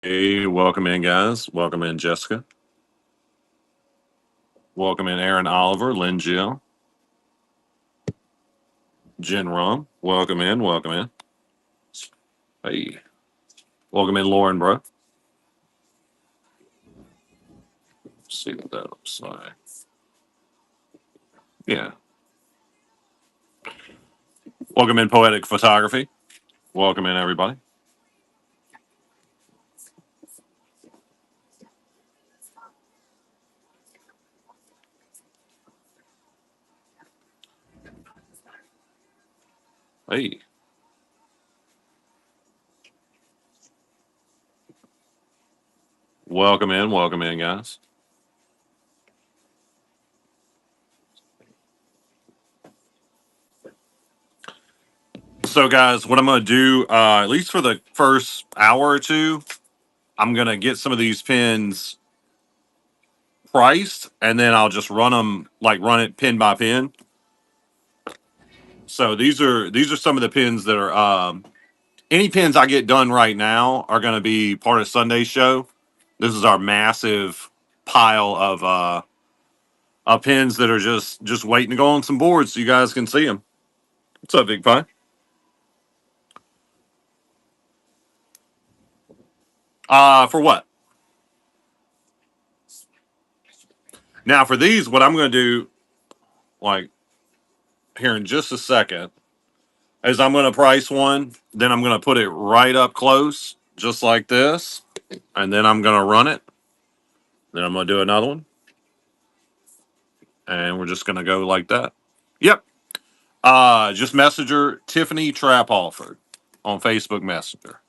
Hey, welcome in, guys. Welcome in, Jessica. Welcome in, Aaron Oliver, Lynn Jill, Jen Rum. Welcome in. Welcome in. Hey, welcome in, Lauren, bro. See what that looks like. Yeah. Welcome in, Poetic Photography. Welcome in, everybody. Hey, welcome in. Welcome in, guys. So, guys, what I'm going to do, at least for the first hour or two, I'm going to get some of these pins priced, and then I'll just run them, like run it pin by pin. So these are some of the pins that are any pins I get done right now are going to be part of Sunday's show. This is our massive pile of pins that are just waiting to go on some boards so you guys can see them. What's up, Big Pie? For what? Now for these, what I'm going to do, like here in just a second, is I'm going to price one, then I'm going to put it right up close, just like this, and then I'm going to run it. Then I'm going to do another one, and we're just going to go like that. Yep. Just Messenger Tiffany Trap Alford on Facebook Messenger.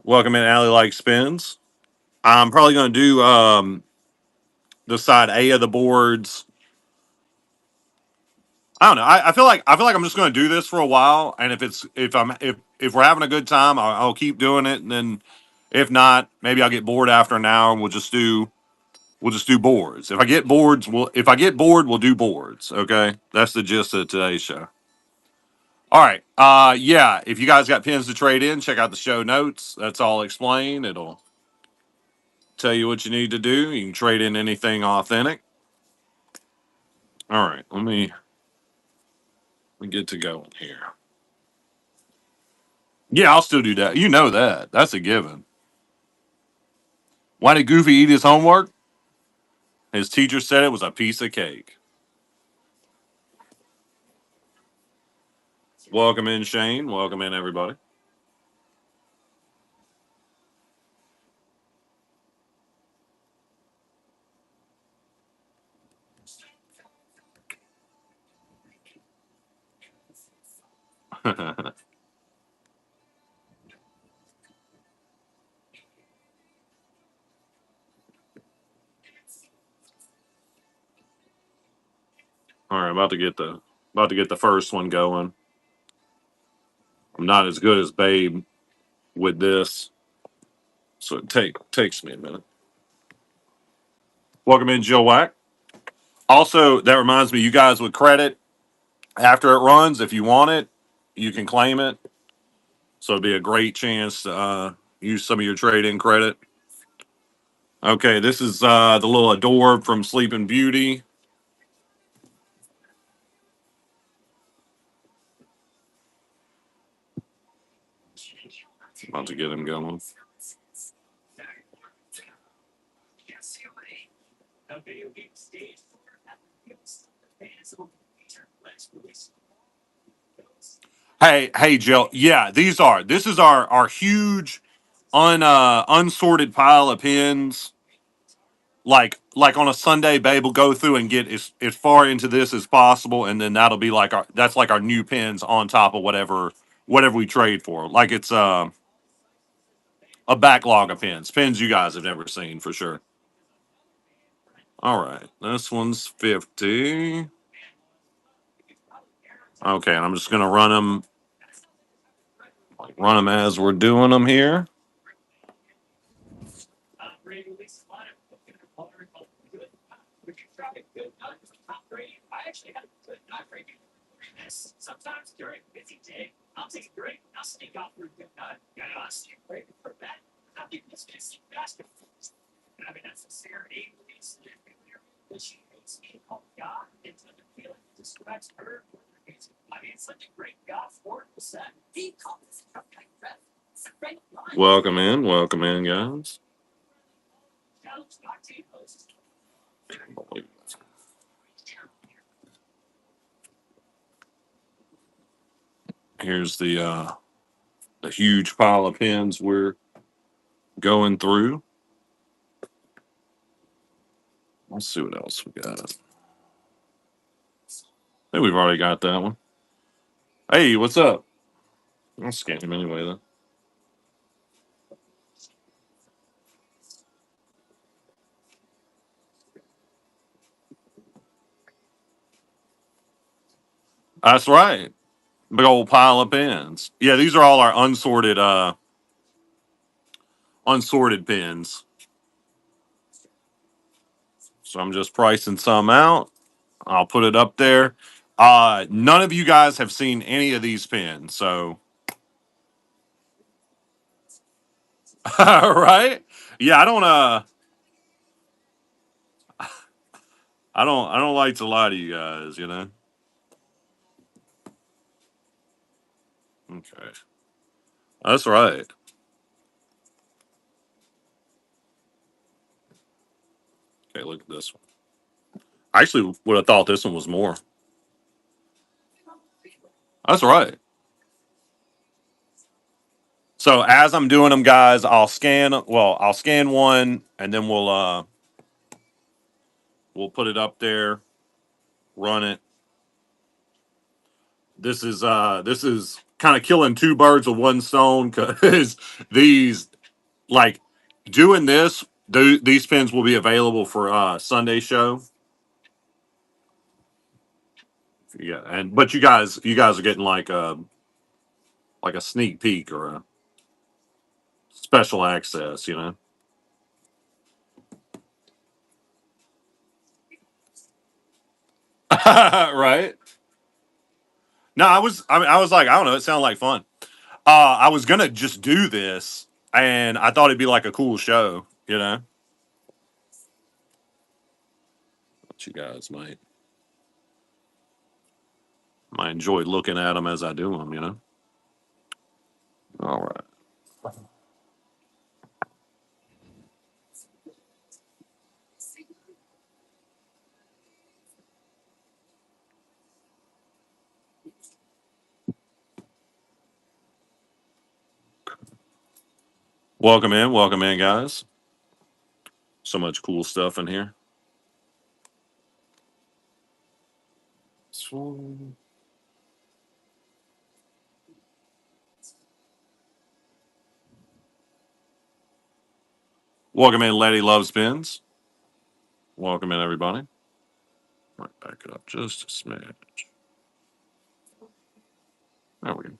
Welcome in, Alley Like Spins. I'm probably going to do the side A of the boards. I don't know. I feel like I'm just going to do this for a while, and if we're having a good time, I'll keep doing it, and then if not, maybe I'll get bored after an hour, and we'll just do boards. If I get bored, we'll do boards. Okay, that's the gist of today's show. All right. Yeah. If you guys got pins to trade in, check out the show notes. That's all explained. It'll tell you what you need to do. You can trade in anything authentic. All right. Let me get to going here. Yeah, I'll still do that. You know that. That's a given. Why did Goofy eat his homework? His teacher said it was a piece of cake. Welcome in, Shane. Welcome in, everybody. All right, about to get the first one going. I'm not as good as Babe with this, so it takes me a minute. Welcome in, Jill Wack. Also, that reminds me, you guys with credit after it runs, if you want it, you can claim it. So it'd be a great chance to use some of your trade in credit. Okay, this is the little Adore from Sleeping Beauty. About to get him going. Hey, Jill. Yeah, this is our huge unsorted pile of pins. Like on a Sunday, Babe will go through and get as far into this as possible, and then that'll be like our new pins on top of whatever we trade for. Like it's a backlog of pins you guys have never seen for sure. All right, this one's 50. Okay, and I'm just gonna run them as we're doing them here. Welcome in, guys. Here's the huge pile of pins we're going through. Let's see what else we got. I think we've already got that one. Hey, what's up? I'll scan him anyway, then. That's right. Big old pile of pins. Yeah, these are all our unsorted pins. So I'm just pricing some out. I'll put it up there. None of you guys have seen any of these pins, so right? Yeah, I don't like to lie to you guys, you know. Okay. That's right. Okay, look at this one. I actually would have thought this one was more. That's right. So as I'm doing them, guys, I'll scan one and then we'll put it up there, run it. This is kind of killing two birds with one stone because these like doing this, these pins will be available for Sunday show. Yeah, and but you guys are getting like a sneak peek or a special access, you know. Right? No, I was like, I don't know, it sounded like fun. I was gonna just do this, and I thought it'd be like a cool show, you know. But you guys might enjoy looking at them as I do them, you know. All right. Welcome in, guys. So much cool stuff in here. So- Welcome in, Letty Loves Pins. Welcome in, everybody. Right, back it up just a smidge. There we go.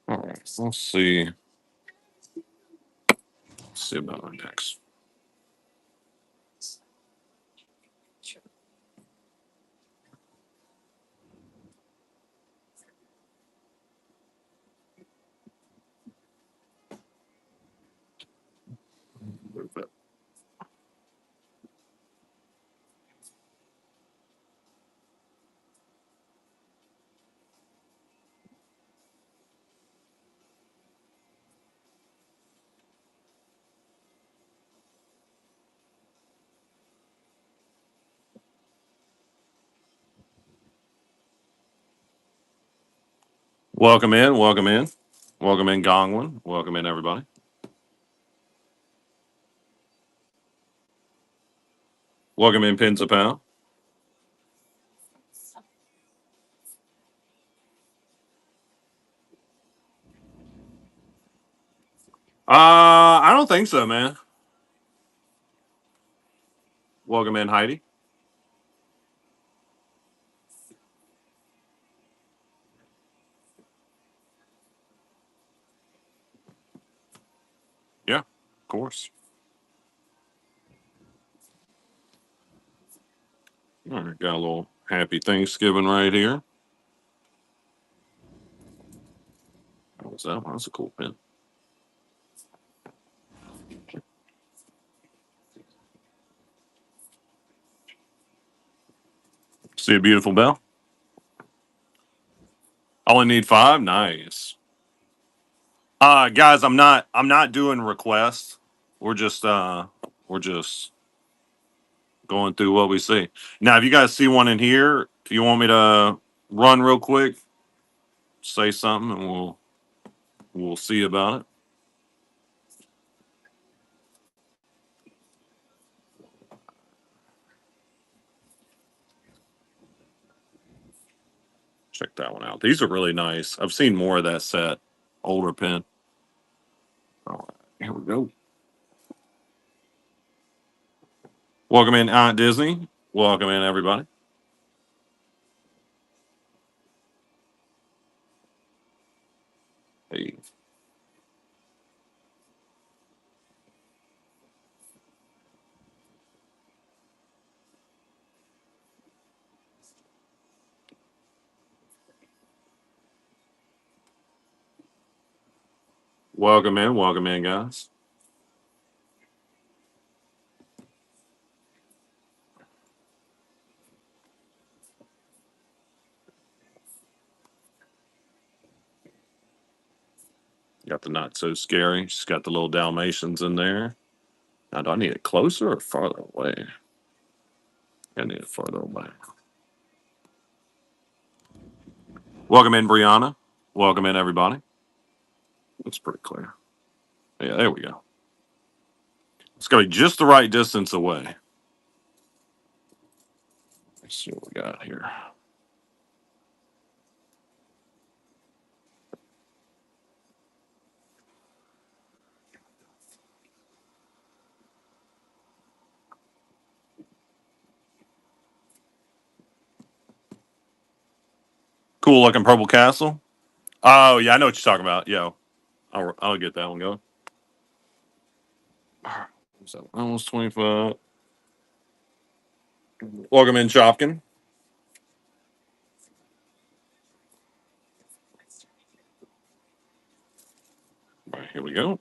All right, let's see. Let's see about our next. Move it. Welcome in, welcome in, Gongwin. Welcome in, everybody. Welcome in, Pins a Pound. I don't think so, man. Welcome in, Heidi. Of course. All right, got a little happy Thanksgiving right here. What was that? That's a cool pen. See a beautiful bell? Only need 5. Nice. Guys, I'm not doing requests. We're just going through what we see. Now, if you guys see one in here, do you want me to run real quick, say something, and we'll see about it? Check that one out. These are really nice. I've seen more of that set. Older pen. All right, here we go. Welcome in, Aunt Disney. Welcome in, everybody. Hey. Welcome in, guys. Got the not so scary. She's got the little Dalmatians in there. Now, do I need it closer or farther away? I need it farther away. Welcome in, Brianna. Welcome in, everybody. That's pretty clear. Yeah, there we go. It's got to be just the right distance away. Let's see what we got here. Cool looking purple castle. Oh yeah, I know what you're talking about. Yo, I'll get that one going. So almost 25. Welcome in, Shopkin. All right, here we go.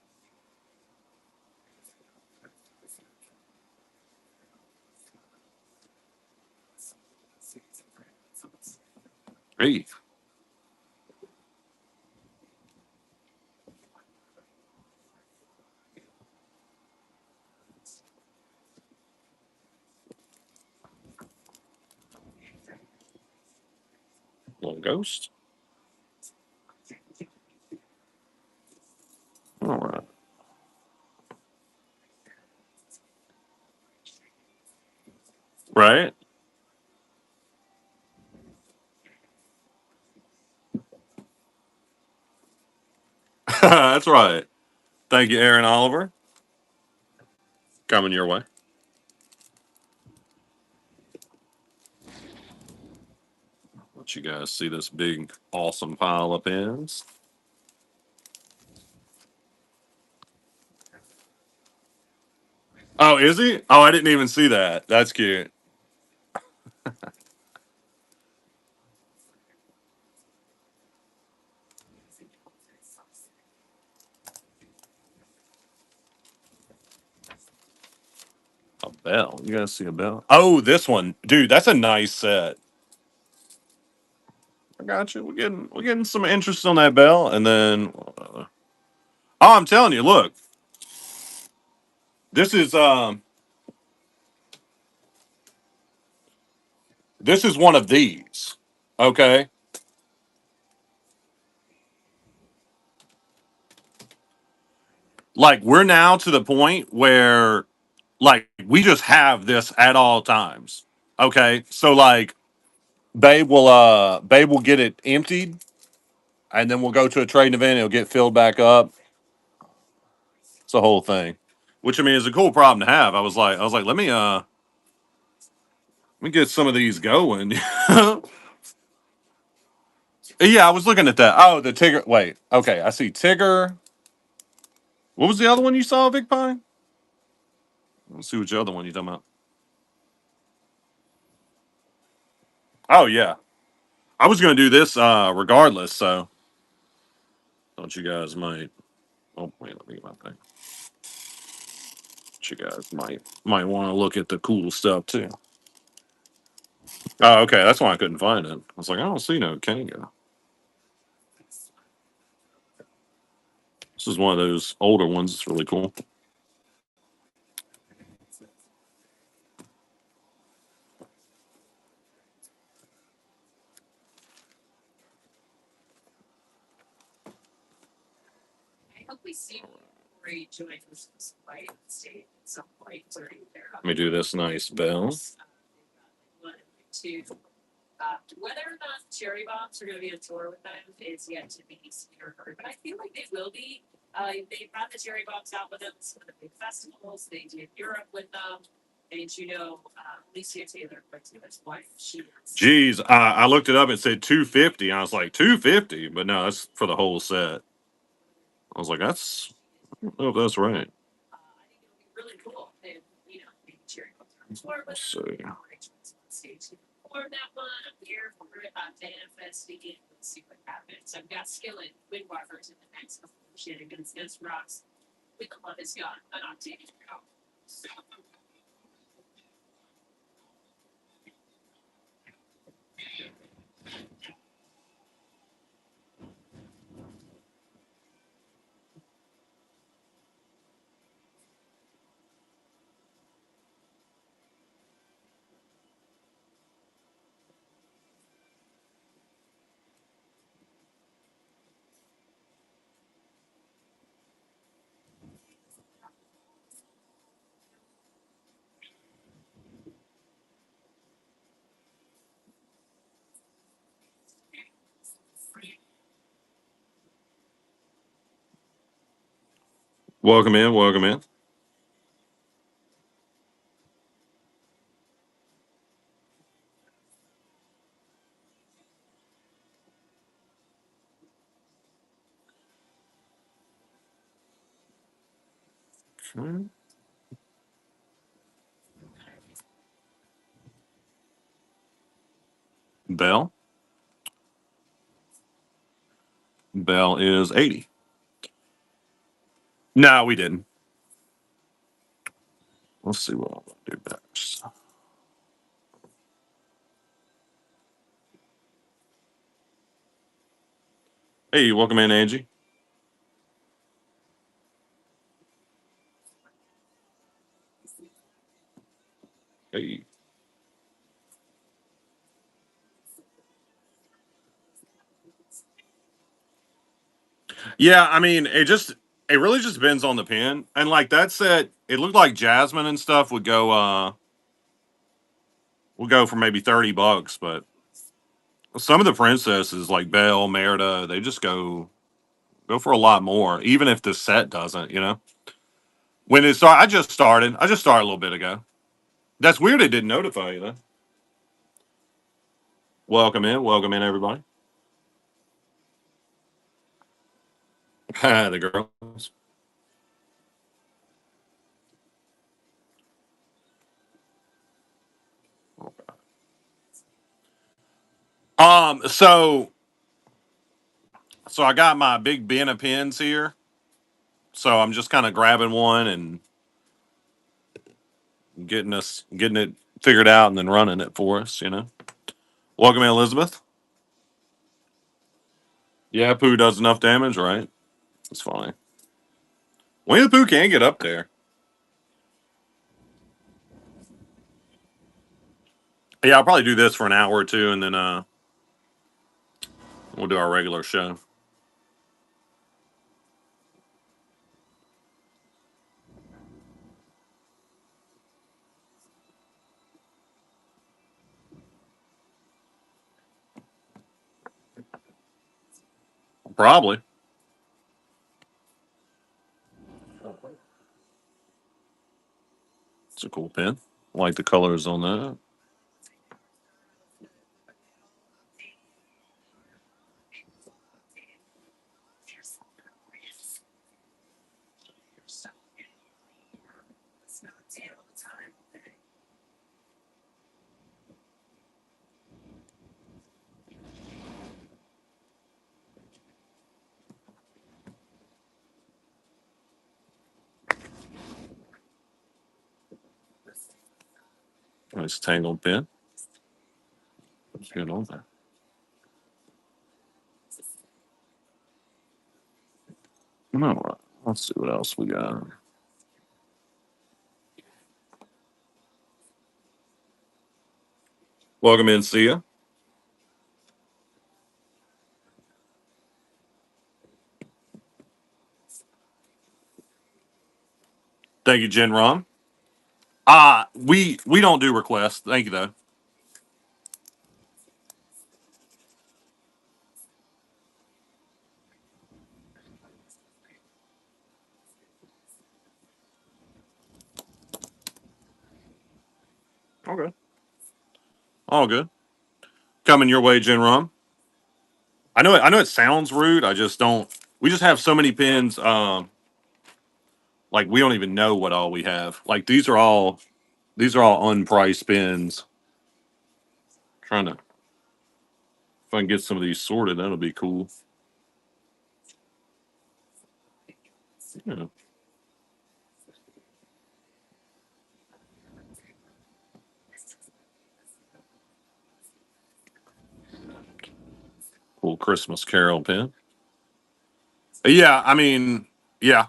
Hey, little ghost. All right. Right. That's right. Thank you, Aaron Oliver. Coming your way. Let you guys see this big, awesome pile of pins. Oh, is he? Oh, I didn't even see that. That's cute. A bell. You guys see a bell? Oh, this one, dude. That's a nice set. I got you. We're getting some interest on that bell, and then oh, I'm telling you, look, this is this is one of these. Okay, like we're now to the point where like we just have this at all times. Okay, so like Babe will get it emptied, and then we'll go to a trading event. It'll get filled back up. It's a whole thing, which I mean is a cool problem to have. I was like, let me get some of these going. Yeah, I was looking at that. Oh, the Tigger. Wait, okay, I see Tigger. What was the other one you saw, Vic Pine? Let's see which other one you're talking about. Oh yeah, I was gonna do this regardless. So thought you guys might. Oh wait, let me get my thing. You guys might want to look at the cool stuff too. Oh, okay, that's why I couldn't find it. I was like, I don't see no Kanga. This is one of those older ones. It's really cool. Let me do this nice bell. Jeez, I looked it up. It said 250. I was like 250, but no, that's for the whole set. I was like, that's I don't know if that's right. Let's see. Welcome in, welcome in. Okay. Bell. Bell is 80. No, we didn't. Let's see what I'm gonna do next. Hey, welcome in, Angie. Hey. Yeah, I mean, it really just depends on the pin. And like that said, it looked like Jasmine and stuff would go for maybe $30, but some of the princesses like Belle, Merida, they just go for a lot more, even if the set doesn't, you know. When it started, I just started a little bit ago. That's weird it didn't notify you though. Welcome in everybody. The girls. Um, so so I got my big bin of pins here. So I'm just kind of grabbing one and getting it figured out and then running it for us, you know. Welcome in, Elizabeth. Yeah, Pooh does enough damage, right? It's fine. Winnie the Pooh can get up there. Yeah, I'll probably do this for an hour or two and then we'll do our regular show. Probably. It's a cool pin. I like the colors on that. Nice tangled pin. What's good on there? All right. Let's see what else we got. Welcome in, see ya. Thank you, Jen Ron. We don't do requests. Thank you though. Okay. All good. Coming your way, Jen Ron. I know it sounds rude. I just don't we just have so many pins, like we don't even know what all we have. Like these are all unpriced pins. Trying to if I can get some of these sorted, that'll be cool. Yeah. Cool Christmas Carol pin. Yeah, I mean, yeah.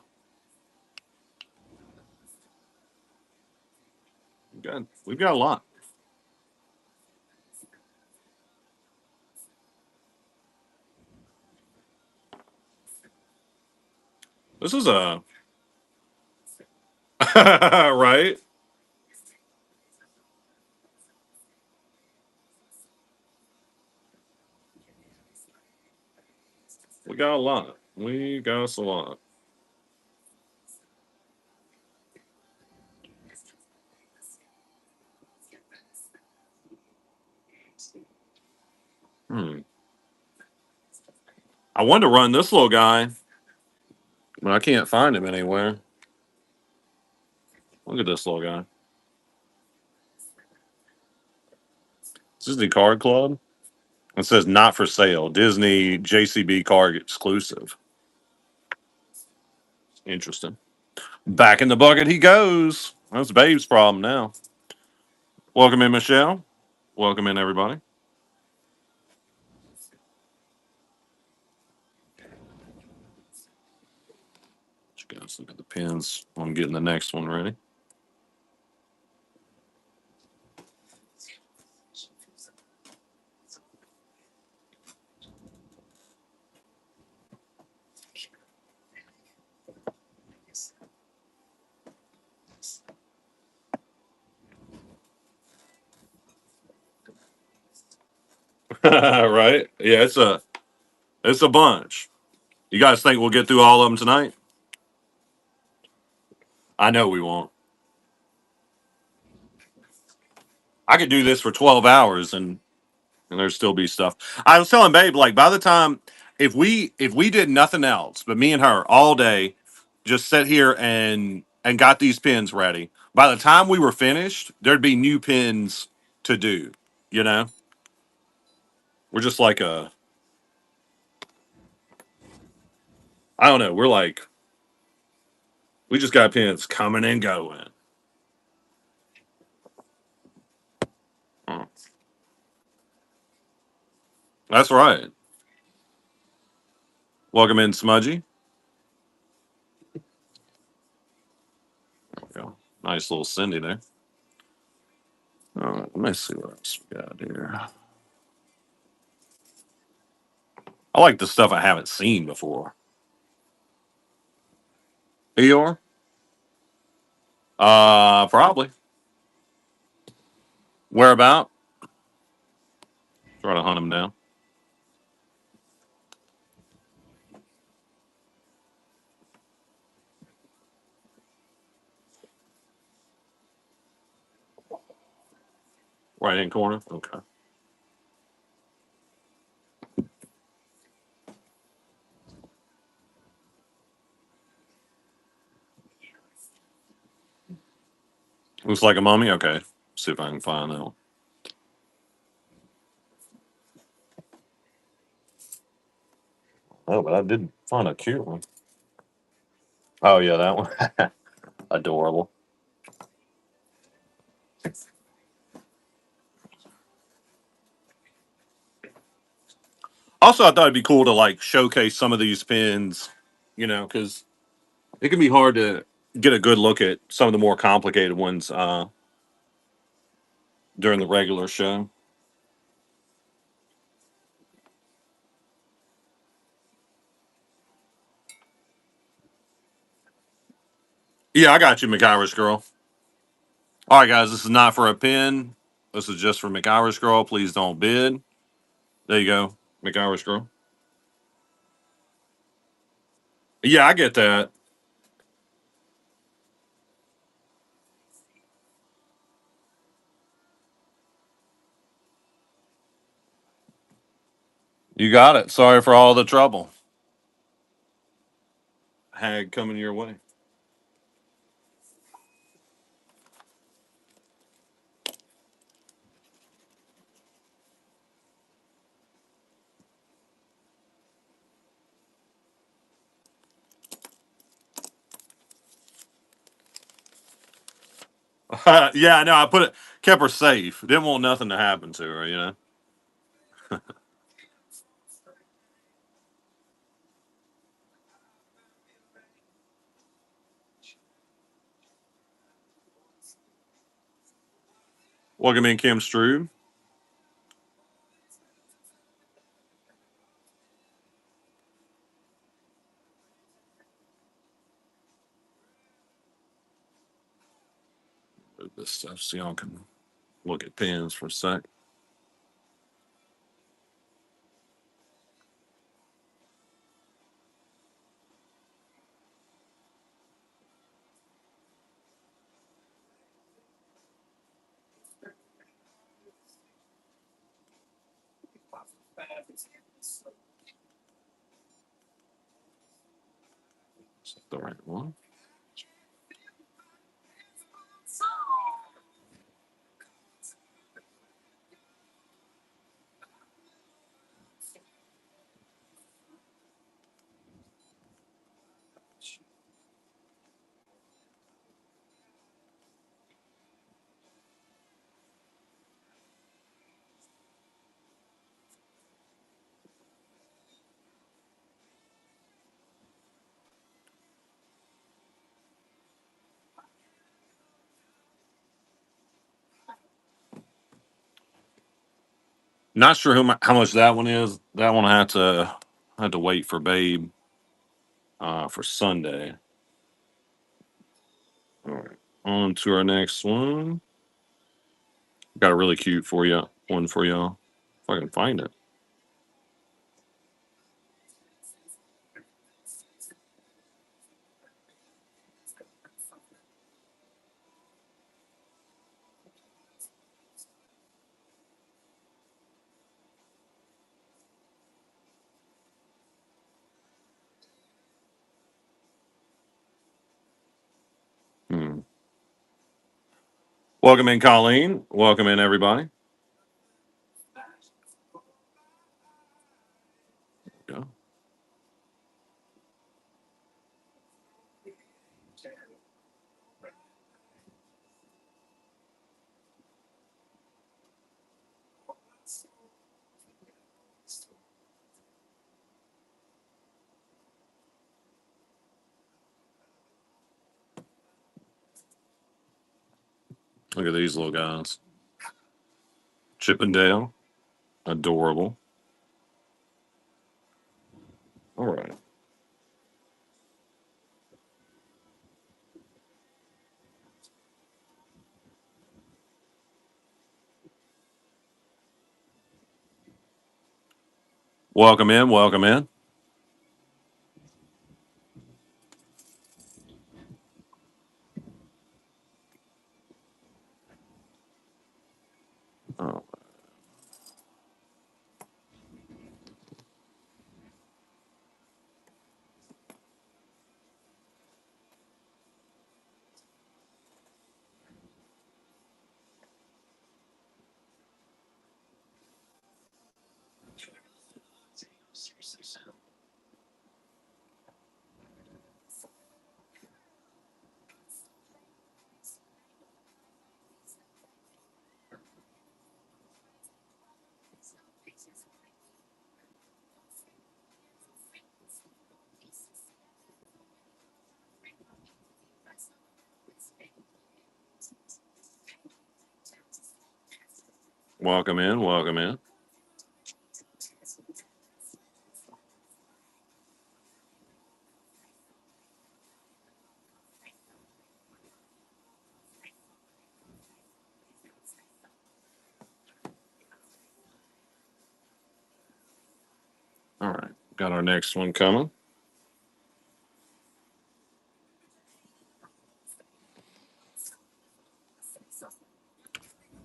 We've got a lot. This is a right. We got a lot. We got us a lot. Hmm. I wanted to run this little guy, but I can't find him anywhere. Look at this little guy. This is the card club. It says not for sale. Disney JCB card exclusive. Interesting. Back in the bucket he goes. That's Babe's problem now. Welcome in, Michelle. Welcome in, everybody. You guys look at the pins. I'm getting the next one ready. Right? Yeah, it's a bunch. You guys think we'll get through all of them tonight? I know we won't. I could do this for 12 hours and there'd still be stuff. I was telling Babe, like by the time if we did nothing else but me and her all day, just sit here and got these pins ready. By the time we were finished, there'd be new pins to do. You know, we're just like a I don't know. We're like we just got pins coming and going. Oh, that's right. Welcome in, Smudgy. There we go. Nice little Cindy there. All right, let me see what else we got here. I like the stuff I haven't seen before. Eeyore? Probably. Whereabout? Try to hunt him down. Right hand corner. Okay. Looks like a mummy. Okay. See if I can find that one. Oh, but I did find a cute one. Oh yeah, that one. Adorable. Also, I thought it'd be cool to like showcase some of these pins, because it can be hard to get a good look at some of the more complicated ones during the regular show. Yeah, I got you, McIris girl. All right, guys, this is not for a pin. This is just for McIris girl. Please don't bid. There you go, McIris girl. Yeah, I get that. You got it. Sorry for all the trouble. Hag coming your way. Yeah, no, I kept her safe. Didn't want nothing to happen to her. Welcome in, Kim Stroud. Move this stuff so y'all can look at pins for a sec. Is that the right one? Not sure how much that one is. That one I had to wait for Babe for Sunday. All right, on to our next one. Got a really cute one for y'all. If I can find it. Hmm. Welcome in, Colleen. Welcome in, everybody. Yeah. Look at these little guys. Chippendale, adorable. All right. Welcome in. Welcome in. Oh, Welcome in. Welcome in. All right. Got our next one coming.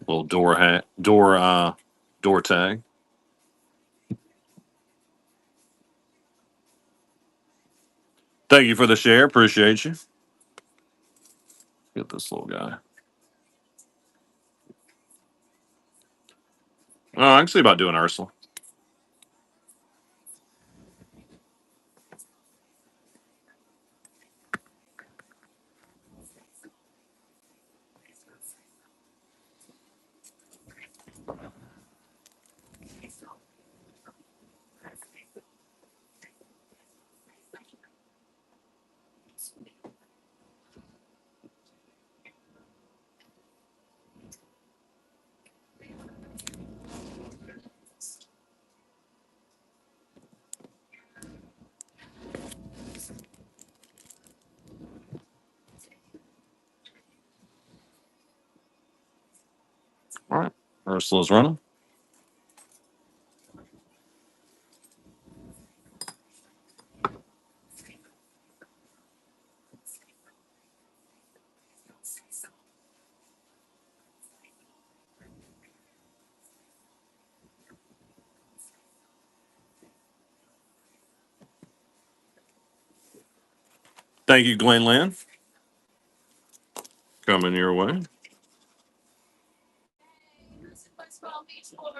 Little door tag. Thank you for the share. Appreciate you. Get this little guy. Oh, I can see about doing Ursula. All right. Ursula's running. Thank you, Glenn Lynn. Coming your way.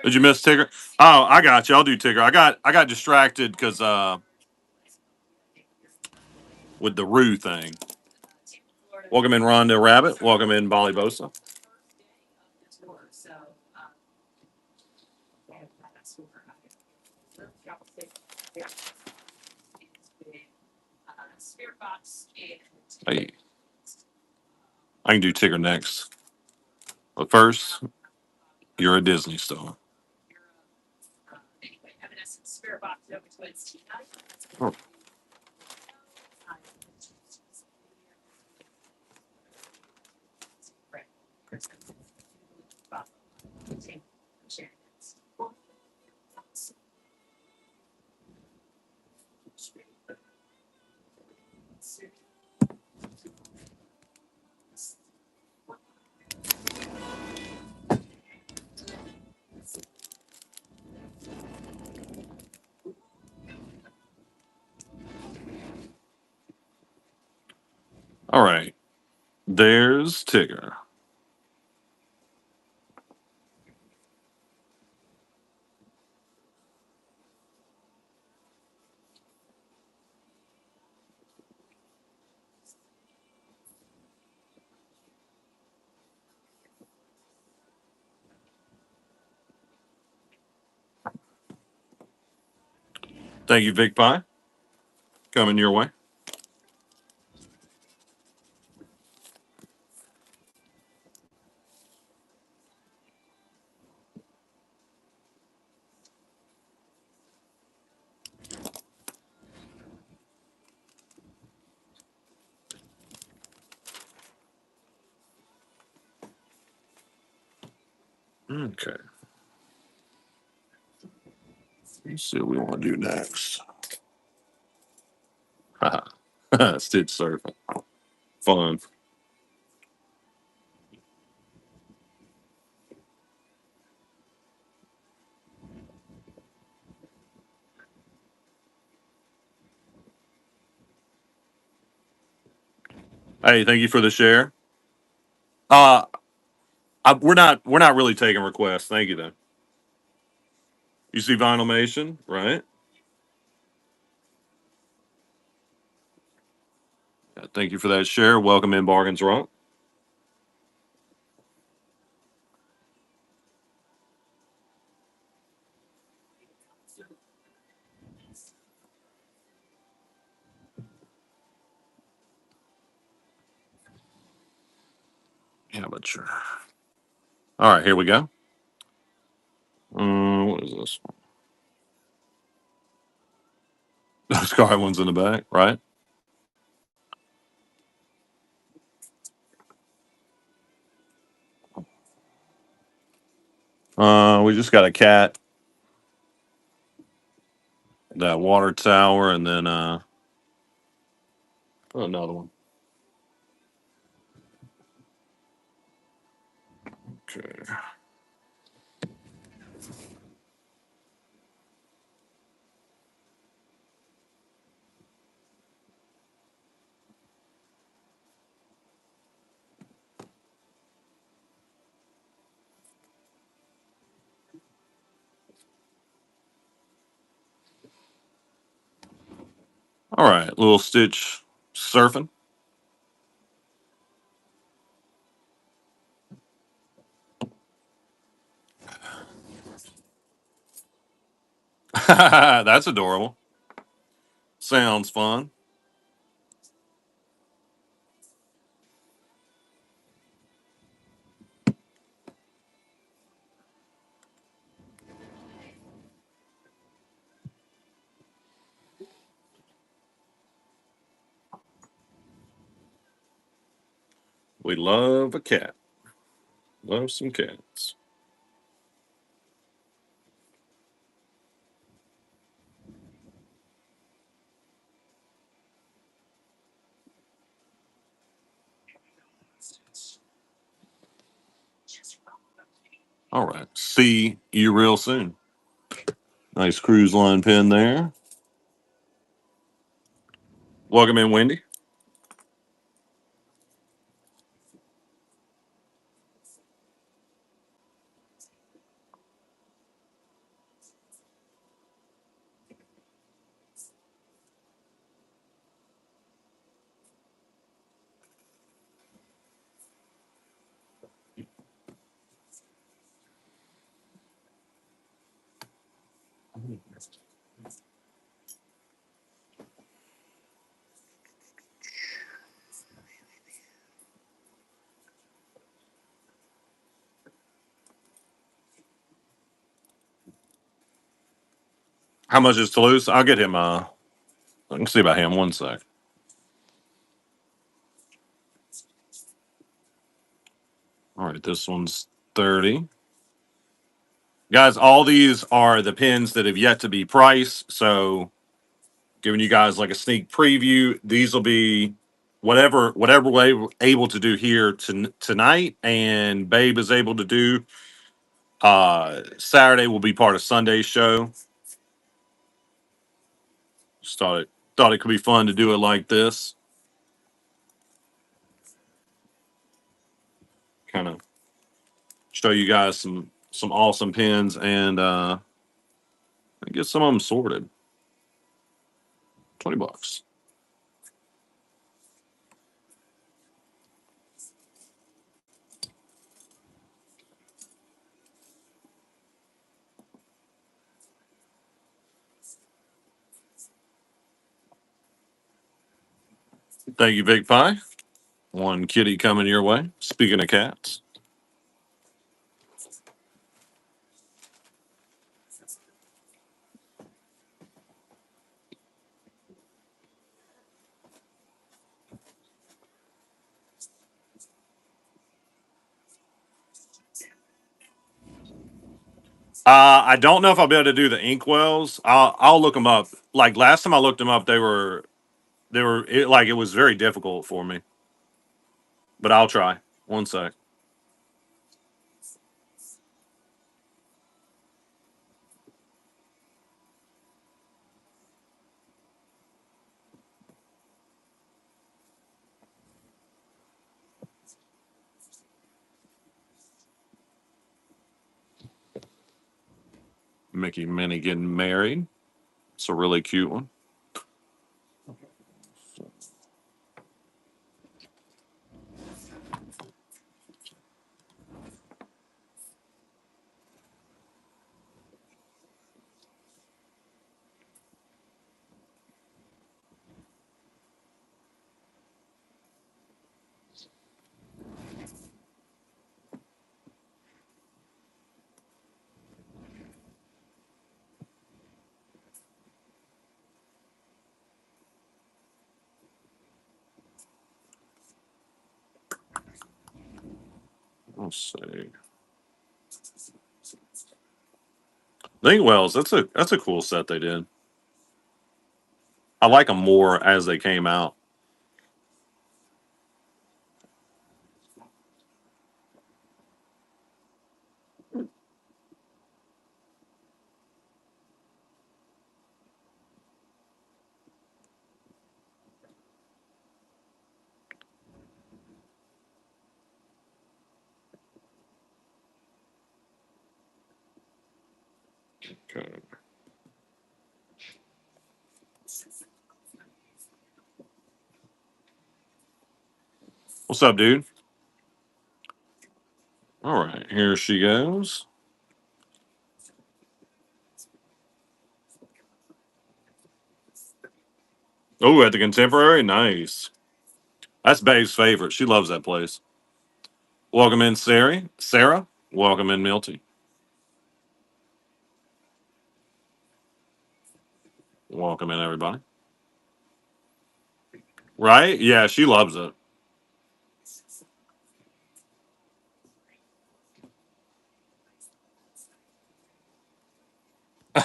Did you miss Tigger? Oh, I got you. I'll do Tigger. I got distracted because with the Rue thing. Welcome in Rhonda Rabbit. Welcome in Bolly Bosa. Hey, I can do Tigger next. But first, you're a Disney star. Oh, all right. There's Tigger. Thank you, Vic Pie. Coming your way. Okay. Let's see what we want to do next. Stitch surfing. Fun. Hey, thank you for the share. Uh we're not really taking requests. Thank you though. You see Vinylmation, right? Thank you for that share. Welcome in Bargains Rock. Yeah, but sure. All right, here we go. this one? The sky one's in the back, right? We just got a cat, that water tower, and then another one. Okay. All right, little Stitch surfing. That's adorable. Sounds fun. We love a cat. Love some cats. All right. See you real soon. Nice cruise line pin there. Welcome in, Wendy. How much is Toulouse? I'll get him. I can see about him. One sec. All right, this one's 30. Guys, all these are the pins that have yet to be priced. So, giving you guys like a sneak preview, these will be whatever we're able to do here tonight, and Babe is able to do. Saturday will be part of Sunday's show. Just thought it could be fun to do it like this. Kind of show you guys some awesome pins and get some of them sorted. $20. Thank you, Big Pie. One kitty coming your way. Speaking of cats. I don't know if I'll be able to do the inkwells. I'll look them up. Like last time I looked them up, it was very difficult for me. But I'll try. One sec. Mickey Minnie getting married. It's a really cute one. Let's see. Think Wells. That's a cool set they did. I like them more as they came out. Okay. What's up, dude? All right, here she goes. Oh, at the Contemporary, nice. That's Babe's favorite. She loves that place. Welcome in, Sari. Sarah. Welcome in, Milty. Welcome in, everybody. Right? Yeah, she loves it.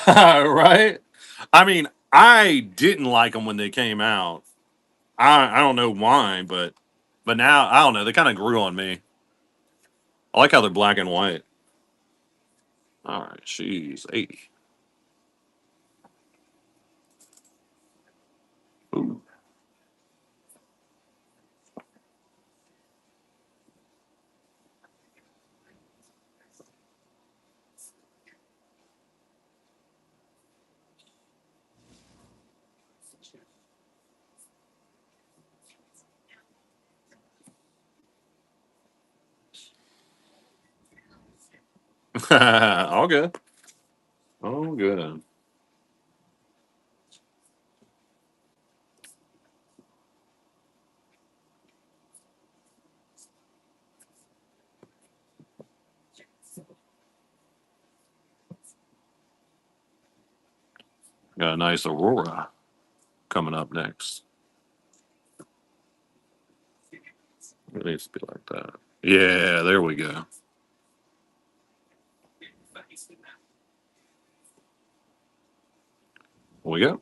Right? I mean, I didn't like them when they came out. I don't know why, but now I don't know. They kind of grew on me. I like how they're black and white. All right, she's 80. Ooh. All good. All good. Got a nice Aurora coming up next. It needs to be like that. Yeah, there we go. We go.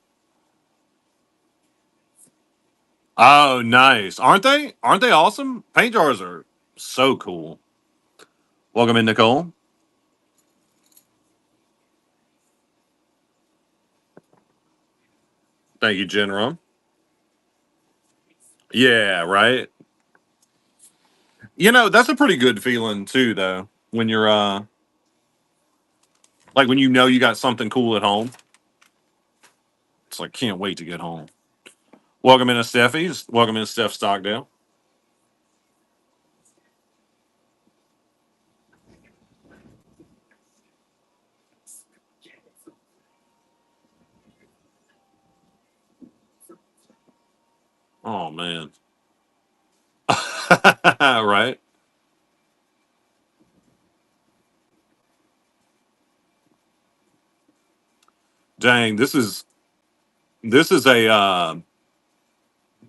Oh, nice. Aren't they? Aren't they awesome? Paint jars are so cool. Welcome in, Nicole. Thank you, Jen Rum. Yeah, right. You know, that's a pretty good feeling too, though. When you're like when you know you got something cool at home. It's like can't wait to get home. Welcome in, Steffi. Welcome in, Steph Stockdale. Oh man. Right. Dang, this is a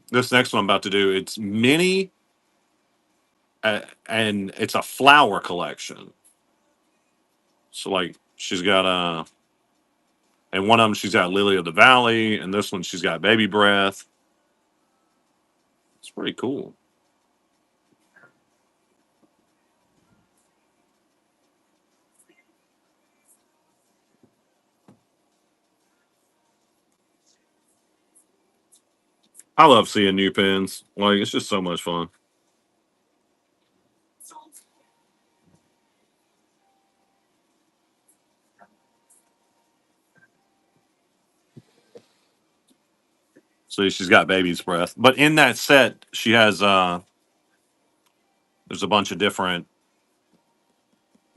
this next one I'm about to do. It's mini and it's a flower collection. So like she's got and one of them she's got Lily of the Valley, and this one she's got Baby Breath. It's pretty cool. I love seeing new pins. Like it's just so much fun. See, she's got Baby's Breath, but in that set she has there's a bunch of different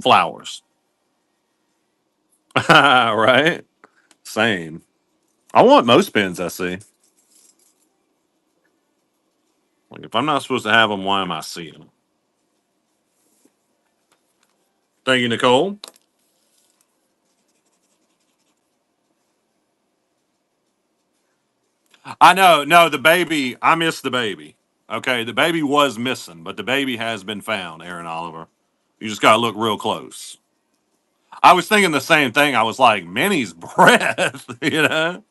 flowers. Right? Same. I want most pins I see. Like if I'm not supposed to have them, why am I seeing them? Thank you, Nicole. I know. No, the baby. I missed the baby. Okay, the baby was missing, but the baby has been found. Aaron Oliver. You just got to look real close. I was thinking the same thing. I was like, Minnie's breath, you know?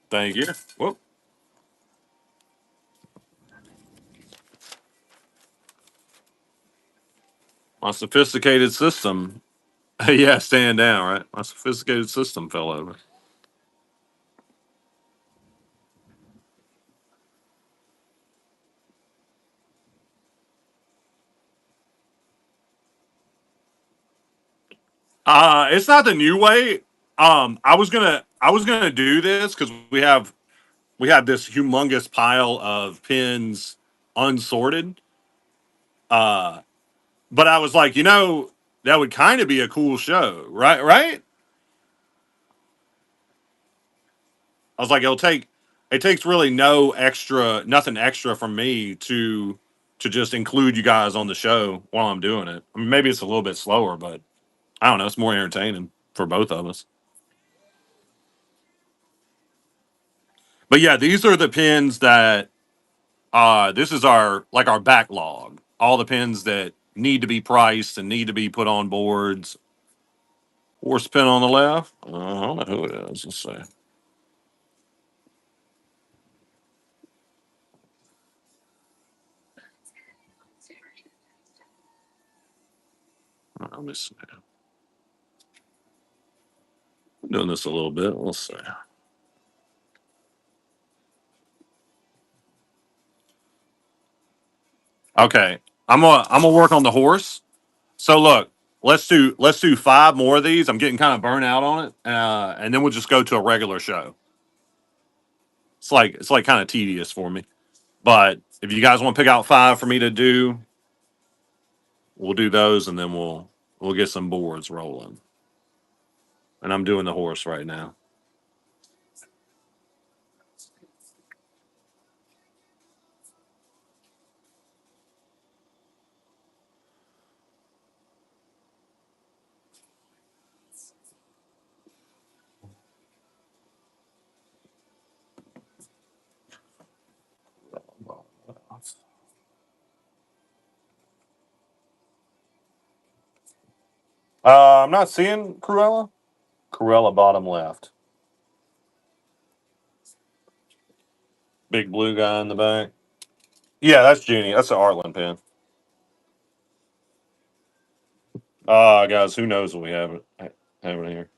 Thank you. Whoop. My sophisticated system. Yeah, stand down, right? My sophisticated system fell over. It's not the new way. I was gonna do this because we have this humongous pile of pins unsorted. Uh, but I was like, that would kind of be a cool show, right? Right? I was like, it takes really nothing extra from me to just include you guys on the show while I'm doing it. I mean, maybe it's a little bit slower, but I don't know. It's more entertaining for both of us. But yeah, these are the pins that this is our backlog. All the pins that need to be priced and need to be put on boards. Horse pin on the left. I don't know who it is. Let's see. Let me see. I'm doing this a little bit. Let's see. Okay, I'm gonna work on the horse. So look, let's do five more of these. I'm getting kind of burnt out on it, and then we'll just go to a regular show. It's like kind of tedious for me. But if you guys want to pick out five for me to do, we'll do those, and then we'll get some boards rolling. And I'm doing the horse right now. I'm not seeing Cruella. Cruella bottom left. Big blue guy in the back. Yeah, that's Genie. That's the Artland pin. Guys, who knows what we have in here?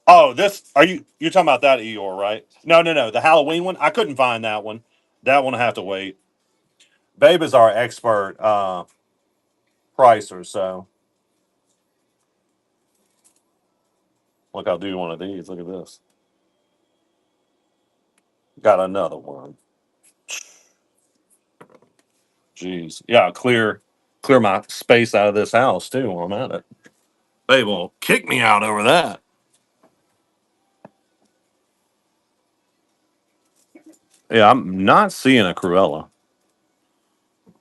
Oh, this you're talking about that Eeyore, right? No, no, no. The Halloween one. I couldn't find that one. That one I have to wait. Babe is our expert pricer, so look, I'll do one of these. Look at this. Got another one. Jeez. Yeah, clear my space out of this house too while I'm at it. Babe will kick me out over that. Yeah, I'm not seeing a Cruella.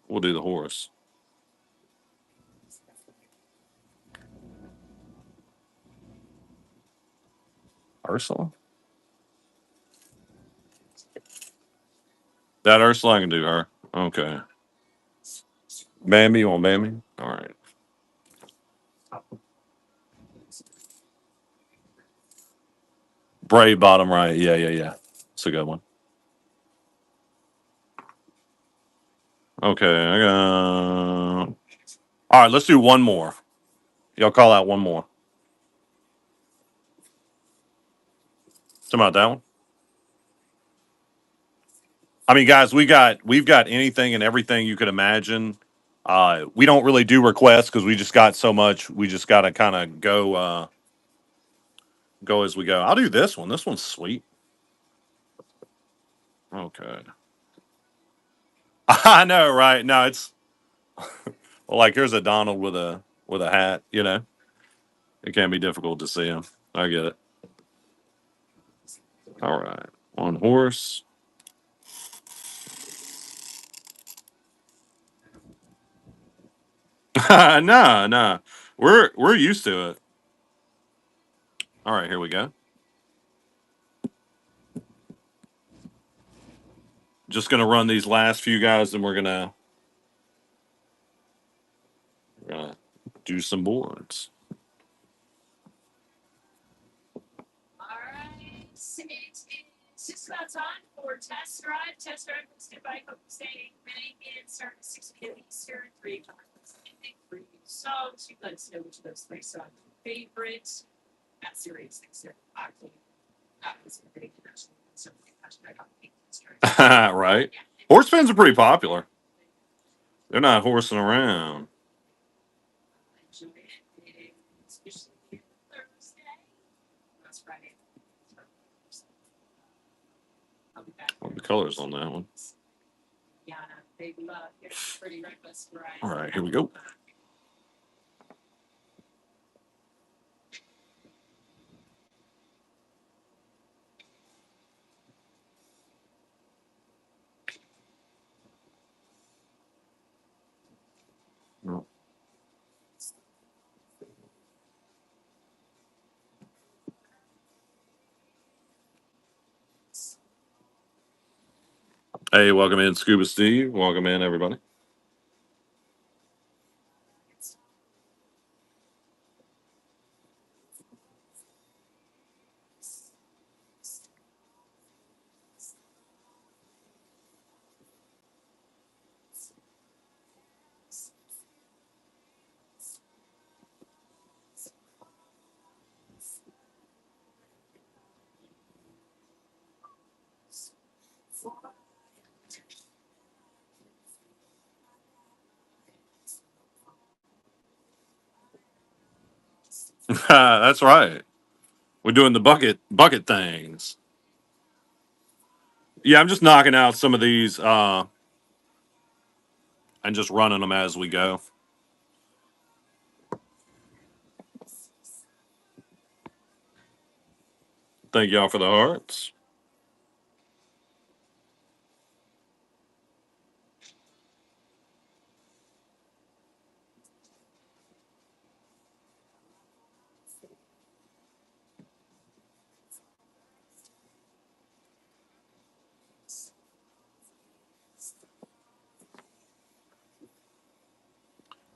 We'll do the horse. Ursula? That Ursula, I can do her. Okay. Bambi, you want Bambi? All right. Brave bottom right. Yeah, yeah, yeah. It's a good one. Okay, I got. All right, let's do one more. Y'all call out one more. Something about that one. I mean, guys, we've got anything and everything you could imagine. We don't really do requests because we just got so much. We just got to kind of go as we go. I'll do this one. This one's sweet. Okay. I know, right? No, it's well, like here's a Donald with a hat. It can be difficult to see him. I get it. All right, on horse. Nah, nah. We're used to it. All right, here we go. Just gonna run these last few guys, and we're gonna do some boards. Right? Horse pins are pretty popular. They're not horsing around. What the colors on that one? All right, here we go. Hey, welcome in, Scuba Steve. Welcome in, everybody. That's right. We're doing the bucket things. Yeah, I'm just knocking out some of these and just running them as we go. Thank y'all for the hearts.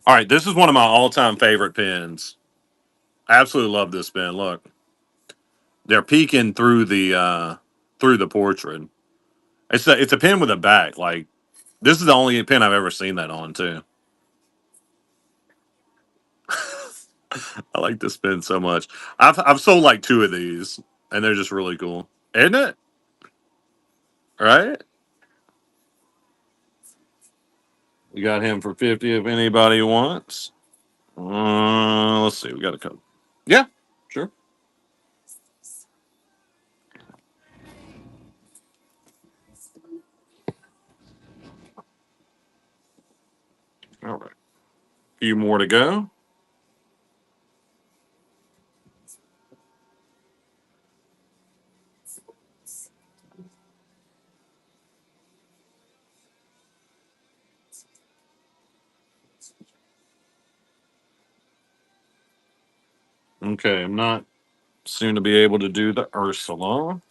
All right, this is one of my all-time favorite pins. I absolutely love this pin. Look, they're peeking through the portrait. It's a pin with a back. Like this is the only pin I've ever seen that on too. I like this pin so much. I've sold like two of these, and they're just really cool, isn't it? Right? We got him for 50 if anybody wants. Let's see. We got a couple. Yeah, sure. All right. Few more to go. Okay, I'm not soon to be able to do the Ursula.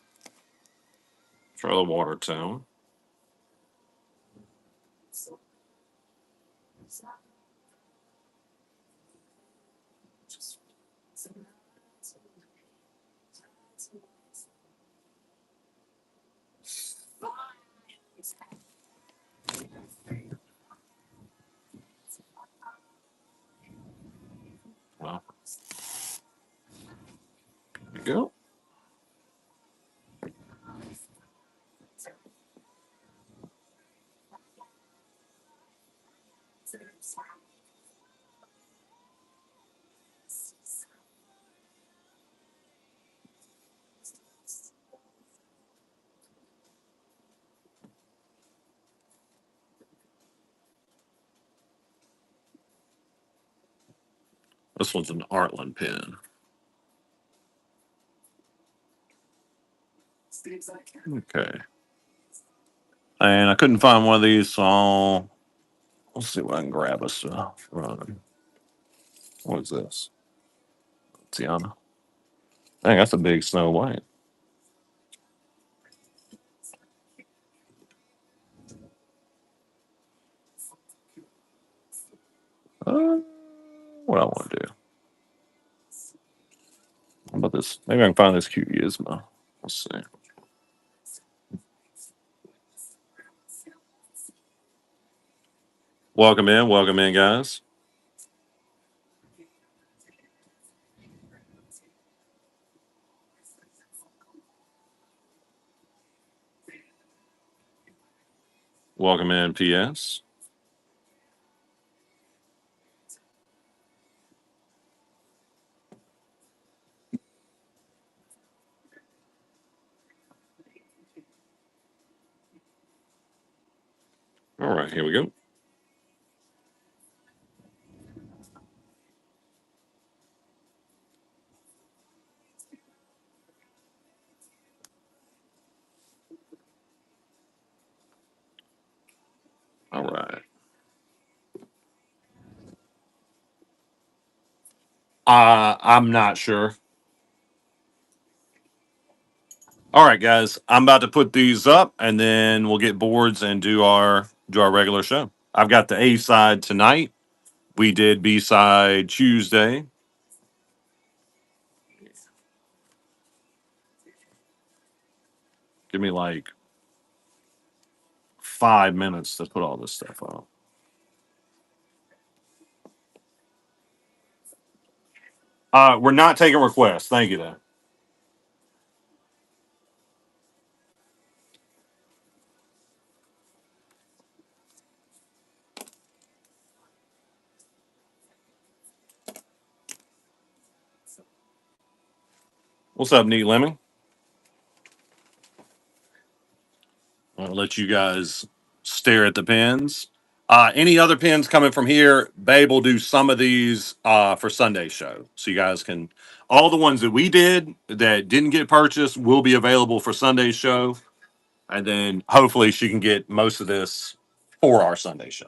Try the water town. Well, there you go. This one's an Artland pin. Okay. And I couldn't find one of these, so let's see what I can grab us. What is this? Tiana. Dang, that's a big Snow White. What I want to do? How about this? Maybe I can find this cute gizmo. Let's see. Welcome in, guys. Welcome in, PS. All right, here we go. All right. I'm not sure. All right, guys. I'm about to put these up, and then we'll get boards and do our regular show. I've got the A side tonight. We did B side Tuesday. Give me like 5 minutes to put all this stuff up. We're not taking requests. Thank you, though. What's up, Neat Lemon? I'll let you guys stare at the pins. Any other pins coming from here? Babe will do some of these for Sunday's show, so you guys can. All the ones that we did that didn't get purchased will be available for Sunday's show, and then hopefully she can get most of this for our Sunday show.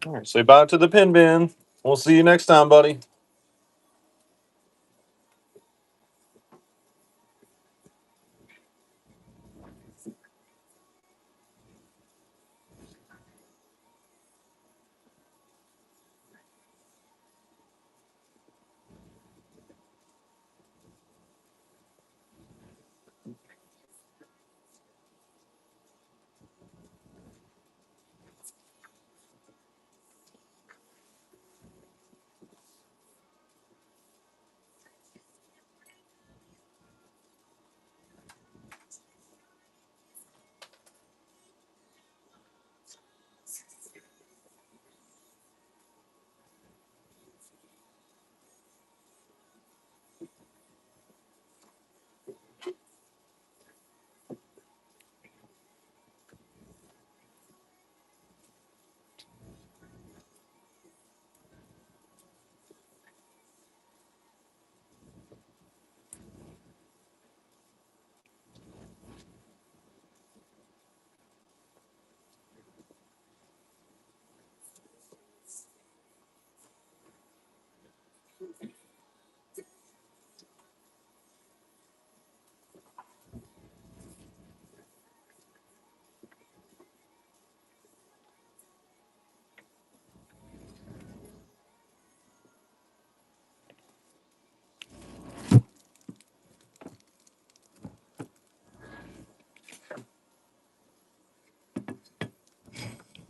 All right, say bye to the pin bin. We'll see you next time, buddy.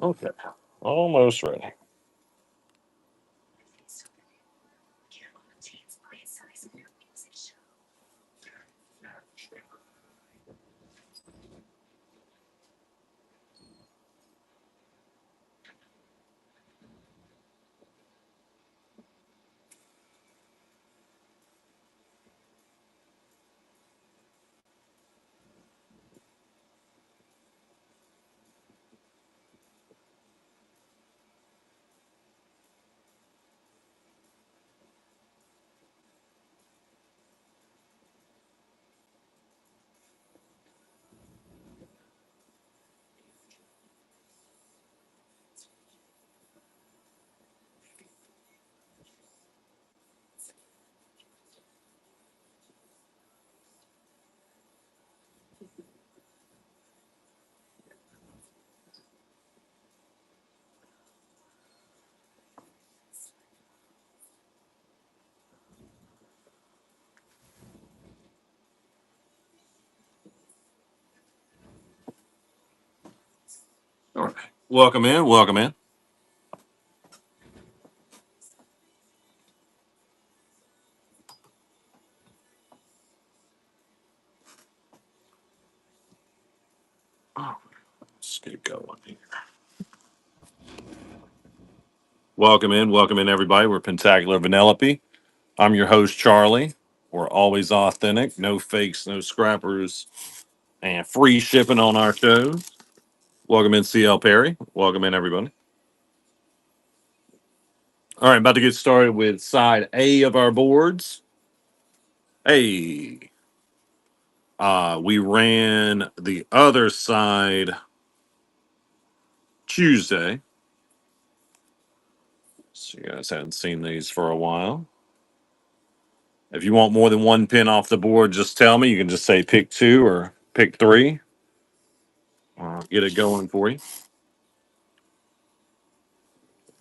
Okay. Almost ready. All right. Welcome in. Welcome in. Oh, let's get going here. Welcome in. Welcome in, everybody. We're Pentacular Vanellope. I'm your host, Charlie. We're always authentic, no fakes, no scrappers, and free shipping on our shows. Welcome in, CL Perry. Welcome in, everybody. All right, about to get started with side A of our boards. Hey, we ran the other side Tuesday. So you guys hadn't seen these for a while. If you want more than one pin off the board, just tell me. You can just say pick two or pick three. I'll get it going for you.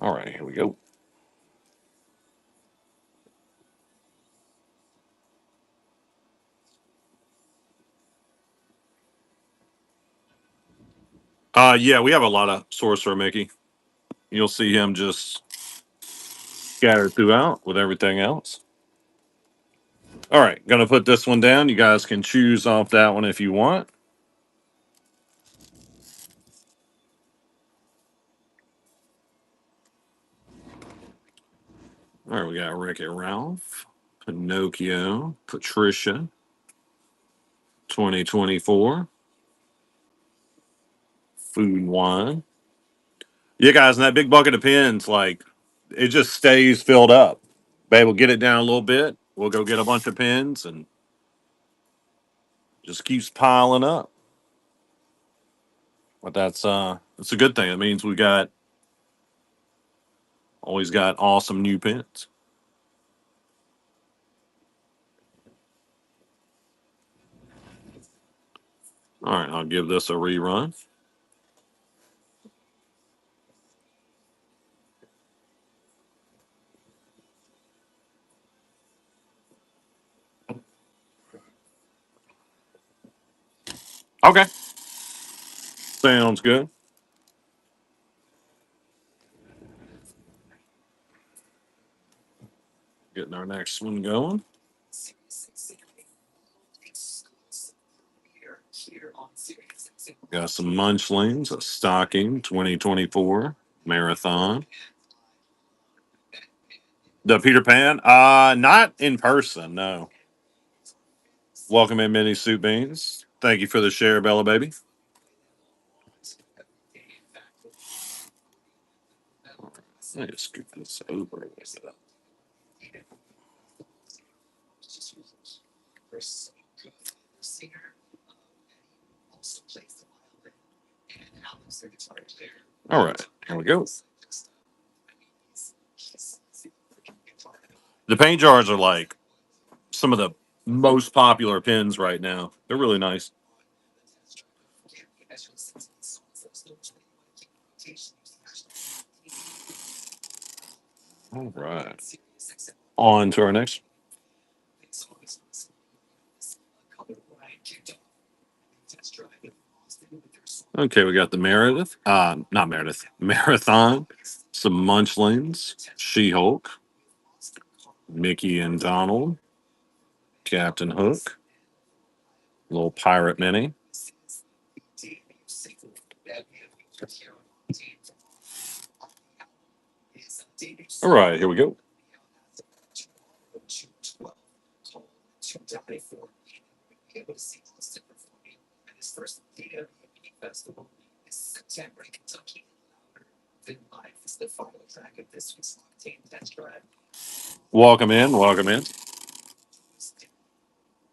All right, here we go. Yeah, we have a lot of Sorcerer Mickey. You'll see him just scattered throughout with everything else. All right, gonna put this one down. You guys can choose off that one if you want. All right, we got Ricky Ralph, Pinocchio, Patricia, 2024, Food and Wine. Yeah, guys, and that big bucket of pins, like, it just stays filled up. Babe, we'll get it down a little bit. We'll go get a bunch of pins and just keeps piling up. But that's a good thing. It means we got always got awesome new pins. All right, I'll give this a rerun. Okay, sounds good. Getting our next one going. Got some munchlings, a stocking 2024 marathon. The Peter Pan? Not in person, no. Welcome in, Mini Soup Beans. Thank you for the share, Bella Baby. Let me scoot this over a little bit. All right, here we go. The paint jars are like some of the most popular pins right now. They're really nice. All right. On to our next. Okay, we got the Meredith. Not Meredith. Marathon. Some Munchlings. She Hulk. Mickey and Donald. Captain Hook. Little Pirate Mini. All right, here we go. Welcome in. Welcome in.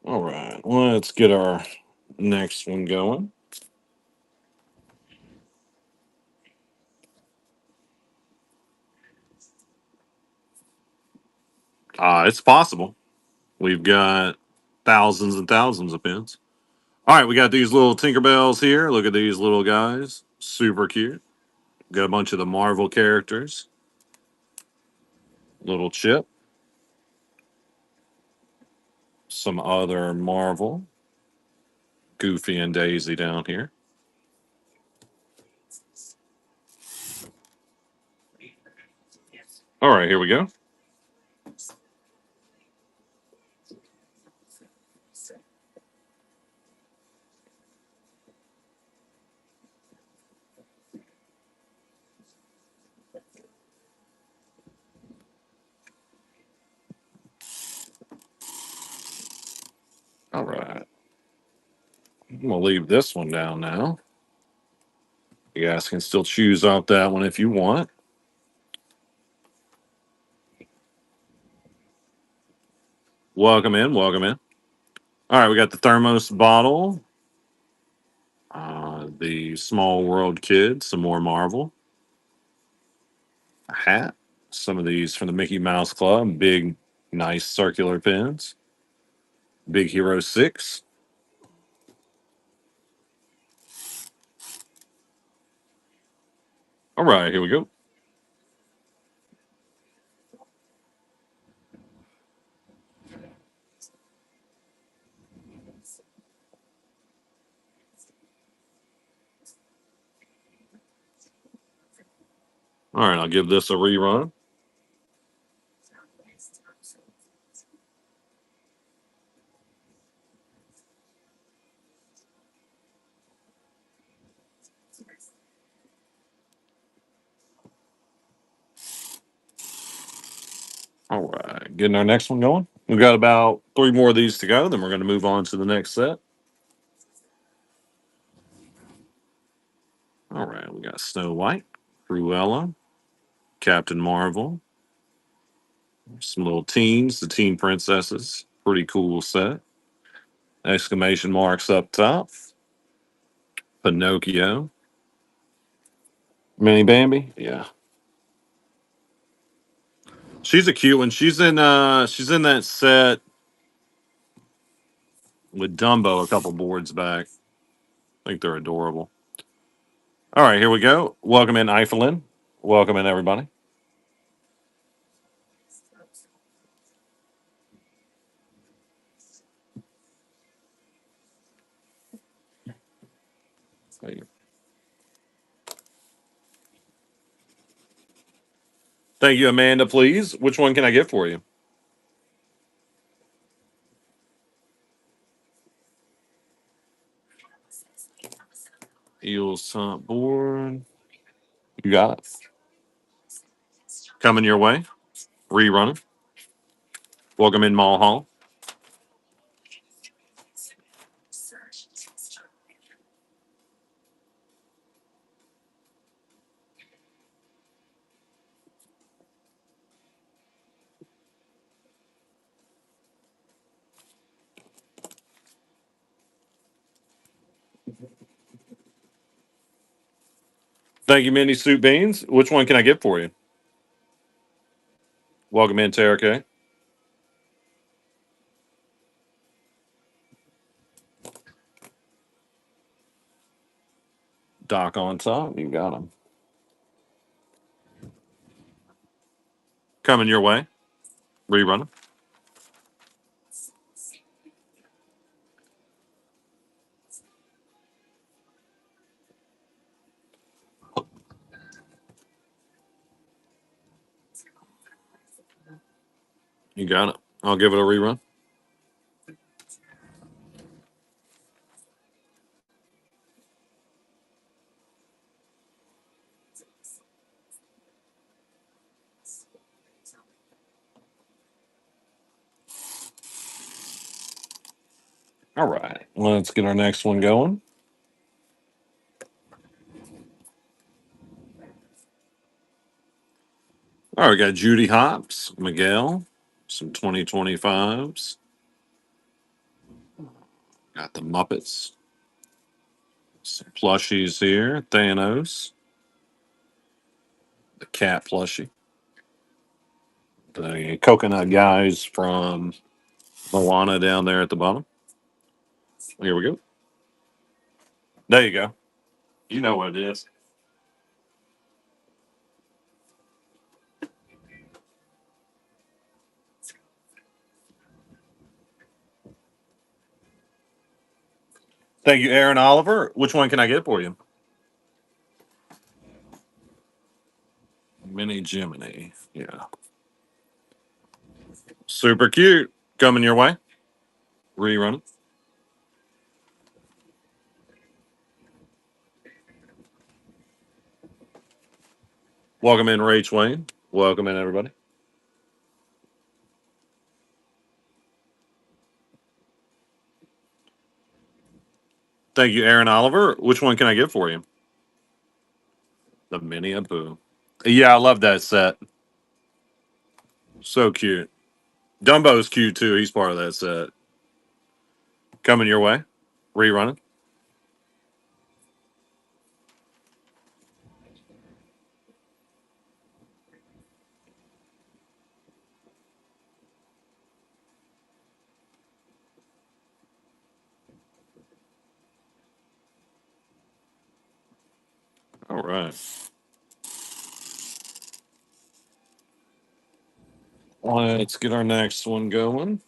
All right, let's get our next one going. It's possible. We've got thousands and thousands of pins. All right, we got these little Tinkerbells here. Look at these little guys. Super cute. Got a bunch of the Marvel characters. Little Chip. Some other Marvel. Goofy and Daisy down here. All right, here we go. All right. I'm going to leave this one down now. You guys can still choose out that one if you want. Welcome in. Welcome in. All right, we got the thermos bottle. The Small World Kid. Some more Marvel. A hat. Some of these from the Mickey Mouse Club. Big, nice circular pins. Big Hero 6. All right, here we go. All right, I'll give this a rerun. All right, getting our next one going. We've got about three more of these to go. Then we're going to move on to the next set. All right, we got Snow White, Cruella, Captain Marvel, some little teens, the Teen Princesses. Pretty cool set. Exclamation marks up top. Pinocchio, Mini Bambi. Yeah, she's a cute one. She's in that set with Dumbo a couple boards back. I think they're adorable. All right, here we go. Welcome in, Eiffelin. Welcome in, everybody. Thank you, Amanda. Please, which one can I get for you? Eels top board. You got it. Coming your way. Rerunning. Welcome in, Mall Hall. Thank you, Mindy Soup Beans. Which one can I get for you? Welcome in, Tara K. Doc on top. You got him. Coming your way. Rerunning. You got it. I'll give it a rerun. All right. Let's get our next one going. All right, we got Judy Hopps, Miguel, some 2025s. Got the Muppets, some plushies here. Thanos, the cat plushie, the coconut guys from Moana down there at the bottom. Here we go. There you go. You know what it is. Thank you, Aaron Oliver. Which one can I get for you? Mini Jiminy. Yeah. Super cute. Coming your way. Rerun. Welcome in, Rach Wayne. Welcome in, everybody. Thank you, Aaron Oliver. Which one can I get for you? The Mini Abu. Yeah, I love that set. So cute. Dumbo's cute too. He's part of that set. Coming your way. Rerunning. All right. Let's get our next one going.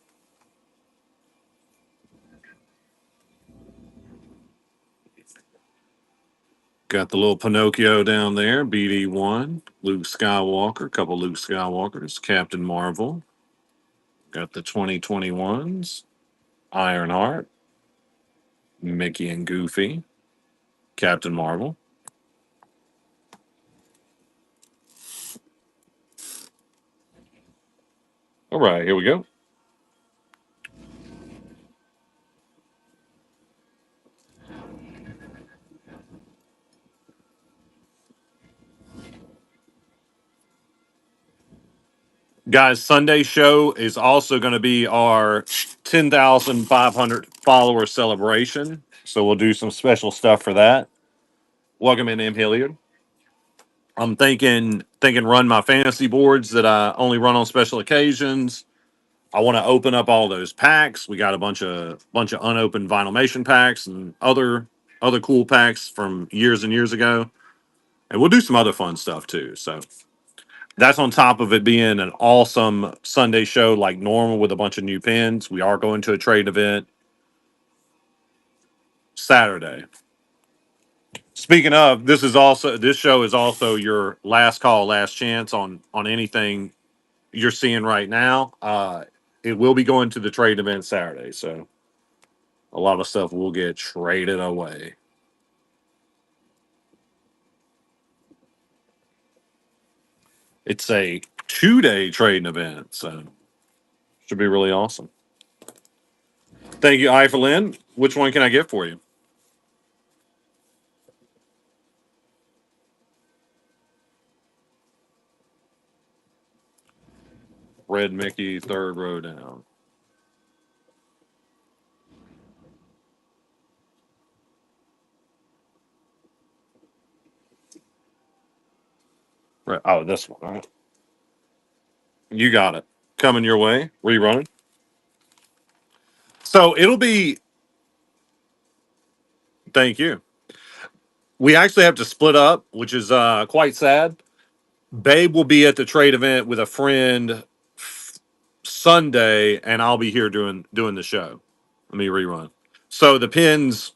Got the little Pinocchio down there, BD1, Luke Skywalker, a couple Luke Skywalkers, Captain Marvel. Got the 2021s, Ironheart, Mickey and Goofy, Captain Marvel. All right, here we go. Guys, Sunday show is also going to be our 10,500 follower celebration. So we'll do some special stuff for that. Welcome in, M. Hilliard. I'm thinking run my fantasy boards that I only run on special occasions. I want to open up all those packs. We got a bunch of unopened Vinylmation packs and other cool packs from years and years ago. And we'll do some other fun stuff too. So that's on top of it being an awesome Sunday show like normal with a bunch of new pins. We are going to a trade event Saturday. Speaking of, this show is also your last call, last chance on anything you're seeing right now. It will be going to the trade event Saturday, so a lot of stuff will get traded away. It's a 2-day trading event, so should be really awesome. Thank you, Eiffelin. Which one can I get for you? Red Mickey, third row down. Right. Oh, this one. All right. You got it. Coming your way. Rerunning. So it'll be. Thank you. We actually have to split up, which is quite sad. Babe will be at the trade event with a friend Sunday, and I'll be here doing the show. Let me rerun. So the pins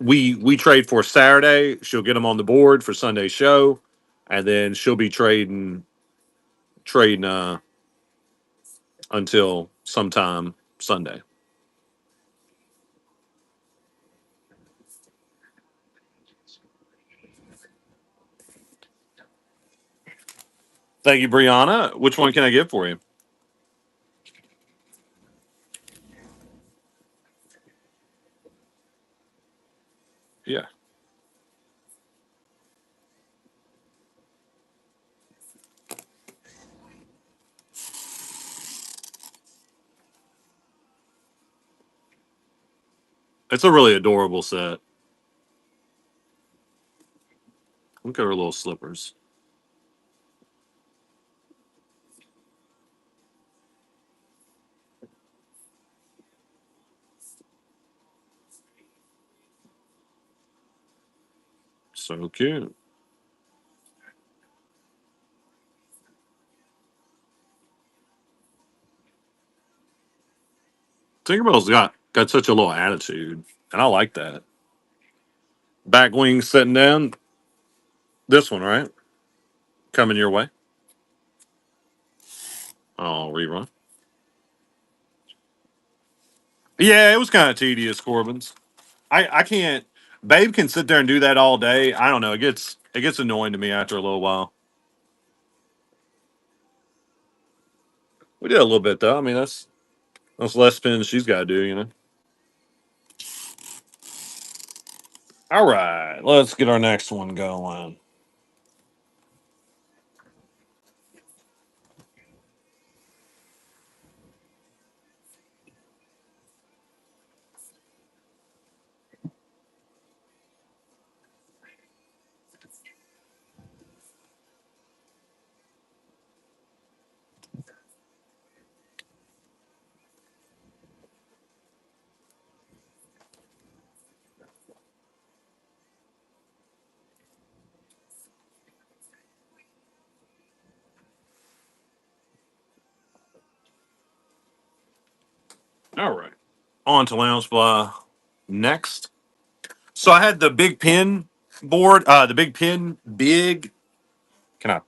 we trade for Saturday. She'll get them on the board for Sunday's show, and then she'll be trading until sometime Sunday. Thank you, Brianna. Which one can I get for you? Yeah, it's a really adorable set. Look at her little slippers. So cute. Tinkerbell's got such a little attitude, and I like that. Back wing sitting down. This one, right? Coming your way. Oh, rerun. Yeah, it was kind of tedious, Corbin's. I can't. Babe can sit there and do that all day. I don't know. It gets annoying to me after a little while. We did a little bit though. I mean, that's less spins she's got to do. All right, let's get our next one going. All right, on to Loungefly next. So I had the big pin board, the big pin, big. Can I?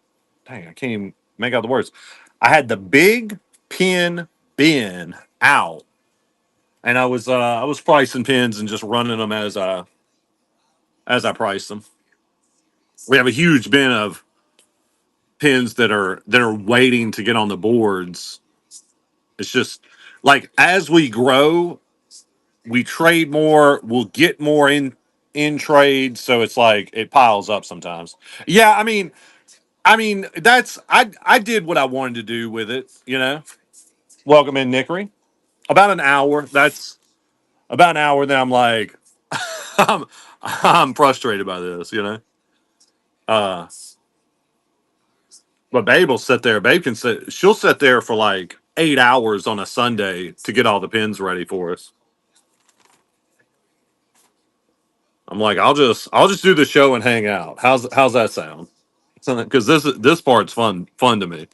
Dang, I can't even make out the words. I had the big pin bin out, and I was pricing pins and just running them as I priced them. We have a huge bin of pins that are waiting to get on the boards. It's just like as we grow, we trade more, we'll get more in trade, so it's like it piles up sometimes. Yeah, I mean that's I did what I wanted to do with it. Welcome in, Nickery. About an hour. That's about an hour. Then I'm like, I'm I'm frustrated by this. Uh, but Babe will sit there. Babe can sit. She'll sit there for like 8 hours on a Sunday to get all the pins ready for us. I'm like, I'll just do the show and hang out. How's that sound? Because this part's fun to me.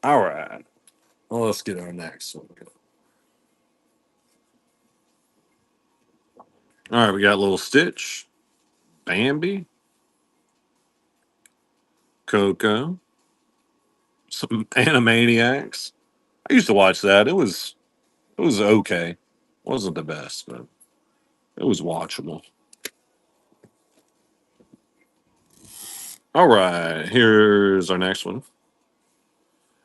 All right, well, let's get our next one. All right, we got little Stitch, Bambi, Coco, some Animaniacs. I used to watch that. It was okay. Wasn't the best, but it was watchable. All right, here's our next one.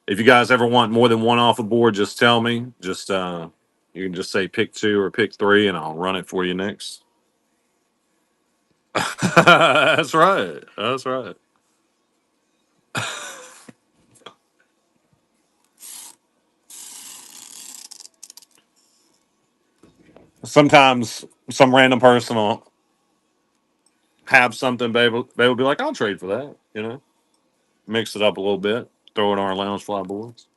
If you guys ever want more than one off a board, just tell me. Just you can just say pick two or pick three, and I'll run it for you next. That's right. That's right. Sometimes some random person will have something. They will be like, "I'll trade for that." Mix it up a little bit. Throw it on our lounge fly boards.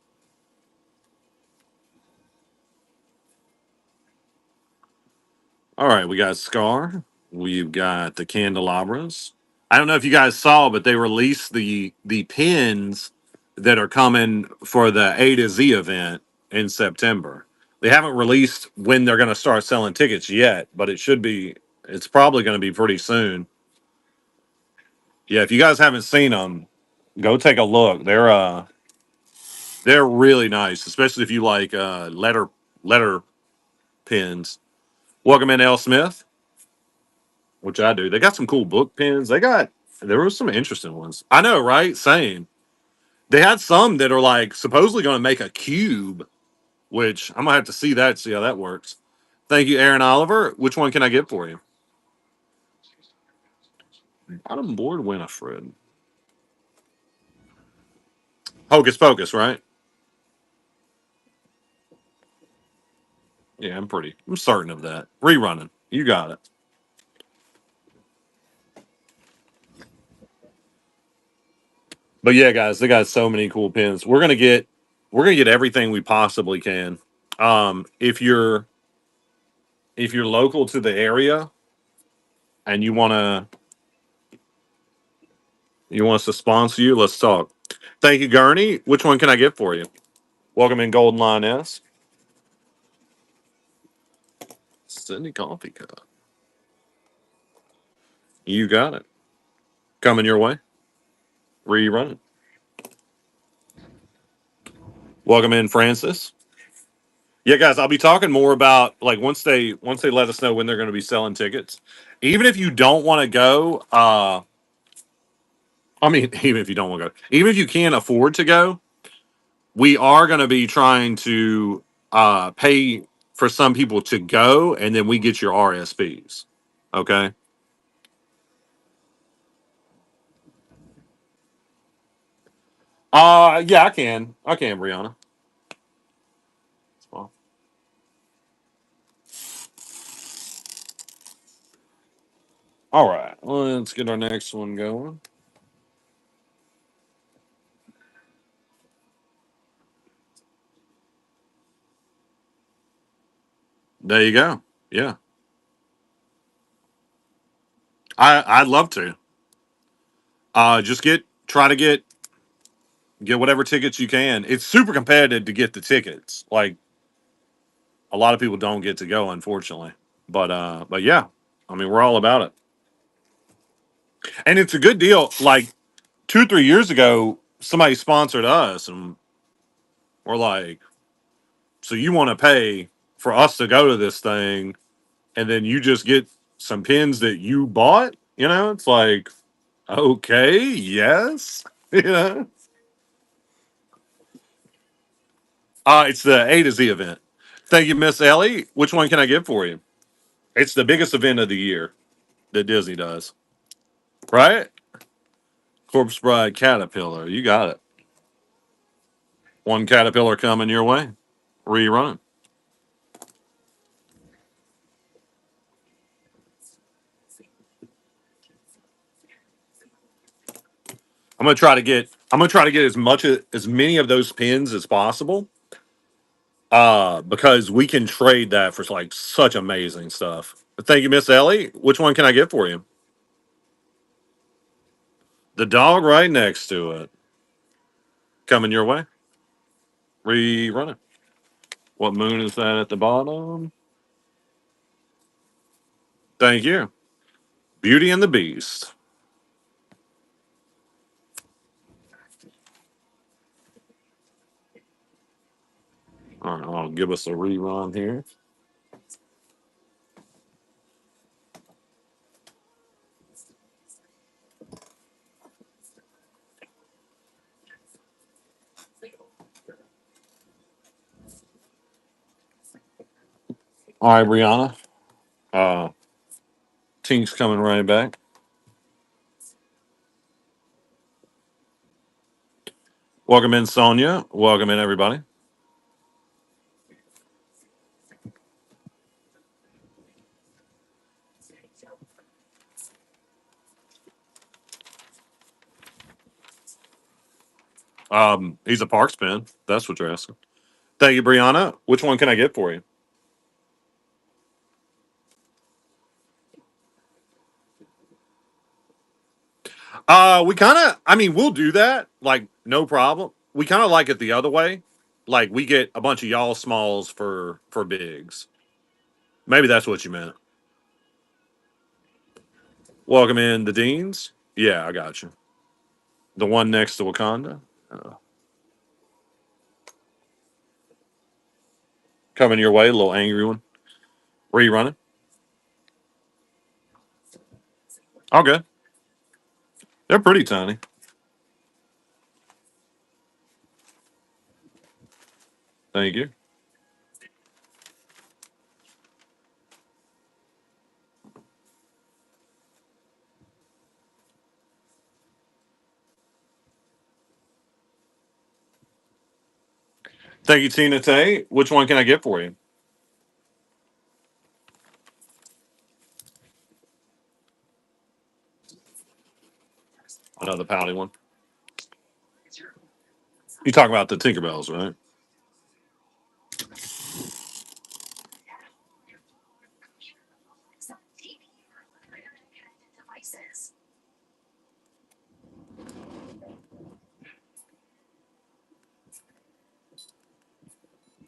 All right, we got Scar. We've got the candelabras. I don't know if you guys saw, but they released the pins that are coming for the A to Z event in September. They haven't released when they're going to start selling tickets yet, but it should be. It's probably going to be pretty soon. Yeah, if you guys haven't seen them, Go take a look. They're really nice, especially if you like letter pens. Welcome in, L. Smith, which I do. They got some cool book pens. There were some interesting ones. I know, right? Same. They had some that are like supposedly going to make a cube, which I'm gonna have to see that, see how that works. Thank you, Aaron Oliver. Which one can I get for you? Bottom board Winifred. Hocus Pocus, right? Yeah, I'm certain of that. Rerunning. You got it. But yeah, guys, they got so many cool pins. We're gonna get everything we possibly can. If you're local to the area and you want us to sponsor you, let's talk. Thank you, Gurney. Which one can I get for you? Welcome in, Golden Line S. Sydney Coffee Cup. You got it. Coming your way. Rerunning. Welcome in, Francis. Yeah, guys, I'll be talking more about like once they let us know when they're going to be selling tickets. Even if you don't want to go, I mean, even if you don't want to go, even if you can't afford to go, we are going to be trying to pay for some people to go, and then we get your RSPs. Okay. Yeah, I can. I can, Brianna. Well, all right. Let's get our next one going. There you go. Yeah, I'd love to. Just try to get whatever tickets you can. It's super competitive to get the tickets. Like a lot of people don't get to go, unfortunately. But yeah, I mean we're all about it, and it's a good deal. Like 2 3 years ago, somebody sponsored us, and we're like, so you want to pay for us to go to this thing, and then you just get some pins that you bought? It's like okay, yes, you know. It's the A to Z event. Thank you, Miss Ellie. Which one can I get for you? It's the biggest event of the year that Disney does, right? Corpse Bride Caterpillar. You got it. One Caterpillar coming your way. Rerun. I'm gonna try to get as many of those pins as possible. Because we can trade that for like such amazing stuff. Thank you, Miss Ellie. Which one can I get for you? The dog right next to it. Coming your way. Rerun it. What moon is that at the bottom? Thank you. Beauty and the Beast. All right, I'll give us a rerun here. All right, Brianna. Uh, Tink's coming right back. Welcome in, Sonia. Welcome in, everybody. He's a Parks fan. That's what you're asking. Thank you, Brianna. Which one can I get for you? We kind of, I mean, we'll do that. Like, no problem. We kind of like it the other way. Like, we get a bunch of y'all smalls for bigs. Maybe that's what you meant. Welcome in, the Deans. Yeah, I got you. The one next to Wakanda. Uh, Coming your way, a little angry one. Rerunning. All good. They're pretty tiny. Thank you. Thank you, Tina Tay. Which one can I get for you? Another pouty one. You talking about the Tinkerbells, right?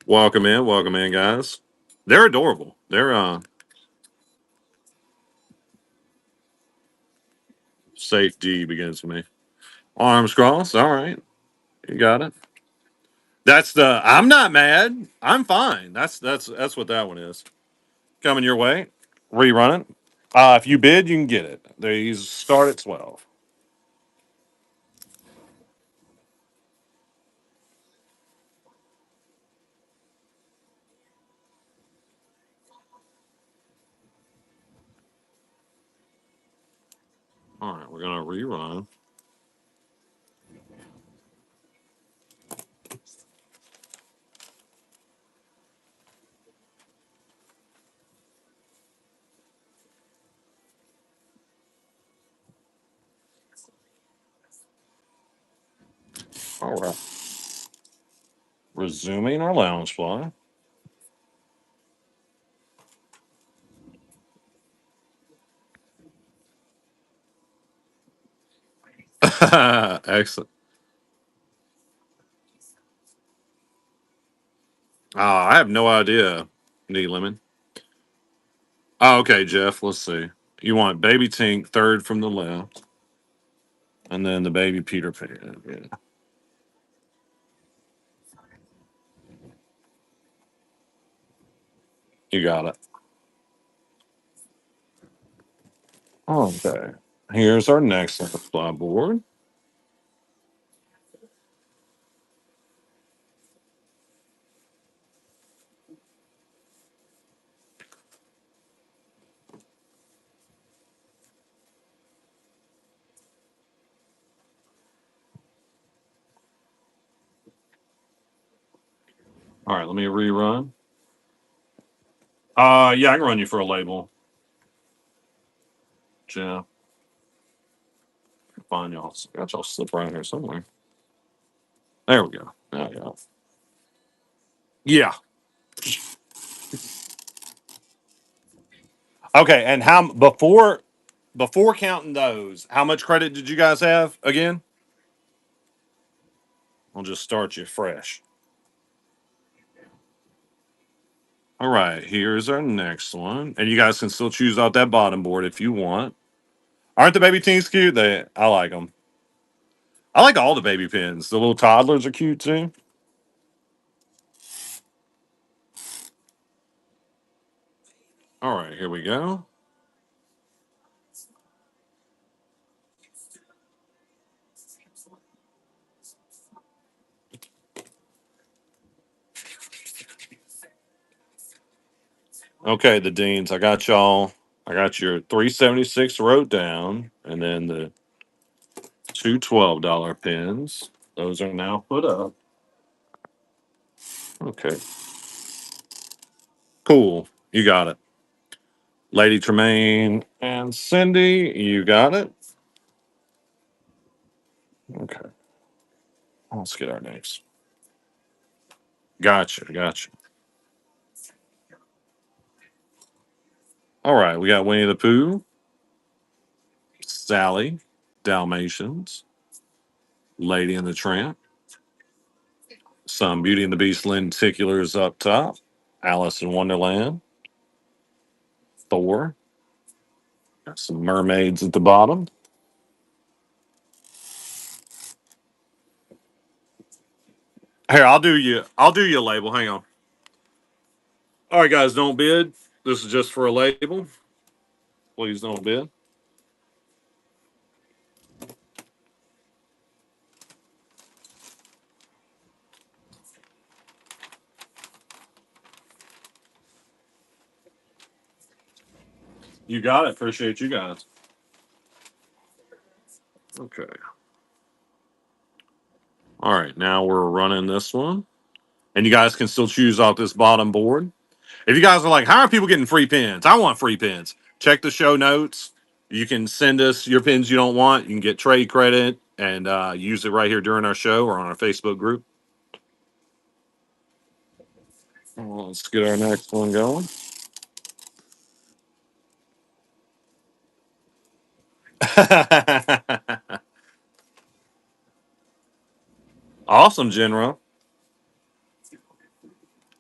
Welcome in, guys. They're adorable. They're safe D begins with me. Arms crossed. All right. You got it. That's the I'm not mad. I'm fine. That's what that one is. Coming your way. Rerun it. If you bid, you can get it. These start at 12. All right, we're gonna rerun. All right. Resuming our lounge fly. Excellent. I have no idea. Need lemon. Oh, okay, Jeff. Let's see. You want baby Tink third from the left, and then the baby Peter Pan. Yeah, you got it. Okay. Here's our next fly board. All right, let me rerun. Yeah, I can run you for a label. Jeff, find y'all. Got y'all slip right here somewhere. There we go. There we go. Yeah. Okay, and how before counting those, how much credit did you guys have again? I'll just start you fresh. All right, here's our next one, and you guys can still choose out that bottom board if you want. Aren't the baby teens cute? I like them. I like all the baby pins. The little toddlers are cute too. All right, here we go. Okay, the deans. I got y'all. I got your 376 wrote down, and then the two $12 pins. Those are now put up. Okay, cool. You got it. Lady Tremaine and Cindy, you got it. Okay, let's get our names. Gotcha. All right, we got Winnie the Pooh, Sally, Dalmatians, Lady and the Tramp, some Beauty and the Beast lenticulars up top, Alice in Wonderland, Thor, got some mermaids at the bottom. Here, I'll do you a label. Hang on. All right, guys, don't bid. This is just for a label. Please don't bid. You got it. Appreciate you guys. Okay. All right, now we're running this one, and you guys can still choose off this bottom board. If you guys are like, how are people getting free pins? I want free pins. Check the show notes. You can send us your pins you don't want. You can get trade credit and use it right here during our show or on our Facebook group. Well, let's get our next one going. Awesome, General.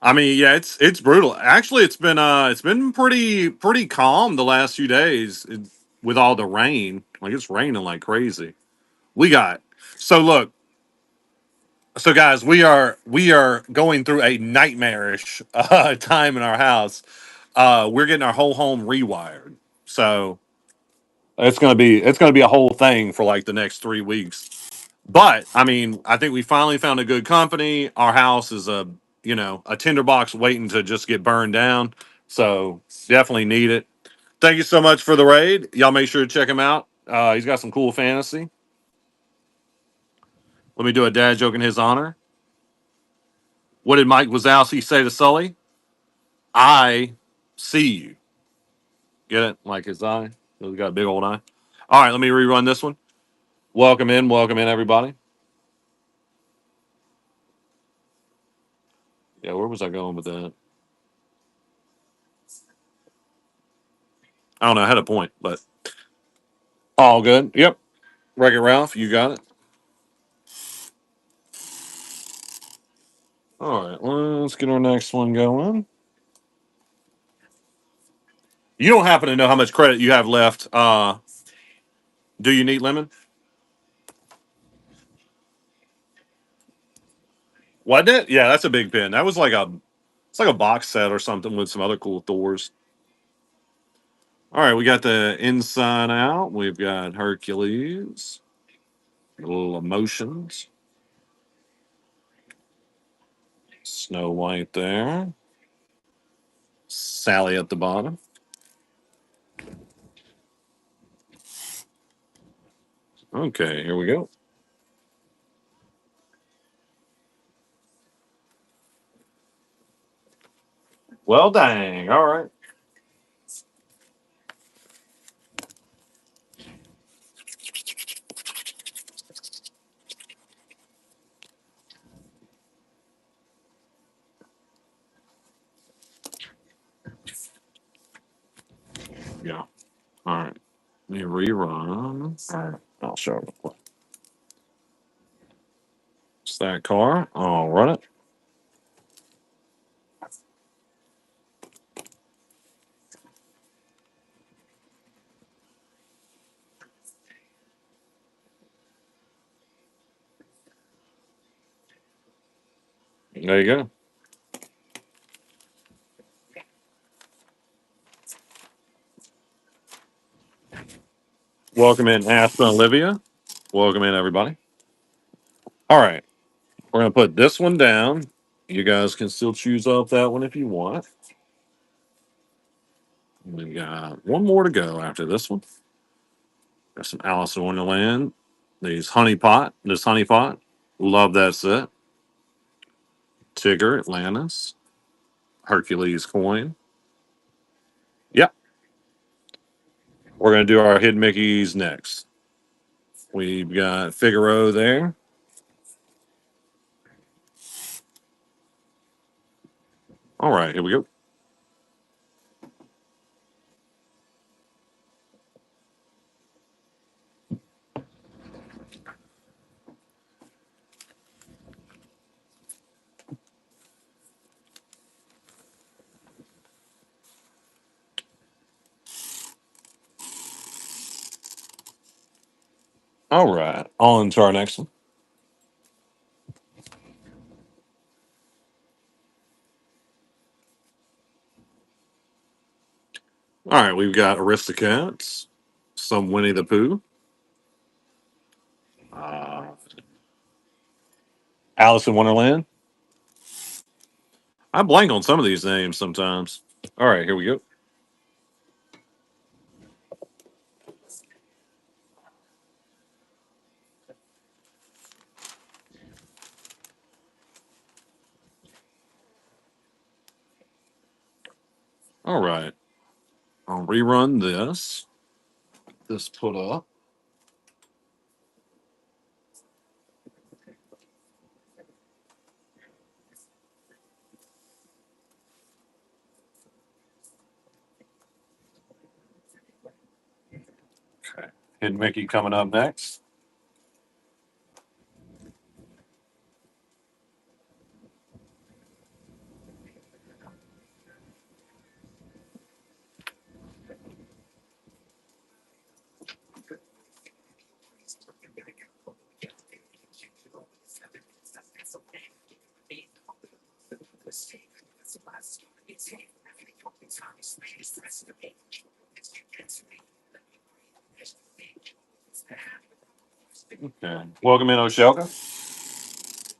I mean, yeah, it's brutal. Actually, it's been pretty calm the last few days with all the rain. Like it's raining like crazy. We got so look, so guys, we are going through a nightmarish time in our house. We're getting our whole home rewired, so it's gonna be a whole thing for like the next 3 weeks. But I mean, I think we finally found a good company. Our house is a tinderbox waiting to just get burned down. So definitely need it. Thank you so much for the raid. Y'all make sure to check him out. He's got some cool fantasy. Let me do a dad joke in his honor. What did Mike Wazowski say to Sully? I see you. Get it? Like his eye. He's got a big old eye. All right, let me rerun this one. Welcome in, everybody. Yeah, where was I going with that? I don't know. I had a point, but all good. Yep. Wreck It Ralph, you got it. All right, let's get our next one going. You don't happen to know how much credit you have left, do you need lemon? What did? Yeah, that's a big pin. That was like it's like a box set or something with some other cool Thors. All right, we got the Inside Out. We've got Hercules. Little emotions. Snow White there. Sally at the bottom. Okay, here we go. Well, dang. All right. Yeah. All right. Let me rerun. All right. I'll show it. It's that car. I'll run it. There you go. Welcome in, Aspen Olivia. Welcome in, everybody. All right. We're going to put this one down. You guys can still choose off that one if you want. We got one more to go after this one. Got some Alice in Wonderland. This honey pot. Love that set. Tigger, Atlantis. Hercules coin. Yep. We're going to do our Hidden Mickeys next. We've got Figaro there. All right, here we go. All right, on to our next one. All right, we've got Aristocats, some Winnie the Pooh, uh, Alice in Wonderland. I blank on some of these names sometimes. All right, here we go. All right, I'll rerun this. This put up. Okay. Hidden Mickey coming up next. Okay. Welcome in, Oshelka.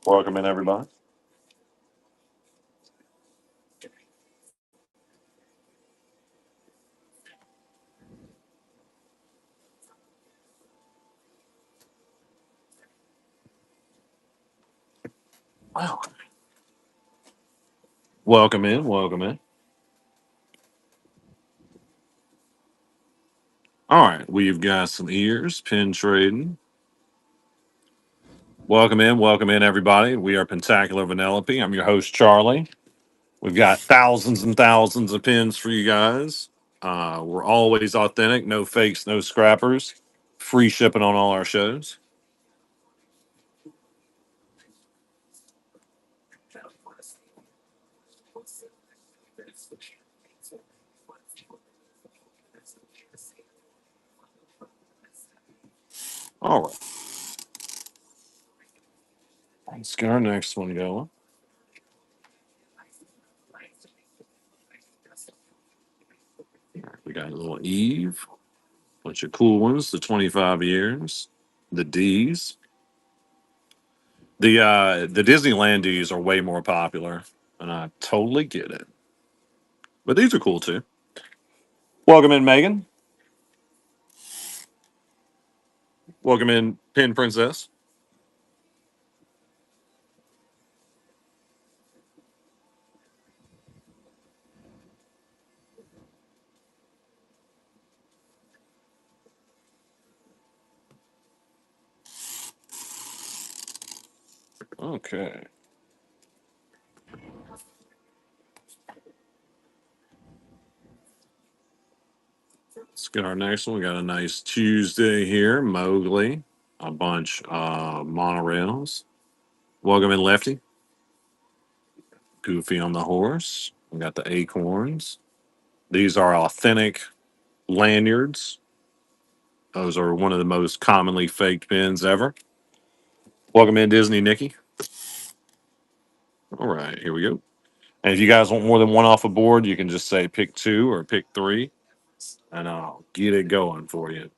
Welcome in, everybody. Wow. Welcome in. Welcome in. All right, we've got some ears, pin trading. Welcome in, everybody. We are Pentacular Vanellope. I'm your host, Charlie. We've got thousands and thousands of pins for you guys. We're always authentic, no fakes, no scrappers. Free shipping on all our shows. All right, let's get our next one going. We got a little Eve, bunch of cool ones. The 25 years, the D's. The Disneyland D's are way more popular, and I totally get it. But these are cool too. Welcome in, Megan. Welcome in, Pin Princess. Okay. Let's get our next one. We got a nice Tuesday here. Mowgli, a bunch of monorails. Welcome in, Lefty. Goofy on the horse. We got the acorns. These are authentic lanyards. Those are one of the most commonly faked pins ever. Welcome in, Disney Nikki. All right, here we go. And if you guys want more than one off a board, you can just say pick two or pick three, and I'll get it going for you.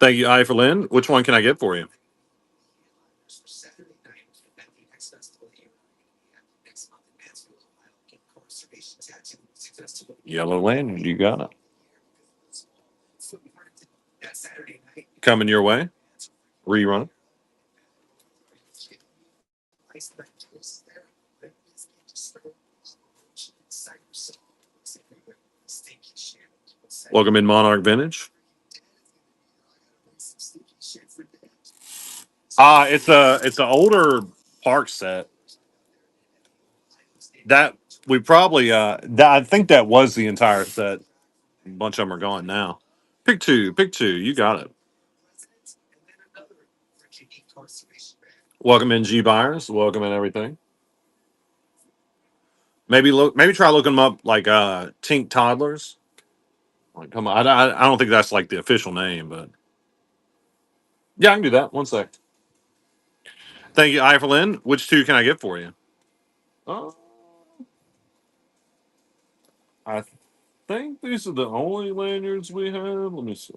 Thank you, I for Lynn. Which one can I get for you? Yellow lanyard, you got it. Coming your way. Rerun. Welcome in, Monarch Vintage. It's an older park set that we probably I think that was the entire set. A bunch of them are gone now. Pick two. You got it. Welcome in, G buyers. Welcome in, everything. Maybe try looking them up like Tink Toddlers. Like, come on, I don't think that's like the official name, but yeah, I can do that. One sec. Thank you, Eiffelin. Which two can I get for you? Uh, I think these are the only lanyards we have. Let me see.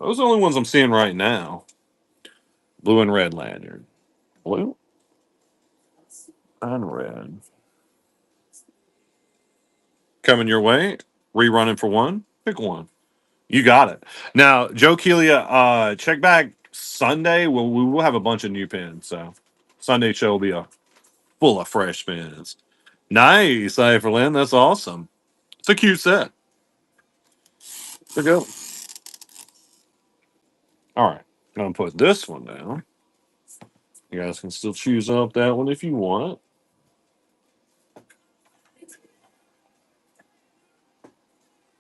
Those are the only ones I'm seeing right now. Blue and red lanyard. Blue and red. Coming your way. Rerunning for one. Pick one. You got it. Now, Joe Keelia, check back Sunday. We will have a bunch of new pins. So Sunday show will be full of fresh pins. Nice, Cypherlin. That's awesome. It's a cute set. So go. All right. I'm gonna put this one down. You guys can still choose up that one if you want.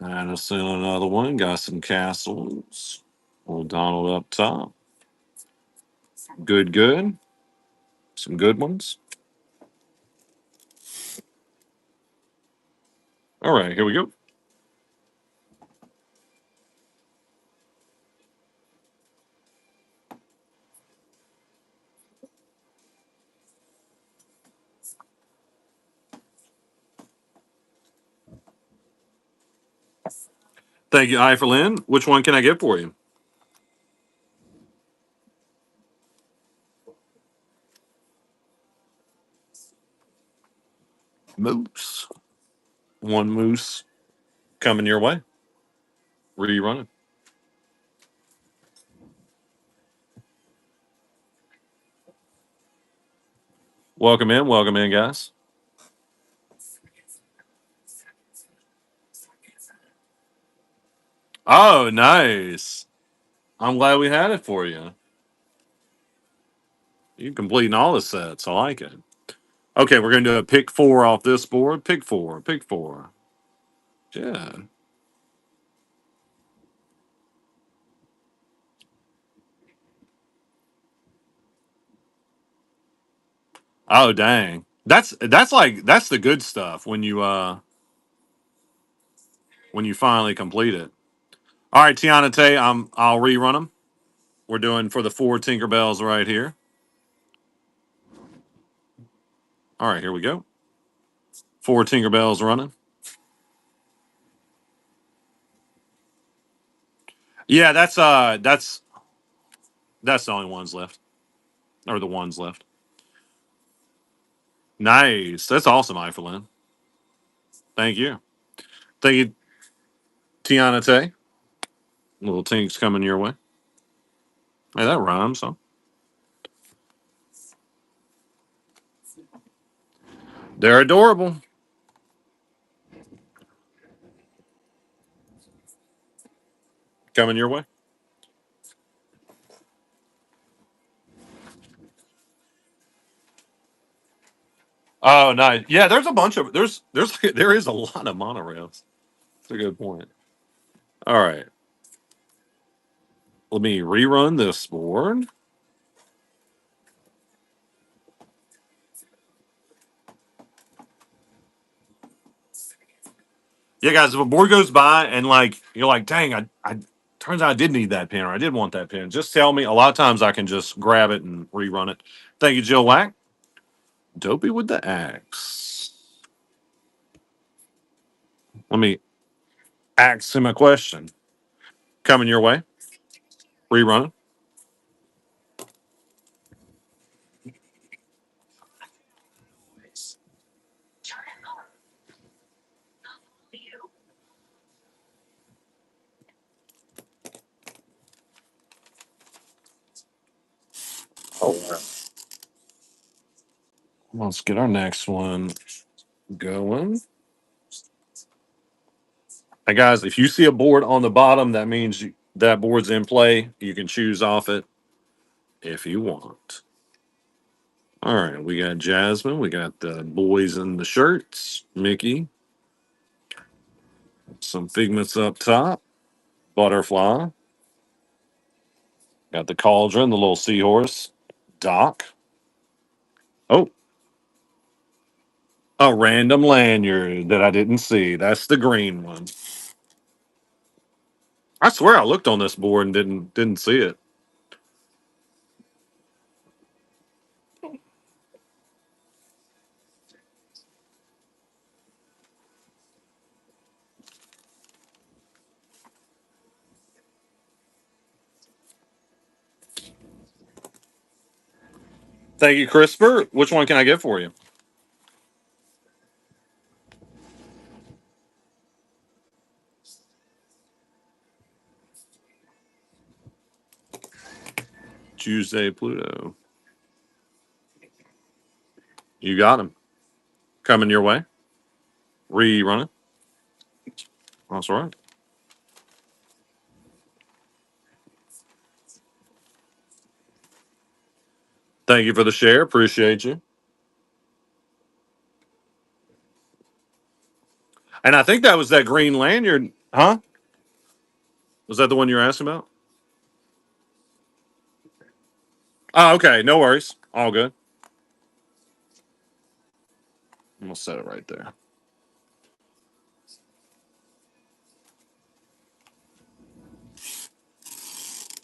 And I'll send another one. Got some castles. Old Donald up top. Good, good. Some good ones. All right, here we go. Thank you, Eiffelin. Which one can I get for you? Moose. One moose coming your way. Where are you running? Welcome in, guys. Oh, nice. I'm glad we had it for you. You're completing all the sets. I like it. Okay, we're gonna do a pick four off this board. Pick four. Pick four. Yeah. Oh, dang. That's like that's the good stuff when you finally complete it. All right, Tiana Tay, I'll rerun them. We're doing for the four Tinkerbells right here. All right, here we go. Four Tinkerbells running. Yeah, that's the only ones left. Or the ones left. Nice. That's awesome, Eiffelin. Thank you. Thank you, Tiana Tay. Little Tink's coming your way. Hey, that rhymes, huh? They're adorable. Coming your way. Oh, nice. Yeah, there's a bunch of there is a lot of monorails. That's a good point. All right, let me rerun this board. Yeah, guys, if a board goes by and like you're like, dang, I turns out I did need that pin or I did want that pin. Just tell me. A lot of times I can just grab it and rerun it. Thank you, Jill Wack. Dopey with the axe. Let me ask him a question. Coming your way. Rerun it. Oh, wow. Let's get our next one going. Hey guys, if you see a board on the bottom, that means that board's in play. You can choose off it if you want. All right, we got Jasmine. We got the boys in the shirts. Mickey. Some figments up top. Butterfly. Got the cauldron, the little seahorse. Doc. Oh, a random lanyard that I didn't see. That's the green one. I swear I looked on this board and didn't see it. Thank you, Crisper. Which one can I get for you? Tuesday Pluto. You got him. Coming your way. Rerun it. That's all right. Thank you for the share. Appreciate you. And I think that was that green lanyard. Huh? Was that the one you were asking about? Oh, okay. No worries. All good. I'm gonna set it right there.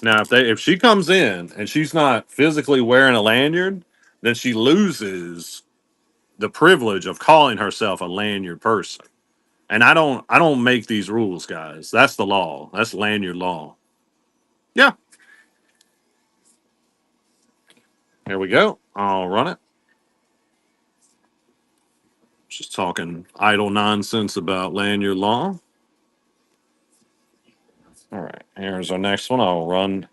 Now, if she comes in and she's not physically wearing a lanyard, then she loses the privilege of calling herself a lanyard person. And I don't make these rules, guys. That's the law. That's lanyard law. Yeah. Here we go. I'll run it. Just talking idle nonsense about lanyard law. All right. Here's our next one. I'll run.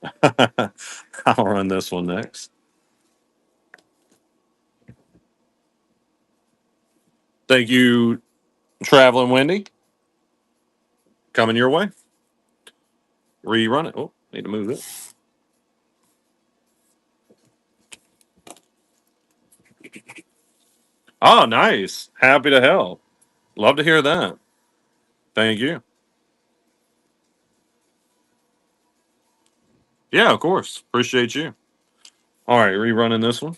I'll run this one next. Thank you, traveling Wendy. Coming your way. Rerun it. Oh, need to move it. Oh, nice. Happy to help. Love to hear that. Thank you. Yeah, of course. Appreciate you. All right, rerunning this one.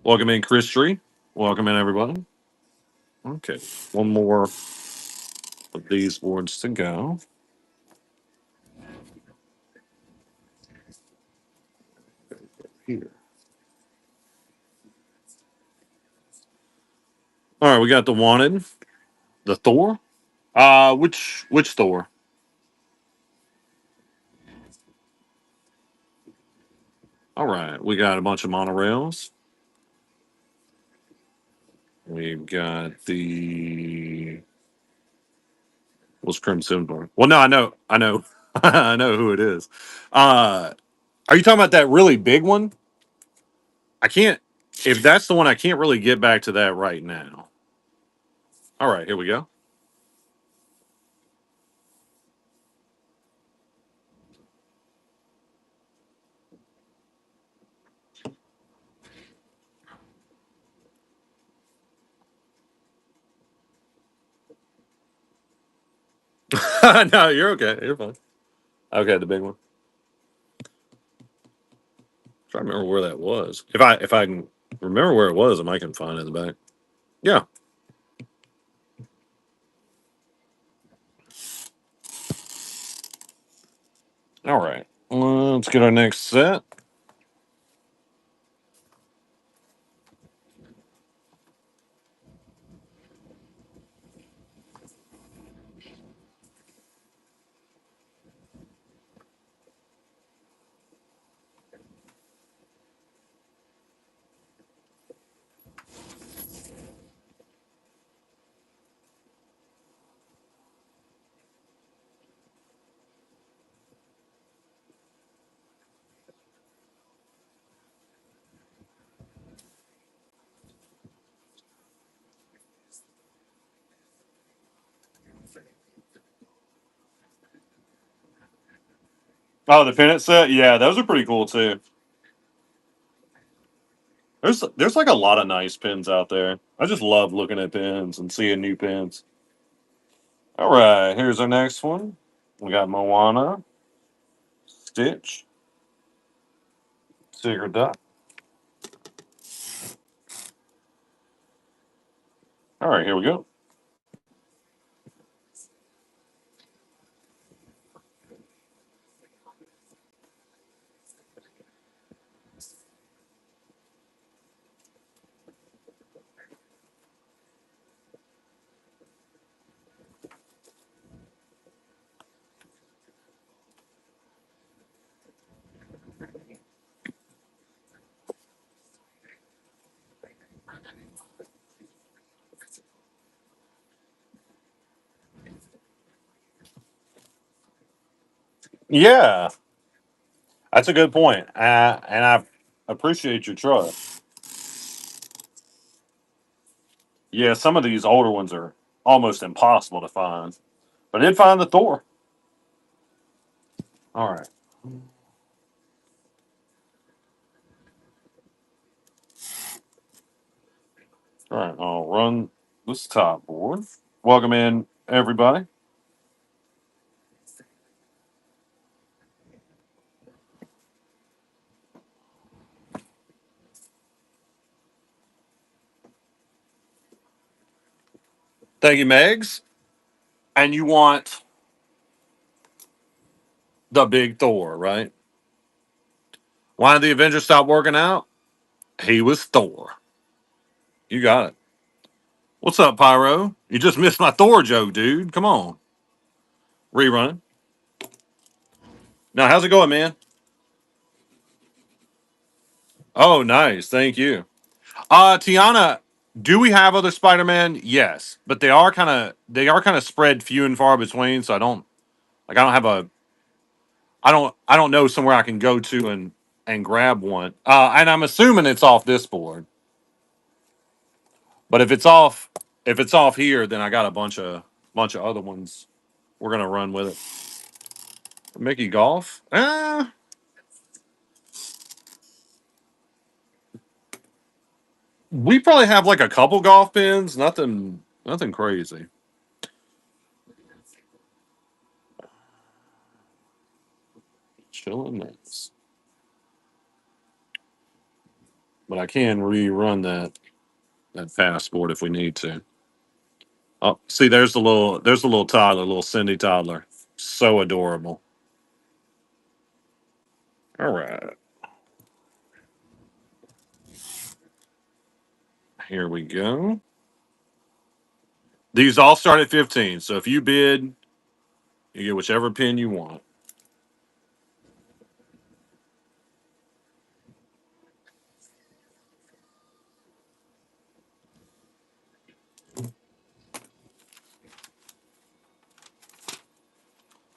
Welcome in, Chris Tree. Welcome in, everybody. Okay, one more of these boards to go. Here. All right, we got the wanted, the Thor. Which Thor? All right, we got a bunch of monorails. We've got the what's Crimson Thor? Well, no, I know, I know who it is. Uh, are you talking about that really big one? I can't. If that's the one, I can't really get back to that right now. All right, here we go. No, you're okay. You're fine. Okay, the big one. Try to remember where that was. If I can remember where it was, I might can find it in the back. Yeah. All right. Let's get our next set. Oh, the pennant set. Yeah, those are pretty cool too. There's like a lot of nice pins out there. I just love looking at pins and seeing new pins. All right, here's our next one. We got Moana, Stitch, Secret Duck. All right, here we go. Yeah, that's a good point. And I appreciate your trust. Yeah, some of these older ones are almost impossible to find. But I did find the Thor. All right. All right. I'll run this top board. Welcome in, everybody. Thank you, Megs. And you want the big Thor, right? Why did the Avengers stop working out? He was Thor. You got it. What's up, Pyro? You just missed my Thor joke, dude. Come on. Rerun. Now, how's it going, man? Oh, nice. Thank you. Tiana, do we have other Spider-Man? Yes, but they are kind of spread few and far between, so I don't have a I don't know somewhere I can go to and grab one. And I'm assuming it's off this board. But if it's off here, then I got a bunch of other ones. We're gonna run with it. Mickey Golf. We probably have like a couple golf pins. Nothing crazy. Chilling nice. But I can rerun that passport if we need to. Oh, see, there's the little toddler, little Cindy toddler. So adorable. All right, here we go. These all start at 15. So if you bid, you get whichever pin you want.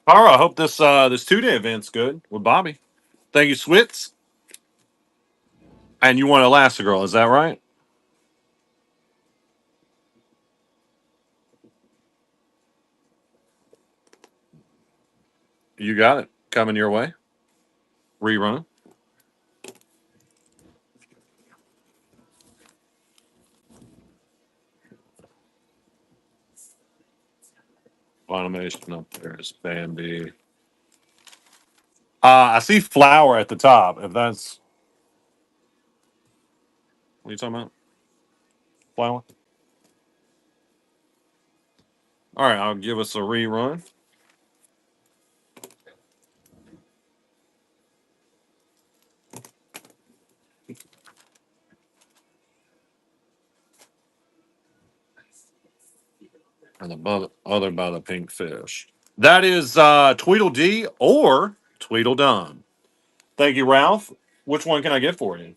All right, I hope this 2 day event's good with Bobby. Thank you, Switz. And you want Elastigirl, is that right? You got it. Coming your way. Rerun. Funimation up there is Bambi. I see flower at the top. If that's what are you talking about? Flower. All right, I'll give us a rerun. And other by the pink fish. That is Tweedledee or Tweedledum. Thank you, Ralph. Which one can I get for you?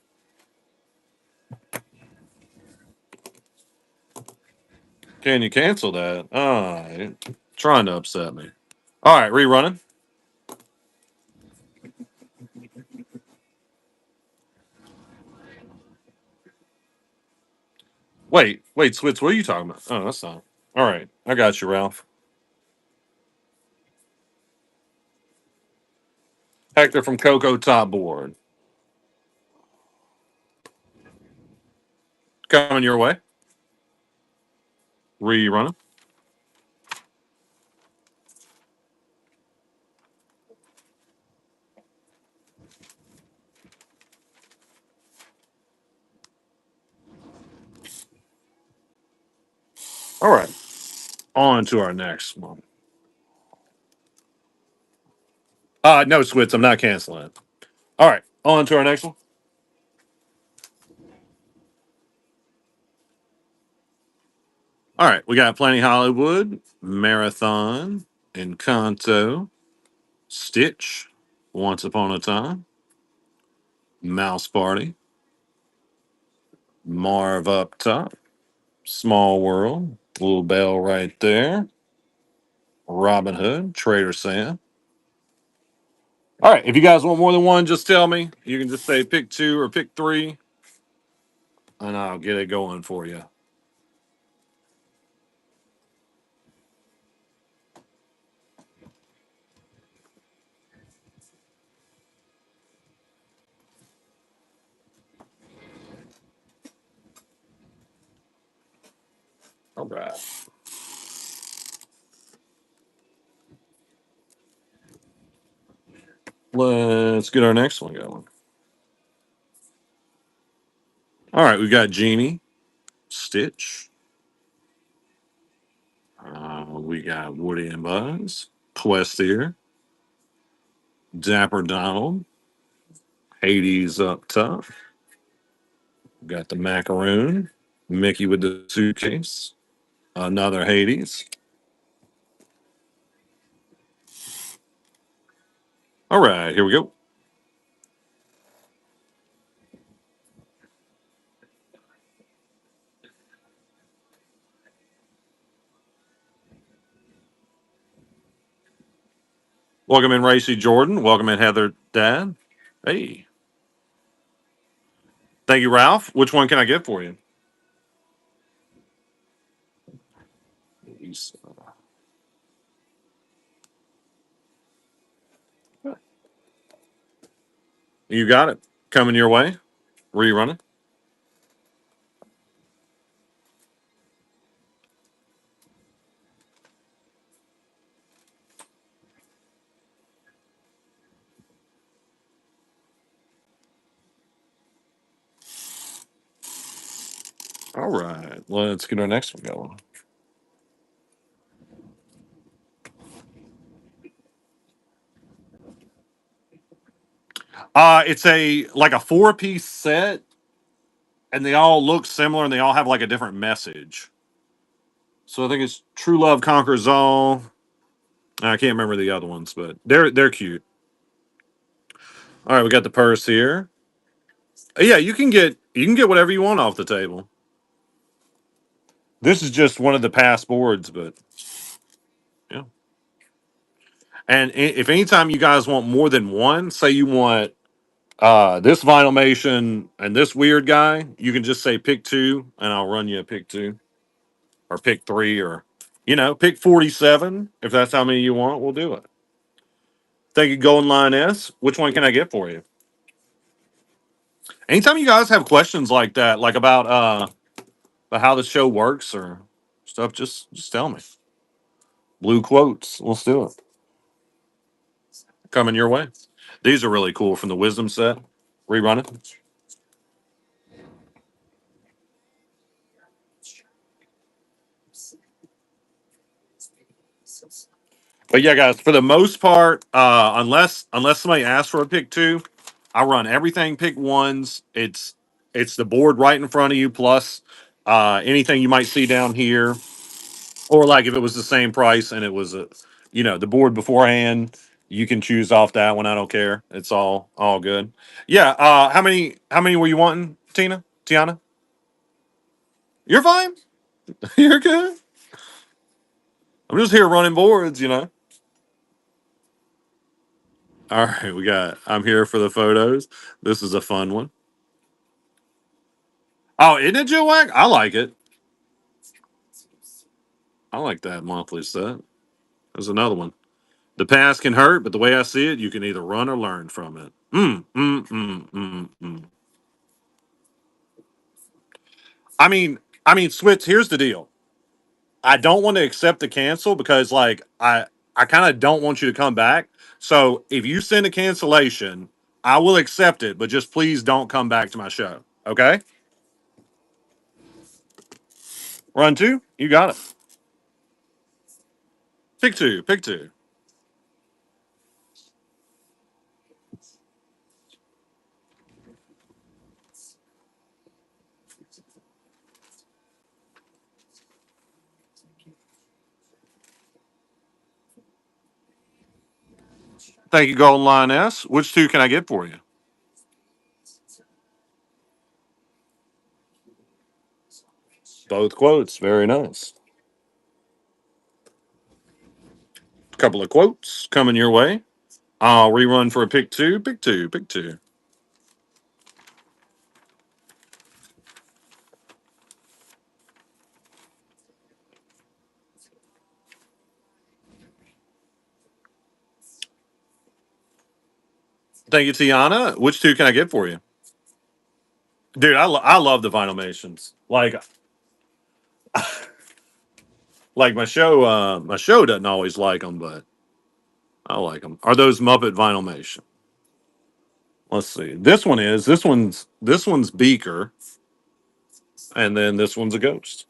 Can you cancel that? Trying to upset me. All right, rerunning. Wait, Switz, what are you talking about? Oh, that's not. All right, I got you, Ralph. Hector from Coco Top Board. Coming your way. Rerunning. All right, on to our next one. No, Switz, I'm not canceling it. All right, on to our next one. All right, we got Planning Hollywood, Marathon, Encanto, Stitch, Once Upon a Time, Mouse Party, Marv up top, Small World, Little Bell right there, Robin Hood, Trader Sam, All right. If you guys want more than one, just tell me. You can just say pick two or pick three, and I'll get it going for you. All right. Let's get our next one going. All right. We've got Genie, Stitch. We got Woody and Buzz, Questir, Dapper Donald, Hades up top. We got the Macaroon, Mickey with the suitcase, another Hades. All right. Here we go. Welcome in, Racy Jordan. Welcome in, Heather Dad. Hey. Thank you, Ralph. Which one can I get for you? You got it. Coming your way. Rerunning. All right. Let's get our next one going. It's a like a four-piece set, and they all look similar, and they all have like a different message. So I think it's True Love Conquers All. I can't remember the other ones, but they're cute. All right, we got the purse here. Yeah, you can get whatever you want off the table. This is just one of the past boards, but yeah. And if anytime you guys want more than one, say you want this Vinylmation and this weird guy, you can just say pick two, and I'll run you a pick two or pick three or pick 47 if that's how many you want. We'll do it. Thank you, Golden Line S. Which one can I get for you? Anytime you guys have questions like that, like about how the show works or stuff, just tell me. Blue quotes. Let's do it. Coming your way. These are really cool from the Wisdom set. Rerun it. But yeah, guys, for the most part, unless somebody asks for a pick two, I run everything pick ones. It's the board right in front of you, plus anything you might see down here, or like if it was the same price and it was the board beforehand, you can choose off that one. I don't care. It's all good. Yeah. How many were you wanting, Tiana? You're fine. You're good. I'm just here running boards. All right, we got. I'm here for the photos. This is a fun one. Oh, isn't it, Joe Wack? I like it. I like that monthly set. There's another one. The past can hurt, but the way I see it, you can either run or learn from it. Mm. I mean, Switz. Here's the deal. I don't want to accept the cancel because, like, I kind of don't want you to come back. So if you send a cancellation, I will accept it, but just please don't come back to my show. Okay? Run two. You got it. Pick two. Pick two. Thank you, Golden Line S. Which two can I get for you? Both quotes. Very nice. Couple of quotes coming your way. I'll rerun for a pick two, pick two, pick two. Thank you, Tiana. Which two can I get for you? Dude, I love the Vinylmations. Like my show doesn't always like them, but I like them. Are those Muppet Vinylmation? Let's see. This one's Beaker, and then this one's a ghost.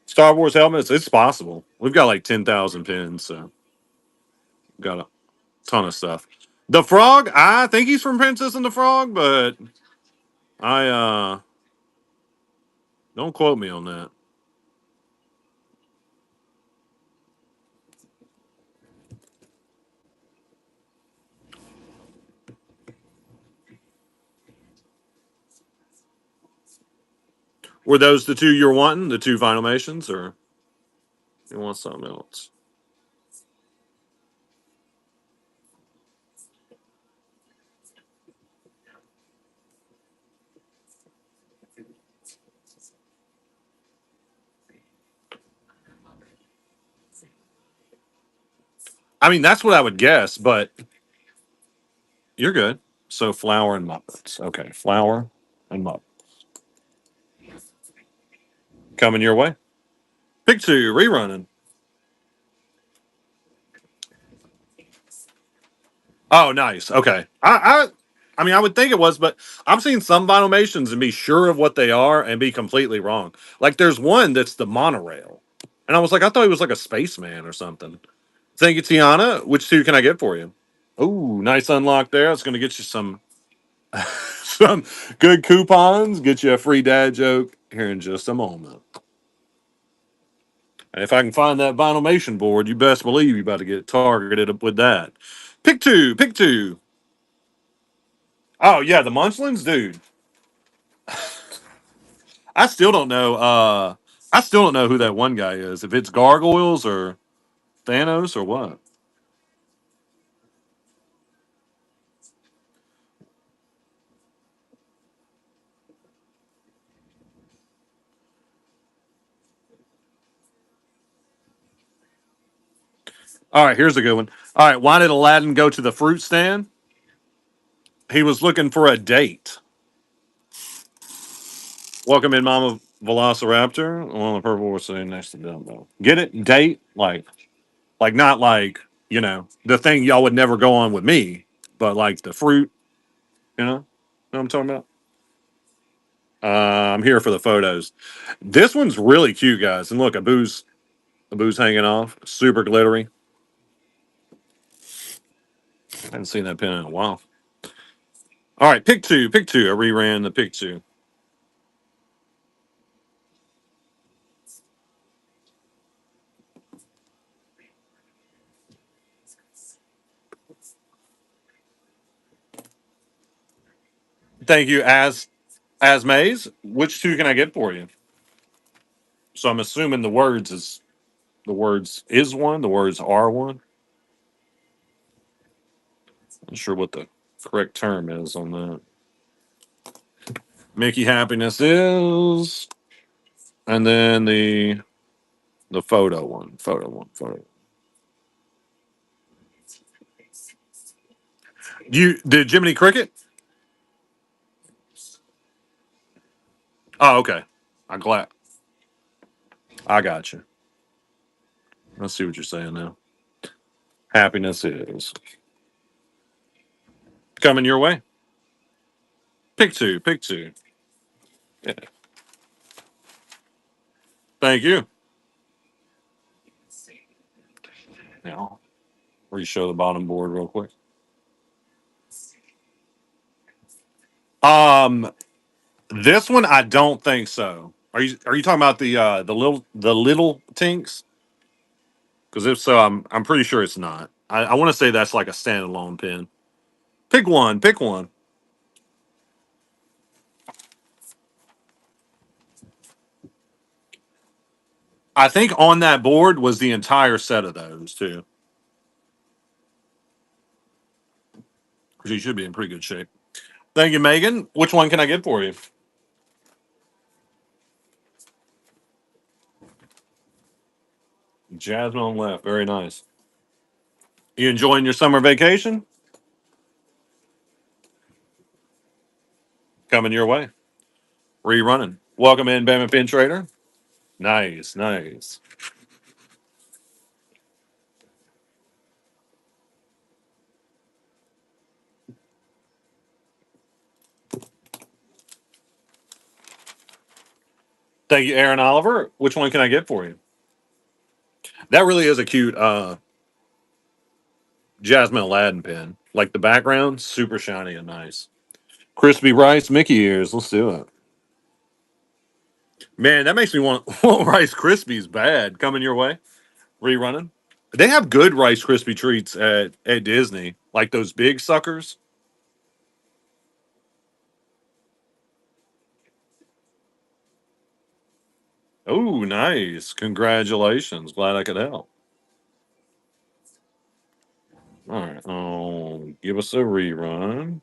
Star Wars helmets. It's possible. We've got like 10,000 pins, so we've got a ton of stuff. The Frog. I think he's from Princess and the Frog, but I don't quote me on that. Were those the two you're wanting? The two Vinylmations, or you want something else? I mean, that's what I would guess, but you're good. So Flower and Muppets. Okay, Flower and Muppet coming your way. Pick two, rerunning. Oh, nice. Okay. I mean, I would think it was, but I've seen some Vinylmations and be sure of what they are and be completely wrong. Like, there's one that's the monorail, and I was like, I thought he was like a spaceman or something. Thank you, Tiana. Which two can I get for you? Oh, nice unlock there. It's going to get you some good coupons. Get you a free dad joke here in just a moment. And if I can find that Vinylmation board, you best believe you about to get targeted with that. Pick two. Pick two. Oh yeah, the Munchlings, dude. I still don't know. I still don't know who that one guy is. If it's Gargoyles or Thanos or what. All right, here's a good one. All right, why did Aladdin go to the fruit stand? He was looking for a date. Welcome in, Mama Velociraptor. On the purple horse sitting next to Dumbo. Get it? Date? Like not like the thing y'all would never go on with me, but like the fruit. You know what I'm talking about? I'm here for the photos. This one's really cute, guys. And look, Abu's hanging off. Super glittery. I haven't seen that pin in a while. All right, pick two. Pick two. I reran the pick two. Thank you, as Maze. Which two can I get for you? So I'm assuming the words is one. The words are one. Not sure what the correct term is on that. Mickey happiness is, and then the photo one. Photo one. Photo. You did Jiminy Cricket? Oh, okay. I'm glad. I got you. Let's see what you're saying now. Happiness is coming your way. Pick two. Pick two. Yeah. Thank you. Now, re-show the bottom board real quick. Um, this one I don't think so. Are you talking about the little tinks? Because if so, I'm pretty sure it's not. I want to say that's like a standalone pin. Pick one. Pick one. I think on that board was the entire set of those too. She should be in pretty good shape. Thank you, Megan. Which one can I get for you? Jasmine on left. Very nice. You enjoying your summer vacation? Coming your way. Rerunning. Welcome in, Bama Pin Trader. Nice, nice. Thank you, Aaron Oliver. Which one can I get for you? That really is a cute Jasmine Aladdin pin. Like the background, super shiny and nice. Crispy Rice Mickey ears. Let's do it. Man, that makes me want, want Rice Krispies bad. Coming your way. Rerunning. They have good Rice Krispie treats at Disney, like those big suckers. Oh, nice. Congratulations. Glad I could help. All right. Give us a rerun.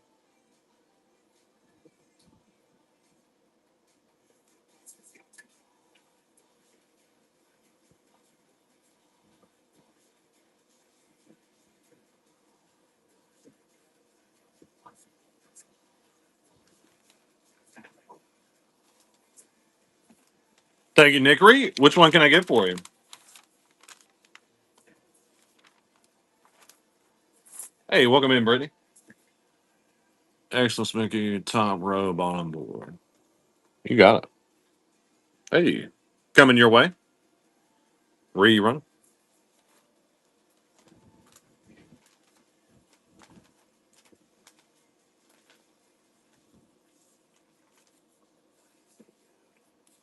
Thank you, Nickery. Which one can I get for you? Hey, welcome in, Brittany. Excellent, Mickey. Top row, bottom board. You got it. Hey, coming your way. Rerun.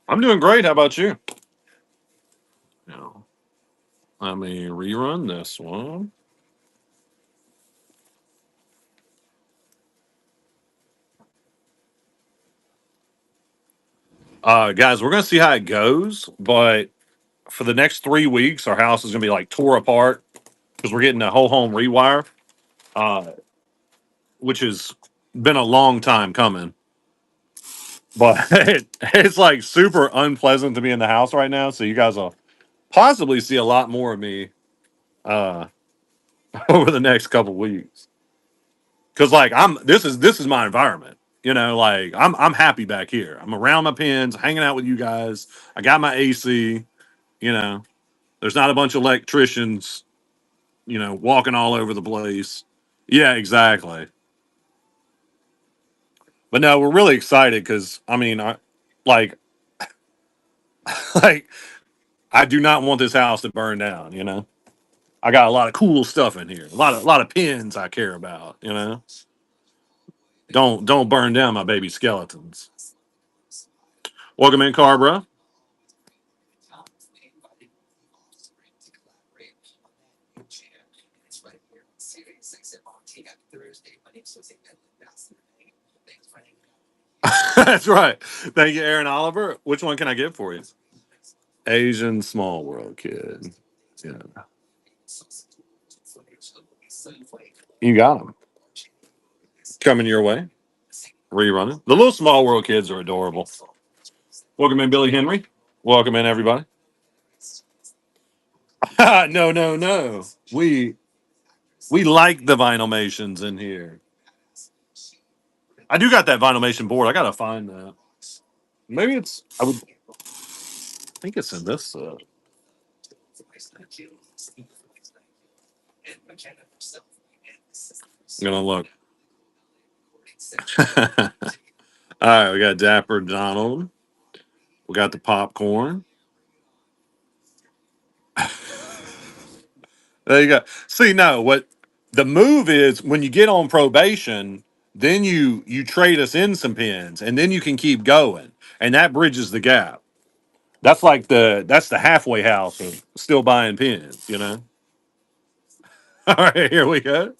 I'm doing great. How about you? Now, let me rerun this one. Guys, we're gonna see how it goes, but for the next 3 weeks, our house is gonna be like tore apart because we're getting a whole home rewire, uh, which has been a long time coming. But it's like super unpleasant to be in the house right now. So you guys will possibly see a lot more of me uh, over the next couple weeks. Because like this is my environment. You know, like I'm happy back here. I'm around my pins, hanging out with you guys. I got my AC. You know, there's not a bunch of electricians. You know, walking all over the place. Yeah, exactly. But no, we're really excited because I mean, I like like I do not want this house to burn down. You know, I got a lot of cool stuff in here. A lot of pins I care about. You know, don't burn down my baby skeletons. Welcome in, Carbra. That's right. Thank you, Aaron Oliver. Which one can I get for you? Asian Small World Kid. Yeah, you got him coming your way. Rerunning. The little Small World kids are adorable. Welcome in, Billy Henry. Welcome in, everybody. No, no, no. We like the Vinylmations in here. I do got that Vinylmation board. I gotta find that. Maybe it's. I would think it's in this. I'm gonna look. All right, we got Dapper Donald. We got the popcorn. There you go. See, no, what the move is when you get on probation, then you trade us in some pins, and then you can keep going, and that bridges the gap. That's the halfway house of still buying pins, you know. All right, here we go.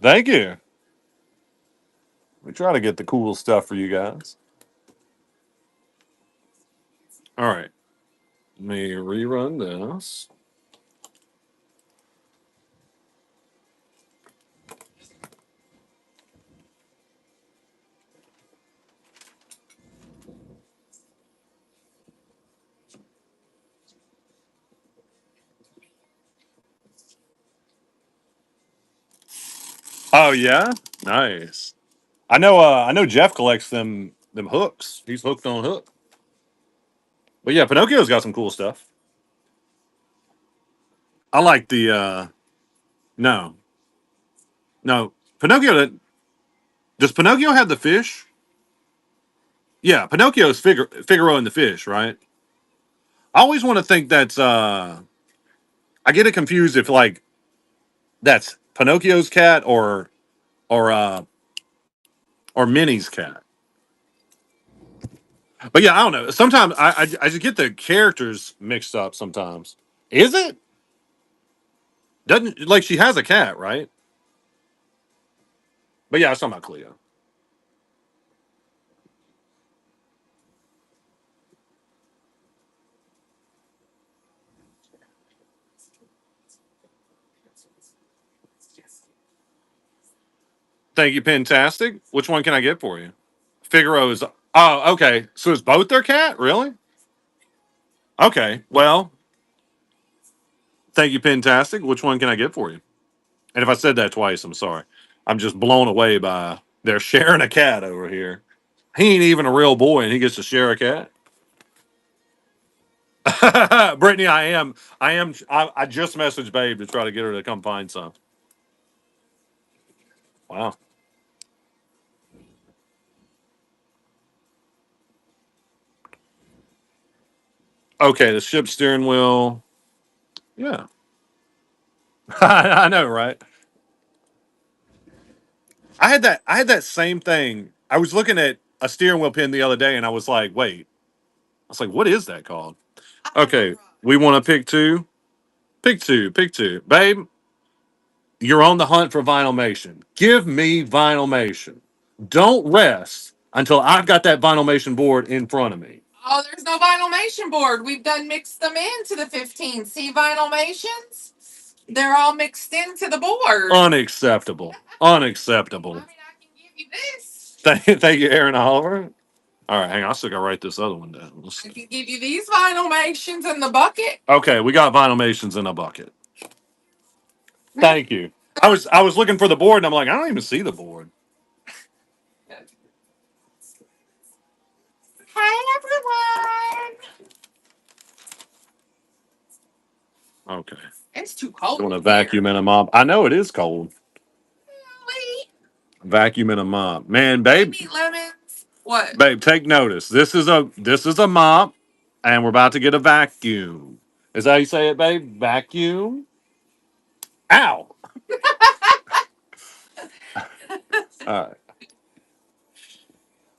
Thank you. Try to get the cool stuff for you guys. All right. Let me rerun this. Oh yeah, nice. I know. I know Jeff collects them hooks. He's hooked on hook. But yeah, Pinocchio's got some cool stuff. I like the. No, no. Pinocchio. Does Pinocchio have the fish? Yeah, Pinocchio's Figaro and the fish, right? I always want to think that's. I get it confused if like that's Pinocchio's cat or uh or Minnie's cat. But yeah, I don't know. Sometimes I just get the characters mixed up. Sometimes is it doesn't like she has a cat, right? But yeah, I was talking about Cleo. Thank you, Fantastic. Which one can I get for you? Figaro is. Oh, okay. So is both their cat? Really? Okay. Well, thank you, Fantastic. Which one can I get for you? And if I said that twice, I'm sorry. I'm just blown away by they're sharing a cat over here. He ain't even a real boy, and he gets to share a cat. Brittany, I am. I am. I just messaged Babe to try to get her to come find some. Wow. Okay, the ship steering wheel. Yeah, I know, right? I had that same thing. I was looking at a steering wheel pin the other day, and I was like, "Wait." I was like, "What is that called?" Okay, we want to pick two. Pick two. Pick two, babe. You're on the hunt for Vinylmation. Give me Vinylmation. Don't rest until I've got that Vinylmation board in front of me. Oh, there's no Vinylmation board. We've done mixed them into the 15. See Vinylmations? They're all mixed into the board. Unacceptable. Unacceptable. I mean, I can give you this. Thank you, Aaron Oliver. All right, hang on. I still got to write this other one down. I can give you these Vinylmations in the bucket. Okay, we got Vinylmations in a bucket. Thank you. I was looking for the board and I'm like, I don't even see the board. Hi, everyone. Okay. It's too cold. Doing a vacuum and a mop. I know it is cold. Really? Vacuum and a mop. Man, babe. Eat lemons. What? Babe, take notice. This is a mop, and we're about to get a vacuum. Is that how you say it, babe? Vacuum. Ow. All right.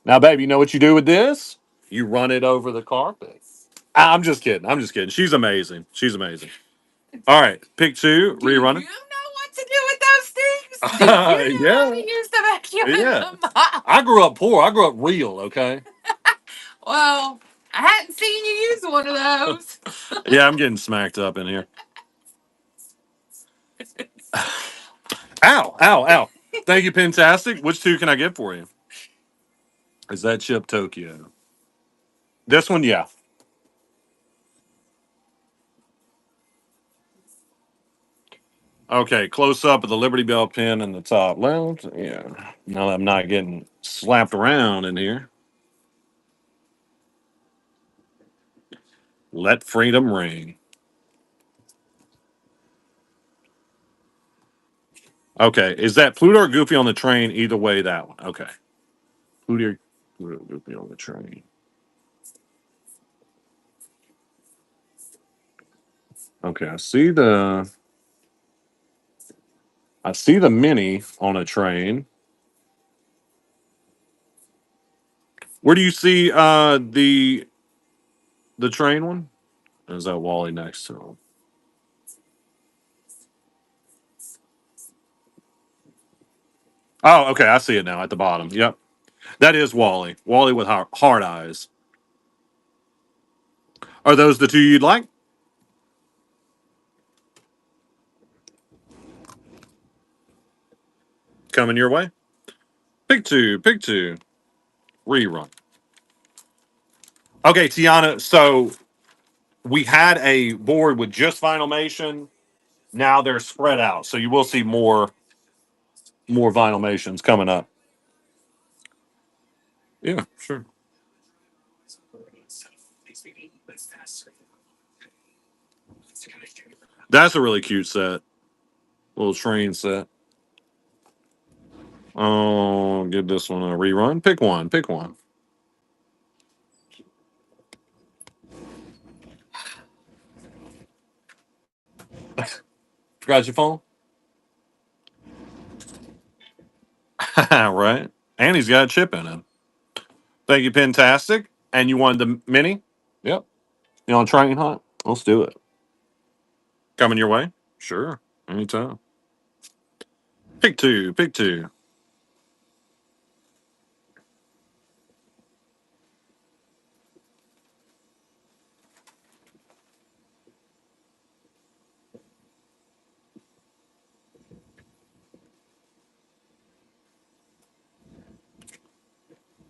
Now, babe, you know what you do with this? You run it over the carpet. I'm just kidding. I'm just kidding. She's amazing. She's amazing. All right, pick two. Do you know Rerun what to do with those things? it. Do you know how Yeah. to use the vacuum Yeah. in the mop? I grew up poor. I grew up real. Okay. Well, I hadn't seen you use one of those. Yeah, I'm getting smacked up in here. Ow! Ow! Ow! Thank you, Fantastic. Which two can I get for you? Is that Chip Tokyo? This one, yeah. Okay, close up of the Liberty Bell pin in the top left. Yeah. Now that I'm not getting slapped around in here. Let freedom ring. Okay, is that Pluto or Goofy on the train? Either way, that one. Okay. Pluto or Goofy on the train. Okay, I see the mini on a train. Where do you see the train one? Or is that Wally next to him? Oh, okay, I see it now at the bottom. Yep. That is Wally. Wally with hard eyes. Are those the two you'd like? Coming your way. Pick two. Pick two. Rerun. Okay, Tiana. So we had a board with just Vinylmation. Now they're spread out, so you will see more Vinylmations coming up. Yeah, sure. That's a really cute set. Little train set. Oh, give this one a rerun. Pick one. Pick one. Forgot your phone? Right. And he's got a chip in it. Thank you, Pentastic. And you wanted the mini? Yep. You on train hunt? Let's do it. Coming your way? Sure. Anytime. Pick two. Pick two.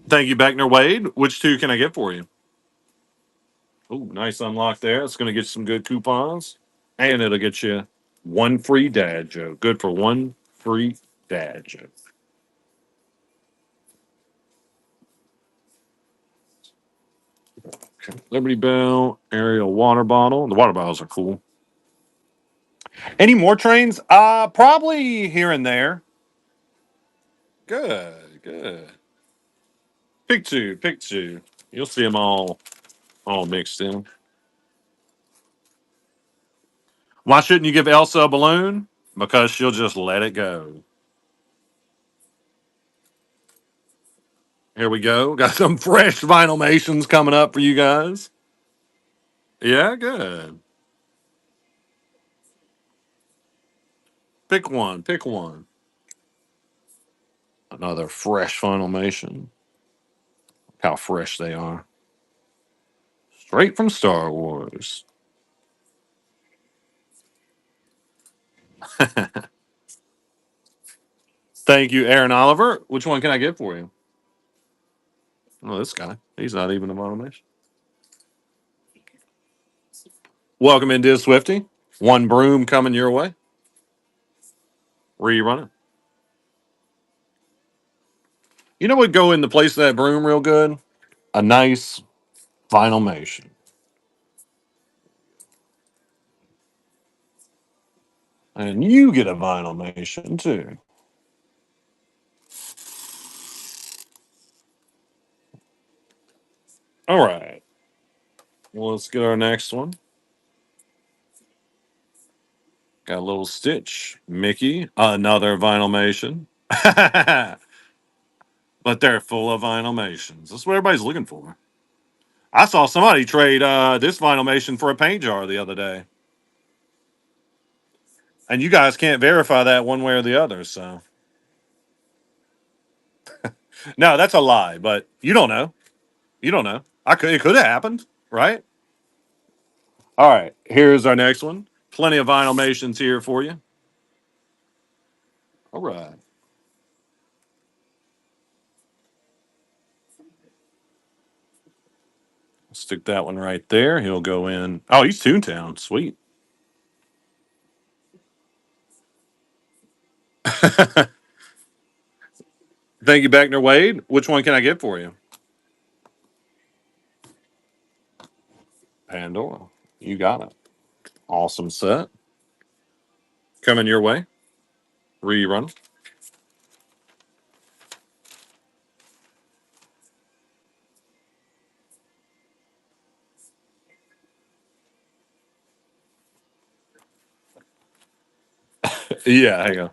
Thank you, Beckner Wade. Which two can I get for you? Oh, nice unlock there. It's going to get some good coupons. And it'll get you one free dad joke. Good for one free dad joke. Okay. Liberty Bell, Ariel water bottle. The water bottles are cool. Any more trains? Probably here and there. Good, good. Pick two, pick two. You'll see them all mixed in. Why shouldn't you give Elsa a balloon? Because she'll just let it go. Here we go. Got some fresh Vinylmations coming up for you guys. Yeah, good. Pick one, pick one. Another fresh Vinylmation. How fresh they are. Straight from Star Wars. Thank you, Aaron Oliver. Which one can I get for you? Oh, this guy. He's not even a Vinylmation. Welcome in, Diz Swifty. One broom coming your way. Rerunning. You know what would go in the place of that broom real good? A nice Vinylmation. And you get a Vinylmation too. All right. Well, let's get our next one. Got a little Stitch. Mickey. Another Vinylmation. But they're full of Vinylmations. That's what everybody's looking for. I saw somebody trade this Vinylmation for a paint jar the other day. And you guys can't verify that one way or the other, so. No, that's a lie, but you don't know. You don't know. It could have happened, right? All right, here's our next one. Plenty of Vinylmations here for you. All right. Stick that one right there. He'll go in. Oh, he's Toontown. Sweet. Thank you, Beckner Wade. Which one can I get for you? Pandora. You got it. Awesome set. Coming your way. Rerun. Yeah, hang on.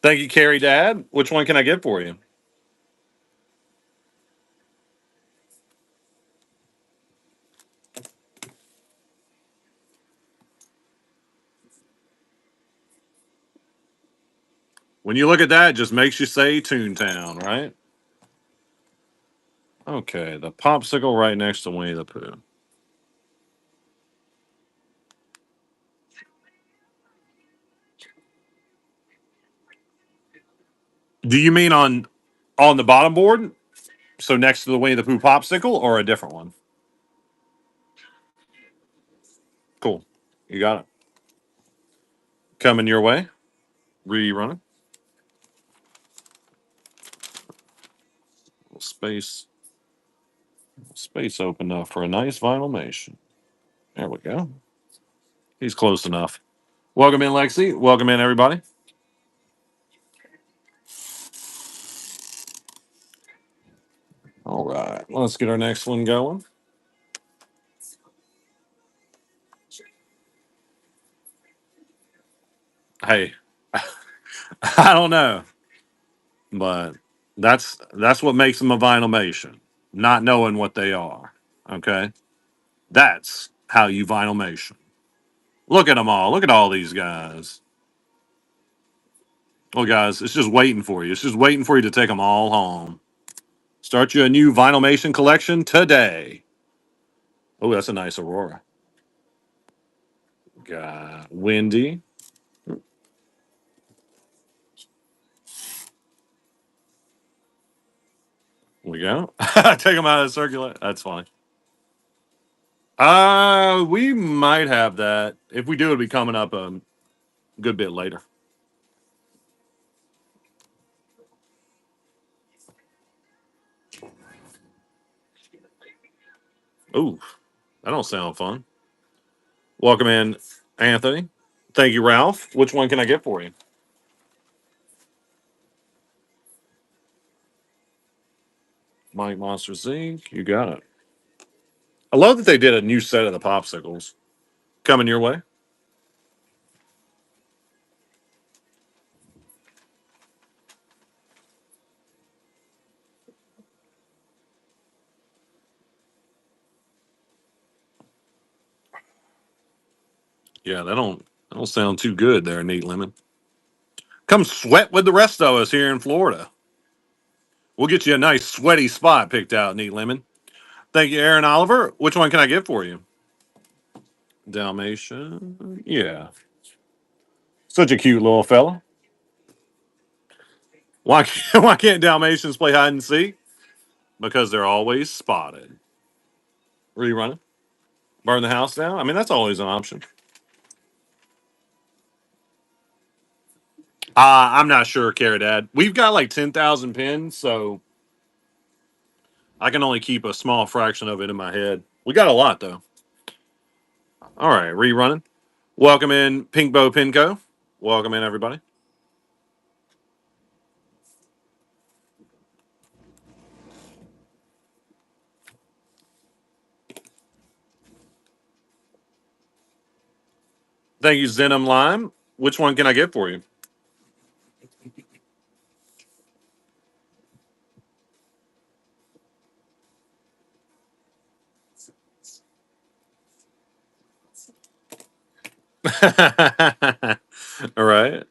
Thank you, Carrie Dad. Which one can I get for you? When you look at that, it just makes you say Toontown, right? Okay, the popsicle right next to Winnie the Pooh. Do you mean on the bottom board? So next to the Winnie the Pooh popsicle, or a different one? Cool. You got it. Coming your way. Rerunning. Space. Space opened up for a nice vinylmation. There we go. He's close enough. Welcome in, Lexi. Welcome in, everybody. All right. Let's get our next one going. Hey, I don't know, but that's what makes them a vinylmation. Not knowing what they are. Okay. That's how you vinylmation. Look at them all. Look at all these guys. Well, guys, it's just waiting for you. It's just waiting for you to take them all home. Start you a new vinylmation collection today. Oh, that's a nice Aurora. Got Windy. We go. Take them out of the circulate. That's fine. We might have that. If we do, it'll be coming up a good bit later. Ooh, that don't sound fun. Welcome in, Anthony. Thank you, Ralph. Which one can I get for you? Mike Monsters Inc. You got it. I love that they did a new set of the popsicles. Coming your way. Yeah, that don't sound too good there, Neat Lemon. Come sweat with the rest of us here in Florida. We'll get you a nice sweaty spot picked out, Neat Lemon. Thank you, Aaron Oliver. Which one can I get for you? Dalmatian. Yeah. Such a cute little fella. Why can't Dalmatians play hide and seek? Because they're always spotted. Rerunning. Burn the house down. I mean, that's always an option. I'm not sure, Cara Dad. We've got like 10,000 pins, so I can only keep a small fraction of it in my head. We got a lot, though. All right, rerunning. Welcome in, Pink Bow Pinco. Welcome in, everybody. Thank you, Zenom Lime. Which one can I get for you? All right.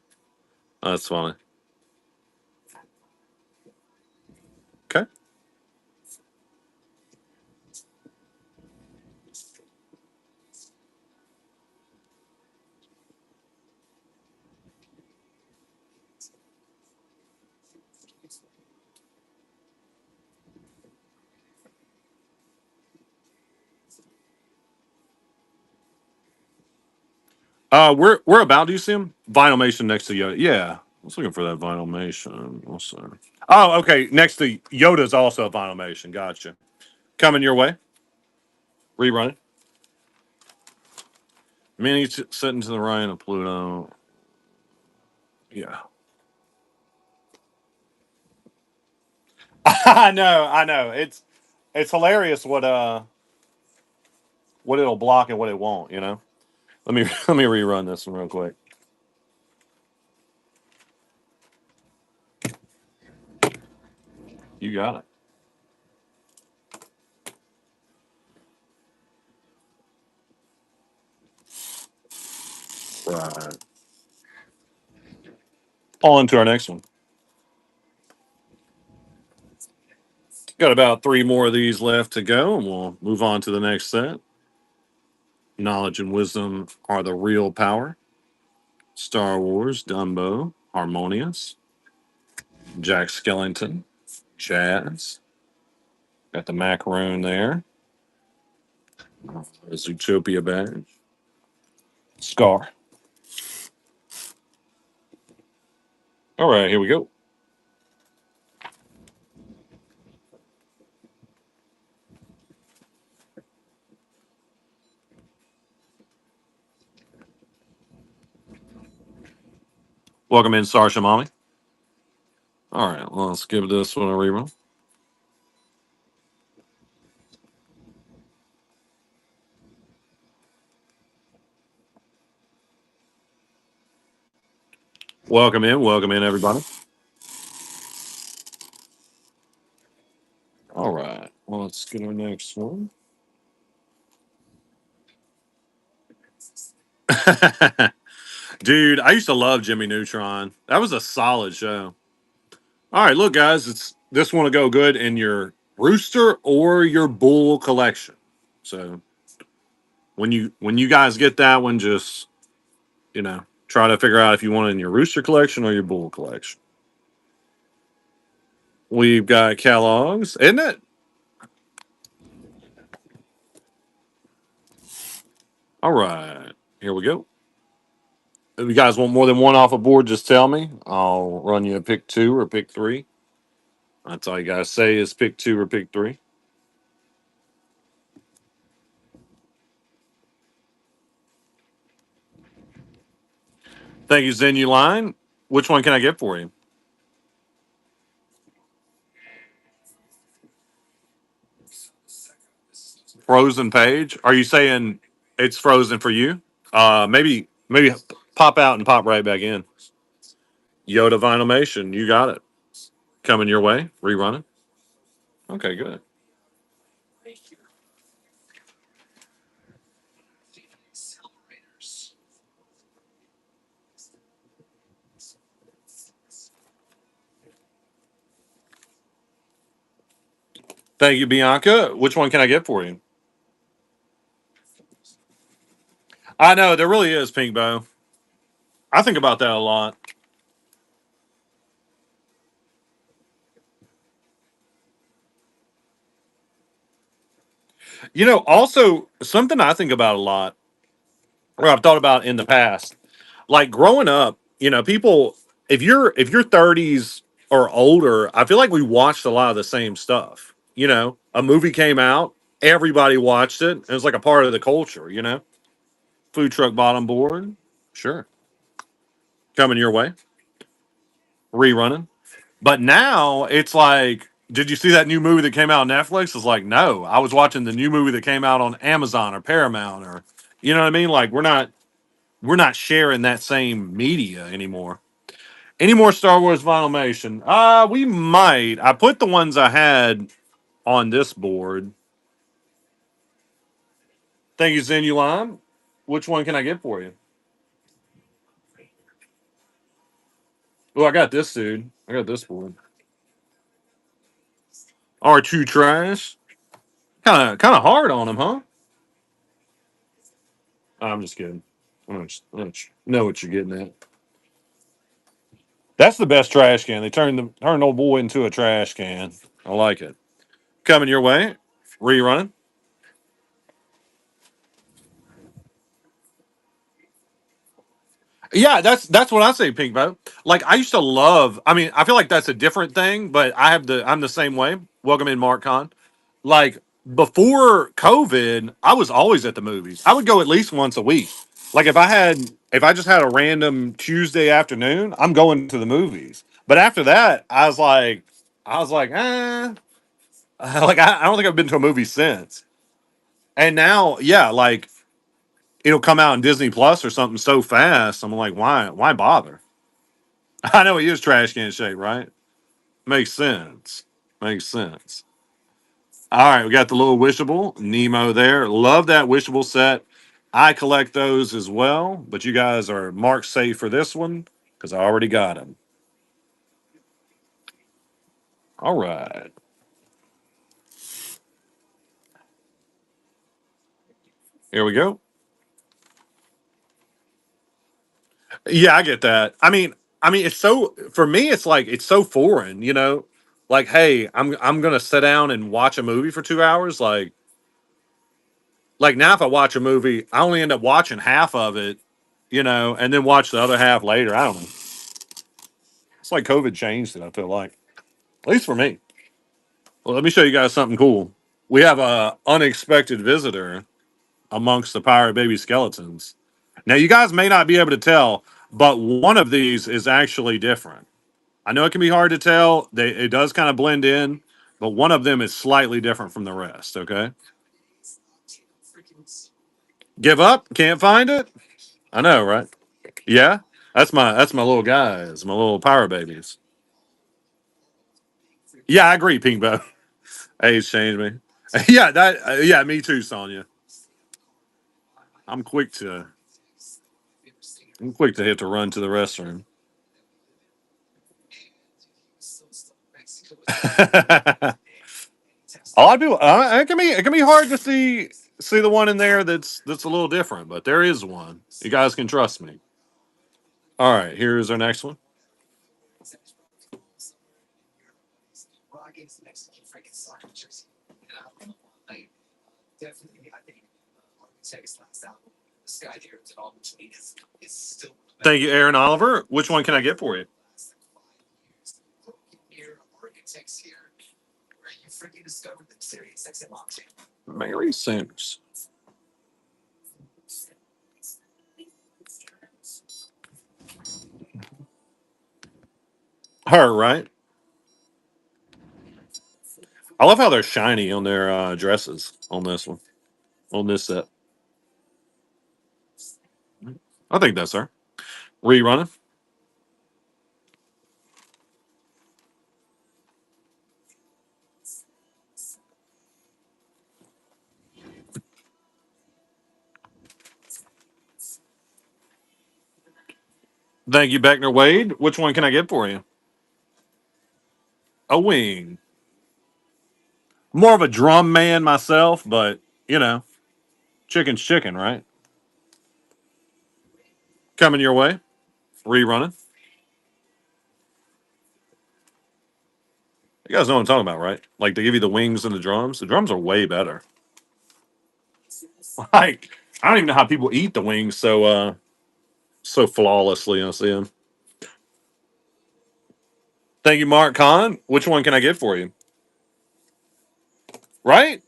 That's funny. Okay. We're about. Do you see him? Vinylmation next to Yoda. Yeah, I was looking for that Vinylmation. We'll see. Oh, okay. Next to Yoda's also a Vinylmation. Gotcha. Coming your way. Rerun it. Mini sitting to the right of Pluto. Yeah. I know. I know. It's hilarious what it'll block and what it won't. You know. Let me let me rerun this one real quick. You got it. Right. On to our next one. Got about three more of these left to go, and we'll move on to the next set. Knowledge and wisdom are the real power. Star Wars, Dumbo, Harmonious, Jack Skellington, Jazz. Got the macaroon there. Zootopia badge. Scar. All right, here we go. Welcome in, Sarsha Mommy. All right, well, let's give this one a reroll. Welcome in, everybody. All right, well, let's get our next one. Dude, I used to love Jimmy Neutron. That was a solid show. All right, look, guys, it's this one to go good in your rooster or your bull collection. So when you guys get that one, just try to figure out if you want it in your rooster collection or your bull collection. We've got Kellogg's, isn't it? All right, here we go. If you guys want more than one off a board, just tell me. I'll run you a pick two or pick three. That's all you guys say is pick two or pick three. Thank you, Zenuline. Which one can I get for you? Frozen page. Are you saying it's frozen for you? Maybe pop out and pop right back in. Yoda Vinylmation, you got it. Coming your way. Rerunning. Okay, good. Thank you, Bianca. Which one can I get for you? I know there really is Pink Bow. I think about that a lot. Also something I think about a lot, or I've thought about in the past, like growing up, people if you're 30s or older, I feel like we watched a lot of the same stuff. A movie came out, everybody watched it. It was like a part of the culture. Food truck bottom board. Sure. Coming your way. Rerunning. But now it's like, did you see that new movie that came out on Netflix? It's like, no. I was watching the new movie that came out on Amazon or Paramount, or you know what I mean? Like we're not sharing that same media anymore. Any more Star Wars Vinylmation? We might. I put the ones I had on this board. Thank you, Zenuline. Which one can I get for you? Oh, I got this dude. I got this board. R2 trash. Kind of hard on him, huh? I'm just kidding. I don't know what you're getting at. That's the best trash can. They turned old boy into a trash can. I like it. Coming your way. Rerunning. Yeah, that's what I say, Pink Boat. Like I used to love. I mean, I feel like that's a different thing, but I'm the same way. Welcome in, Mark Con. Like before COVID, I was always at the movies. I would go at least once a week. Like if I just had a random Tuesday afternoon, I'm going to the movies. But after that, I was like, like I don't think I've been to a movie since. And now, yeah, like it'll come out in Disney Plus or something so fast. I'm like, why bother? I know he is trash can shape, right? Makes sense. Makes sense. All right, we got the little wishable Nemo there. Love that wishable set. I collect those as well, but you guys are marked safe for this one because I already got them. All right. Here we go. Yeah, I get that. I mean, it's so for me. It's like it's so foreign, you know. Like, hey, I'm gonna sit down and watch a movie for 2 hours. Like now, if I watch a movie, I only end up watching half of it, you know, and then watch the other half later. I don't know. It's like COVID changed it. I feel like, at least for me. Well, let me show you guys something cool. We have a unexpected visitor amongst the Pirate Baby skeletons. Now, you guys may not be able to tell, but one of these is actually different. I know it can be hard to tell. It does kind of blend in, but one of them is slightly different from the rest. Okay, give up? Can't find it? I know, right? Yeah, that's my little guys, my little Pirate Babies. Yeah, I agree, Pinkbo. Age changed me. Yeah, yeah, me too, Sonya. I'm quick to I'm quick to hit to run to the restroom. A lot of people. It can be hard to see the one in there that's a little different, but there is one. You guys can trust me. All right, here's our next one. Thank you, Aaron Oliver. Which one can I get for you? Mary Sanders. Her, right? I love how they're shiny on their dresses on this one, on this set. I think that's her. Rerunning. Thank you, Beckner Wade. Which one can I get for you? A wing. More of a drum man myself, but you know, chicken's chicken, right? Coming your way. Rerunning. You guys know what I'm talking about, right? Like they give you the wings and the drums. The drums are way better. Like I don't even know how people eat the wings so flawlessly. I see them. Thank you, Mark Kahn. Which one can I get for you? Right?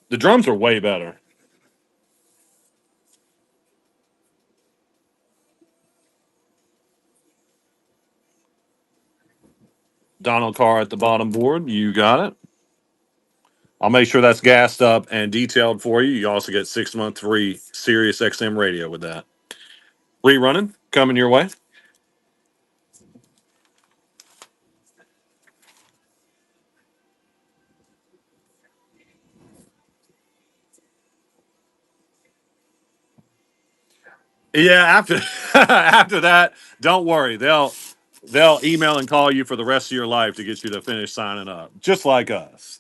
The drums are way better. Donald Carr at the bottom board. You got it. I'll make sure that's gassed up and detailed for you. You also get 6 month free Sirius XM radio with that. Rerunning coming your way. Yeah, after after that, don't worry. They'll email and call you for the rest of your life to get you to finish signing up, just like us.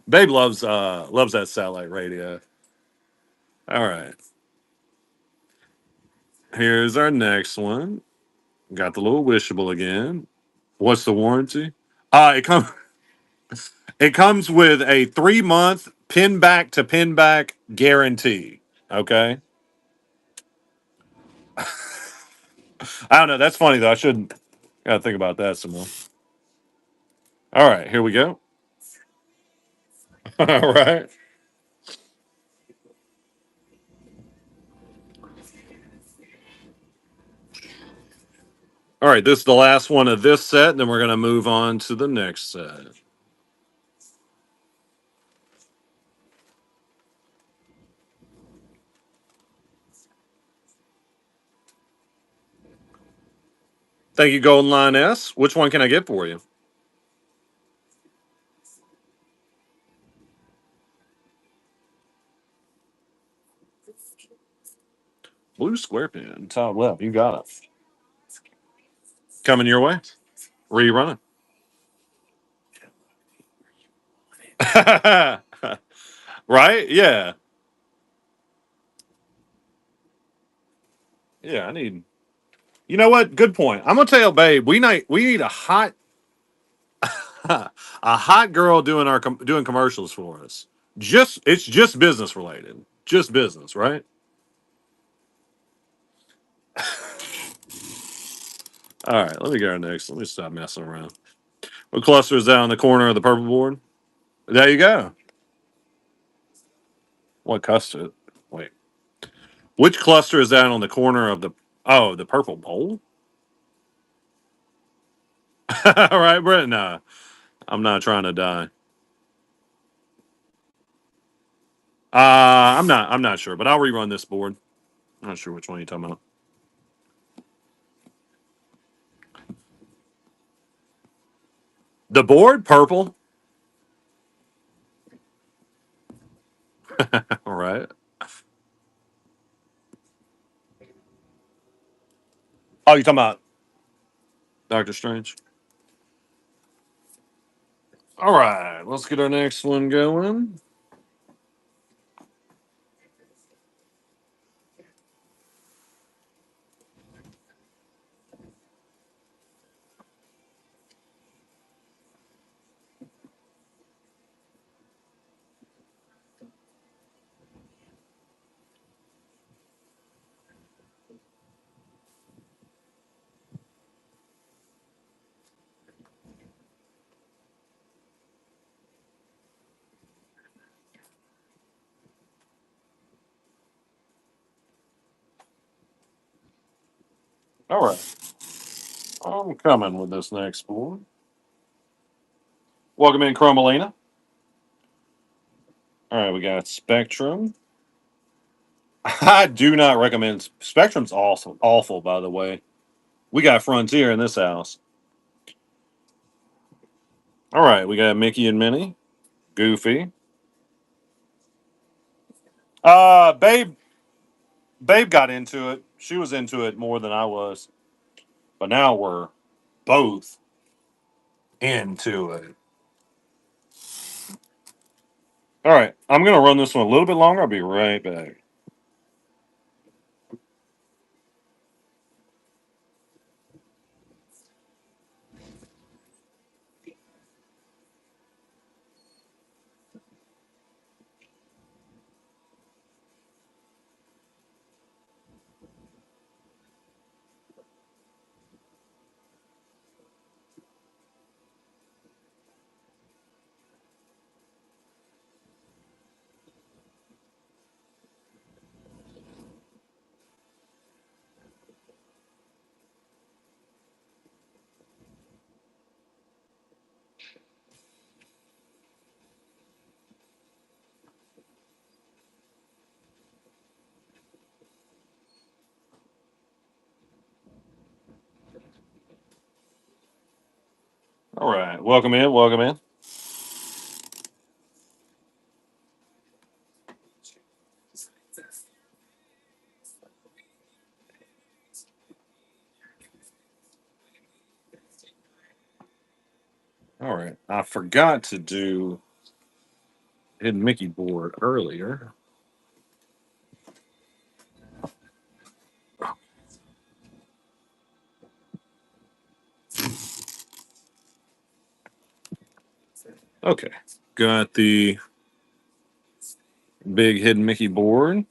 Babe loves that satellite radio. All right, here's our next one. Got the little wishable again. What's the warranty? It comes with a 3 month pin back to pin back guarantee. Okay, I don't know. That's funny though. I shouldn't. Gotta think about that some more. All right, here we go. All right. All right, this is the last one of this set, and then we're going to move on to the next set. Thank you, Golden Line S. Which one can I get for you? Blue square pin, top left. You got it. Coming your way. Rerun. Right? Yeah. Yeah, I need. You know what? Good point. I'm gonna tell Babe we need a hot girl doing doing commercials for us. Just it's just business related. Just business, right? All right, let me go next. Let me stop messing around. What cluster is that on the corner of the purple board? There you go. What cluster? Wait. Which cluster is that on the corner of the the purple bowl? All right, Brett. Nah, I'm not trying to die. I'm not sure, but I'll rerun this board. I'm not sure which one you're talking about. The board purple. All right. Oh, you talking about Doctor Strange? All right, let's get our next one going. All right, I'm coming with this next board. Welcome in, Chromalina. All right, we got Spectrum. I do not recommend Spectrum's awful. Awful, by the way. We got Frontier in this house. All right, we got Mickey and Minnie, Goofy. Babe got into it. She was into it more than I was, but now we're both into it. All right, I'm gonna run this one a little bit longer. I'll be right back. All right, welcome in, welcome in. All right, I forgot to do Hidden Mickey board earlier. Okay, got the big Hidden Mickey board.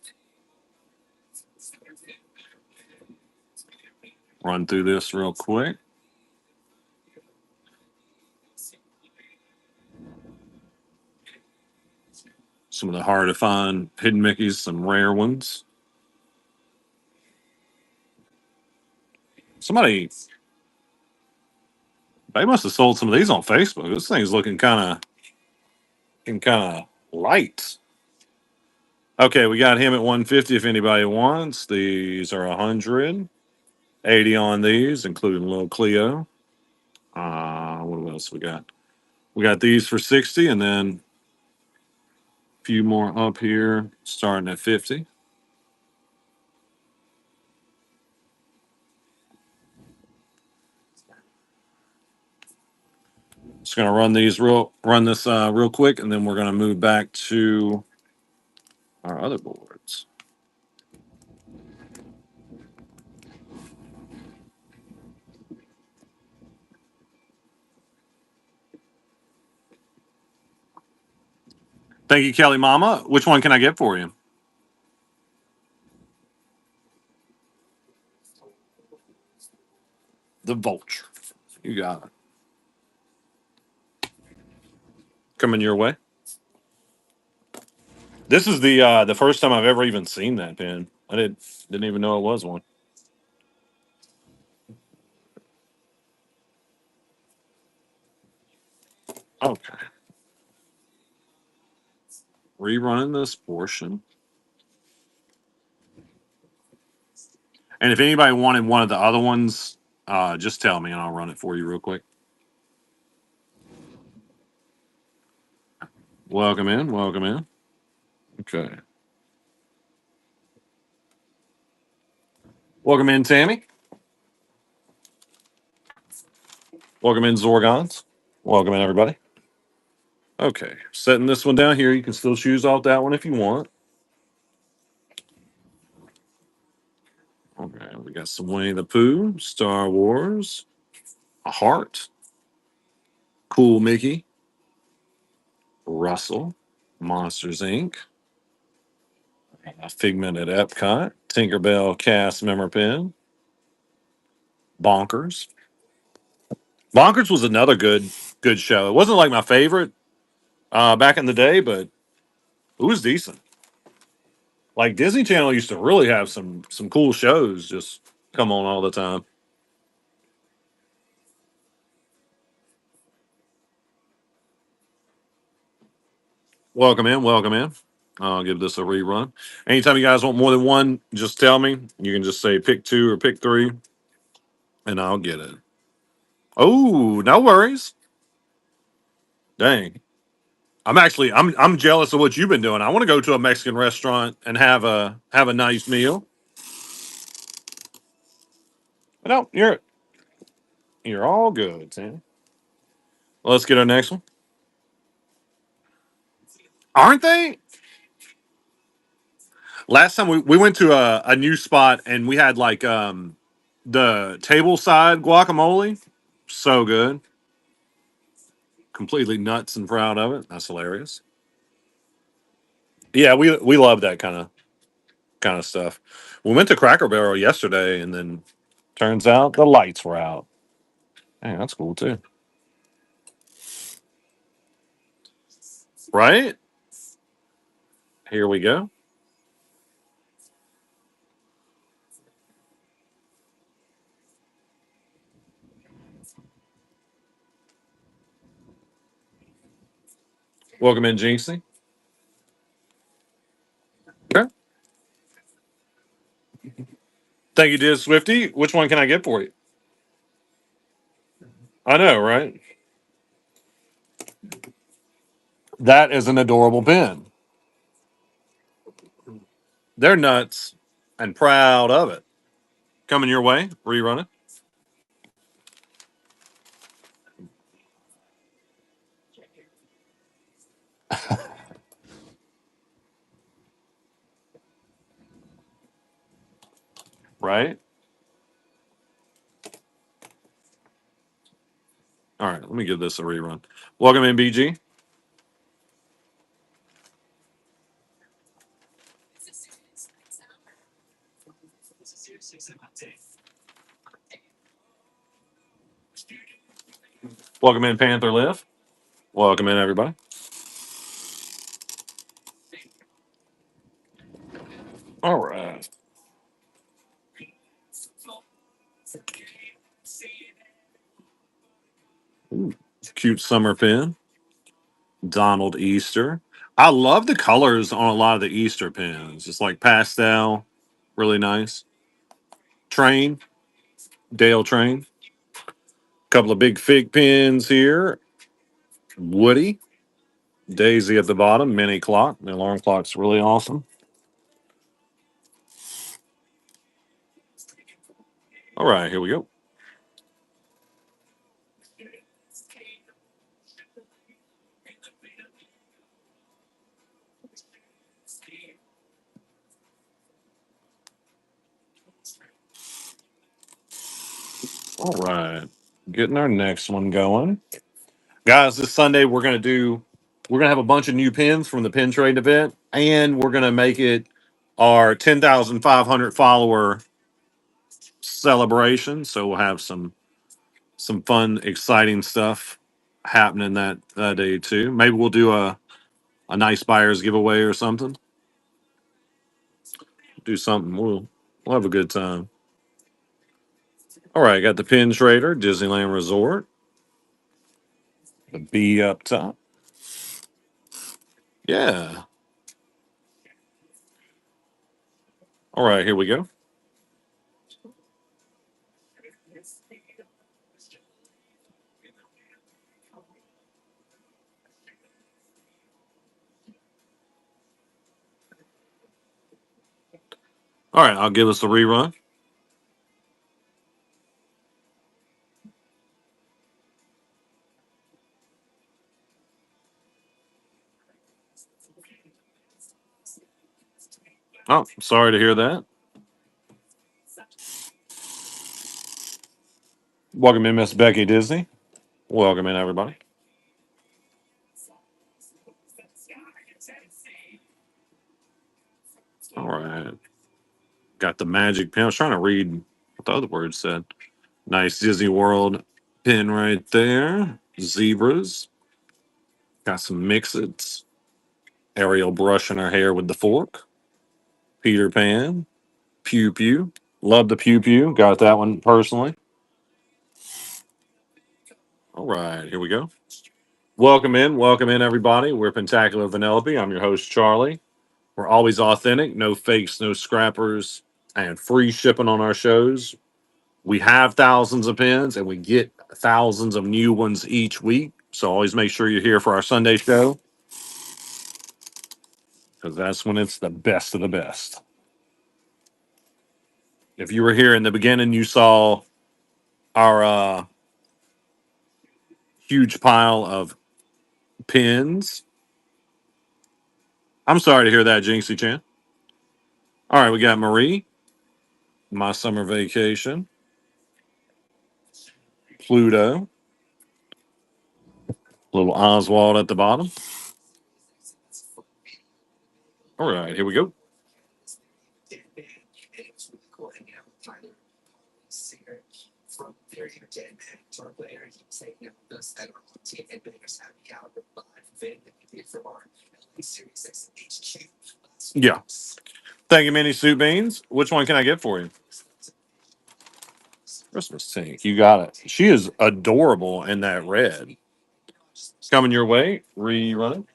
Run through this real quick. Some of the hard to find Hidden Mickeys, some rare ones. Somebody, they must have sold some of these on Facebook. This thing's looking kind of light. Okay, we got him at 150 if anybody wants. These are 100. 80 on these, including little Cleo. What else we got? We got these for 60 and then a few more up here starting at 50. Just gonna run this real quick, and then we're gonna move back to our other boards. Thank you, Kelly Mama. Which one can I get for you? The Vulture. You got it. Coming your way. This is the first time I've ever even seen that pin. I didn't even know it was one. Okay. Rerunning this portion. And if anybody wanted one of the other ones, just tell me and I'll run it for you real quick. Welcome in. Welcome in. Okay. Welcome in, Tammy. Welcome in, Zorgons. Welcome in, everybody. Okay. Setting this one down here. You can still choose off that one if you want. Okay. We got some Winnie the Pooh, Star Wars, a heart, Cool Mickey, Russell, Monsters Inc., a Figment at Epcot, Tinkerbell cast member pin, Bonkers. Bonkers was another good show. It wasn't like my favorite back in the day, but it was decent. Like Disney Channel used to really have some cool shows just come on all the time. Welcome in, welcome in. I'll give this a rerun. Anytime you guys want more than one, just tell me. You can just say pick two or pick three, and I'll get it. Oh, no worries. Dang. I'm jealous of what you've been doing. I want to go to a Mexican restaurant and have a nice meal. But no, you're all good, Sam. Well, let's get our next one. Aren't they? Last time we went to a new spot and we had like the table side guacamole. So good. Completely nuts and proud of it. That's hilarious. Yeah, we love that kind of stuff. We went to Cracker Barrel yesterday and then turns out the lights were out. Hey, that's cool too. Right? Here we go. Welcome in, Jinxie. Okay. Thank you, Diz Swifty. Which one can I get for you? I know, right? That is an adorable pin. They're nuts and proud of it. Coming your way, rerun it. Right? All right, let me give this a rerun. Welcome in, BG. Welcome in, Panther Live. Welcome in, everybody. All right. Ooh, cute summer pin. Donald Easter. I love the colors on a lot of the Easter pins. It's like pastel, really nice. Train, Dale Train. Couple of big fig pins here. Woody, Daisy at the bottom, mini clock. The alarm clock's really awesome. All right, here we go. All right. Getting our next one going. Guys, this Sunday we're gonna have a bunch of new pins from the pin trade event, and we're gonna make it our 10,500 follower celebration. So we'll have some fun, exciting stuff happening that day too. Maybe we'll do a nice buyers giveaway or something. Do something. We'll have a good time. All right, got the pin trader, Disneyland Resort, the B up top. Yeah. All right, here we go. All right, I'll give us a rerun. Oh, sorry to hear that. Welcome in, Miss Becky Disney. Welcome in, everybody. All right. Got the magic pin. I was trying to read what the other words said. Nice Disney World pin right there. Zebras. Got some mixits. Ariel brushing her hair with the fork. Peter Pan. Pew Pew. Love the Pew Pew. Got that one personally. All right, here we go. Welcome in, everybody. We're Pentacular Vanellope. I'm your host, Charlie. We're always authentic, no fakes, no scrappers, and free shipping on our shows. We have thousands of pins and we get thousands of new ones each week. So always make sure you're here for our Sunday show because that's when it's the best of the best. If you were here in the beginning, you saw our huge pile of pins. I'm sorry to hear that, Jinxie Chan. All right, we got Marie, My Summer Vacation, Pluto, little Oswald at the bottom. All right, here we go. Yeah. Thank you, Mini Soup Beans. Which one can I get for you? Christmas Tank. You got it. She is adorable in that red. Coming your way. Rerunning.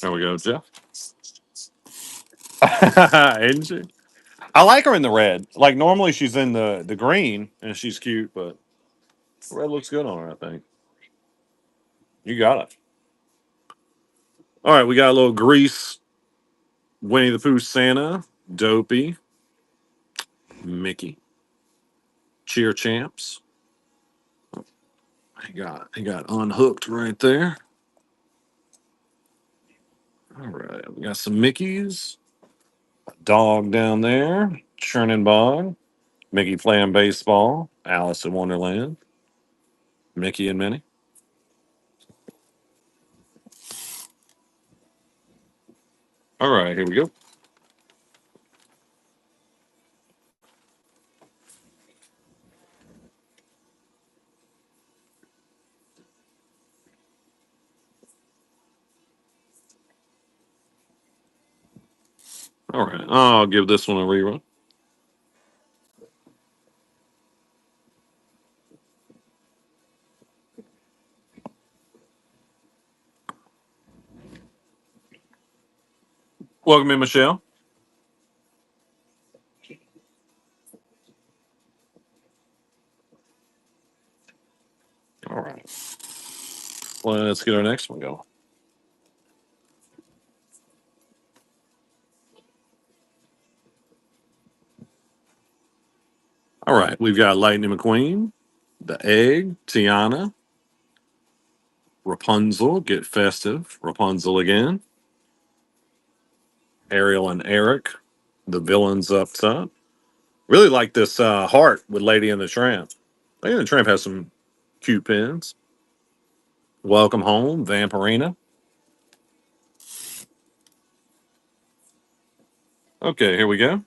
There we go, Jeff. Isn't she? I like her in the red. Like normally she's in the green and she's cute, but the red looks good on her, I think. You got it. All right, we got a little Grease, Winnie the Pooh Santa, Dopey, Mickey, Cheer Champs. He got unhooked right there. All right, we got some Mickeys, dog down there, churning bog, Mickey playing baseball, Alice in Wonderland, Mickey and Minnie. All right, here we go. All right, I'll give this one a rerun. Welcome in, Michelle. All right, well, let's get our next one going. All right, we've got Lightning McQueen, the Egg, Tiana, Rapunzel, get festive, Rapunzel again, Ariel and Eric, the villains up top. Really like this heart with Lady and the Tramp. Lady and the Tramp has some cute pins. Welcome home, Vampirina. Okay, here we go.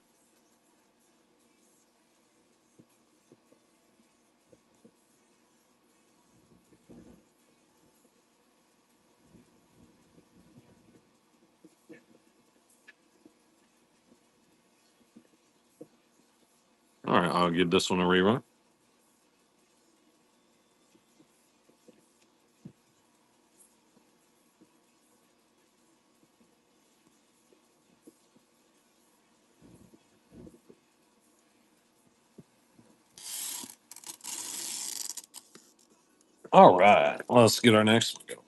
All right, I'll give this one a rerun. All right, let's get our next one going.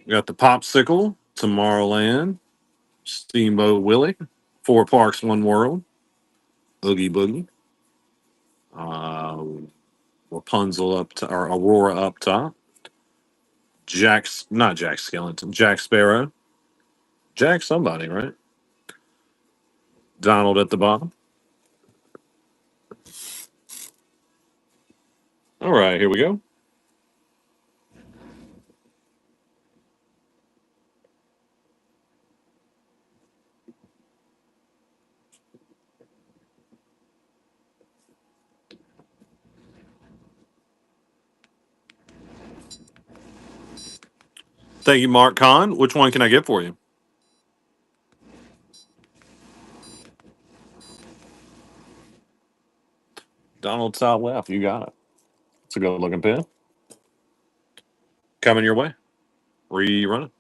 We got the Popsicle, Tomorrowland, Steamboat Willie, Four Parks, One World, Oogie Boogie, uh, Rapunzel up to or Aurora up top, Jack's not Jack Skellington, Jack Sparrow, Jack somebody, right? Donald at the bottom. All right, here we go. Thank you, Mark Kahn. Which one can I get for you? Donald top left. You got it. It's a good looking pin. Coming your way. Rerun it.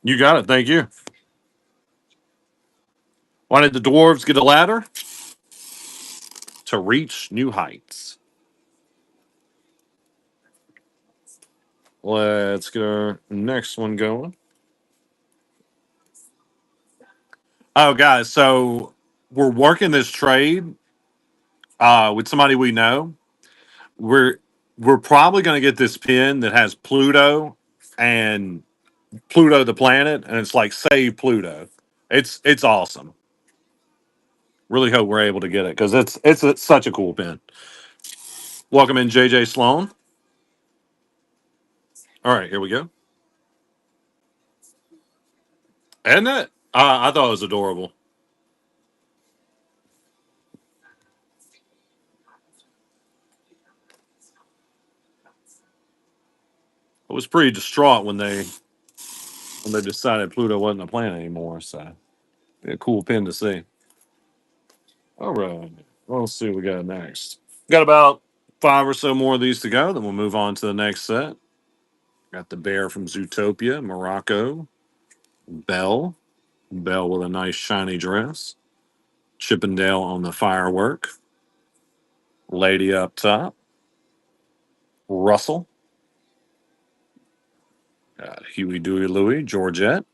You got it. Thank you. Why did the dwarves get a ladder? To reach new heights. Let's get our next one going. Oh, guys, so we're working this trade with somebody we know. We're we're probably going to get this pin that has Pluto and Pluto the planet, and it's like save Pluto. It's awesome. Really hope we're able to get it because it's such a cool pin. Welcome in, JJ Sloan. All right, here we go. Isn't it? I thought it was adorable. I was pretty distraught when they decided Pluto wasn't a planet anymore. So, a cool pin to see. All right, let's see what we got next. Got about five or so more of these to go. Then we'll move on to the next set. Got the bear from Zootopia, Morocco, Belle, Belle with a nice shiny dress, Chippendale on the firework, Lady up top, Russell, got Huey, Dewey, Louie, Georgette,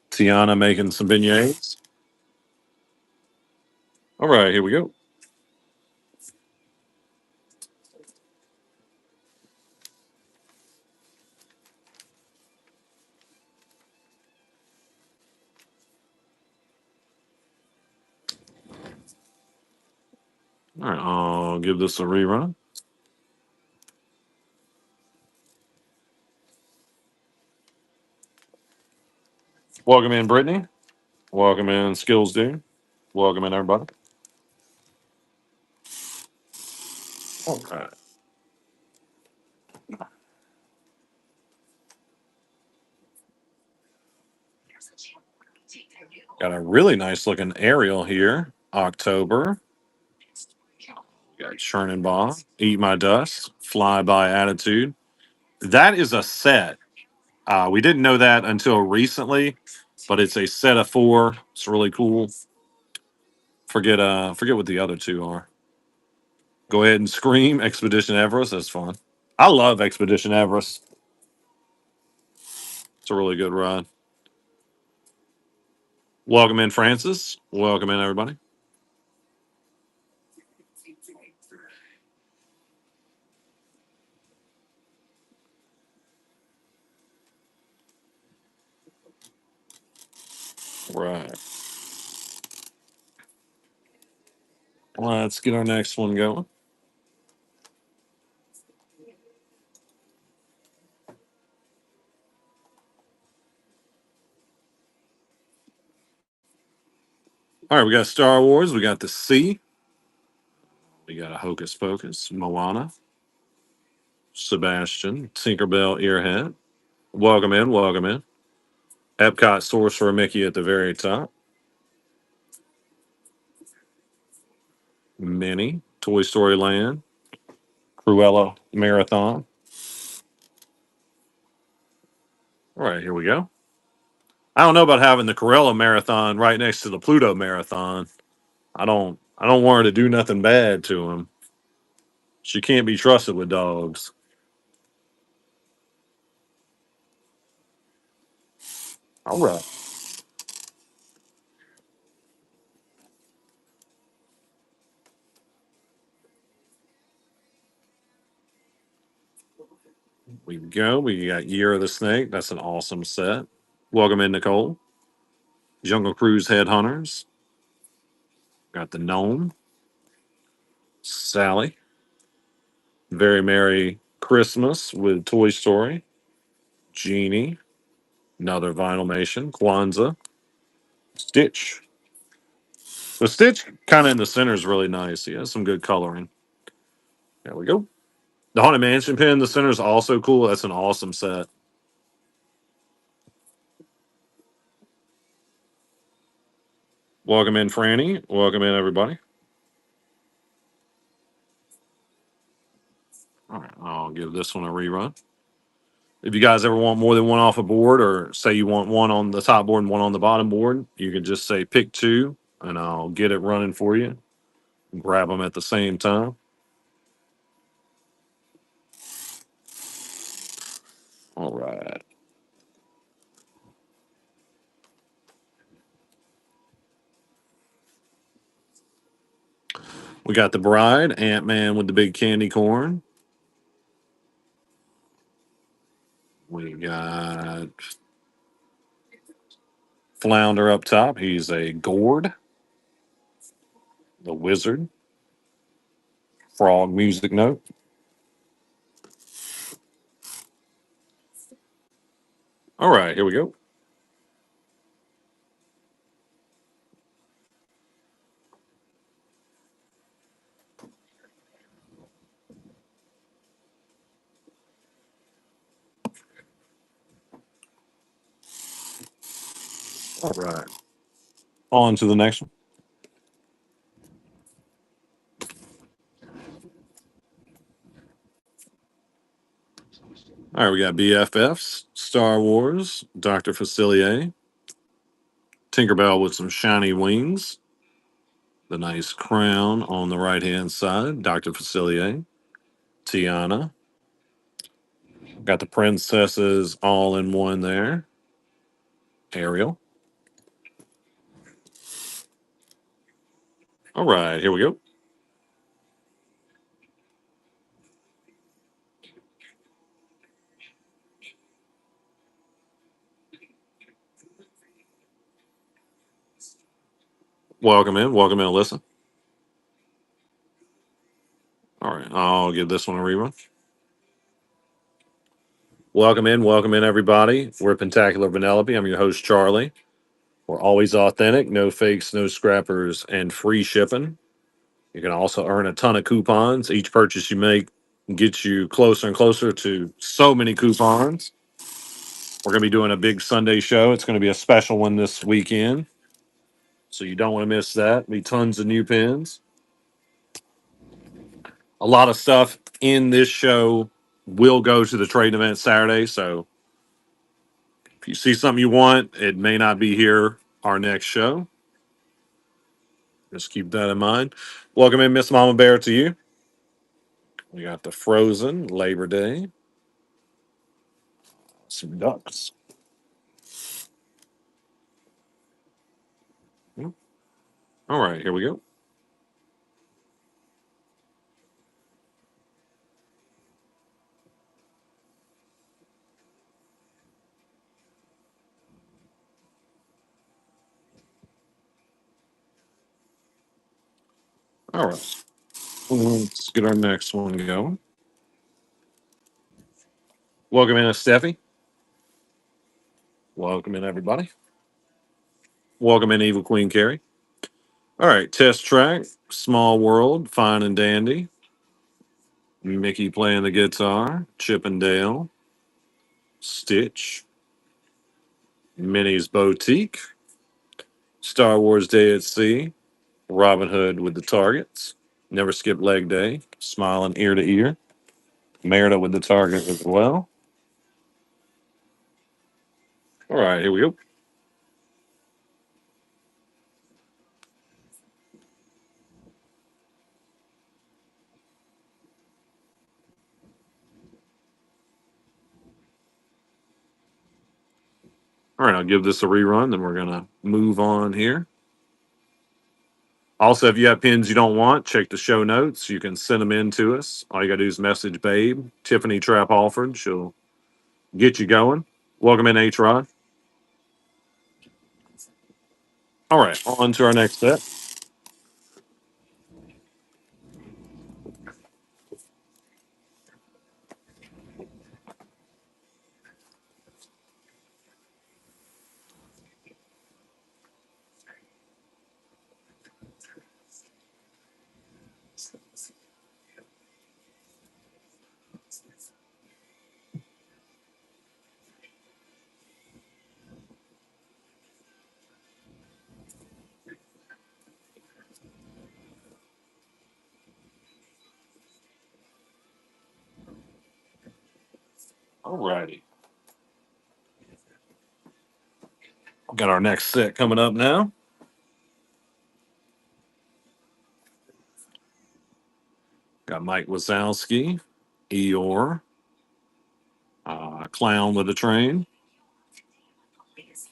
Tiana making some beignets. All right, here we go. All right, I'll give this a rerun. Welcome in, Brittany. Welcome in, Skills Dude. Welcome in, everybody. All right. Got a really nice looking Ariel here. October. Got Churning Bomb, Eat My Dust, Fly By Attitude. That is a set. We didn't know that until recently, but it's a set of four. It's really cool. Forget what the other two are. Go ahead and scream Expedition Everest. That's fun. I love Expedition Everest. It's a really good ride. Welcome in, Francis. Welcome in, everybody. Right. Let's get our next one going. All right, we got Star Wars. We got the Sea. We got a Hocus Pocus, Moana, Sebastian, Tinkerbell, Earhead. Welcome in. Welcome in. Epcot Sorcerer Mickey at the very top. Minnie, Toy Story Land, Cruella Marathon. All right, here we go. I don't know about having the Cruella Marathon right next to the Pluto Marathon. I don't want her to do nothing bad to him. She can't be trusted with dogs. All right. We go. We got Year of the Snake. That's an awesome set. Welcome in, Nicole. Jungle Cruise Headhunters. Got the Gnome. Sally. Very Merry Christmas with Toy Story. Genie. Another Vinylmation. Kwanzaa. Stitch. The Stitch kind of in the center is really nice. He has some good coloring. There we go. The Haunted Mansion pin in the center is also cool. That's an awesome set. Welcome in, Franny. Welcome in, everybody. All right, I'll give this one a rerun. If you guys ever want more than one off a board, or say you want one on the top board and one on the bottom board, you can just say pick two, and I'll get it running for you. Grab them at the same time. All right. We got the Bride, Ant Man with the big candy corn. We got Flounder up top. He's a gourd. The Wizard. Frog music note. All right, here we go. All right. On to the next one. All right, we got BFFs, Star Wars, Dr. Facilier, Tinkerbell with some shiny wings, the nice crown on the right hand side, Dr. Facilier, Tiana. Got the princesses all in one there. Ariel. All right, here we go. Welcome in. Welcome in, Alyssa. All right, I'll give this one a rerun. Welcome in, everybody. We're Pentacular Vanellope. I'm your host, Charlie. We're always authentic, no fakes, no scrappers, and free shipping. You can also earn a ton of coupons. Each purchase you make gets you closer and closer to so many coupons. We're going to be doing a big Sunday show. It's going to be a special one this weekend. So you don't want to miss that. Be tons of new pins. A lot of stuff in this show will go to the trade event Saturday. So if you see something you want, it may not be here our next show. Just keep that in mind. Welcome in, Miss Mama Bear, to you. We got the Frozen Labor Day. Some ducks. All right, here we go. All right. Let's get our next one going. Welcome in, Steffi. Welcome in, everybody. Welcome in, Evil Queen Carrie. All right, test track, Small World, Fine and Dandy, Mickey playing the guitar, Chip and Dale, Stitch, Minnie's Boutique, Star Wars Day at Sea, Robin Hood with the Targets, Never Skip Leg Day, Smiling Ear to Ear, Merida with the Target as well. All right, here we go. All right, I'll give this a rerun, then we're going to move on here. Also, if you have pins you don't want, check the show notes. You can send them in to us. All you got to do is message Babe, Tiffany Trap Alford. She'll get you going. Welcome in, H Rod. All right, on to our next set. All righty. Got our next set coming up now. Got Mike Wazowski, Eeyore, Clown with a Train,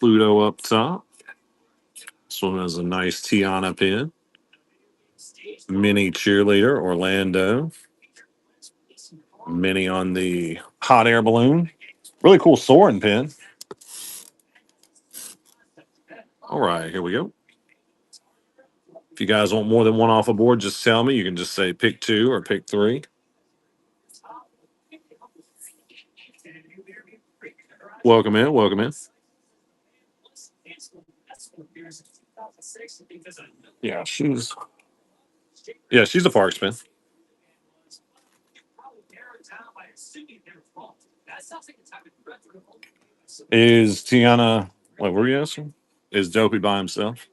Pluto up top. This one is a nice Tiana pin. Mini Cheerleader, Orlando. Mini on the hot air balloon. Really cool Soaring pin. All right, here we go. If you guys want more than one off a board, just tell me. You can just say pick two or pick three. Welcome in. Welcome in. Yeah, she's a park spin. Is Tiana? What were you asking? Is Dopey by himself?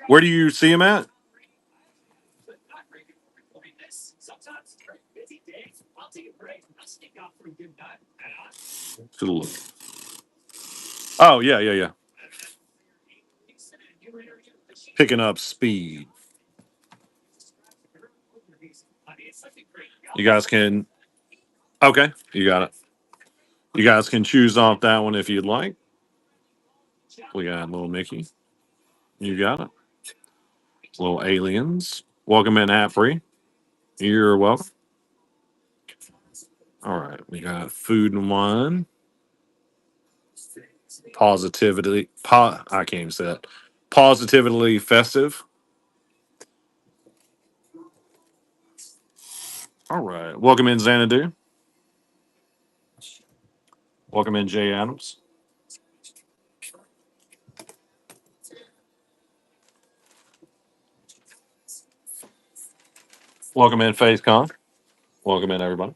Where do you see him at? To the look. Oh yeah, yeah, yeah. Picking up speed. You guys can. Okay, you got it. You guys can choose off that one if you'd like. We got little Mickey. You got it. Little aliens. Welcome in, Apri. You're welcome. All right, we got food and wine. Positively. I can't even say that. Positively festive. All right. Welcome in, Xanadu. Welcome in, Jay Adams. Welcome in, Faith Con. Welcome in, everybody.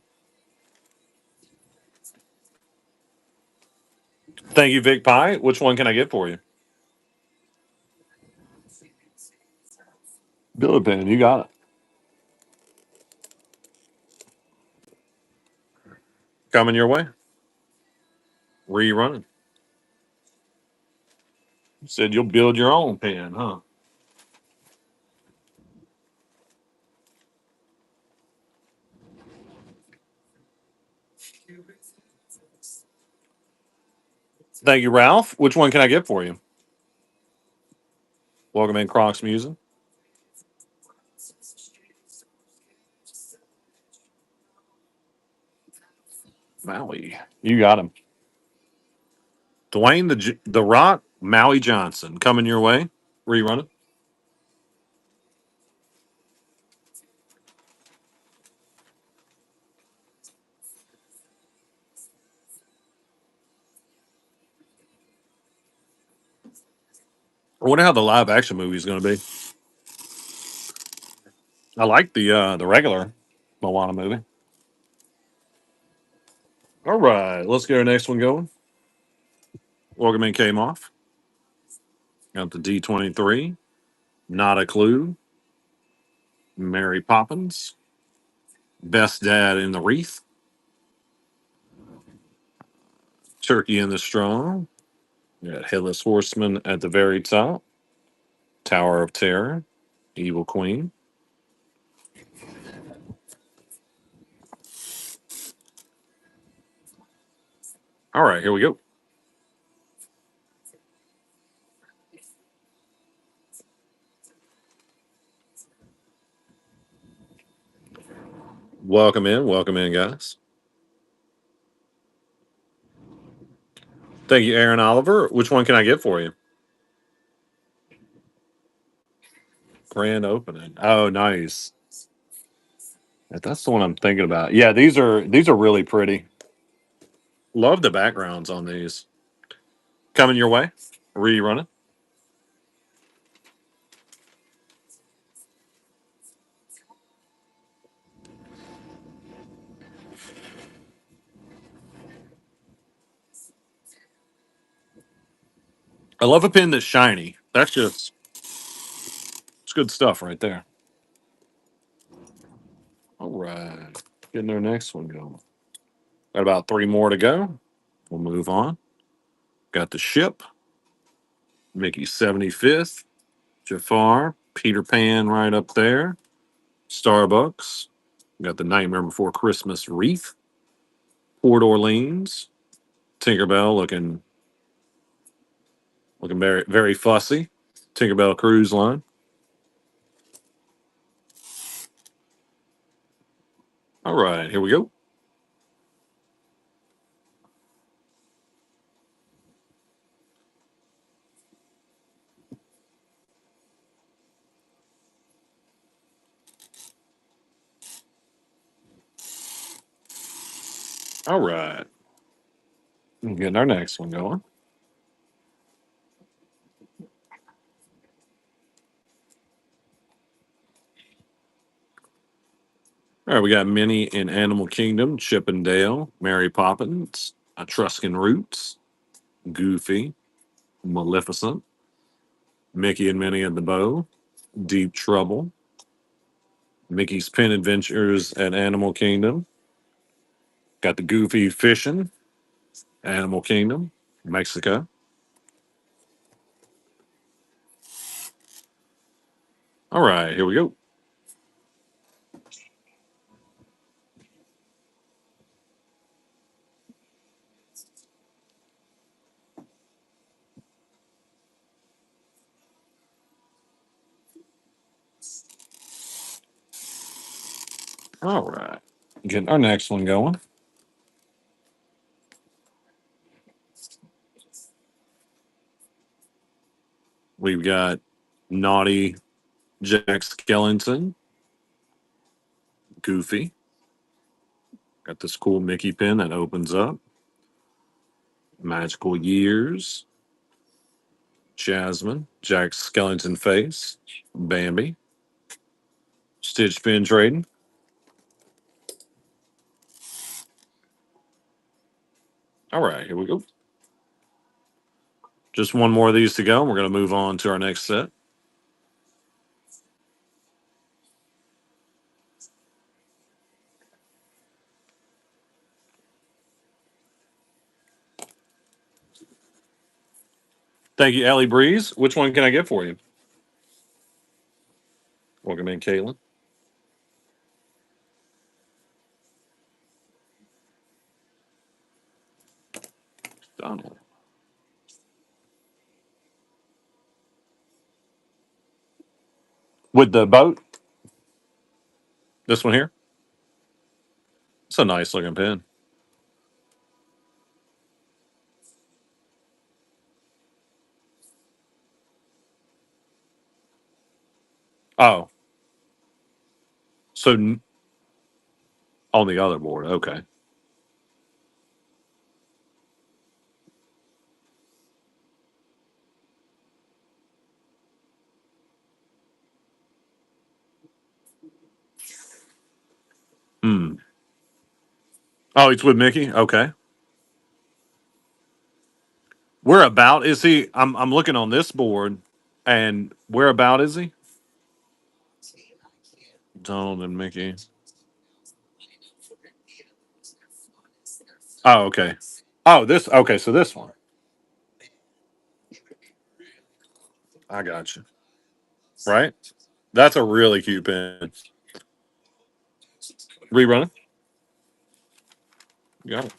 Thank you, Vic Pie. Which one can I get for you? Billy Pin, you got it. Coming your way. Where you running? Said you'll build your own pen, huh? Thank you, Ralph. Which one can I get for you? Welcome in, Crocs Music. Maui. You got him. Dwayne the Rock Maui Johnson coming your way. Rerun it. I wonder how the live action movie is going to be. I like the regular Moana movie. All right, let's get our next one going. Welcome in, came off. Got the D23. Not a clue. Mary Poppins. Best Dad in the Wreath. Turkey in the Straw. You got Headless Horseman at the very top. Tower of Terror. Evil Queen. All right, here we go. Welcome in, guys. Thank you, Aaron Oliver. Which one can I get for you? Grand opening. Oh, nice. That's the one I'm thinking about. Yeah, these are really pretty. Love the backgrounds on these. Coming your way. Rerunning. I love a pin that's shiny. That's just it's good stuff right there. All right. Getting our next one going. Got about three more to go. We'll move on. Got the ship. Mickey 75th. Jafar. Peter Pan right up there. Starbucks. Got the Nightmare Before Christmas wreath. Port Orleans. Tinkerbell looking very very fussy. Tinkerbell Cruise Line. All right, here we go. All right. Getting our next one going. All right, we got Minnie in Animal Kingdom, Chip and Dale, Mary Poppins, Etruscan Roots, Goofy, Maleficent, Mickey and Minnie and the Bow, Deep Trouble, Mickey's Pen Adventures at Animal Kingdom. Got the Goofy Fishing, Animal Kingdom, Mexico. All right, here we go. All right. Getting our next one going. We've got Naughty Jack Skellington, Goofy. Got this cool Mickey pin that opens up. Magical Years, Jasmine, Jack Skellington face, Bambi, Stitch pin trading. All right, here we go. Just one more of these to go. And we're going to move on to our next set. Thank you, Ellie Breeze. Which one can I get for you? Welcome in, Caitlin. Donald. With the boat? This one here? It's a nice looking pen. Oh, so on the other board. Okay. Hmm. Oh, it's with Mickey? Okay. Where about is he? I'm looking on this board, and where about is he? Donald and Mickey. Oh, okay. Oh, this. Okay, so this one. I got you. Right. That's a really cute pen. Rerun. Got it.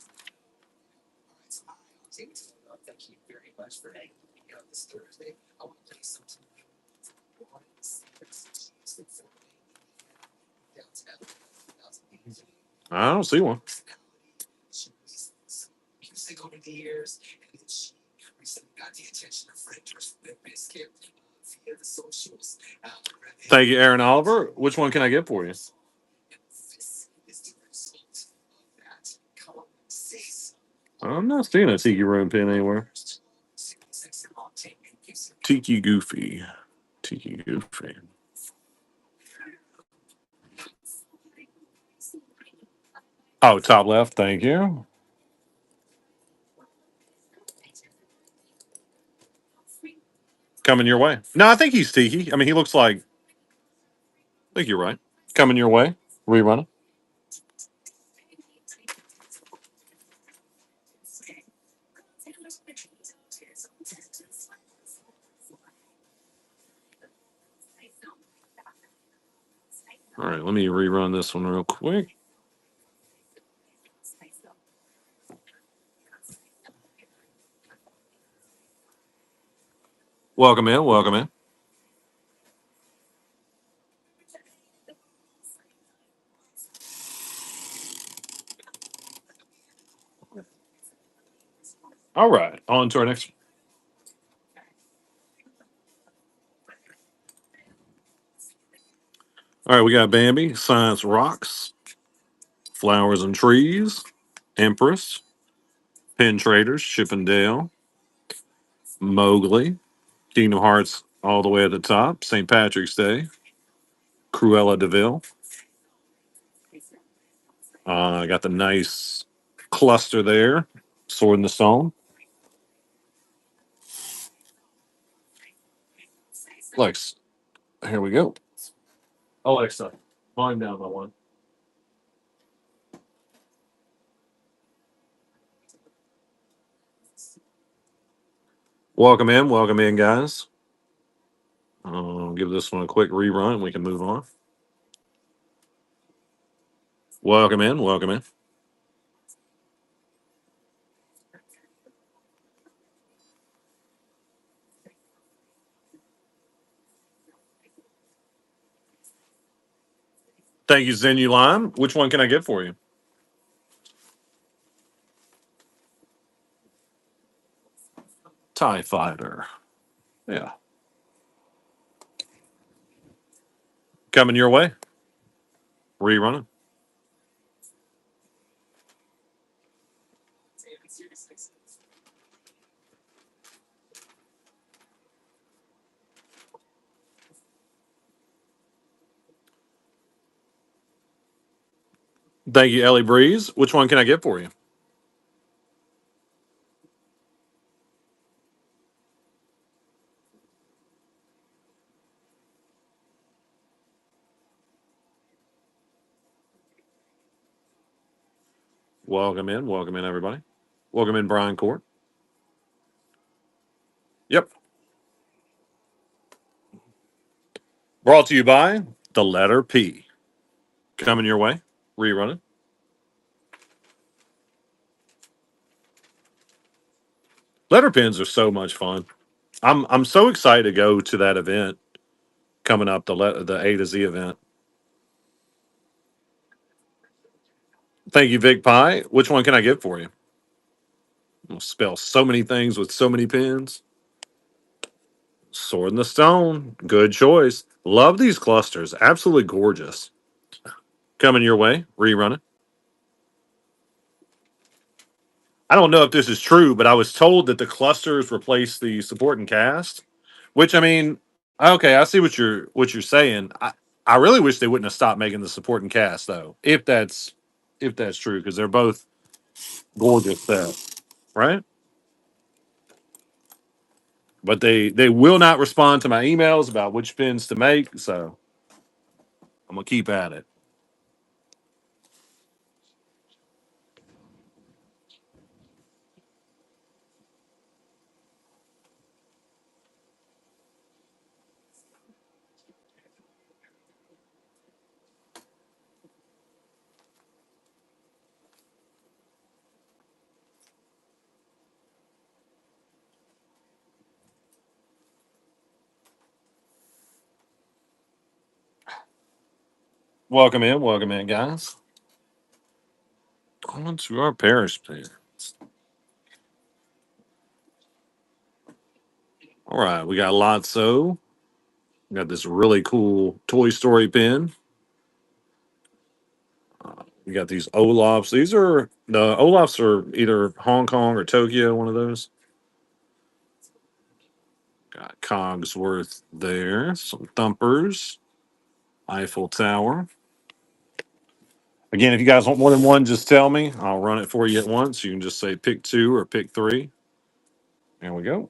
I don't see one. Thank you, Aaron Oliver. Which one can I get for you? I'm not seeing a Tiki Room pin anywhere. Tiki Goofy. Tiki Goofy. Oh, top left. Thank you. Coming your way. No, I think he's Tiki. I mean, he looks like. I think you're right. Coming your way. Rerun. All right, let me rerun this one real quick. Welcome in. Welcome in. All right, on to our next. All right, we got Bambi, Science Rocks, Flowers and Trees, Empress, Pen Traders, Chippendale, Mowgli, Kingdom Hearts all the way at the top, St. Patrick's Day, Cruella Deville. I got the nice cluster there, Sword in the Stone. Lex, here we go. Alexa, volume down by one. Welcome in, guys. I'll give this one a quick rerun and we can move on. Welcome in, welcome in. Thank you, Zenu Lime. Which one can I get for you? TIE Fighter. Yeah. Coming your way. Rerunning. Thank you, Ellie Breeze. Which one can I get for you? Welcome in, everybody. Welcome in, Brian Court. Yep. Brought to you by the letter P. Coming your way. Rerunning. Letter pins are so much fun. I'm so excited to go to that event coming up, the A to Z event. Thank you, Vic Pie. Which one can I get for you? I'll spell so many things with so many pins. Sword in the Stone. Good choice. Love these clusters. Absolutely gorgeous. Coming your way. Rerunning. I don't know if this is true, but I was told that the clusters replace the support and cast. Which I mean, okay, I see what you're saying. I really wish they wouldn't have stopped making the support and cast though, if that's true, because they're both gorgeous sets, right? But they will not respond to my emails about which pins to make, so I'm gonna keep at it. Welcome in, guys. On to our Paris pin. All right, we got Lotso. We got this really cool Toy Story pin. We got these Olafs. The Olafs are either Hong Kong or Tokyo, one of those. Got Cogsworth there. Some thumpers. Eiffel Tower. Again, if you guys want more than one, just tell me. I'll run it for you at once. You can just say pick two or pick three. There we go.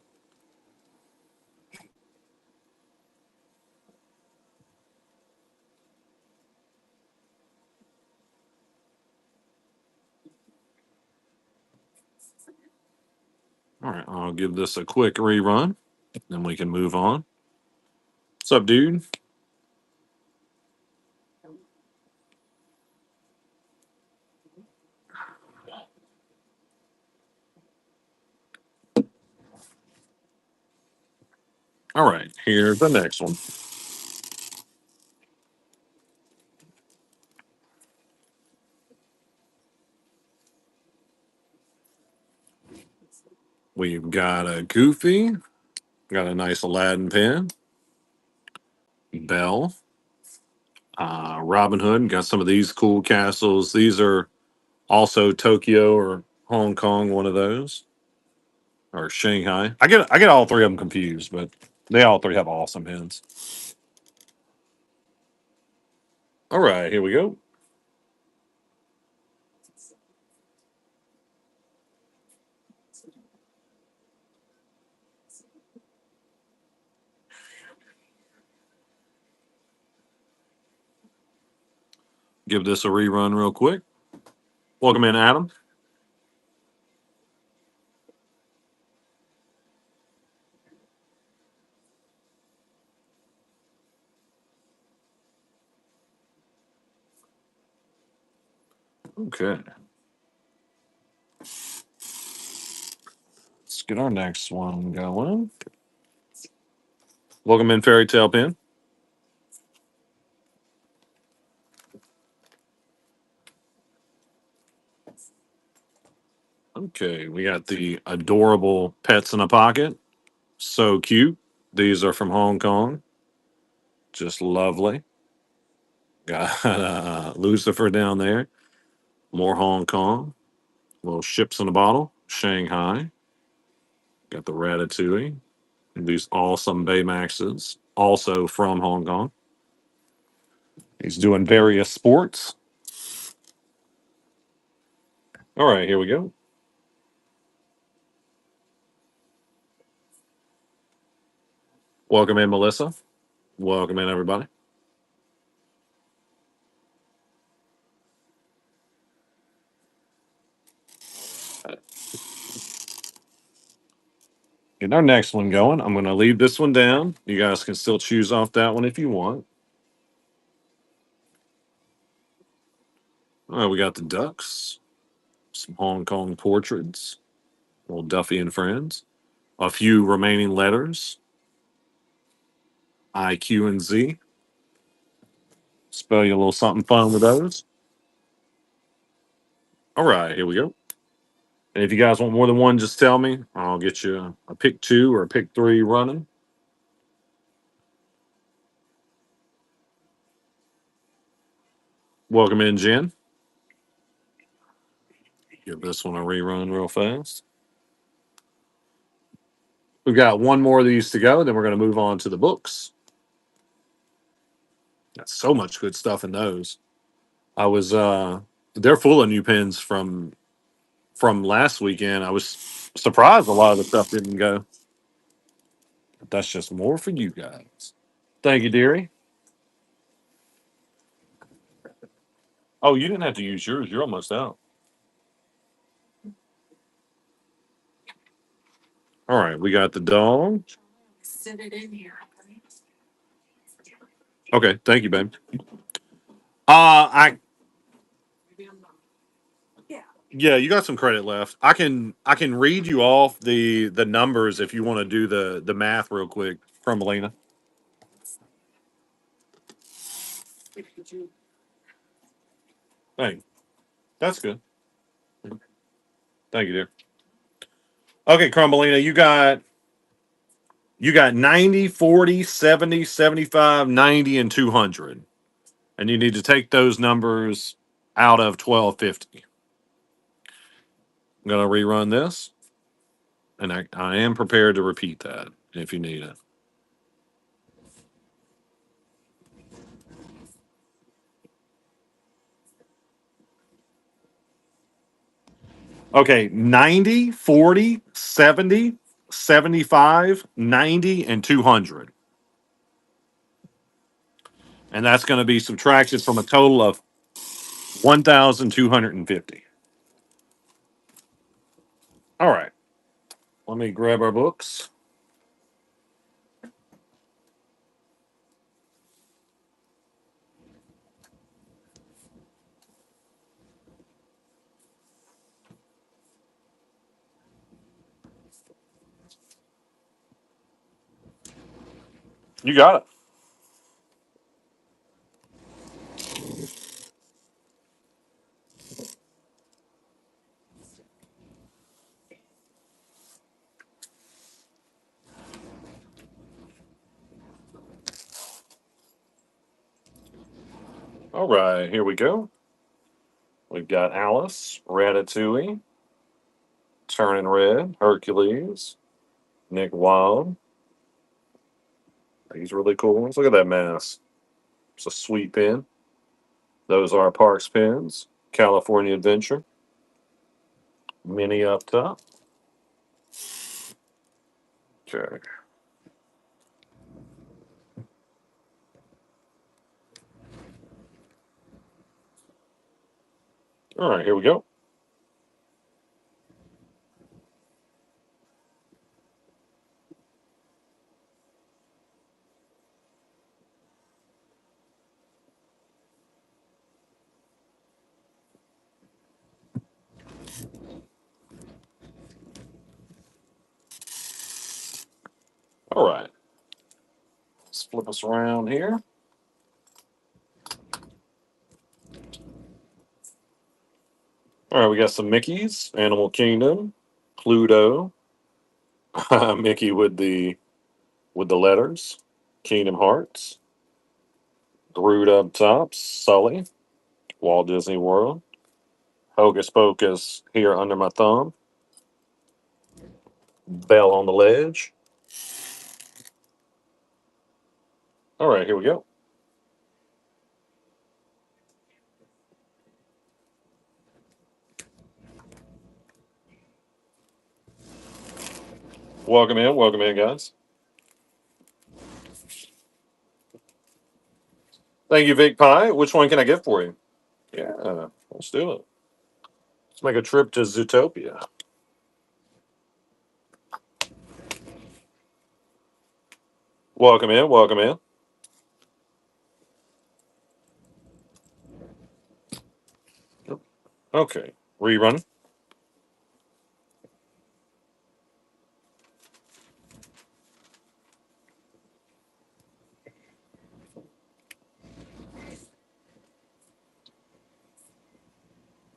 All right, I'll give this a quick rerun. Then we can move on. What's up, dude? All right, here's the next one. We've got a Goofy. Got a nice Aladdin pin. Belle. Robin Hood. Got some of these cool castles. These are also Tokyo or Hong Kong, one of those, or Shanghai. I get all three of them confused, but they all three have awesome pins. All right, here we go. Give this a rerun real quick. Welcome in, Adam. Okay, let's get our next one going. Welcome in, Fairy Tale Pin. Okay, we got the adorable pets in a pocket. So cute. These are from Hong Kong. Just lovely. Got Lucifer down there. More Hong Kong. Little ships in a bottle. Shanghai. Got the Ratatouille. These awesome Baymaxes. Also from Hong Kong. He's doing various sports. All right, here we go. Welcome in, Melissa. Welcome in, everybody. Getting our next one going. I'm going to leave this one down. You guys can still choose off that one if you want. All right, we got the Ducks, some Hong Kong portraits, old Duffy and Friends, a few remaining letters, I, Q, and Z. Spell you a little something fun with those. All right, here we go. And if you guys want more than one, just tell me. I'll get you a pick two or a pick three running. Welcome in, Jen. Give this one a rerun real fast. We've got one more of these to go, then we're going to move on to the books. Got so much good stuff in those. I was they're full of new pins from last weekend. I was surprised a lot of the stuff didn't go. But that's just more for you guys. Thank you, dearie. Oh, you didn't have to use yours. You're almost out. All right, we got the dog. Sit it in here. Okay, thank you, babe. I Yeah, you got some credit left. I can read you off the numbers if you want to do the math real quick, Crumbelina. Hey, that's good. Thank you, dear. Okay, Crumbelina, you got 90, 40, 70, 75, 90, and 200. And you need to take those numbers out of 1250. I'm going to rerun this, and I am prepared to repeat that if you need it. Okay, 90, 40, 70, 75, 90, and 200. And that's going to be subtracted from a total of 1,250. All right. Let me grab our books. You got it. All right. Here we go. We've got Alice, Ratatouille, Turning Red, Hercules, Nick Wilde. These really cool ones. Look at that mask. It's a sweet pin. Those are Parks pins. California Adventure. Mini up top. Okay. All right, here we go. All right. Let's flip us around here. All right, we got some Mickeys, Animal Kingdom, Pluto, Mickey with the letters, Kingdom Hearts, Groot up top, Sully, Walt Disney World, Hocus Pocus here under my thumb, Bell on the ledge. All right, here we go. Welcome in, guys. Thank you, Vic Pie. Which one can I get for you? Yeah, let's do it. Let's make a trip to Zootopia. Welcome in. Welcome in. Okay. Rerun.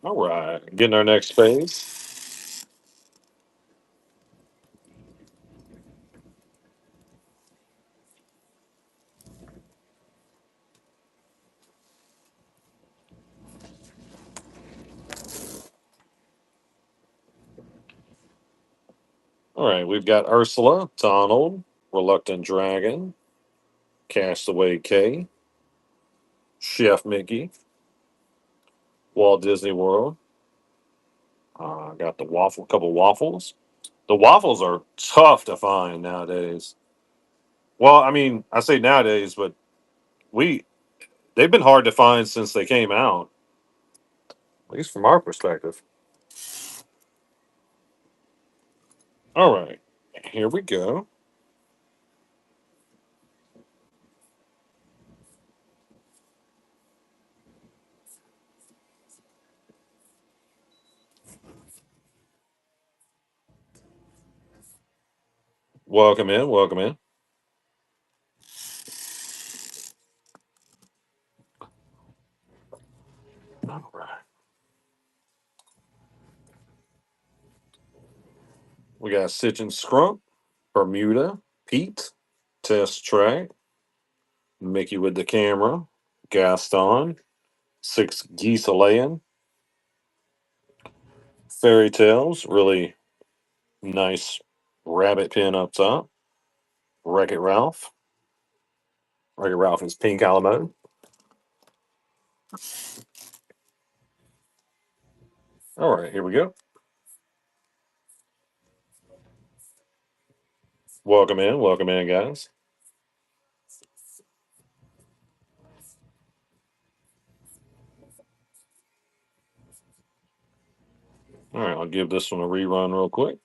All right. Getting our next phase. All right. We've got Ursula, Donald, Reluctant Dragon, Castaway K, Chef Mickey, Walt Disney World. Got the waffle, couple waffles. The waffles are tough to find nowadays. Well, I mean, I say nowadays, but we they've been hard to find since they came out, at least from our perspective. All right, here we go. Welcome in, welcome in. All right, we got Stitch and Scrump, Bermuda, Pete, Test Track, Mickey with the camera, Gaston, Six Geese a laying, Fairy Tales, really nice rabbit pin up top, Wreck It Ralph. Wreck It Ralph is pink Alamo. All right, here we go. Welcome in, guys. All right, I'll give this one a rerun real quick.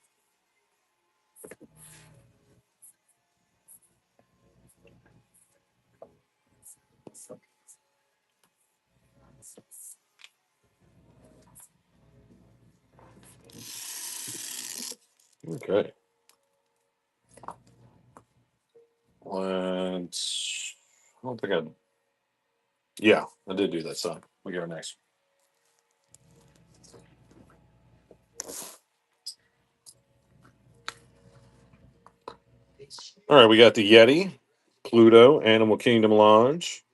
Okay, let's. I don't think I. Yeah, I did do that song. We go next. All right, we got the Yeti, Pluto, Animal Kingdom Lodge,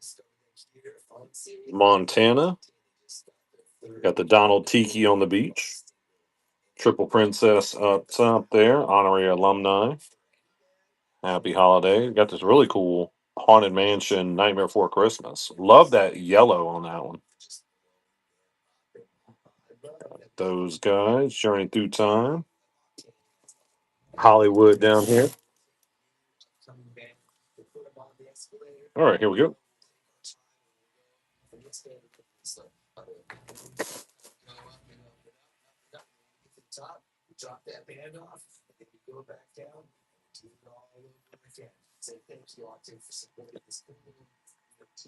Montana. Got the Donald Tiki on the beach, Triple Princess up top there, honorary alumni. Happy holiday. Got this really cool Haunted Mansion Nightmare Before Christmas. Love that yellow on that one. Those guys, Journey Through Time. Hollywood down here. All right, here we go.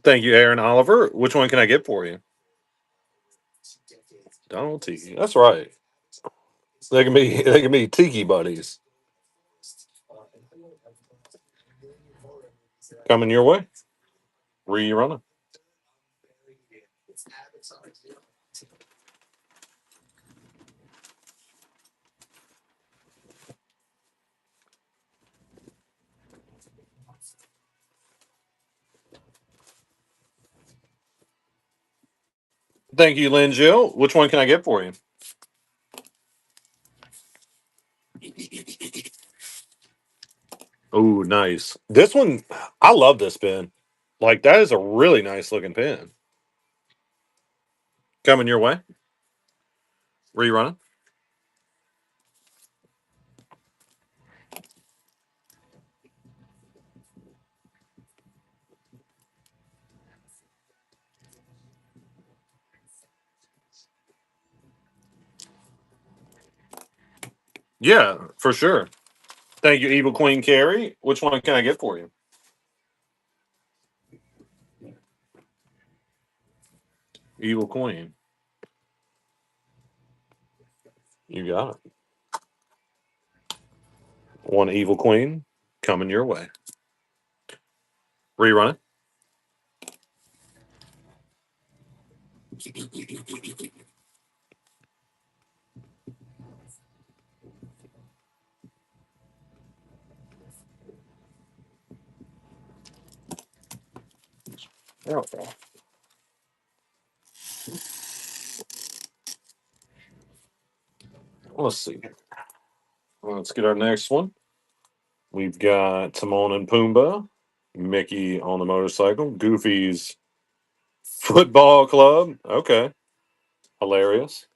Thank you, Aaron Oliver. Which one can I get for you? Donald Tiki. That's right. They can be Tiki buddies. Coming your way. Rerunning. Thank you, Lynn Jill. Which one can I get for you? Oh, nice. This one, I love this pen. Like that is a really nice looking pen. Coming your way. Rerunning. Yeah, for sure. Thank you, Evil Queen Carrie. Which one can I get for you? Evil Queen. You got it. One Evil Queen coming your way. Rerun it. Okay. Let's see. Let's get our next one. We've got Timon and Pumbaa, Mickey on the motorcycle, Goofy's football club. Okay. Hilarious.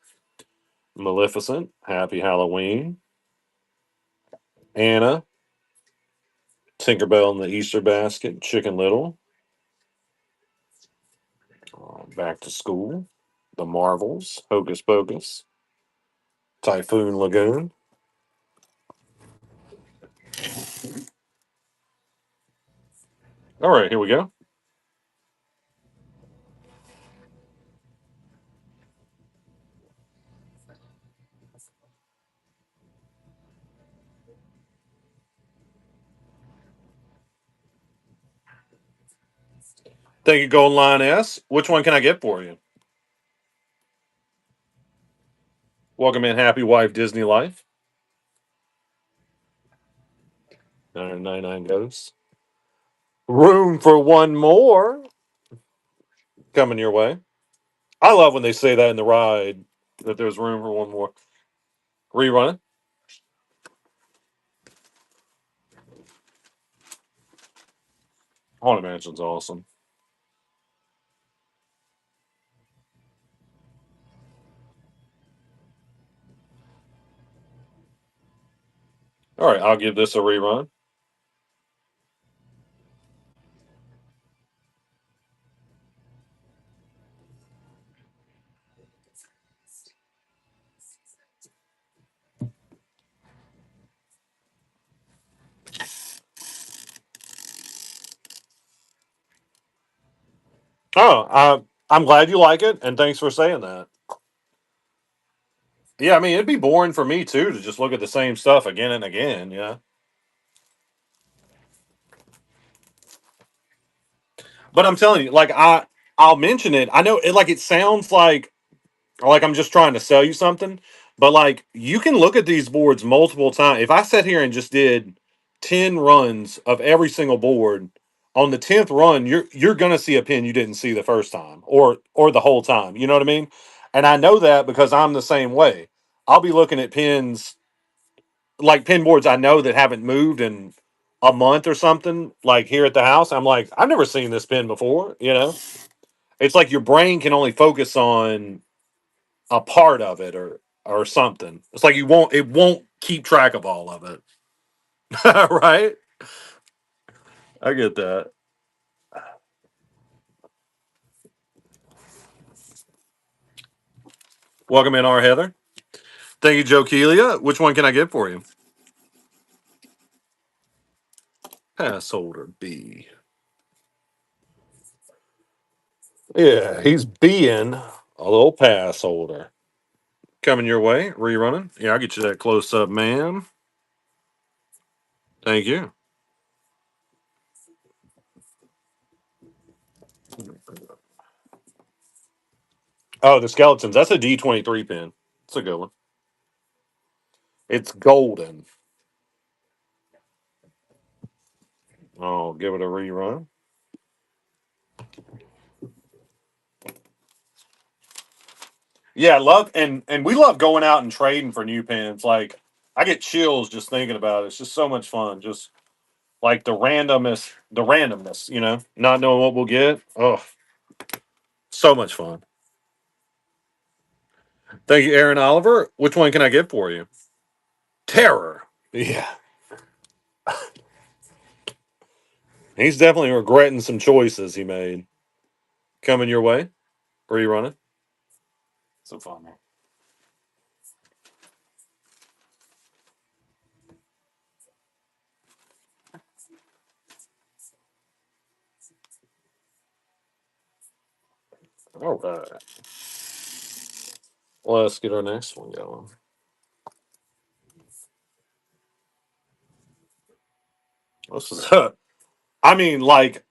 Maleficent, Happy Halloween. Anna, Tinkerbell and the Easter Basket, Chicken Little, Back to School, The Marvels, Hocus Pocus, Typhoon Lagoon. All right, here we go. Thank you, Golden Line S. Which one can I get for you? Welcome in, Happy Wife Disney Life. 999 Ghosts. Room for one more coming your way. I love when they say that in the ride that there's room for one more. Rerun it. Haunted Mansion's awesome. All right, I'll give this a rerun. Oh, I'm glad you like it, and thanks for saying that. Yeah, I mean, it'd be boring for me too to just look at the same stuff again and again. Yeah, but I'm telling you, like I'll mention it. I know it like it sounds like I'm just trying to sell you something, but like you can look at these boards multiple times. If I sat here and just did 10 runs of every single board, on the 10th run, you're gonna see a pin you didn't see the first time or the whole time. You know what I mean? And I know that because I'm the same way. I'll be looking at pins like pin boards I know that haven't moved in a month or something, like here at the house. I'm like, I've never seen this pin before, you know? It's like your brain can only focus on a part of it or something. It's like it won't keep track of all of it. Right? I get that. Welcome in, our Heather. Thank you, Joe Keelia. Which one can I get for you? Pass holder B. Yeah, he's being a little pass holder. Coming your way, rerunning. Yeah, I'll get you that close up, man. Thank you. Oh, the skeletons. That's a D23 pin. It's a good one. It's golden. I'll give it a rerun. Yeah, I love and we love going out and trading for new pins. Like I get chills just thinking about it. It's just so much fun. Just like the randomness, not knowing what we'll get. Oh, so much fun. Thank you, Aaron Oliver. Which one can I get for you? Terror. Yeah. He's definitely regretting some choices he made. Coming your way. Rerun it. So fun. All right. Let's get our next one going. This is, I mean, like,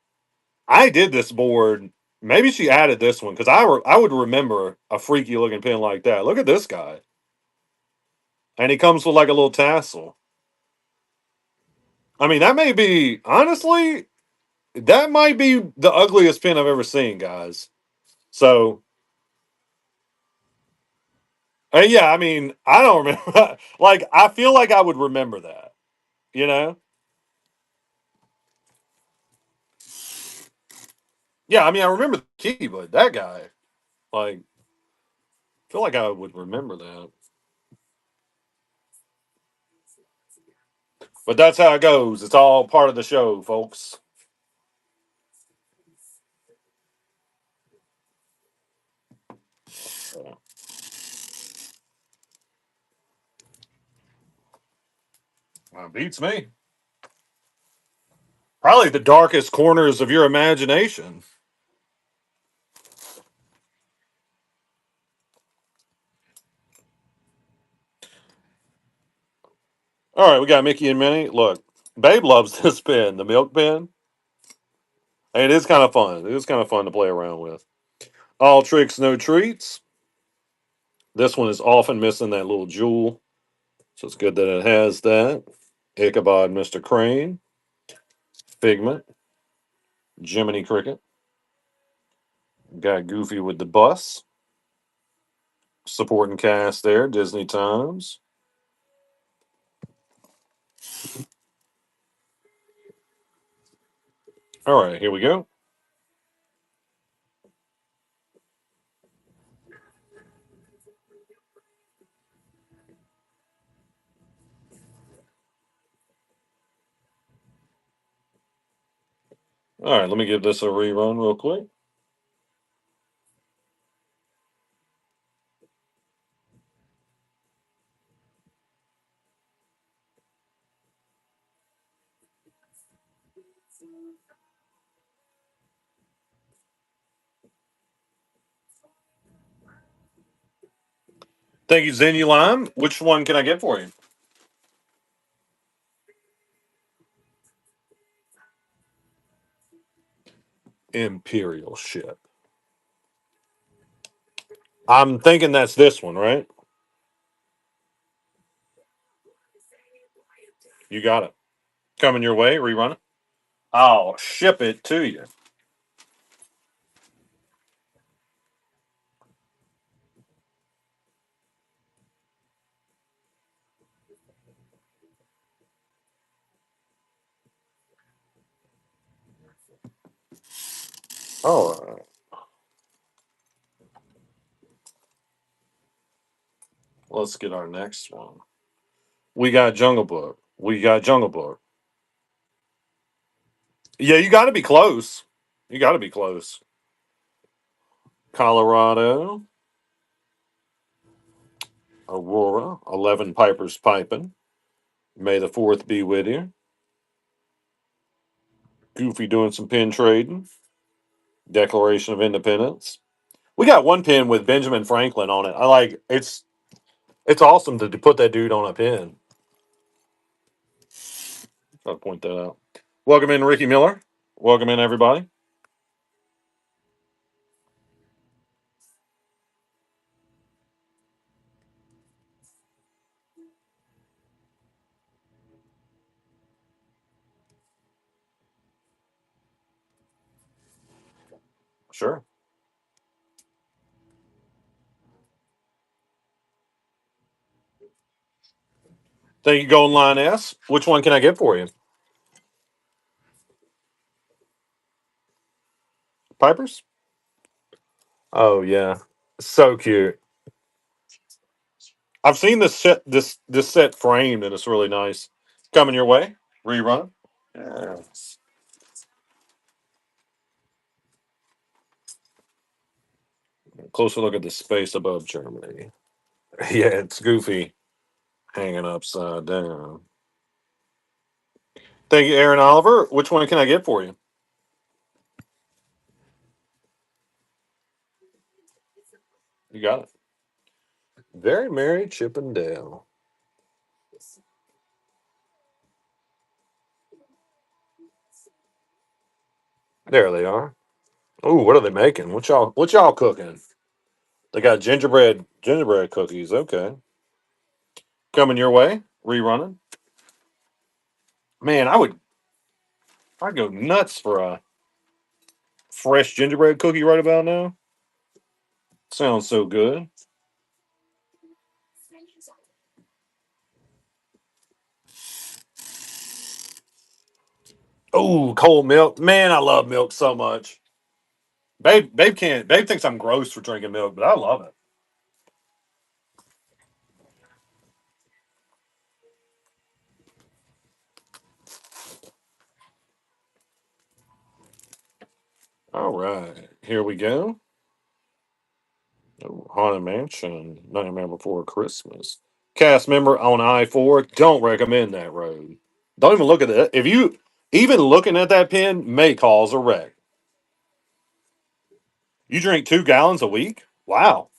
I did this board. Maybe she added this one because I would remember a freaky looking pin like that. Look at this guy. And he comes with like a little tassel. I mean, that may be, honestly, that might be the ugliest pin I've ever seen, guys. So, yeah, I mean, I don't remember. Like, I feel like I would remember that, you know? Yeah, I mean, I remember the key, but that guy, like, I feel like I would remember that. But that's how it goes. It's all part of the show, folks. Beats me. Probably the darkest corners of your imagination. All right, we got Mickey and Minnie. Look, Babe loves this pen, the milk pen. And it is kind of fun. It is kind of fun to play around with. All tricks, no treats. This one is often missing that little jewel. So it's good that it has that. Ichabod, Mr. Crane, Figment, Jiminy Cricket. Got Goofy with the bus. Supporting cast there, Disney Times. All right, here we go. All right, let me give this a rerun real quick. Thank you, Zenulime. Which one can I get for you? Imperial ship. I'm thinking that's this one, right? You got it. Coming your way, rerun it. I'll ship it to you. Oh, let's get our next one. We got Jungle Book. We got Jungle Book. Yeah, you got to be close. You got to be close. Colorado, Aurora, 11 Pipers Piping. May the 4th be with you. Goofy doing some pin trading. Declaration of Independence. We got one pin with Benjamin Franklin on it. I like it's awesome to put that dude on a pin. I'll point that out. Welcome in, Ricky Miller. Welcome in, everybody. Sure. Thank you, Golden Line S. Which one can I get for you? Pipers? Oh yeah, so cute. I've seen this set framed and it's really nice. Coming your way, rerun. Yes. Closer look at the space above Germany. Yeah, it's Goofy hanging upside down. Thank you, Aaron Oliver. Which one can I get for you? You got it. Very merry Chippendale. There they are. Oh, what are they making? What y'all cooking? They got gingerbread cookies. Okay. Coming your way. Rerunning. Man, I'd go nuts for a fresh gingerbread cookie right about now. Sounds so good. Oh, cold milk. Man, I love milk so much. Babe thinks I'm gross for drinking milk, but I love it. All right. Here we go. Oh, Haunted Mansion, Nightmare Before Christmas. Cast member on I-4. Don't recommend that road. Don't even look at it. If you even looking at that pin may cause a wreck. You drink 2 gallons a week? Wow.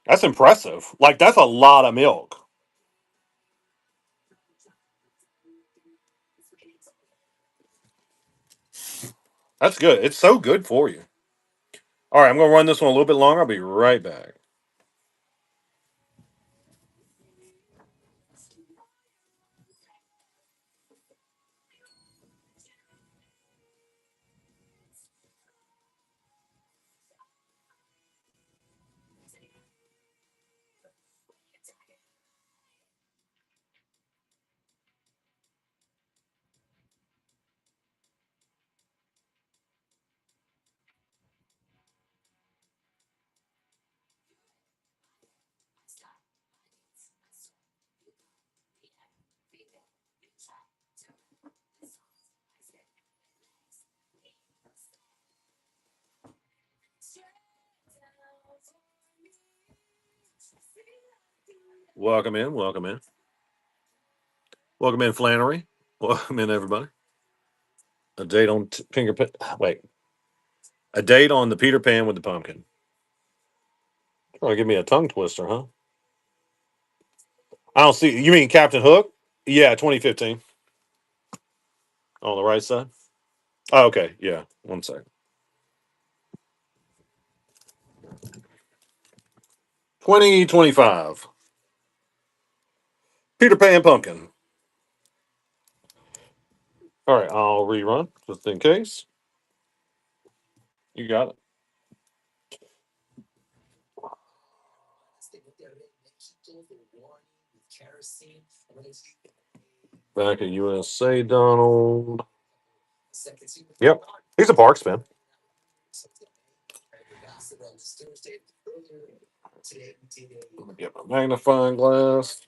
That's impressive. Like that's a lot of milk. That's good. It's so good for you. All right, I'm gonna run this one a little bit longer. I'll be right back. Welcome in, welcome in. Welcome in, Flannery. Welcome in, everybody. A date on Finger Pan. Wait, a date on the Peter Pan with the pumpkin. Oh, give me a tongue twister, huh? I don't see. You mean Captain Hook? Yeah, 2015 on the right side. Oh, okay, yeah. One second. 2025. Peter Pan pumpkin. All right, I'll rerun just in case. You got it. Back at USA, Donald. Yep, he's a Parks fan. Let me get my magnifying glass.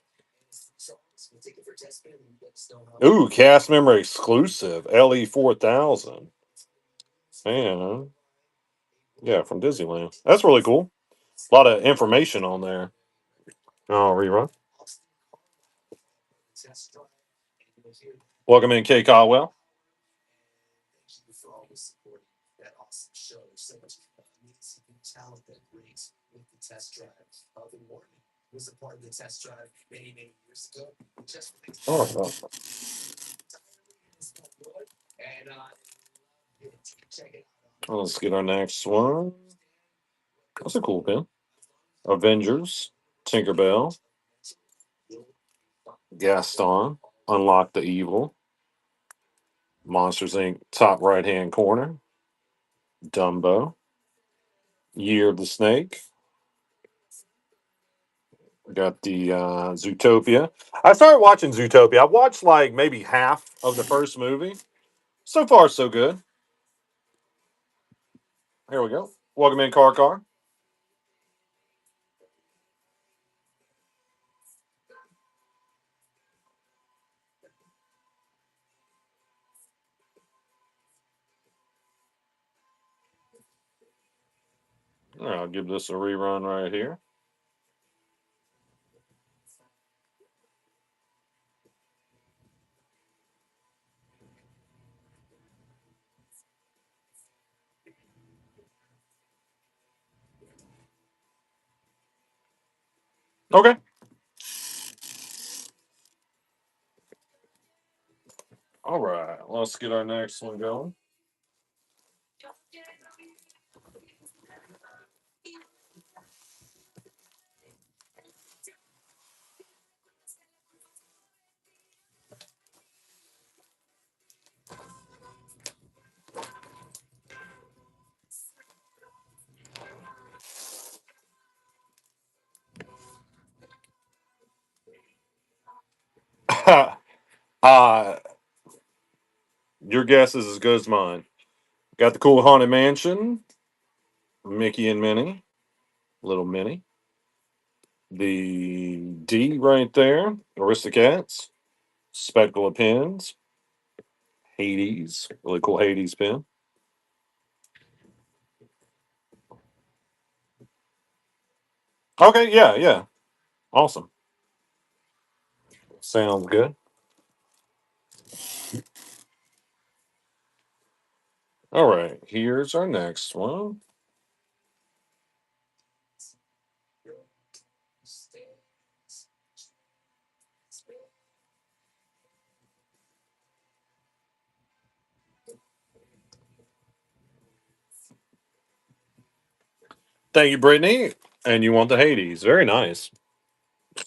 Ooh, cast member exclusive LE 4000. Man, yeah, from Disneyland. That's really cool. A lot of information on there. Oh, rerun. Welcome in, Kay Caldwell. Oh, let's get our next one. That's a cool pin. Avengers, Tinkerbell, Gaston, Unlock the Evil, Monsters Inc. Top right hand corner, Dumbo, Year of the Snake. Got the Zootopia. I started watching Zootopia. I watched like maybe half of the first movie. So far, so good. Here we go. Welcome in, Car. All right, I'll give this a rerun right here. Okay. All right. Let's get our next one going. uh, your guess is as good as mine. Got the cool haunted mansion, Mickey and Minnie, little Minnie. The D right there, Aristocats, Spectacle of Pins, Hades, really cool Hades pin. Okay, yeah, yeah, awesome. Sounds good. All right, here's our next one. Thank you, Brittany. And you want the Hades? Very nice,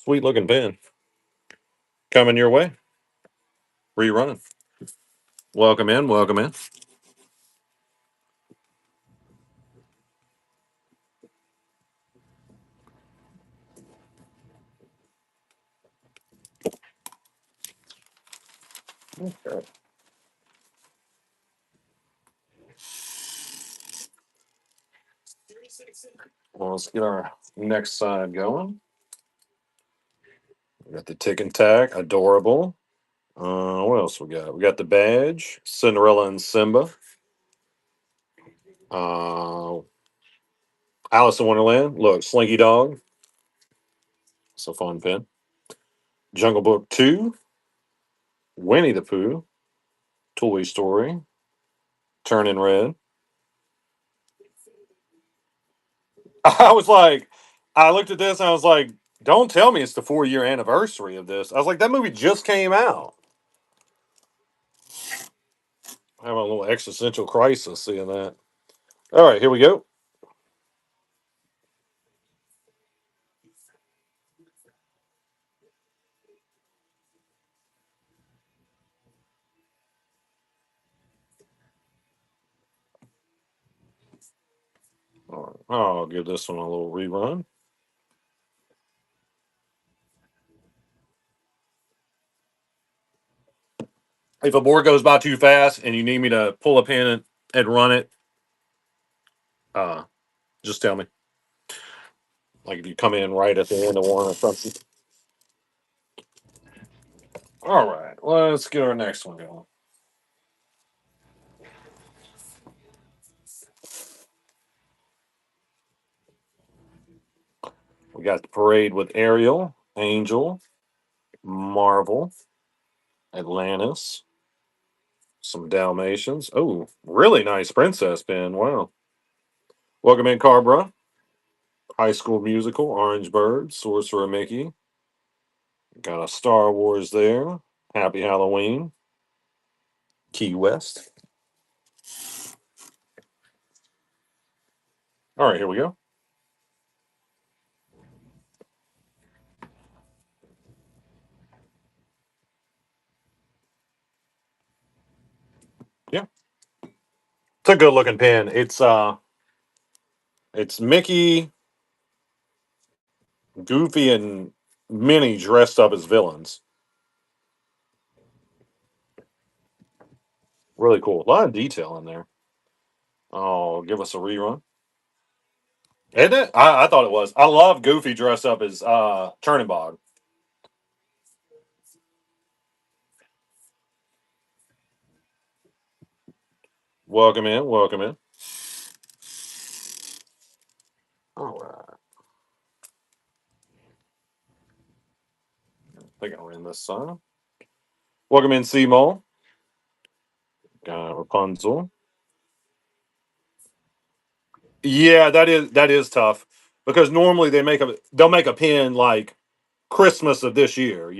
sweet looking pin coming your way. Rerunning. Welcome in. Welcome in. Okay. Well, let's get our next side going. We got the tick and tack, adorable. What else we got? We got the badge, Cinderella and Simba. Uh, Alice in Wonderland. Look, Slinky Dog. It's a fun pin. Jungle Book 2, Winnie the Pooh, Toy Story, Turning Red. I was like, I looked at this and I was like, don't tell me it's the 4 year anniversary of this. I was like, that movie just came out. Having a little existential crisis seeing that. All right, here we go. All right, I'll give this one a little rerun. If a board goes by too fast and you need me to pull a pin and run it, uh, just tell me. Like if you come in right at the end of one or something. All right, let's get our next one going. We got the parade with Ariel, Angel, Marvel, Atlantis, some Dalmatians. Oh, really nice princess pin. Wow. Welcome in, Carbra. High School Musical, Orange Bird, Sorcerer Mickey. Got a Star Wars there. Happy Halloween. Key West. All right, here we go. Yeah, it's a good looking pin. It's Mickey, Goofy, and Minnie dressed up as villains. Really cool. A lot of detail in there. Oh, give us a rerun. Isn't it? I thought it was. I love Goofy dressed up as Turnibog. Welcome in. Welcome in. All right. I think I'll end this song. Welcome in, Seymour. Got Rapunzel. Yeah, that is tough. because normally they'll make a pin like Christmas of this year,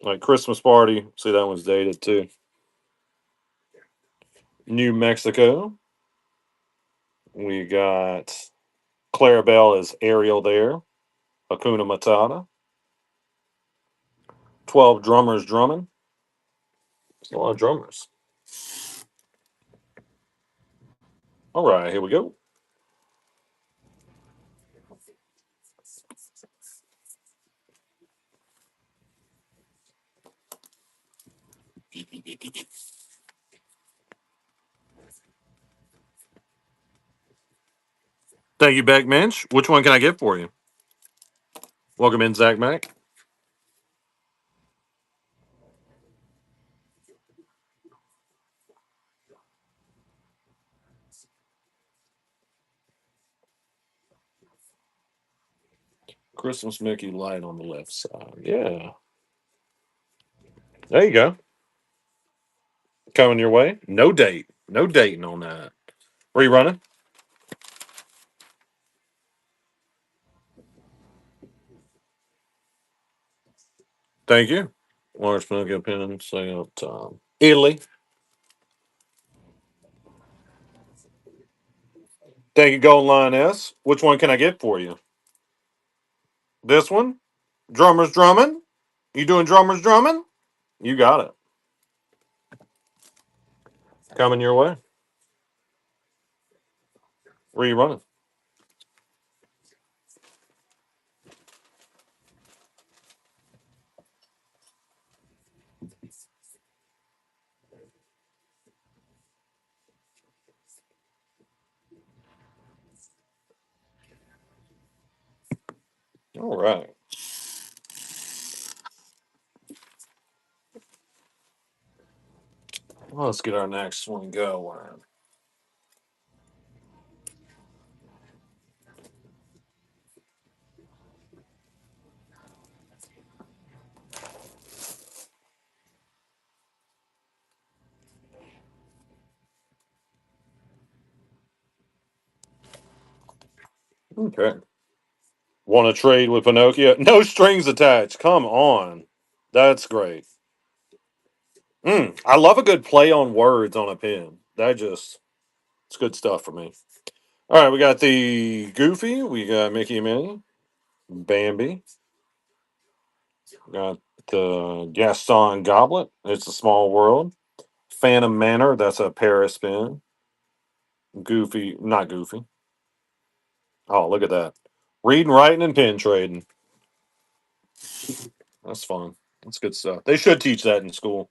like Christmas party. See, that one's dated too. New Mexico. We got Clarabelle as Ariel there. Hakuna Matata. 12 drummers drumming. It's a lot of drummers. All right, here we go. Thank you, Beck Minch. Which one can I get for you? Welcome in, Zach Mack. Christmas Mickey light on the left side. Yeah. There you go. Coming your way. No date. No dating on that. Rerunning. Thank you. Large Pinocchio pin. Say out Italy. Thank you, Golden Line S. Which one can I get for you? This one? Drummers drumming? You doing drummers drumming? You got it. Coming your way. Rerunning. All right. Well, let's get our next one going. Okay. Want to trade with Pinocchio? No strings attached. Come on. That's great. I love a good play on words on a pin. It's good stuff for me. All right, we got the Goofy. We got Mickey and Minnie. Bambi. Got the Gaston Goblet. It's a Small World. Phantom Manor. That's a Paris pin. Goofy. Not Goofy. Oh, look at that. Reading, writing, and pin trading. That's fun. That's good stuff. They should teach that in school.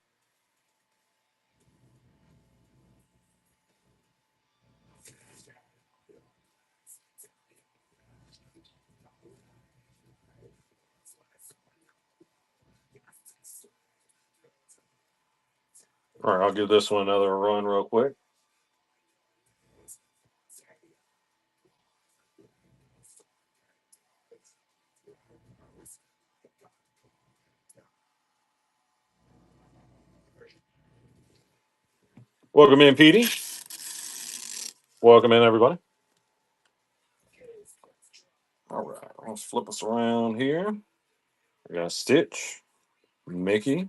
All right, I'll give this one another run real quick. Welcome in, Petey. Welcome in, everybody. All right, let's flip us around here. We got Stitch, Mickey,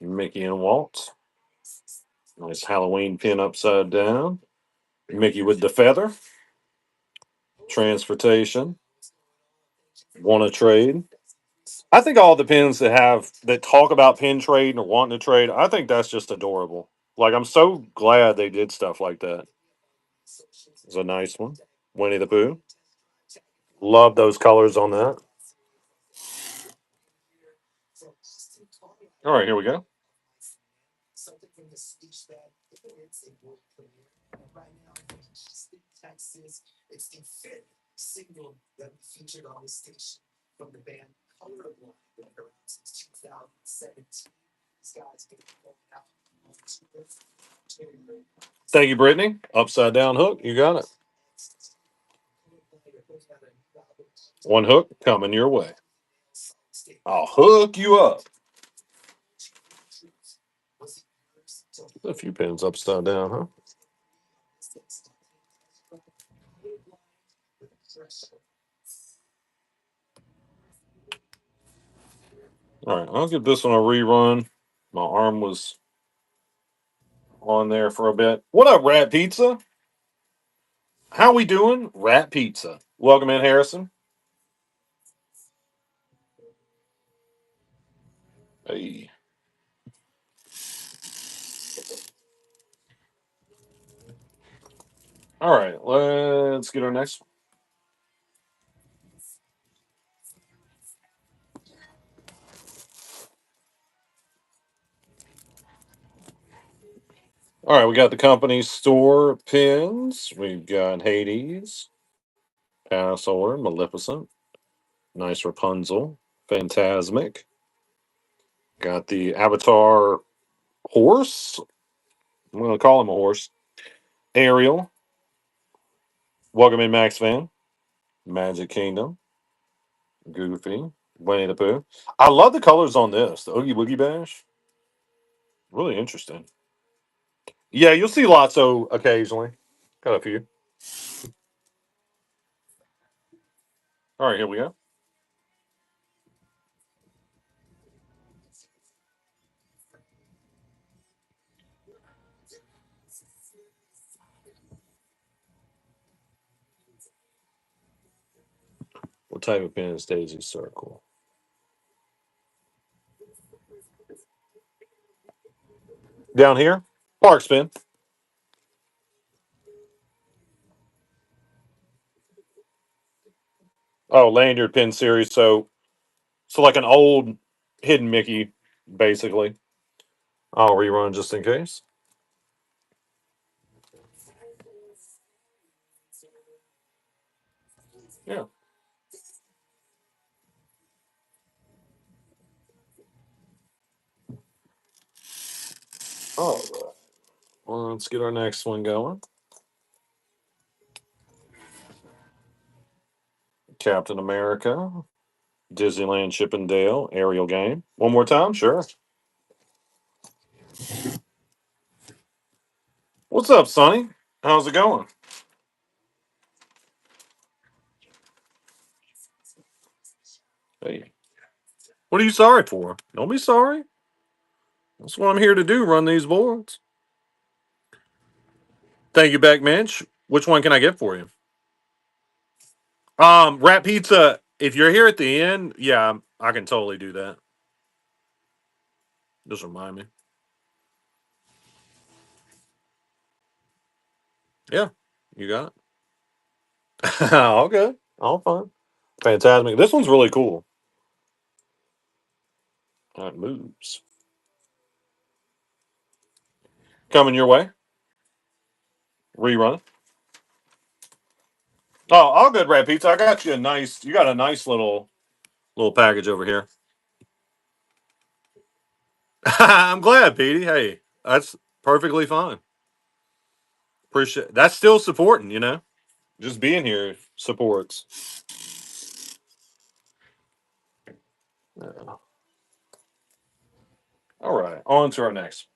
Mickey and Walt. Nice Halloween pin upside down. Mickey with the feather. Transportation. Want to trade. I think all the pins that talk about pin trading or wanting to trade, I think that's just adorable. Like, I'm so glad they did stuff like that. It's a nice one. Winnie the Pooh. Love those colors on that. All right, here we go. Thank you, Brittany. Upside down hook. You got it. One hook coming your way. I'll hook you up. A few pins upside down, huh? All right, I'll give this one a rerun. My arm was on there for a bit. What up, Rat Pizza? How we doing? Rat Pizza. Welcome in, Harrison. Hey. All right, let's get our next one. All right, we got the company store pins. We've got Hades, Passover, Maleficent, Nice Rapunzel, Phantasmic. Got the Avatar horse. I'm going to call him a horse. Ariel. Welcome in, Max Van. Magic Kingdom. Goofy. Winnie the Pooh. I love the colors on this. The Oogie Boogie Bash. Really interesting. Yeah, you'll see lots of occasionally. Got a few. All right, here we go. What type of pin is Daisy Circle? Down here, Park Spin. Oh, lanyard pin series. So like an old hidden Mickey, basically. I'll rerun just in case. Yeah. All right. Well, let's get our next one going. Captain America, Disneyland Chippendale, Aerial Game. One more time, sure. What's up, Sonny? How's it going? Hey, what are you sorry for? Don't be sorry. That's what I'm here to do. Run these boards. Thank you, Beck Minch. Which one can I get for you? Rat Pizza. If you're here at the end, yeah, I can totally do that. Just remind me. Yeah, you got it. All good. All fun. Fantastic. This one's really cool. How it moves. Coming your way. Rerun. Oh, all good, Rat Pizza. I got you a nice. You got a nice little package over here. I'm glad, Petey. Hey, that's perfectly fine. Appreciate. That's still supporting. Just being here supports. Yeah. All right, on to our next.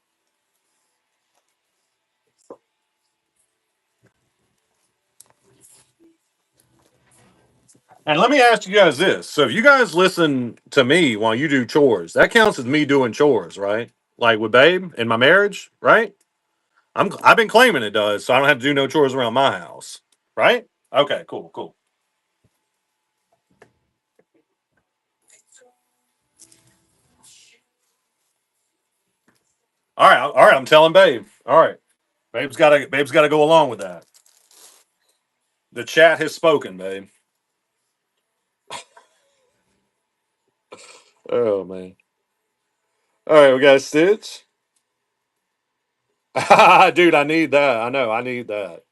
And let me ask you guys this. So if you guys listen to me while you do chores, that counts as me doing chores, right? Like with Babe in my marriage, right? I've been claiming it does, so I don't have to do no chores around my house. Right? Okay, cool, cool. All right, I'm telling Babe. All right. Babe's gotta go along with that. The chat has spoken, babe. Oh man. All right, we got a Stitch. Dude, I need that. I know, I need that.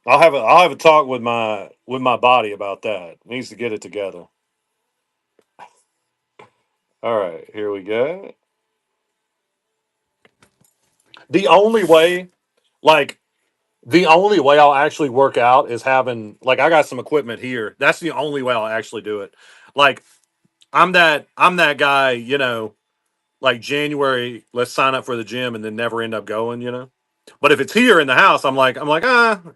I'll have a talk with my body about that. It needs to get it together. All right, here we go. The only way, like the only way I'll actually work out is having like I got some equipment here. That's the only way I'll actually do it. Like I'm that guy, like January, let's sign up for the gym and then never end up going. But if it's here in the house, I'm like, I'll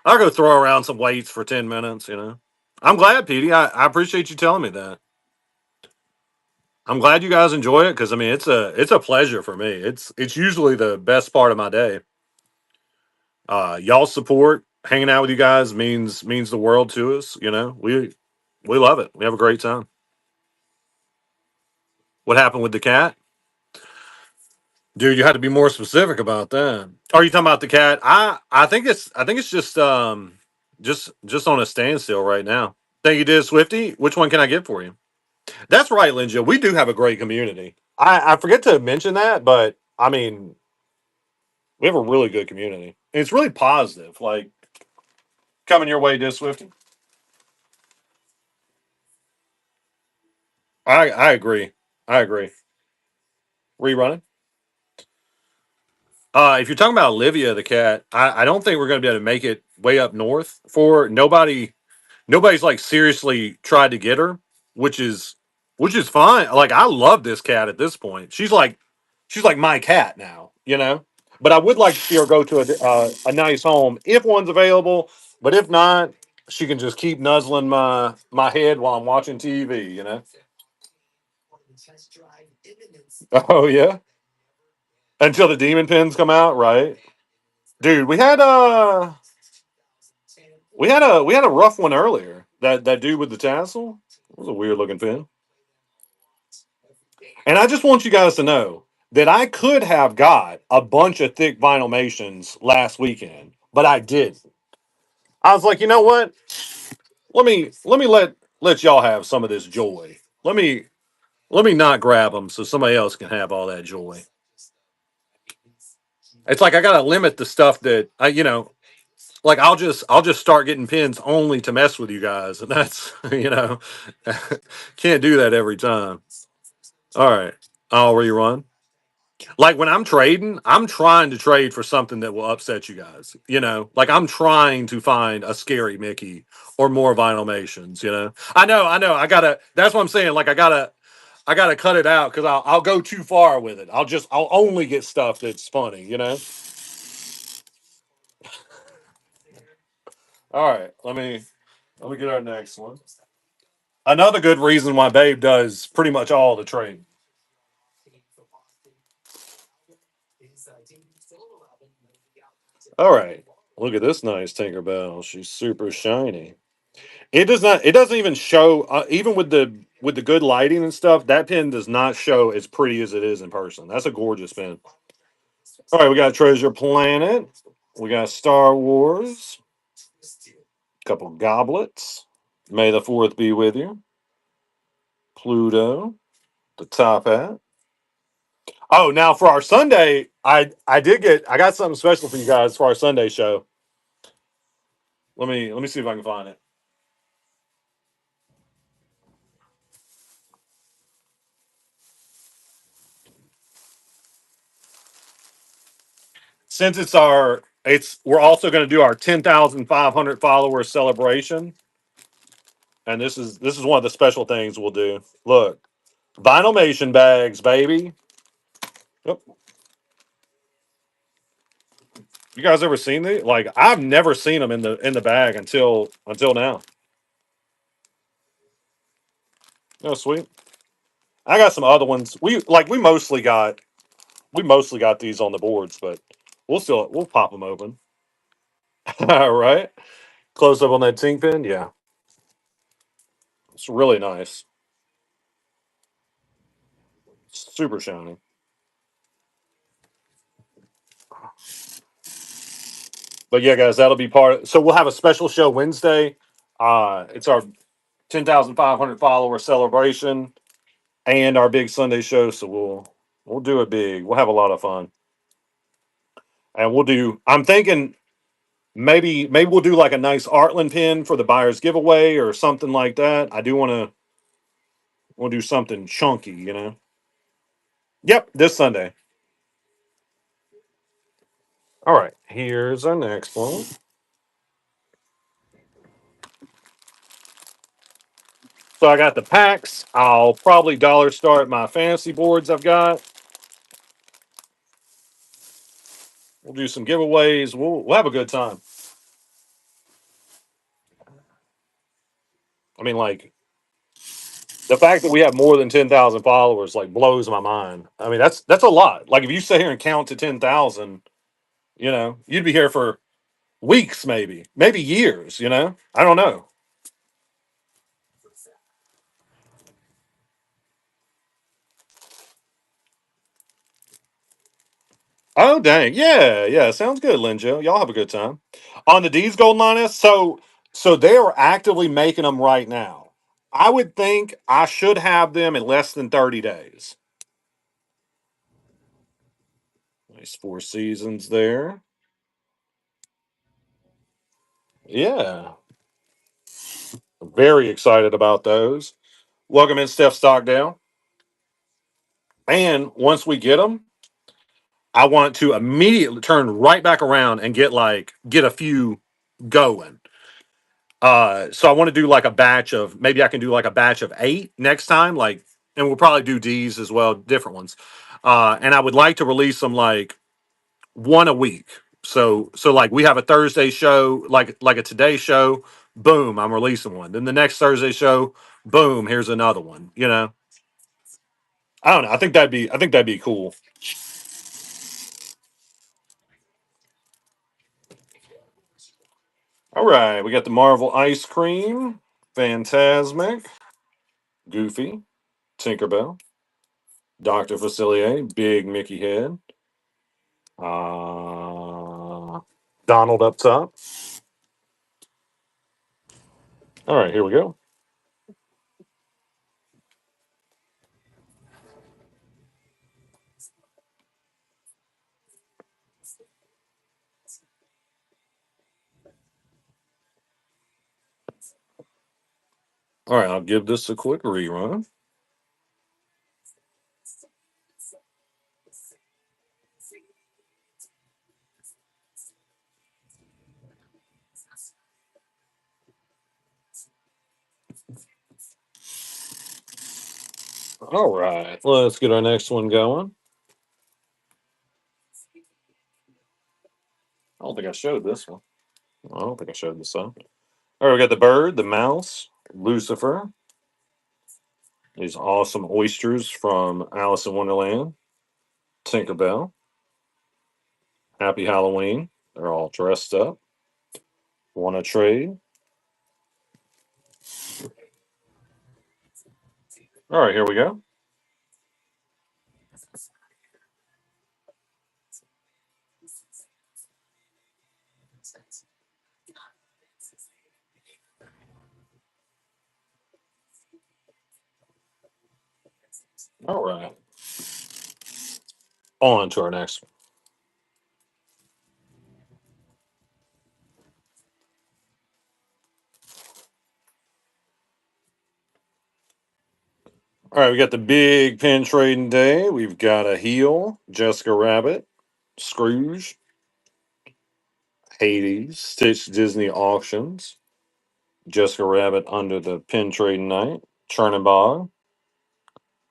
go throw around some weights for 10 minutes. I'm glad, Petey. I appreciate you telling me that. I'm glad you guys enjoy it because I mean it's a pleasure for me. It's usually the best part of my day. Y'all support hanging out with you guys means the world to us. We love it. We have a great time. What happened with the cat? Dude, you had to be more specific about that. Are you talking about the cat? I think it's just on a standstill right now. Think you did, Swifty? Which one can I get for you? That's right, Linja. We do have a great community. I forget to mention that, but I mean, we have a really good community. And it's really positive. Like coming your way, Diz Swifty. I agree. I agree. Rerunning. If you're talking about Olivia the cat, I don't think we're going to be able to make it way up north. For nobody's like seriously tried to get her, which is which is fine. Like I love this cat at this point. She's like my cat now. But I would like to see her go to a nice home if one's available. But if not, she can just keep nuzzling my head while I'm watching TV. Oh yeah, until the demon pins come out, right? Dude, we had a rough one earlier. That dude with the tassel it was a weird looking pin. And I just want you guys to know that I could have got a bunch of thick vinyl Masons last weekend, but I didn't. I was like, you know what? Let me let y'all have some of this joy. Let me not grab them so somebody else can have all that joy. It's like I gotta limit the stuff that like I'll just start getting pins only to mess with you guys, and that's can't do that every time. All right, I'll rerun. Like when I'm trading, I'm trying to trade for something that will upset you guys. Like I'm trying to find a scary Mickey or more Vinylmations. I know. I gotta. That's what I'm saying. Like I gotta cut it out because I'll go too far with it. I'll only get stuff that's funny. All right, let me get our next one. Another good reason why Babe does pretty much all the trading. All right, look at this nice Tinkerbell. She's super shiny. It does not. It doesn't even show. Even with the good lighting and stuff, that pin does not show as pretty as it is in person. That's a gorgeous pin. All right, we got Treasure Planet. We got Star Wars. Couple goblets. May the Fourth be with you. Pluto. The top hat. Oh, now for our Sunday, I got something special for you guys for our Sunday show. Let me see if I can find it. Since we're also going to do our 10,500 followers celebration, and this is one of the special things we'll do. Look, Vinylmation bags, baby. Yep. You guys ever seen these? Like I've never seen them in the bag until now. Oh, sweet. I got some other ones. We mostly got these on the boards, but we'll pop them open. All right. Close up on that tink pin. Yeah, it's really nice. Super shiny. But yeah, guys, that'll be so we'll have a special show Wednesday. It's our 10,500 follower celebration and our big Sunday show. So we'll do it big. We'll have a lot of fun, and we'll do. I'm thinking maybe we'll do like a nice Artland pin for the buyers giveaway or something like that. I do want to do something chunky. Yep, this Sunday. All right, here's our next one. So I got the packs. I'll probably dollar start my fantasy boards I've got. We'll do some giveaways. We'll have a good time. I mean, like the fact that we have more than 10,000 followers like blows my mind. I mean, that's a lot. Like if you sit here and count to 10,000, you'd be here for weeks, maybe years. I don't know. Oh dang, yeah, yeah, sounds good, Linjo. Y'all have a good time on the D's Golden Linus. So they are actively making them right now. I would think I should have them in less than 30 days. Nice Four Seasons there. Yeah, very excited about those. Welcome in, Steph Stockdale. And once we get them, I want to immediately turn right back around and get a few going. So I want to do like a batch of maybe I can do like a batch of 8 next time, and we'll probably do D's as well, different ones. And I would like to release them like one a week. So like we have a Thursday show, like a Today show, boom, I'm releasing one. Then the next Thursday show, boom, here's another one. I don't know. I think that'd be cool. All right, we got the Marvel ice cream, Phantasmic, Goofy, Tinkerbell, Doctor Facilier, Big Mickey Head, uh, Donald up top. All right, here we go. All right, I'll give this a quick rerun. All right, let's get our next one going. I don't think I showed this one. I don't think I showed this one. All right, we got the bird, the mouse, Lucifer, these awesome oysters from Alice in Wonderland, Tinkerbell, Happy Halloween. They're all dressed up. Want to trade? All right, here we go. All right, on to our next one. All right, we got the big pin trading day. We've got a heel, Jessica Rabbit, Scrooge, Hades, Stitch Disney Auctions, Jessica Rabbit under the pin trading night, Chernabog,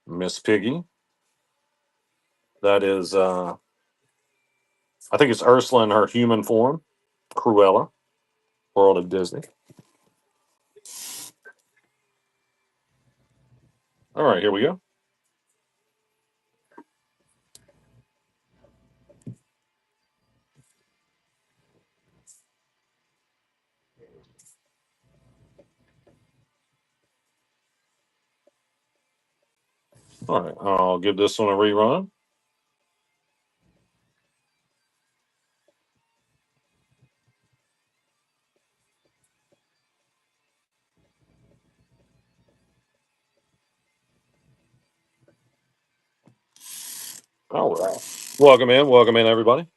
Miss Piggy. That is, I think it's Ursula in her human form, Cruella, World of Disney. All right, here we go. All right, I'll give this one a rerun. All right. Welcome in, everybody.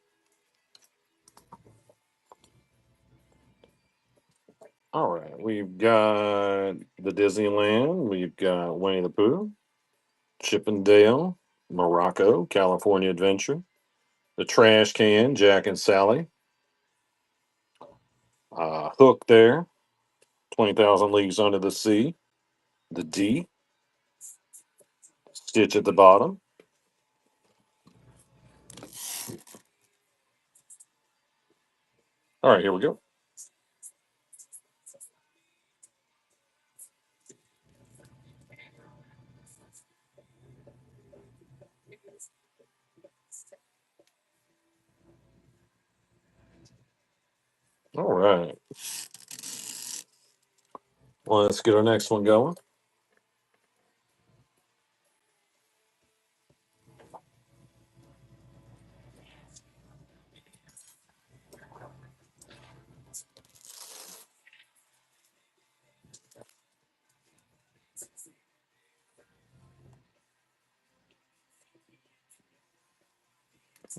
All right, we've got the Disneyland. We've got Winnie the Pooh, Chippendale, Morocco, California Adventure, the Trash Can, Jack and Sally, Hook there, 20,000 Leagues Under the Sea, the D, Stitch at the bottom, All right, here we go. All right. Well, let's get our next one going.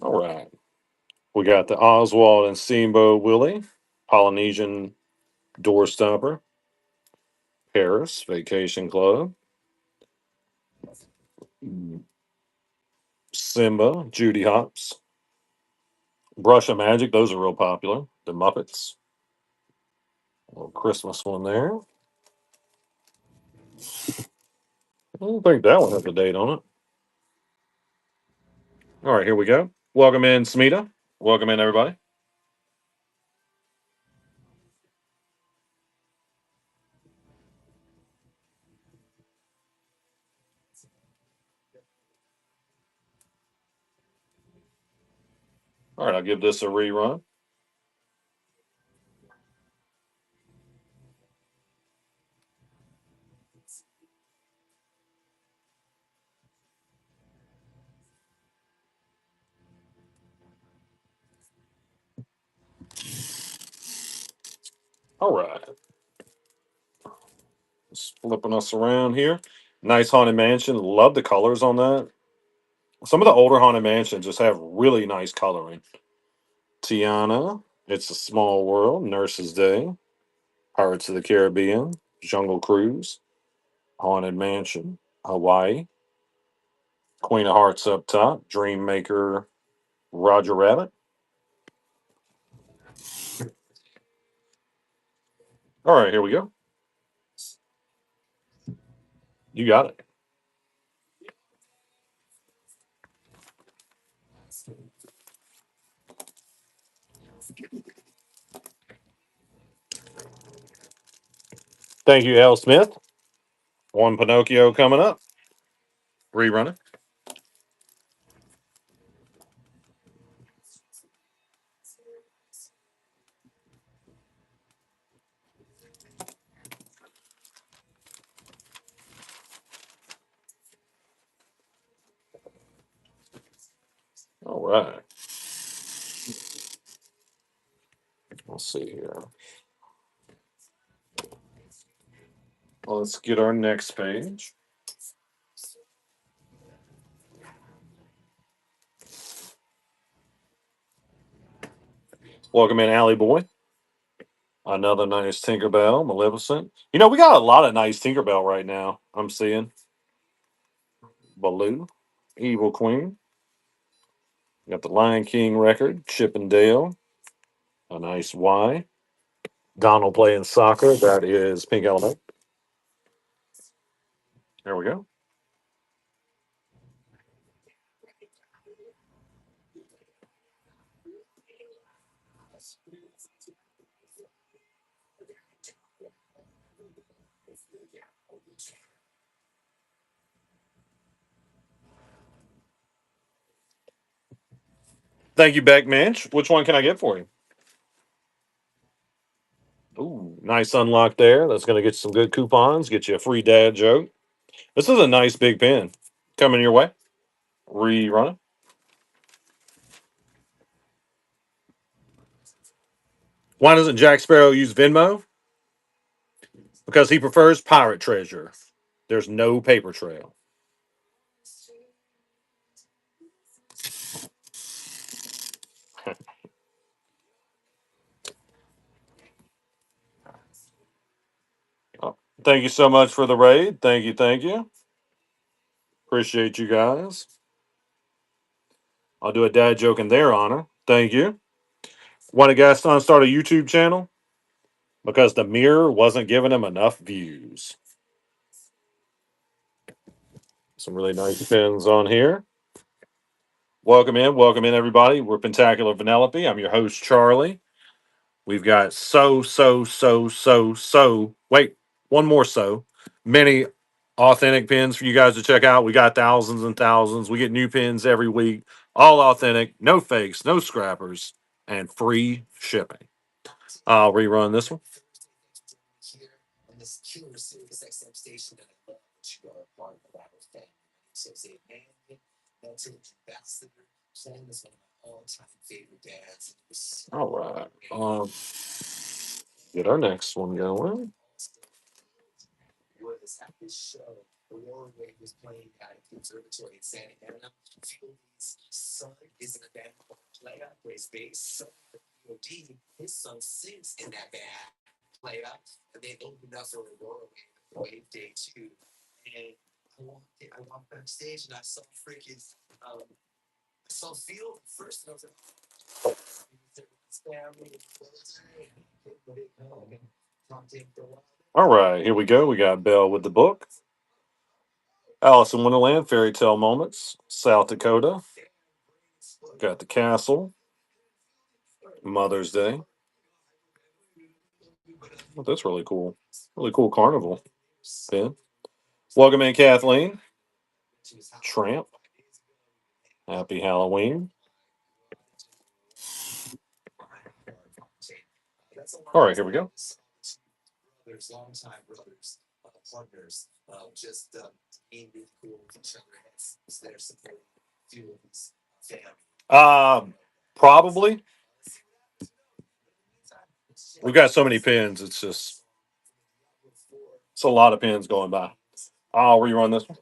All right. We got the Oswald and Steamboat Willie, Polynesian Door Stomper, Paris Vacation Club, Simba, Judy Hopps, Brush of Magic. Those are real popular. The Muppets. A little Christmas one there. I don't think that one has a date on it. All right, here we go. Welcome in, Smita. Welcome in, everybody. All right, I'll give this a rerun. All right. Just flipping us around here. Nice Haunted Mansion. Love the colors on that. Some of the older Haunted Mansions just have really nice coloring. Tiana, It's a Small World, Nurse's Day, Pirates of the Caribbean, Jungle Cruise, Haunted Mansion, Hawaii, Queen of Hearts up top, Dream Maker, Roger Rabbit. All right, here we go. You got it. Thank you, L. Smith. One Pinocchio coming up. Rerunning. All right. Let's see here. Well, let's get our next page. Welcome in, Alley Boy. Another nice Tinkerbell, Maleficent. We got a lot of nice Tinkerbell right now. I'm seeing Baloo, Evil Queen. Got the Lion King record, Chip and Dale. A nice Y. Donald playing soccer. That is Pink Element. There we go. Thank you, Beck Minch. Which one can I get for you? Ooh, nice unlock there. That's going to get you some good coupons, get you a free dad joke. This is a nice big pen coming your way. Rerunning. Why doesn't Jack Sparrow use Venmo? Because he prefers pirate treasure. There's no paper trail. Oh, thank you so much for the raid. Thank you. Thank you. Appreciate you guys. I'll do a dad joke in their honor. Thank you. Why did Gaston start a YouTube channel? Because the mirror wasn't giving him enough views. Some really nice pins on here. Welcome in, everybody. We're Pentacular Vanellope. I'm your host, Charlie. We've got wait, one more many authentic pins for you guys to check out. We got thousands and thousands. We get new pins every week, all authentic, no fakes, no scrappers, and free shipping. I'll rerun this one. All right. Get our next one going. All right, here we go. We got Belle with the book. Alice in Wonderland, Fairy Tale Moments, South Dakota. Got the castle, Mother's Day. Oh, that's really cool. Really cool carnival pin. Welcome in, Kathleen. Tramp. Happy Halloween. All right, here we go. Probably. We've got so many pins. It's a lot of pins going by. I'll rerun this one.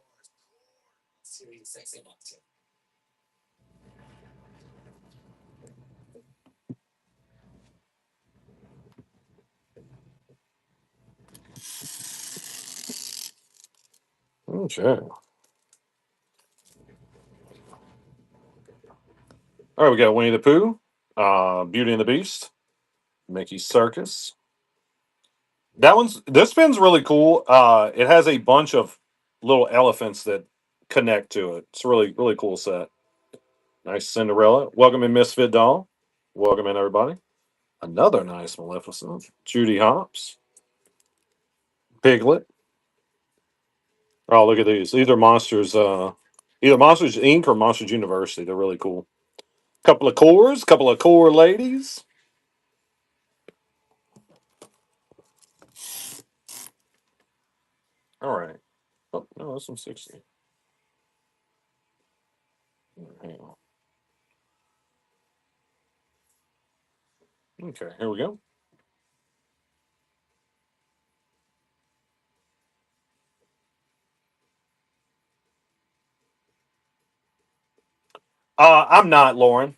Okay. All right, we got Winnie the Pooh, Beauty and the Beast, Mickey's Circus. This pin's really cool. It has a bunch of little elephants that connect to it. It's a really cool set. Nice Cinderella. Welcome in Misfit Doll. Welcome in everybody. Another nice Maleficent. Judy Hopps. Piglet. Oh, look at these. These are Monsters. Either Monsters Inc. or Monsters University. They're really cool. Couple of core ladies. All right. Oh no, that's some 60. Hang on. Okay, here we go. I'm not Lauren.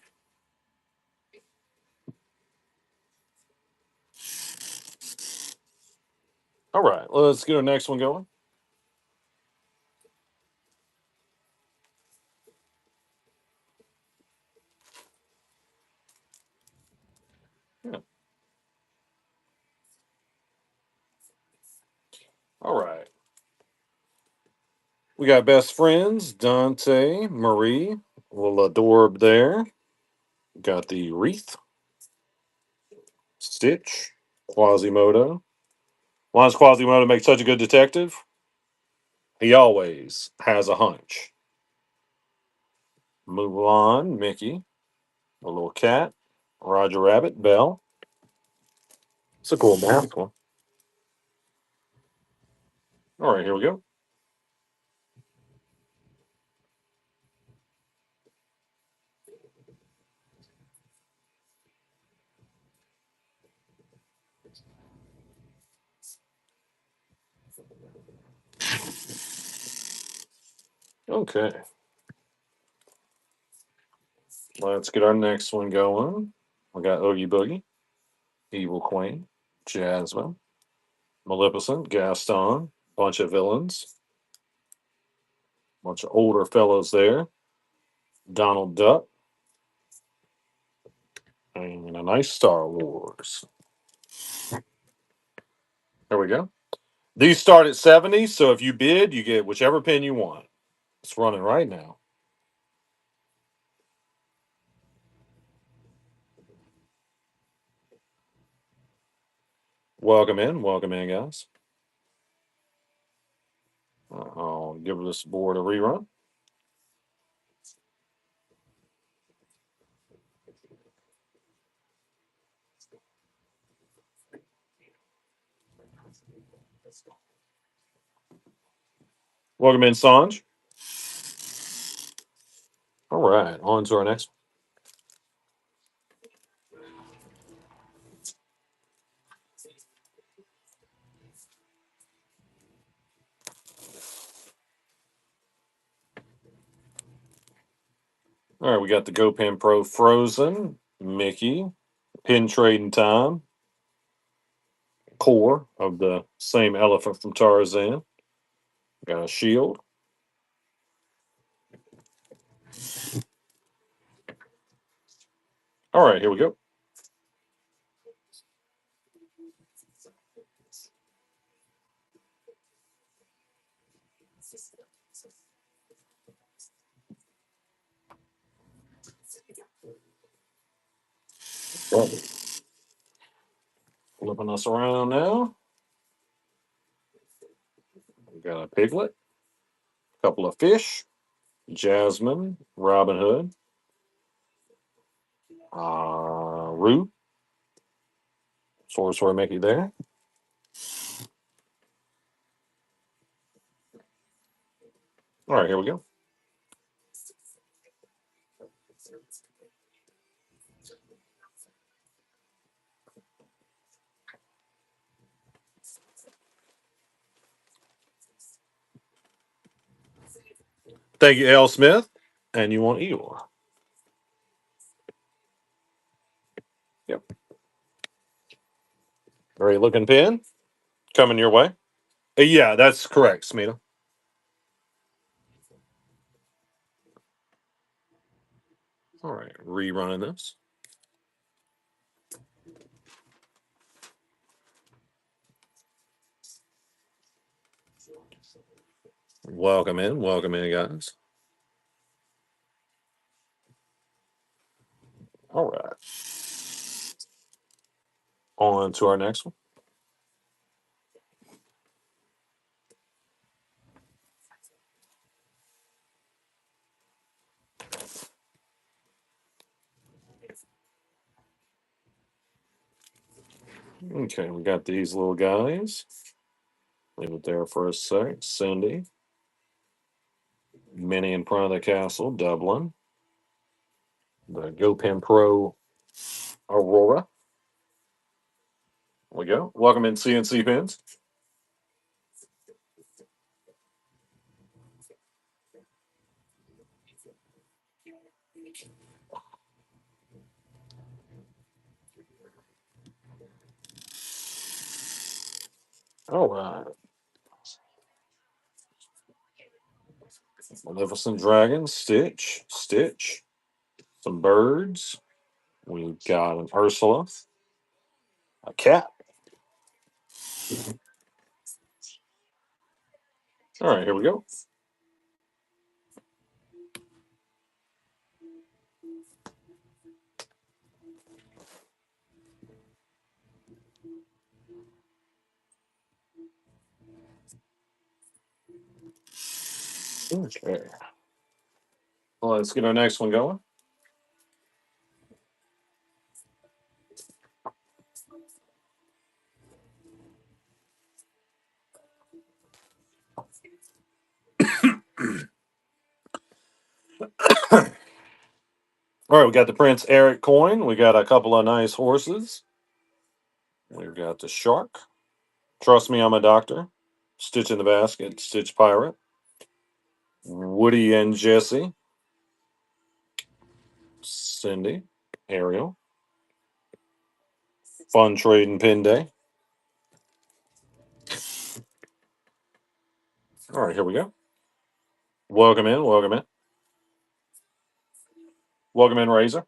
All right, let's get our next one going. Yeah. All right. We got best friends, Dante, Marie, little adorb there. Got the wreath, Stitch, Quasimodo. Why does Quasimodo make such a good detective? He always has a hunch. Mulan, Mickey, a little cat, Roger Rabbit, Belle. It's a cool mask one. All right, here we go. Okay, let's get our next one going. We got Oogie Boogie, Evil Queen, Jasmine, Maleficent, Gaston, bunch of villains, bunch of older fellows there. Donald Duck, and a nice Star Wars. There we go. These start at 70, so if you bid, you get whichever pin you want. It's running right now. welcome in, guys. I'll give this board a rerun. Welcome in, Sanj. All right, on to our next. All right, we got the GoPen Pro Frozen, Mickey, pin trading time, core of the same elephant from Tarzan. Got a shield. All right, here we go. Flipping us around now. We got a piglet, a couple of fish, Jasmine, Robin Hood, Root, Sorcerer Mickey there. All right, here we go. Thank you, L. Smith. And you want Eeyore. Yep. Great looking pin coming your way. Yeah, that's correct, Smita. All right, rerunning this. Welcome in, guys. All right, on to our next one. Okay, we got these little guys. Leave it there for a sec. Cindy, Minnie in front of the castle, Dublin. The GoPen Pro Aurora. There we go. Welcome in, CNC pins. All right. Maleficent Dragon, Stitch, some birds. We've got an Ursula, a cat. All right, here we go. Okay. Well, let's get our next one going. All right, we got the Prince Eric coin. We got a couple of nice horses. We've got the shark. Trust me, I'm a doctor. Stitch in the basket. Stitch pirate. Woody and Jesse. Cindy. Ariel. Fun trade and pin day. All right, here we go. Welcome in. Welcome in. Welcome in, Razor.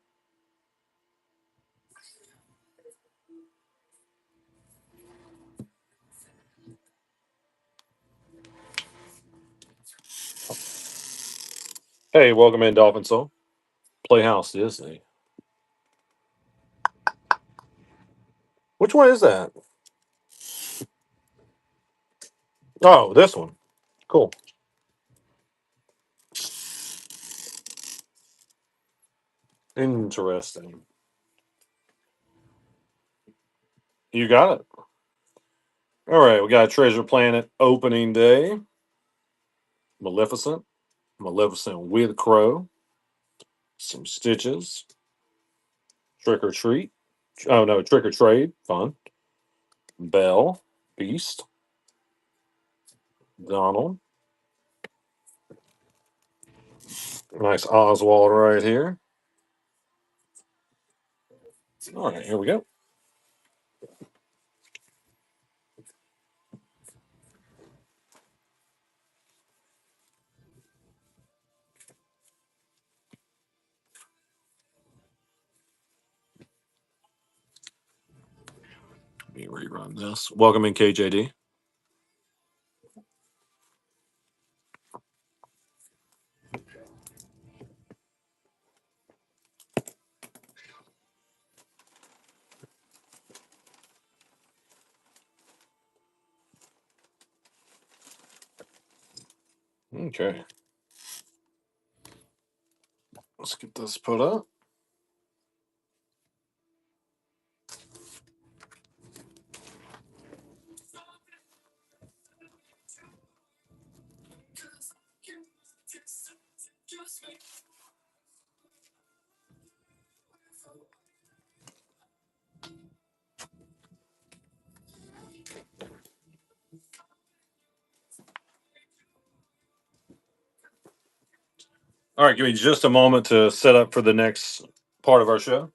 Hey, welcome in, Dolphin Soul. Playhouse Disney. Which one is that? Oh, this one. Cool. Interesting. You got it. All right, we got Treasure Planet opening day. Maleficent. Maleficent with Crow. Some Stitches. Trick or Treat. Oh no, Trick or Trade. Fun. Belle. Beast. Donald. Nice Oswald right here. All right, here we go. Let me rerun this. Welcome in, KJD. Okay, let's get this put up. All right, give me just a moment to set up for the next part of our show.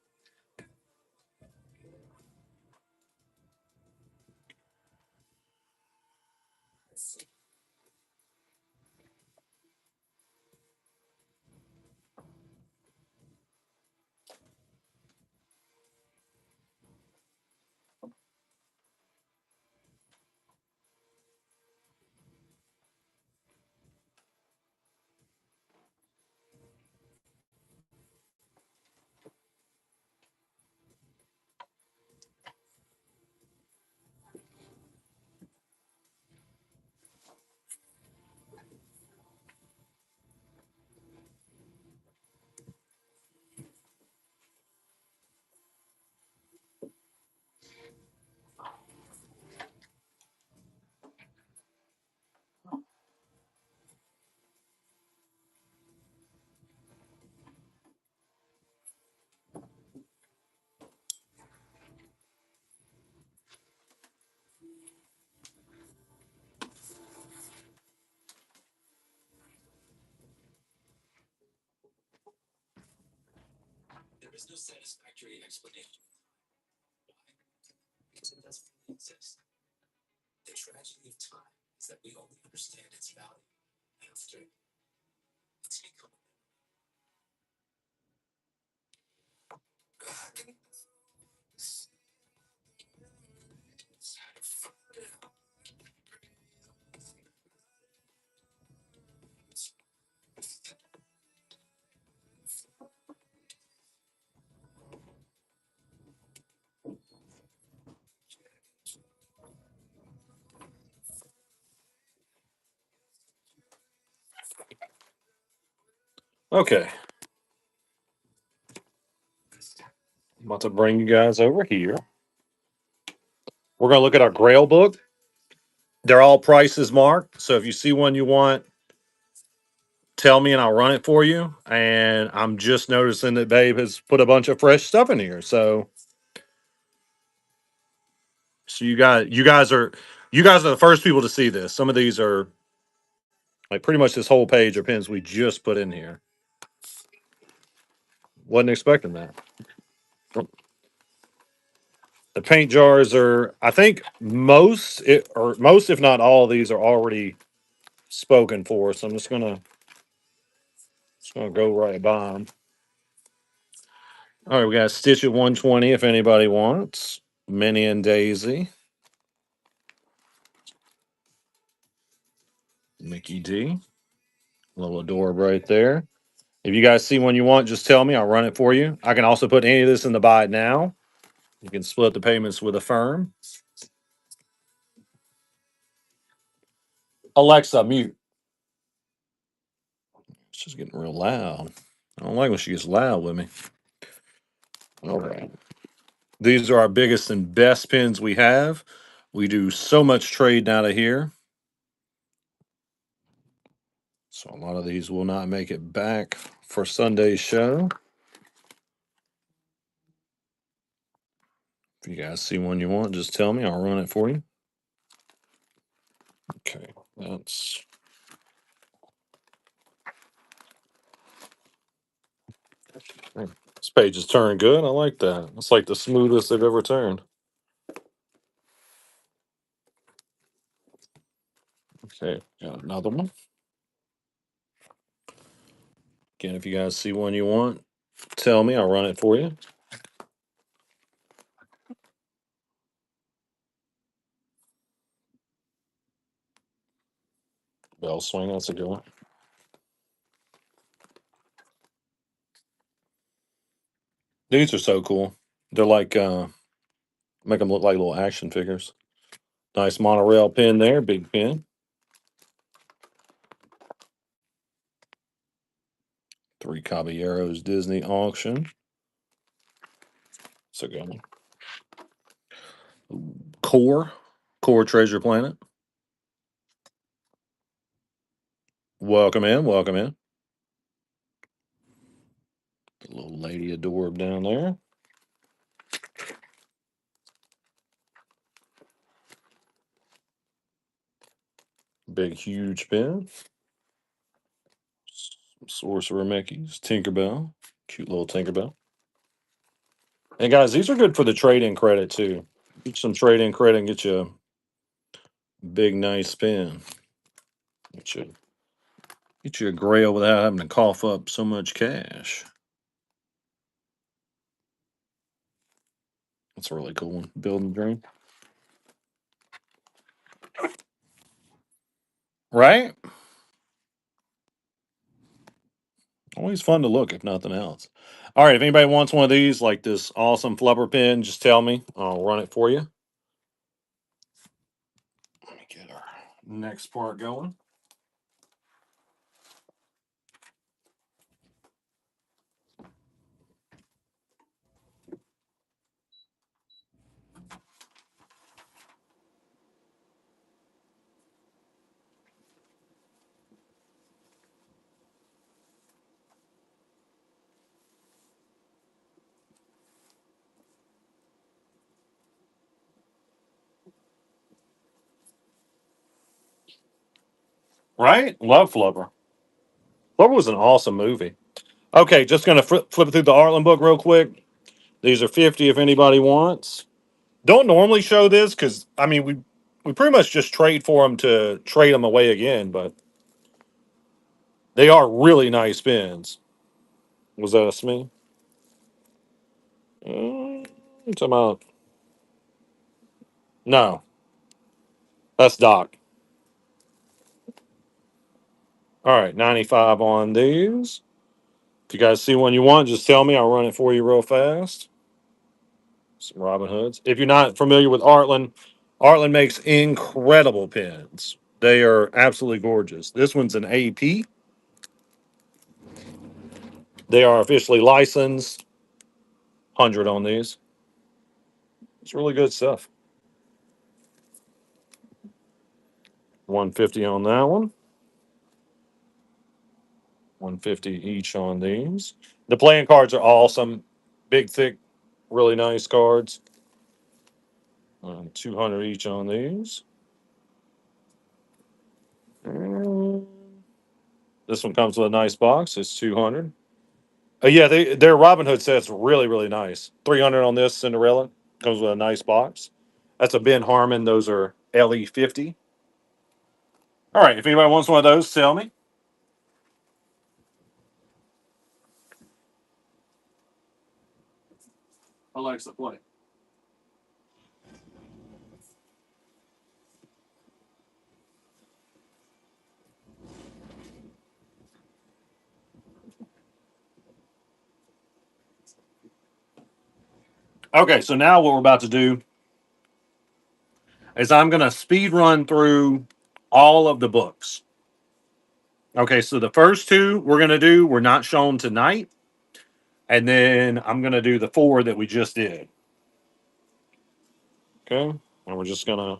Okay, I'm about to bring you guys over here. We're going to look at our Grail book. They're all prices marked. So if you see one you want, tell me and I'll run it for you. And I'm just noticing that Babe has put a bunch of fresh stuff in here. So you guys are the first people to see this. Some of these are like pretty much this whole page are pins we just put in here. Wasn't expecting that. The paint jars are, I think most, if not all of these are already spoken for. So I'm just gonna go right by them. All right, we got Stitch at 120 if anybody wants. Minnie and Daisy. Mickey D. Little Adorb right there. If you guys see one you want, just tell me. I'll run it for you. I can also put any of this in the buy it now. You can split the payments with a firm. Alexa, mute. She's getting real loud. I don't like when she gets loud with me. All right. These are our biggest and best pins we have. We do so much trading out of here. So a lot of these will not make it back for Sunday's show. If you guys see one you want, just tell me. I'll run it for you. Okay, that's this page is turning good. I like that. It's like the smoothest they've ever turned. Okay, got another one. Again, if you guys see one you want, tell me. I'll run it for you. Bell swing, that's a good one. These are so cool. They're like make them look like little action figures. Nice monorail pin there, big pin. Three Caballeros Disney auction. It's a good one. Core Treasure Planet. Welcome in, welcome in. The little lady adorb down there. Big, huge pin. Some Sorcerer Mickey's. Tinkerbell. Cute little Tinkerbell. And guys, these are good for the trade-in credit too. Get some trade-in credit and get you a big, nice pin. Get you a grail without having to cough up so much cash. That's a really cool one. Building Dream. Right? Always fun to look, if nothing else. All right, if anybody wants one of these, like this awesome flubber pin, just tell me. I'll run it for you. Let me get our next part going. Right? Love Flubber. Flubber was an awesome movie. Okay, just going to flip through the Arlen book real quick. These are 50 if anybody wants. Don't normally show this because, I mean, we pretty much just trade for them to trade them away again, but they are really nice pins. Was that a Smee? Talking about. No, that's Doc. All right, 95 on these. If you guys see one you want, just tell me. I'll run it for you real fast. Some Robin Hoods. If you're not familiar with Artland, Artland makes incredible pins. They are absolutely gorgeous. This one's an AP. They are officially licensed. 100 on these. It's really good stuff. 150 on that one. 150 each on these. The playing cards are awesome. Big, thick, really nice cards. 200 each on these. And this one comes with a nice box. It's 200. Yeah, their Robin Hood set's really, really nice. 300 on this Cinderella. Comes with a nice box. That's a Ben Harmon. Those are LE50. All right, if anybody wants one of those, tell me. Alexa, play. Okay, so now what we're about to do is I'm going to speed run through all of the books. Okay, so the first two we're gonna do were not shown tonight, and then I'm gonna do the four that we just did. Okay, and we're just gonna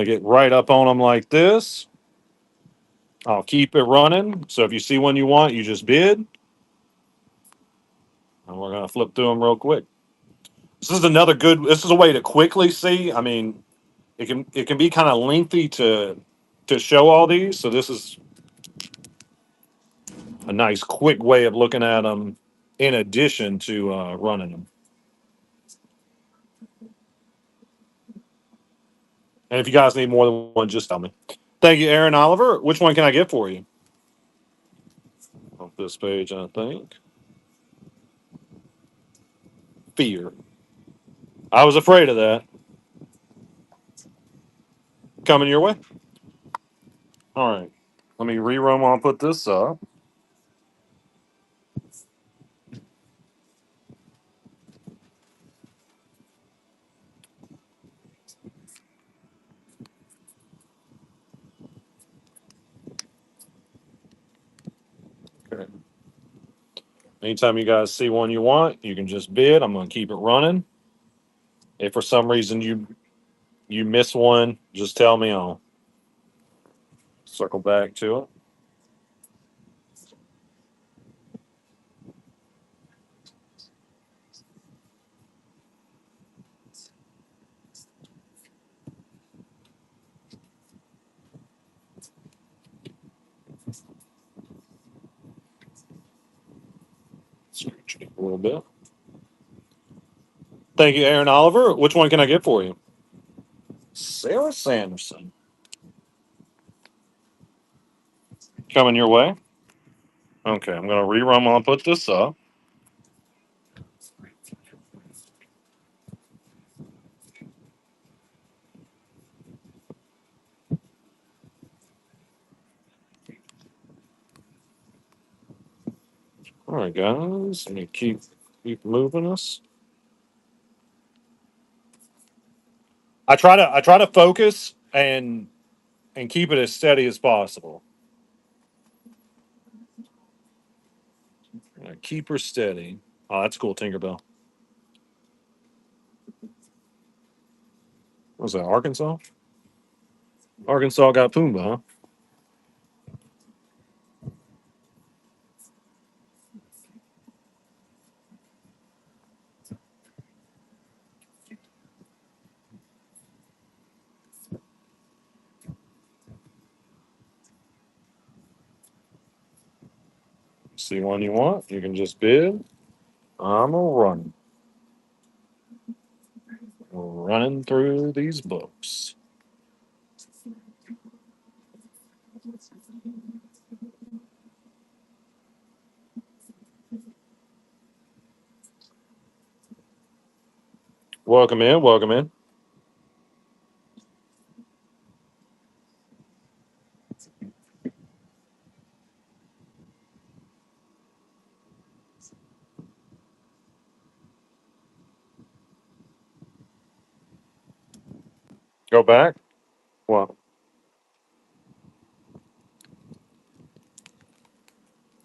get right up on them like this. I'll keep it running. So if you see one you want, you just bid, and we're gonna flip through them real quick. This is another good. This is a way to quickly see. I mean, it can be kind of lengthy to show all these. So this is a nice quick way of looking at them in addition to running them. And if you guys need more than one, just tell me. Thank you, Aaron Oliver. Which one can I get for you? Off this page, I think. Fear. I was afraid of that. Coming your way. All right. Let me rerun while I put this up. Okay. Anytime you guys see one you want, you can just bid. I'm going to keep it running. If for some reason you miss one, just tell me. I'll circle back to it. Scratch it a little bit. Thank you, Aaron Oliver. Which one can I get for you? Sarah Sanderson. Coming your way. Okay, I'm going to rerun while I put this up. All right, guys. Let me keep moving us. I try to focus and keep it as steady as possible. Keep her steady. Oh, that's cool, Tinkerbell. What was that, Arkansas? Arkansas got Pumbaa, huh? See one you want, you can just bid. I'm a running through these books. Welcome in, welcome in. Go back. Well,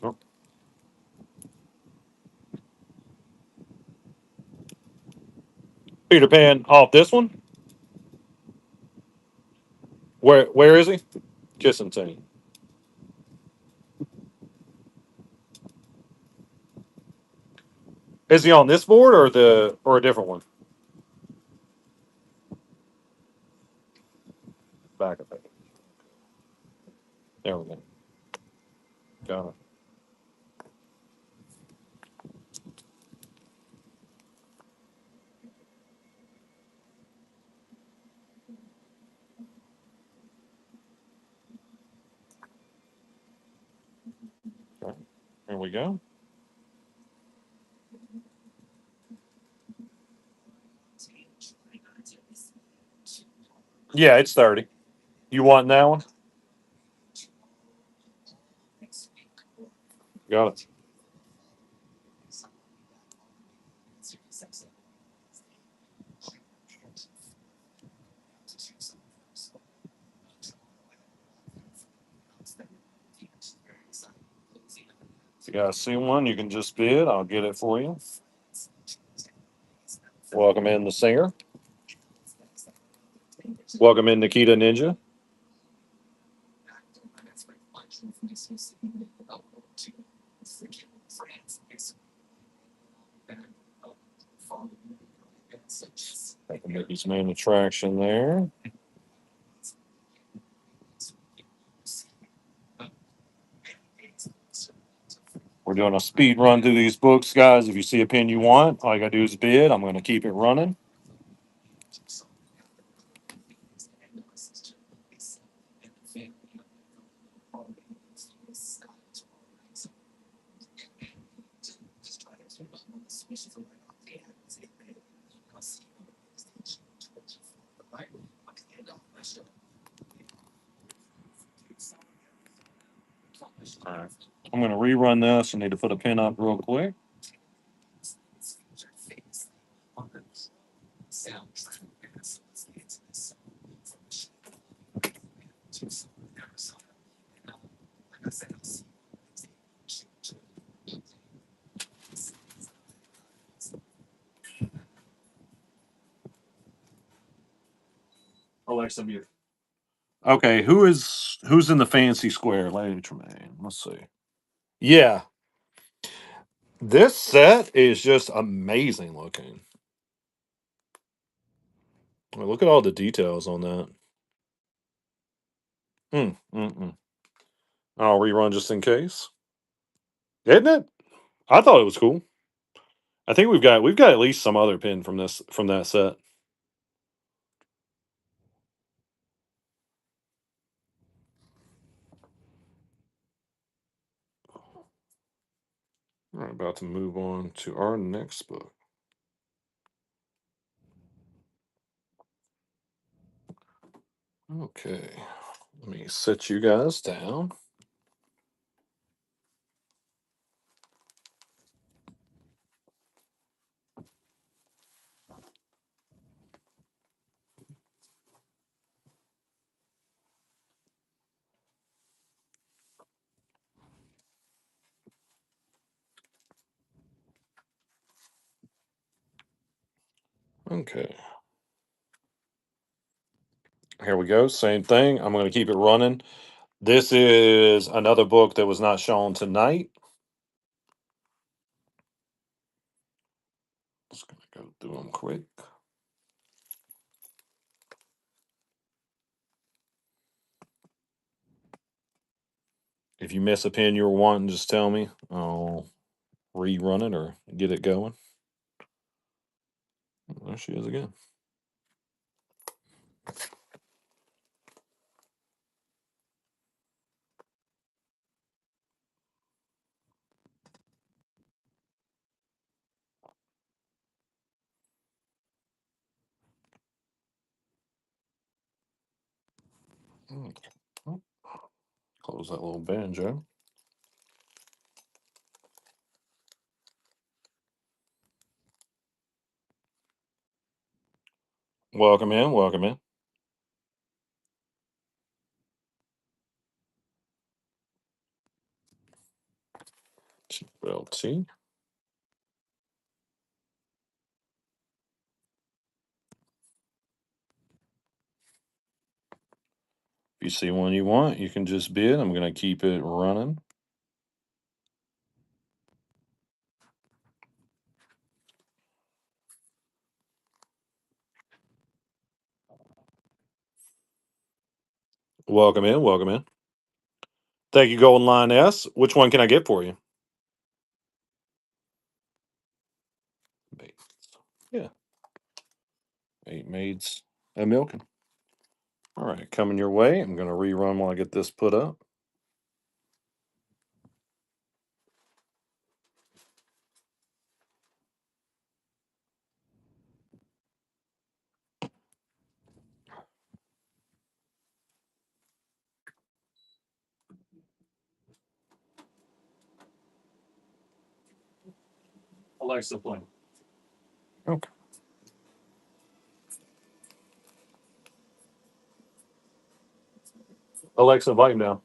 oh, Peter Pan off this one. Where is he? Kissing scene. Is he on this board or a different one? Back of it. There we go. Got it. Okay. There we go. Yeah, it's 30. You want that one? Got it. If you guys see one, you can just bid. I'll get it for you. Welcome in the singer. Welcome in Nikita Ninja. Mickey's main attraction there. We're doing a speed run through these books, guys. If you see a pin you want, all you gotta do is bid. I'm gonna keep it running. All right. I'm gonna rerun this. I need to put a pin up real quick. Alexa, mute. Okay, who's in the fancy square? Lady Tremaine. Let's see. Yeah, this set is just amazing looking. Well, look at all the details on that. Mm. I'll rerun just in case. Isn't it? I thought it was cool. I think we've got at least some other pin from that set. All right, about to move on to our next book. Okay, let me set you guys down. Okay. Here we go. Same thing. I'm going to keep it running. This is another book that was not shown tonight. Just going to go through them quick. If you miss a pin you were wanting, just tell me. I'll rerun it or get it going. There she is again. Okay. Oh, close that little banjo. Welcome in. Welcome in. LT. If you see one you want, you can just bid. I'm going to keep it running. Welcome in. Welcome in. Thank you, Golden Line S. Which one can I get for you? Maids. Yeah. 8 maids a milking. All right, coming your way. I'm going to rerun while I get this put up. Alexa, play. Okay. Alexa, volume down.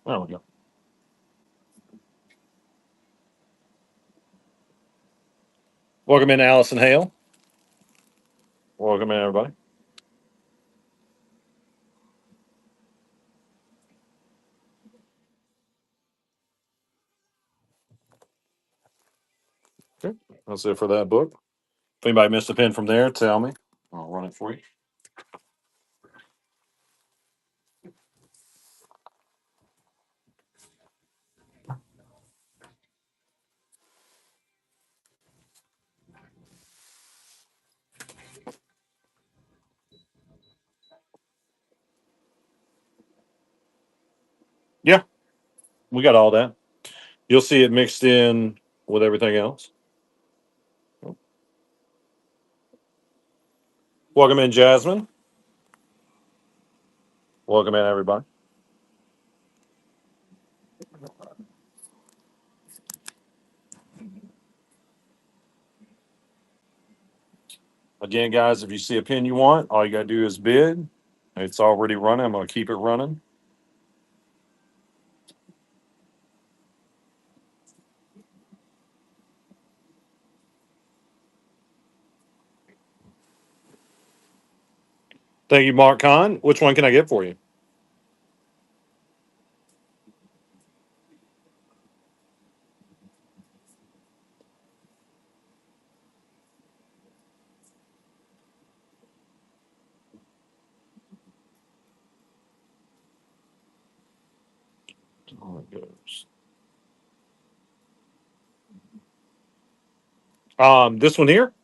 There we go. Welcome in, Allison Hale. Welcome in, everybody. Okay. That's it for that book. If anybody missed a pin from there, tell me. I'll run it for you. Yeah, we got all that. You'll see it mixed in with everything else. Welcome in, Jasmine. Welcome in, everybody. Again, guys, if you see a pin you want, all you got to do is bid. It's already running. I'm going to keep it running. Thank you, Mark Kahn. Which one can I get for you? Oh, it goes. This one here.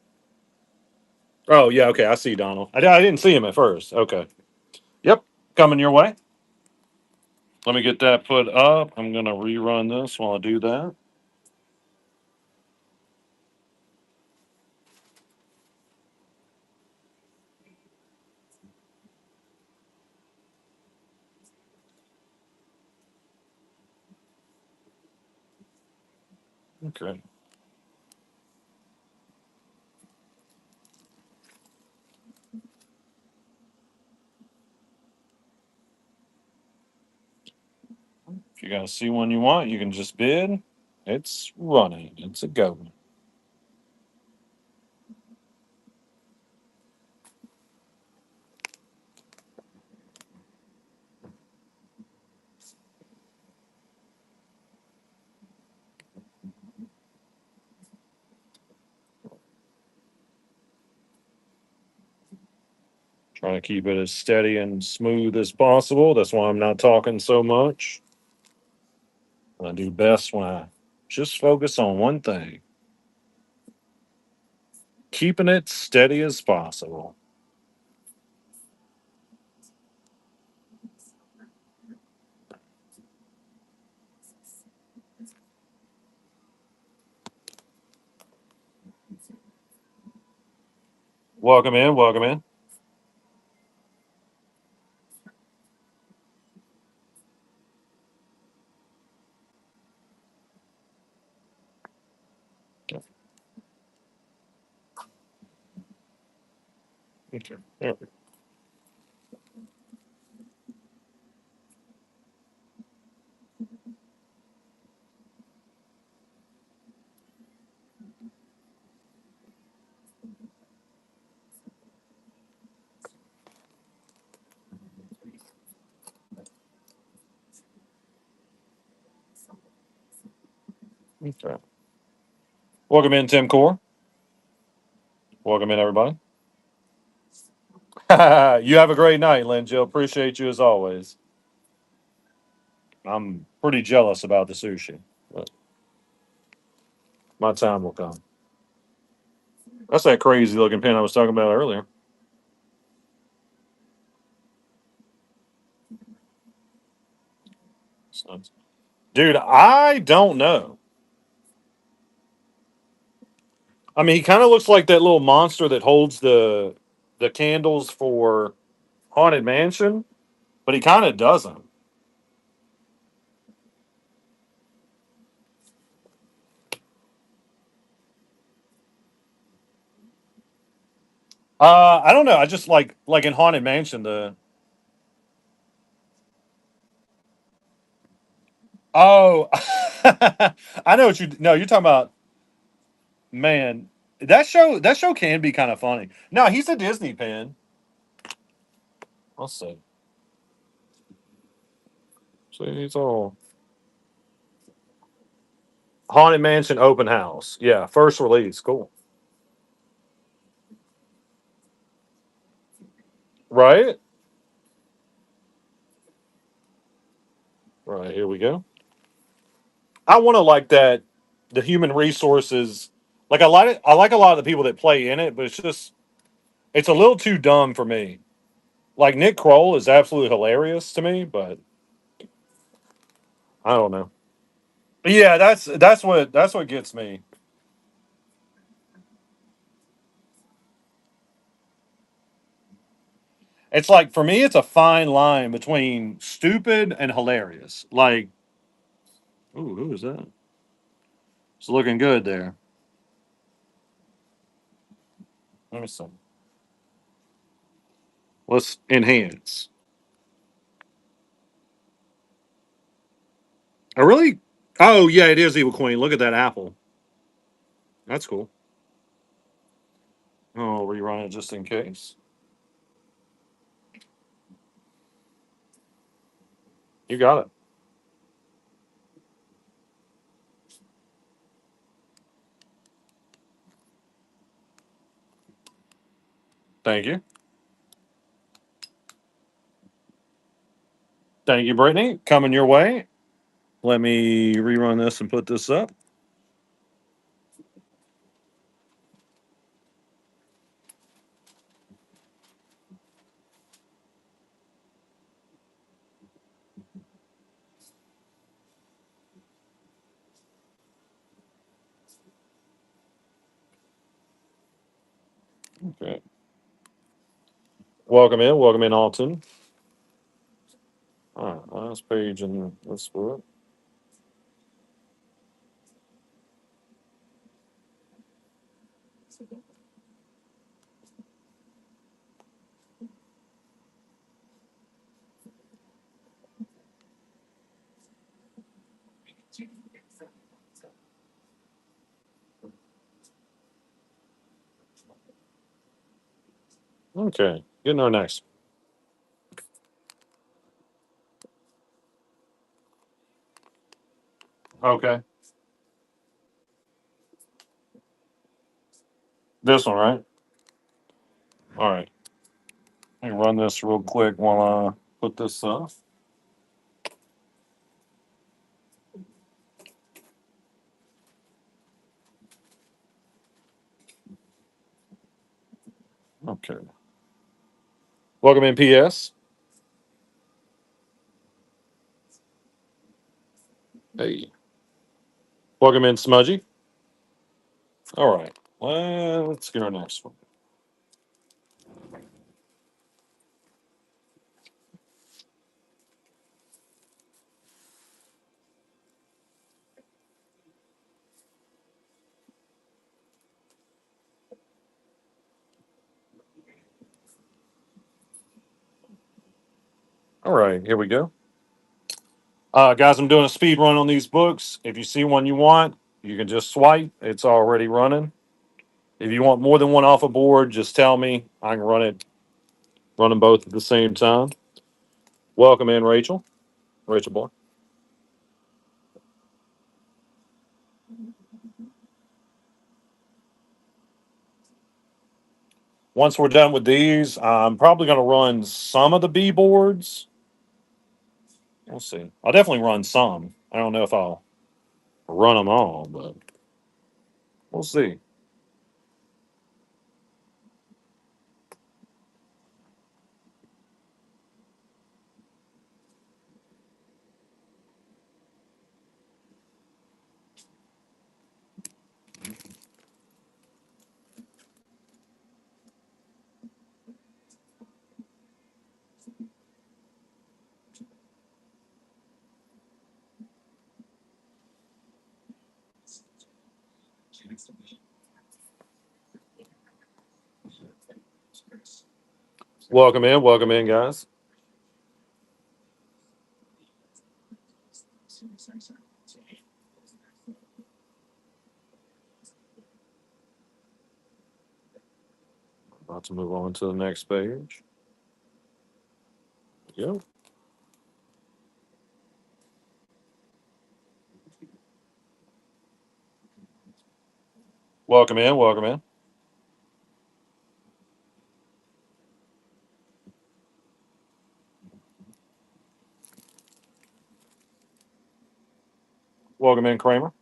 Oh yeah, okay. I see Donald. I didn't see him at first. Okay. Yep, coming your way. Let me get that put up. I'm gonna rerun this while I do that. Okay. If you guys see one you want, you can just bid. It's running. It's a go. Trying to keep it as steady and smooth as possible. That's why I'm not talking so much. I do best when I just focus on one thing, keeping it steady as possible. Welcome in. Welcome in. Okay. There we go. Okay. Welcome in, Tim Core. Welcome in, everybody. You have a great night, Lynn Jill. Appreciate you as always. I'm pretty jealous about the sushi, but my time will come. That's that crazy looking pen I was talking about earlier. So, dude, I don't know. I mean, he kind of looks like that little monster that holds the candles for Haunted Mansion, but he kind of doesn't. I don't know. I just like in Haunted Mansion the Oh, I know what you. No, you're talking about. Man, that show can be kind of funny. No, he's a Disney fan. I'll say. See, he's all Haunted Mansion open house. Yeah, first release. Cool. Right? Right, here we go. I want to like that the human resources like I like a lot of the people that play in it, but it's a little too dumb for me. Like Nick Kroll is absolutely hilarious to me, but I don't know. Yeah, that's what gets me. It's like for me, it's a fine line between stupid and hilarious. Like, ooh, who is that? It's looking good there. Let me see. Let's enhance. Oh, really? Oh, yeah, it is Evil Queen. Look at that apple. That's cool. Oh, rerun it just in case. You got it. Thank you. Thank you, Brittany. Coming your way. Let me rerun this and put this up. Okay. Welcome in, Alton. All right, last page in this book. Okay, getting our next. Okay, this one, right? All right. Let me run this real quick while I put this up. Okay. Welcome in, PS. Hey. Welcome in, Smudgy. All right. Well, let's get our next one. All right, here we go. Guys, I'm doing a speed run on these books. If you see one you want, you can just swipe. It's already running. If you want more than one off a board, just tell me. I can run them both at the same time. Welcome in, Rachel. Rachel Boy. Once we're done with these, I'm probably going to run some of the B boards. We'll see. I'll definitely run some. I don't know if I'll run them all, but we'll see. Welcome in, guys. About to move on to the next page. Yep. Welcome in. Welcome in. Welcome in, Kramer.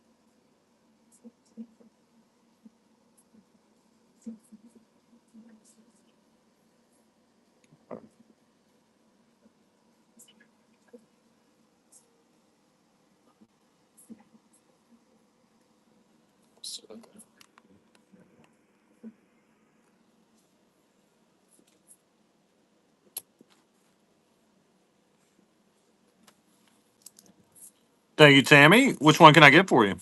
Thank you, Tammy. Which one can I get for you?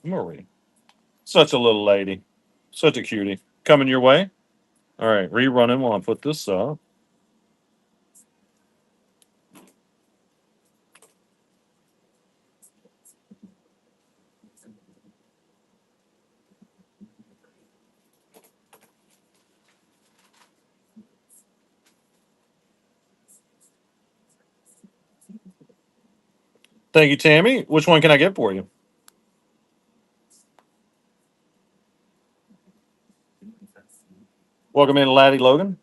Marie. Such a little lady. Such a cutie. Coming your way. All right, rerunning while I put this up. Thank you, Tammy. Which one can I get for you? Welcome in, Laddie Logan.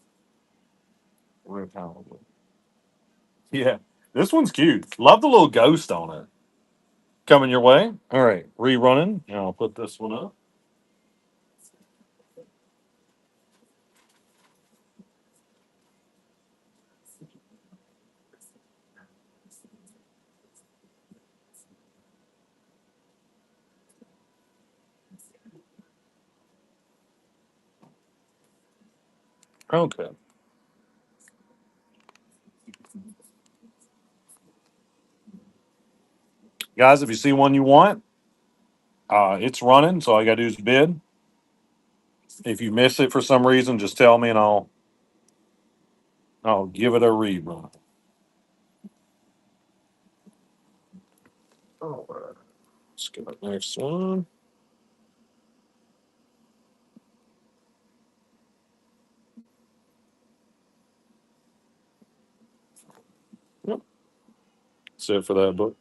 Yeah, this one's cute. Love the little ghost on it. Coming your way. All right, rerunning. And I'll put this one up. Okay, guys, if you see one you want, it's running. So all you gotta do is bid. If you miss it for some reason, just tell me and I'll give it a rerun. All right, let's get the next one. Yep, that's it for that book.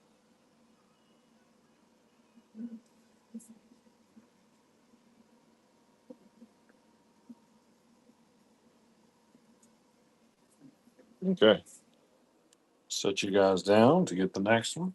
Okay, set you guys down to get the next one.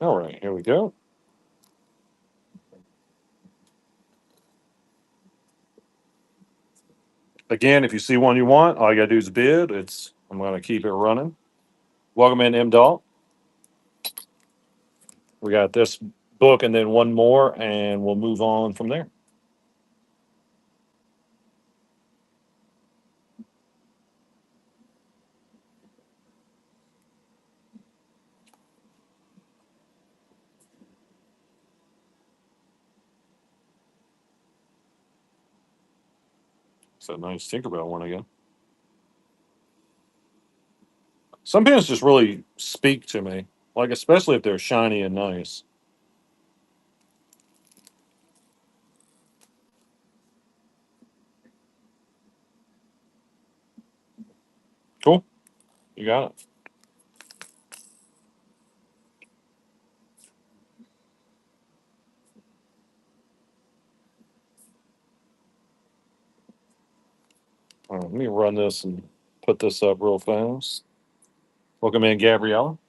All right, here we go. Again, if you see one you want, all you gotta do is bid. I'm gonna keep it running. Welcome in, M. Dalt. We got this book and then one more, and we'll move on from there. It's a nice Tinkerbell one again. Some pins just really speak to me, like especially if they're shiny and nice. Cool, you got it. All right, let me run this and put this up real fast. Welcome in, Gabriella.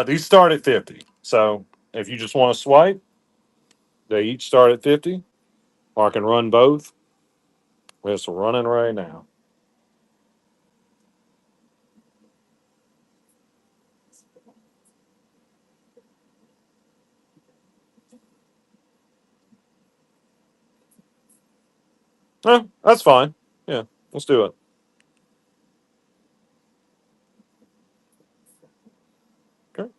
These start at 50. So if you just want to swipe, they each start at 50. Or I can run both. It's running right now. That's fine. Yeah, let's do it. Okay.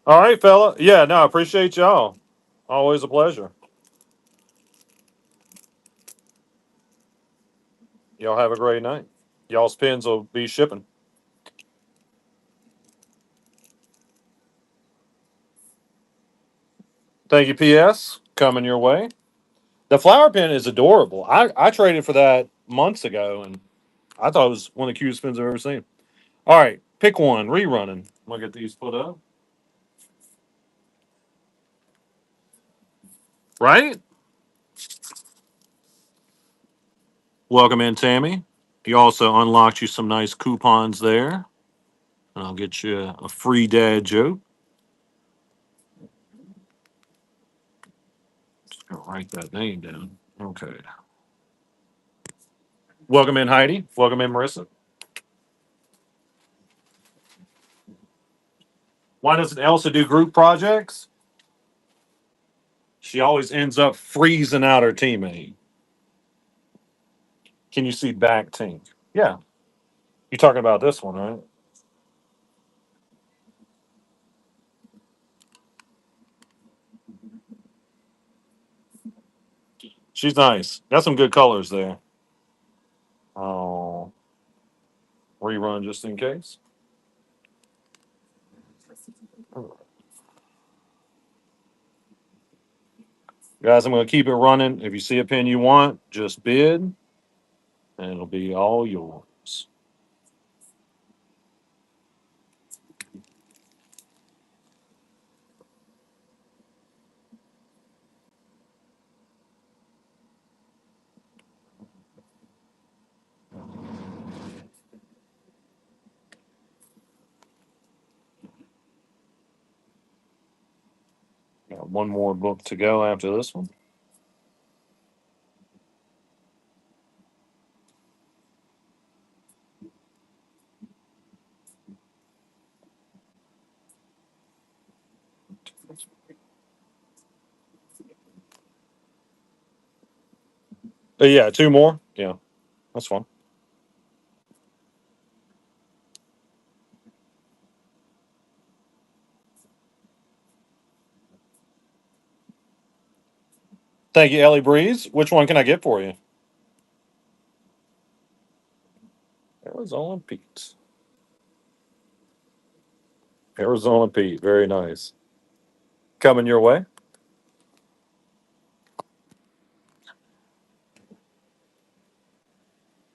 All right, fella. Yeah, no, I appreciate y'all. Always a pleasure. Y'all have a great night. Y'all's pins will be shipping. Thank you, PS. Coming your way. The flower pin is adorable. I traded for that months ago, and I thought it was one of the cutest pins I've ever seen. All right, pick one. Rerunning. I'm gonna get these put up. Right. Welcome in, Tammy. He also unlocked you some nice coupons there, and I'll get you a free dad joke. Just gonna write that name down. Okay. Welcome in, Heidi. Welcome in, Marissa. Why doesn't Elsa do group projects? She always ends up freezing out her teammate. Can you see back Tink? Yeah. You're talking about this one, right? She's nice. Got some good colors there. Oh, rerun just in case. Guys, I'm going to keep it running. If you see a pin you want, just bid, and it'll be all yours. Got one more book to go after this one. Yeah, two more. Yeah, that's fine. Thank you, Ellie Breeze. Which one can I get for you? Arizona Pete. Arizona Pete. Very nice. Coming your way.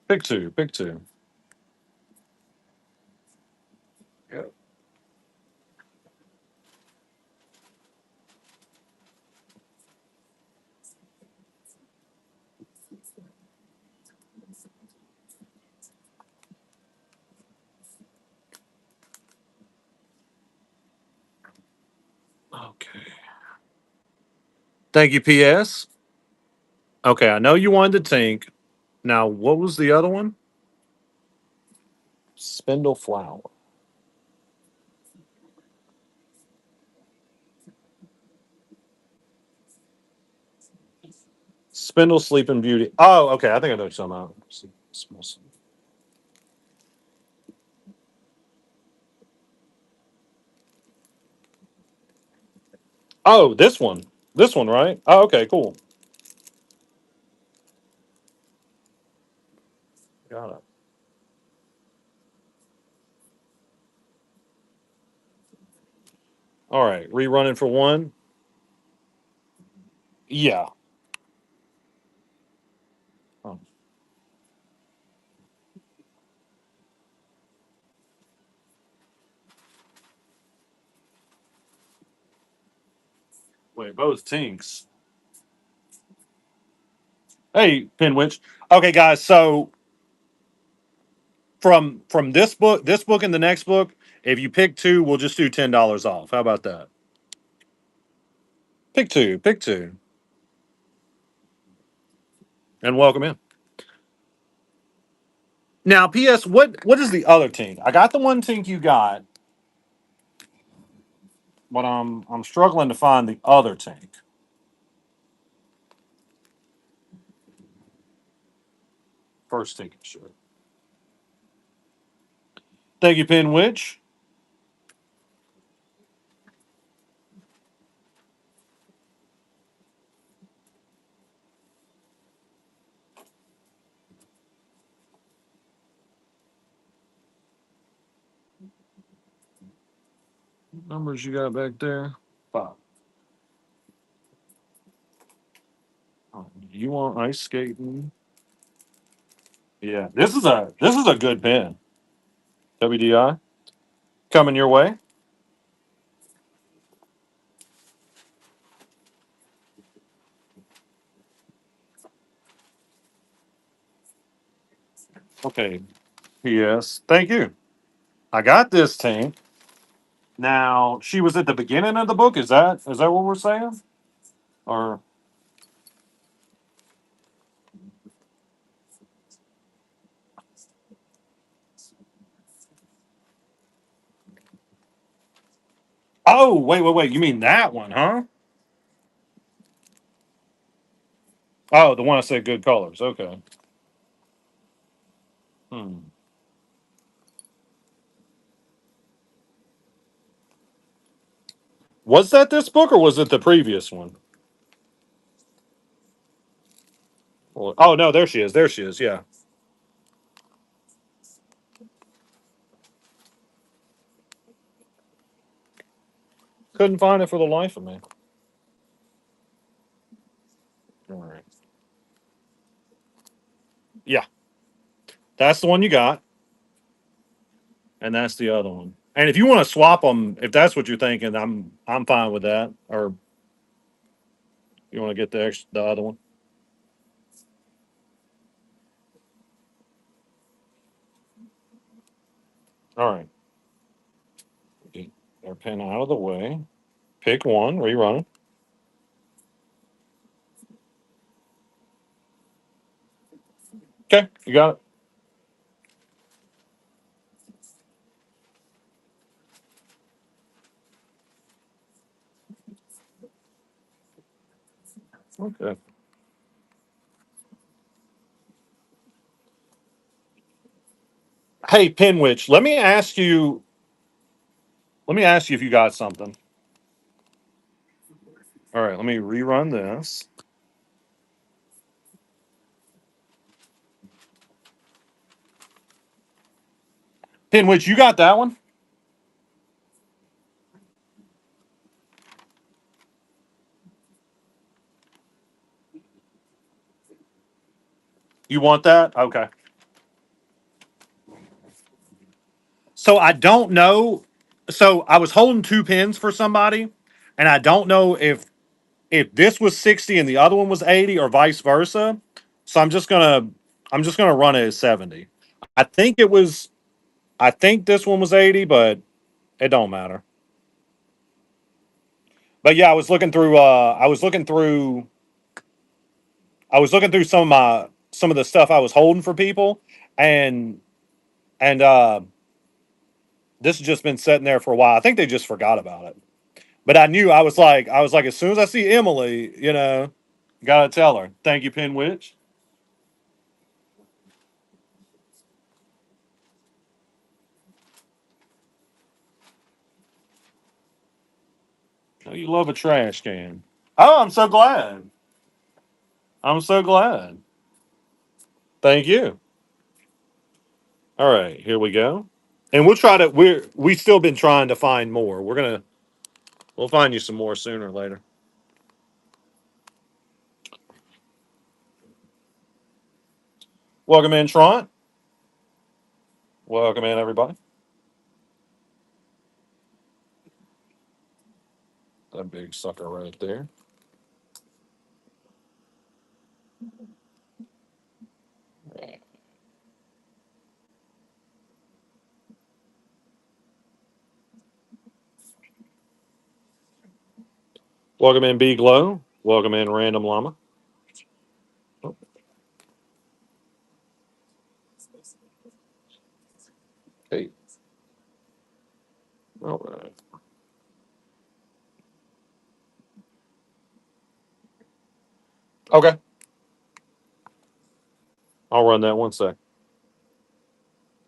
Pick two. Pick two. Yep. Okay. Thank you, PS. Okay, I know you wanted to Tink. Now, what was the other one? Spindle Flower. Spindle Sleeping Beauty. Oh, okay. I think I know what you're talking about. Oh, this one. This one, right? Oh, okay, cool. Got it. All right, rerunning for one. Yeah. Oh, wait, both Tinks. Hey, Pinwich. Okay, guys. So from this book and the next book, if you pick two, we'll just do $10 off. How about that? Pick two, pick two, and welcome in. Now, P.S. What is the other tink? I got the one tink you got, but I'm struggling to find the other tink. First tink, sure. Thank you, Pinwich. Numbers you got back there? Five. Oh, you want ice skating? Yeah, this is a good pin. WDI coming your way. Okay. Yes. Thank you. I got this tank. Now she was at the beginning of the book. Is that what we're saying? Or oh wait. You mean that one, huh? Oh, the one I said good colors. Okay. Hmm. Was that this book or was it the previous one? Oh no, there she is. There she is. Yeah. Couldn't find it for the life of me. All right. Yeah, that's the one you got, and that's the other one. And if you want to swap them, if that's what you're thinking, I'm fine with that. Or you want to get the other one? All right. Get our pen out of the way. Pick one. Rerun it. Okay, you got it. Okay. Hey, Pinwich, let me ask you. Let me ask you if you got something. All right, let me rerun this. Pinwich, you got that one? You want that? Okay. So I don't know. So I was holding two pins for somebody, and I don't know if this was 60 and the other one was 80 or vice versa. So I'm just gonna run it as 70. I think it was I think this one was 80, but it don't matter. But yeah, I was looking through some of the stuff I was holding for people, and and this has just been sitting there for a while. I think they just forgot about it. But I knew I was like as soon as I see Emily, gotta tell her. Thank you, Pinwich. Oh, you love a trash can. Oh, I'm so glad. I'm so glad. Thank you. All right, here we go. And we'll try to we still been trying to find more. We'll find you some more sooner or later. Welcome in, Tront. Welcome in, everybody. That big sucker right there. Welcome in B Glow. Welcome in Random Llama. Hey. All right. Okay. I'll run that one sec.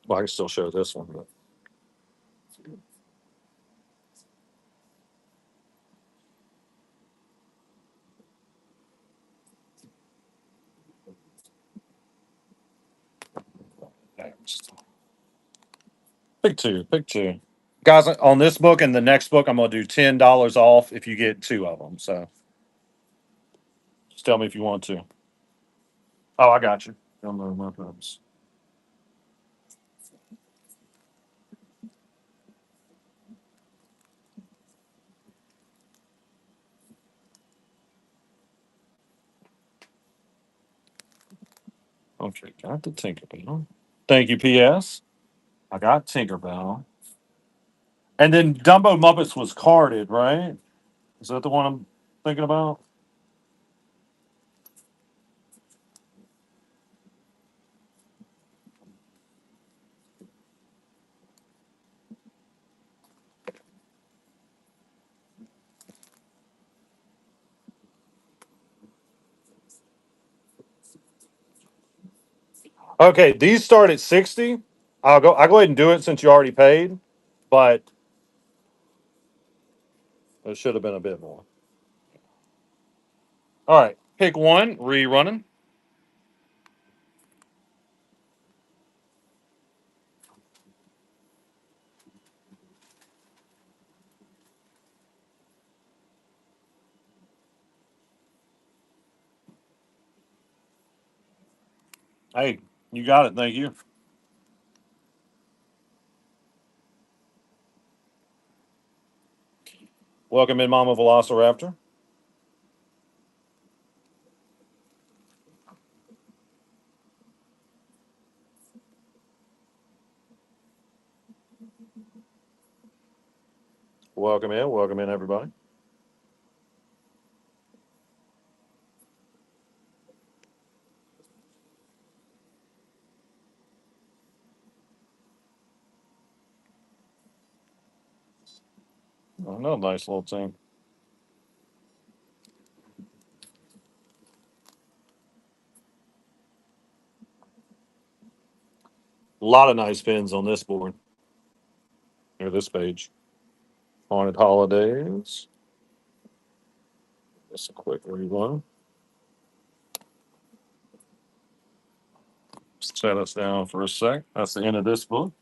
Well, I can still show this one. But. Next. Pick two. Pick two. Guys, on this book and the next book, I'm going to do $10 off if you get two of them. So just tell me if you want to. Oh, I got you. Don't know my problems. Okay, got the Tinkerbell. Thank you, PS. I got Tinkerbell. And then Dumbo Muppets was carded, right? Is that the one I'm thinking about? Okay, these start at 60. I'll go ahead and do it since you already paid, but it should have been a bit more. All right, pick one, rerunning. Hey, you got it. Thank you. Welcome in, Mama Velociraptor. Welcome in, everybody. Oh, no, nice little team. A lot of nice pins on this board. Here, this page. Haunted Holidays. Just a quick rerun. Set us down for a sec. That's the end of this book.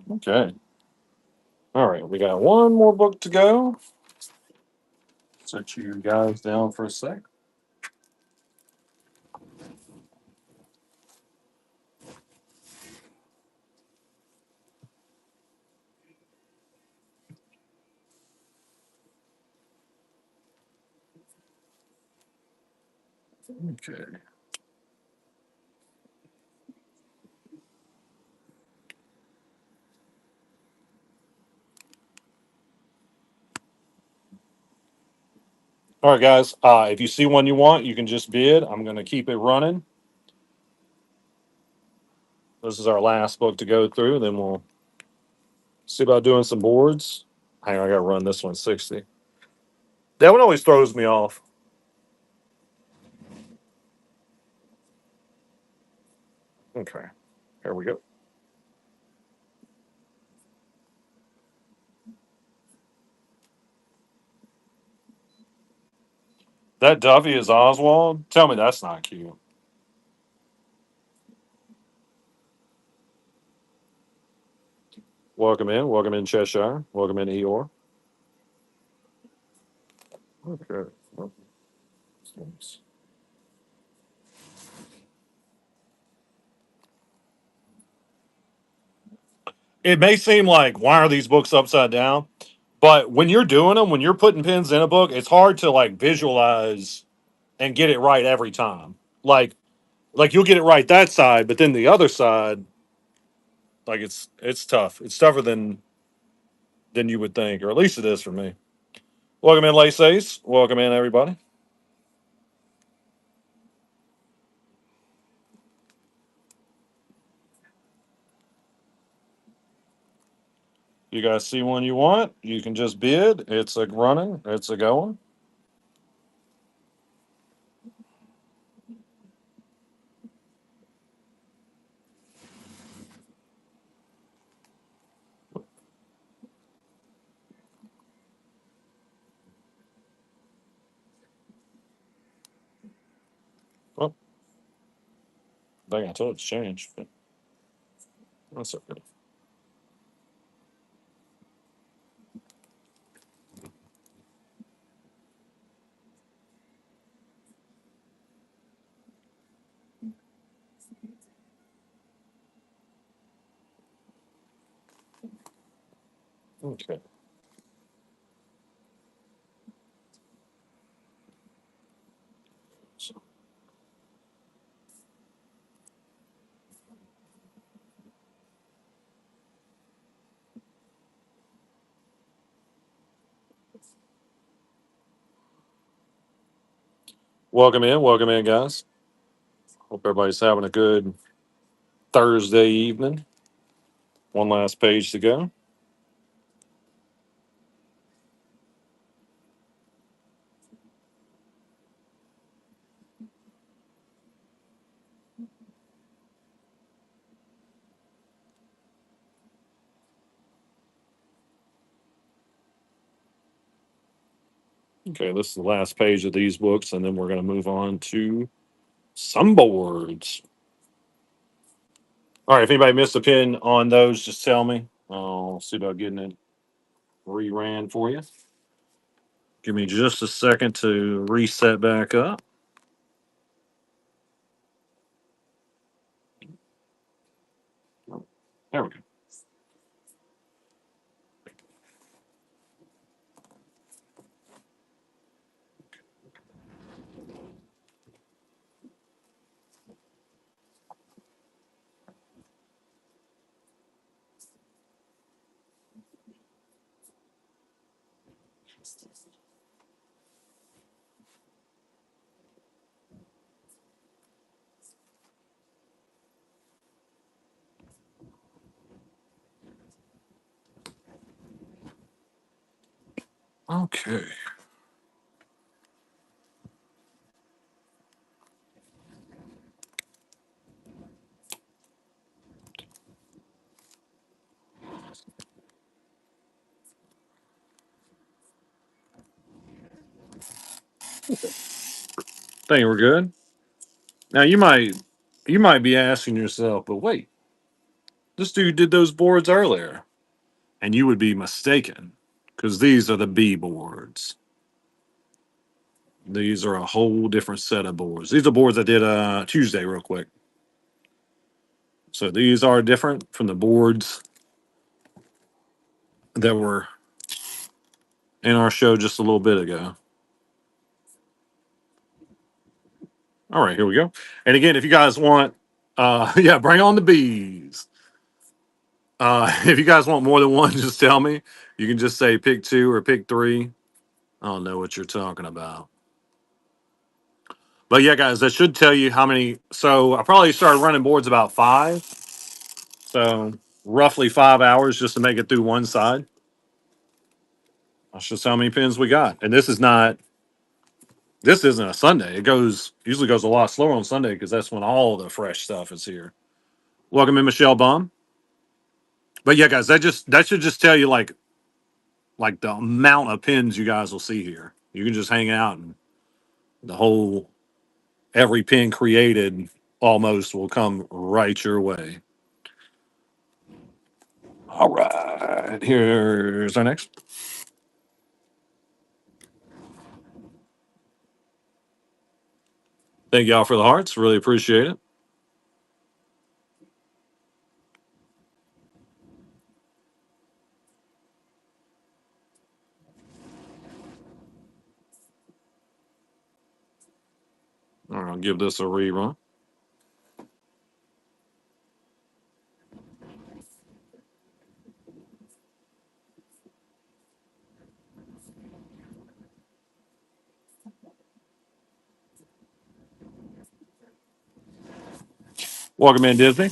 Okay. All right, we got one more book to go. Set you guys down for a sec. Okay. All right, guys. If you see one you want, you can just bid. I'm going to keep it running. This is our last book to go through. Then we'll see about doing some boards. Hang on, I got to run this one 60. That one always throws me off. Okay. Here we go. That Duffy is Oswald. Tell me that's not cute. Welcome in. Welcome in, Cheshire. Welcome in, Eeyore. Okay. It may seem like, why are these books upside down? But when you're doing them, when you're putting pins in a book, it's hard to like visualize and get it right every time. Like you'll get it right that side, but then the other side, like it's tough. It's tougher than you would think, or at least it is for me. Welcome in, Lace Ace. Welcome in, everybody. You guys see one you want, you can just bid. It's a running, it's a going. Well, dang, I told it to change. But that's okay. Okay. So, welcome in, guys. Hope everybody's having a good Thursday evening. One last page to go. Okay, this is the last page of these books, and then we're going to move on to some boards. All right, if anybody missed a pin on those, just tell me. I'll see about getting it reran for you. Give me just a second to reset back up. There we go. Okay. Think we're good. Now you might be asking yourself, but wait, this dude did those boards earlier, and you would be mistaken, because these are the B boards. These are a whole different set of boards. These are boards I did Tuesday, real quick. So these are different from the boards that were in our show just a little bit ago. All right, here we go. And again, if you guys want, yeah, bring on the bees. If you guys want more than one, just tell me. You can just say pick two or pick three. I don't know what you're talking about. But yeah, guys, that should tell you how many. So I probably started running boards about five. So roughly 5 hours just to make it through one side. That's just how many pins we got. And this isn't a Sunday. It usually goes a lot slower on Sunday because that's when all the fresh stuff is here. Welcome in, Michelle Baum. But yeah, guys, that should just tell you like the amount of pins you guys will see here. You can just hang out and the whole every pin created almost will come right your way. All right, here's our next. Thank y'all for the hearts. Really appreciate it. I'll give this a rerun. Welcome in, Disney.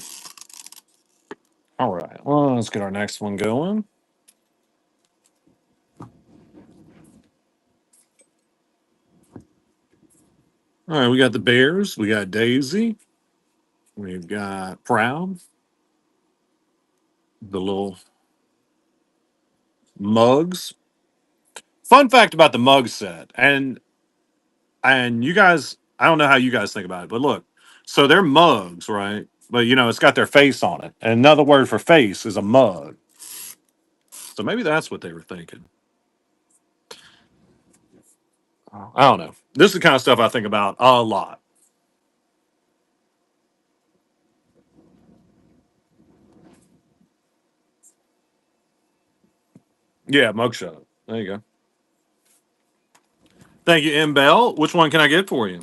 All right. Well, let's get our next one going. All right, we got the Bears. We got Daisy. We've got Proud. The little mugs. Fun fact about the mug set, and you guys, I don't know how you guys think about it, but look, so they're mugs, right? But it's got their face on it. And another word for face is a mug. So maybe that's what they were thinking. I don't know. This is the kind of stuff I think about a lot. Yeah, mugshot. There you go. Thank you, M. Bell. Which one can I get for you?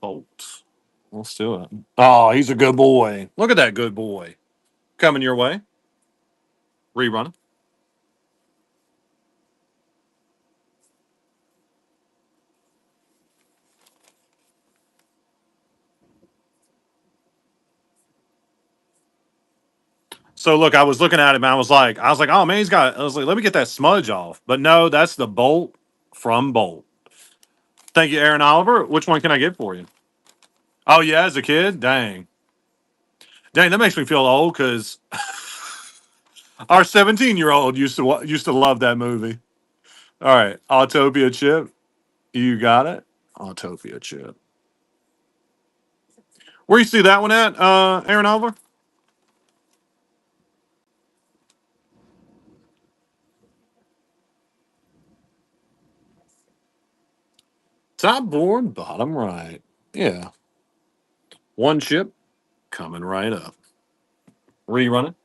Bolt. Let's do it. Oh, he's a good boy. Look at that good boy. Coming your way. Rerun. So look, I was looking at him. I was like, oh man, he's got. I was like, let me get that smudge off. But no, that's the Bolt from Bolt. Thank you, Aaron Oliver. Which one can I get for you? Oh yeah, as a kid, dang, that makes me feel old because our 17-year-old used to love that movie. All right, Autopia chip, you got it. Autopia chip. Where you see that one at, Aaron Oliver? Top board, bottom right. Yeah, one chip coming right up. Rerunning.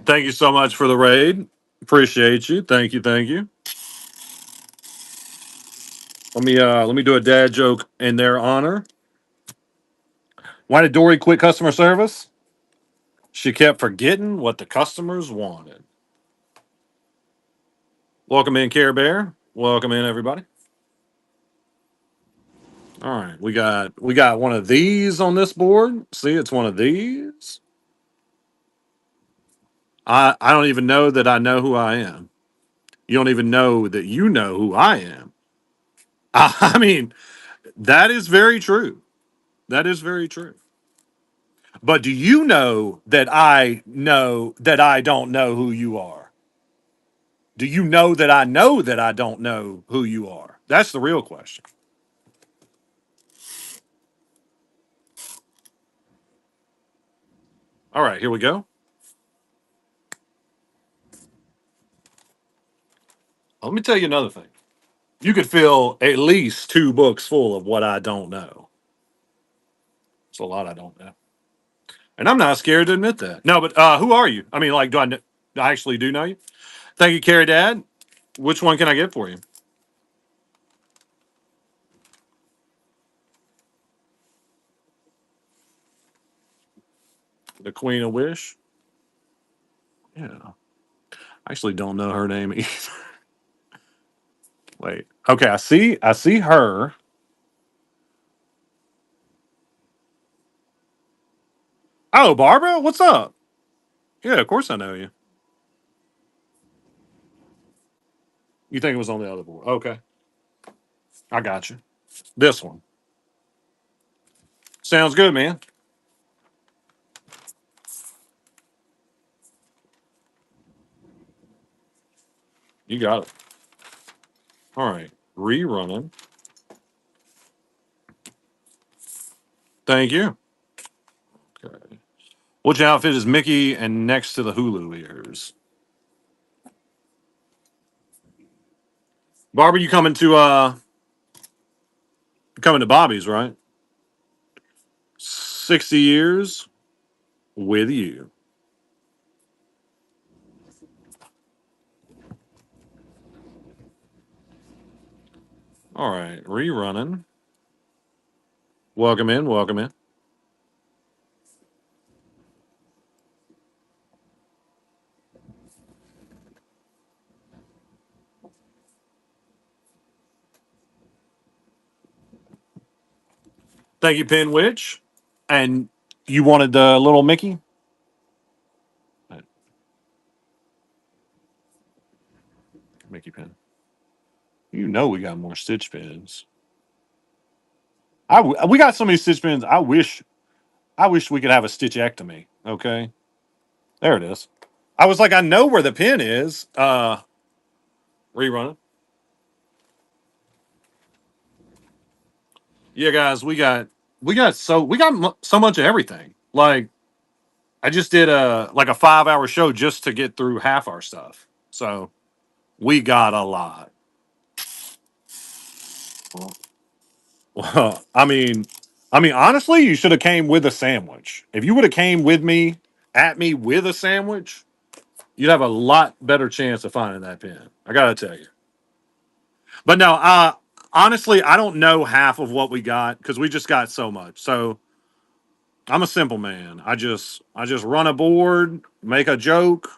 Thank you so much for the raid. Appreciate you. Thank you. Thank you. Let me do a dad joke in their honor. Why did Dory quit customer service? She kept forgetting what the customers wanted. Welcome in, Care Bear. Welcome in, everybody. All right, we got one of these on this board. See, it's one of these. I don't even know that I know who I am. You don't even know that you know who I am. I mean, that is very true. That is very true. But do you know that I don't know who you are? Do you know that I don't know who you are? That's the real question. All right, here we go. Let me tell you another thing. You could fill at least two books full of what I don't know. It's a lot I don't know. And I'm not scared to admit that. No, but who are you? I mean, like, do I actually do know you? Thank you, Carrie Dad. Which one can I get for you? The Queen of Wish? Yeah. I actually don't know her name either. Wait. Okay, I see her. Oh, Barbara, what's up? Yeah, of course I know you. You think it was on the other board? Okay, I got you. This one sounds good, man. You got it. All right, rerunning. Thank you. Okay. Which outfit is Mickey and next to the Hulu ears? Barbara, you coming to Bobby's, right? 60 years with you. All right, rerunning. Welcome in, welcome in. Thank you, Pin Witch. And you wanted the little Mickey? Mickey pin. You know we got more stitch pins. We got so many stitch pins. I wish we could have a stitchectomy. Okay, there it is. I was like, I know where the pin is. Rerunning. Yeah, guys, we got so much of everything. Like I just did a 5 hour show just to get through half our stuff. So we got a lot. Well, I mean, honestly, you should have came with a sandwich. If you would have came with me at me with a sandwich, you'd have a lot better chance of finding that pin. I gotta tell you. But no, honestly, I don't know half of what we got because we just got so much. So I'm a simple man. I just run a board, make a joke,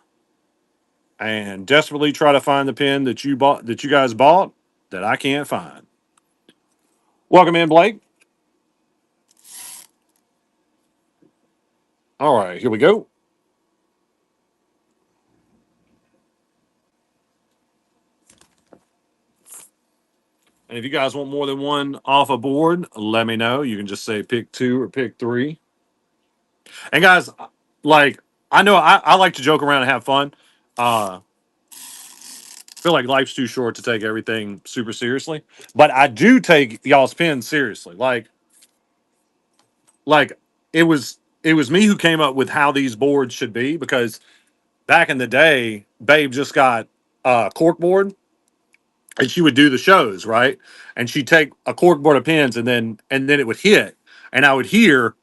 and desperately try to find the pin that you guys bought that I can't find. Welcome in, Blake. All right, here we go. And if you guys want more than one off a board, let me know. You can just say pick two or pick three. And guys, like I know I like to joke around and have fun. I feel like life's too short to take everything super seriously, but I do take y'all's pins seriously. Like it was me who came up with how these boards should be because back in the day, Babe just got a cork board and she would do the shows, right? And she'd take a cork board of pins and then it would hit. And I would hear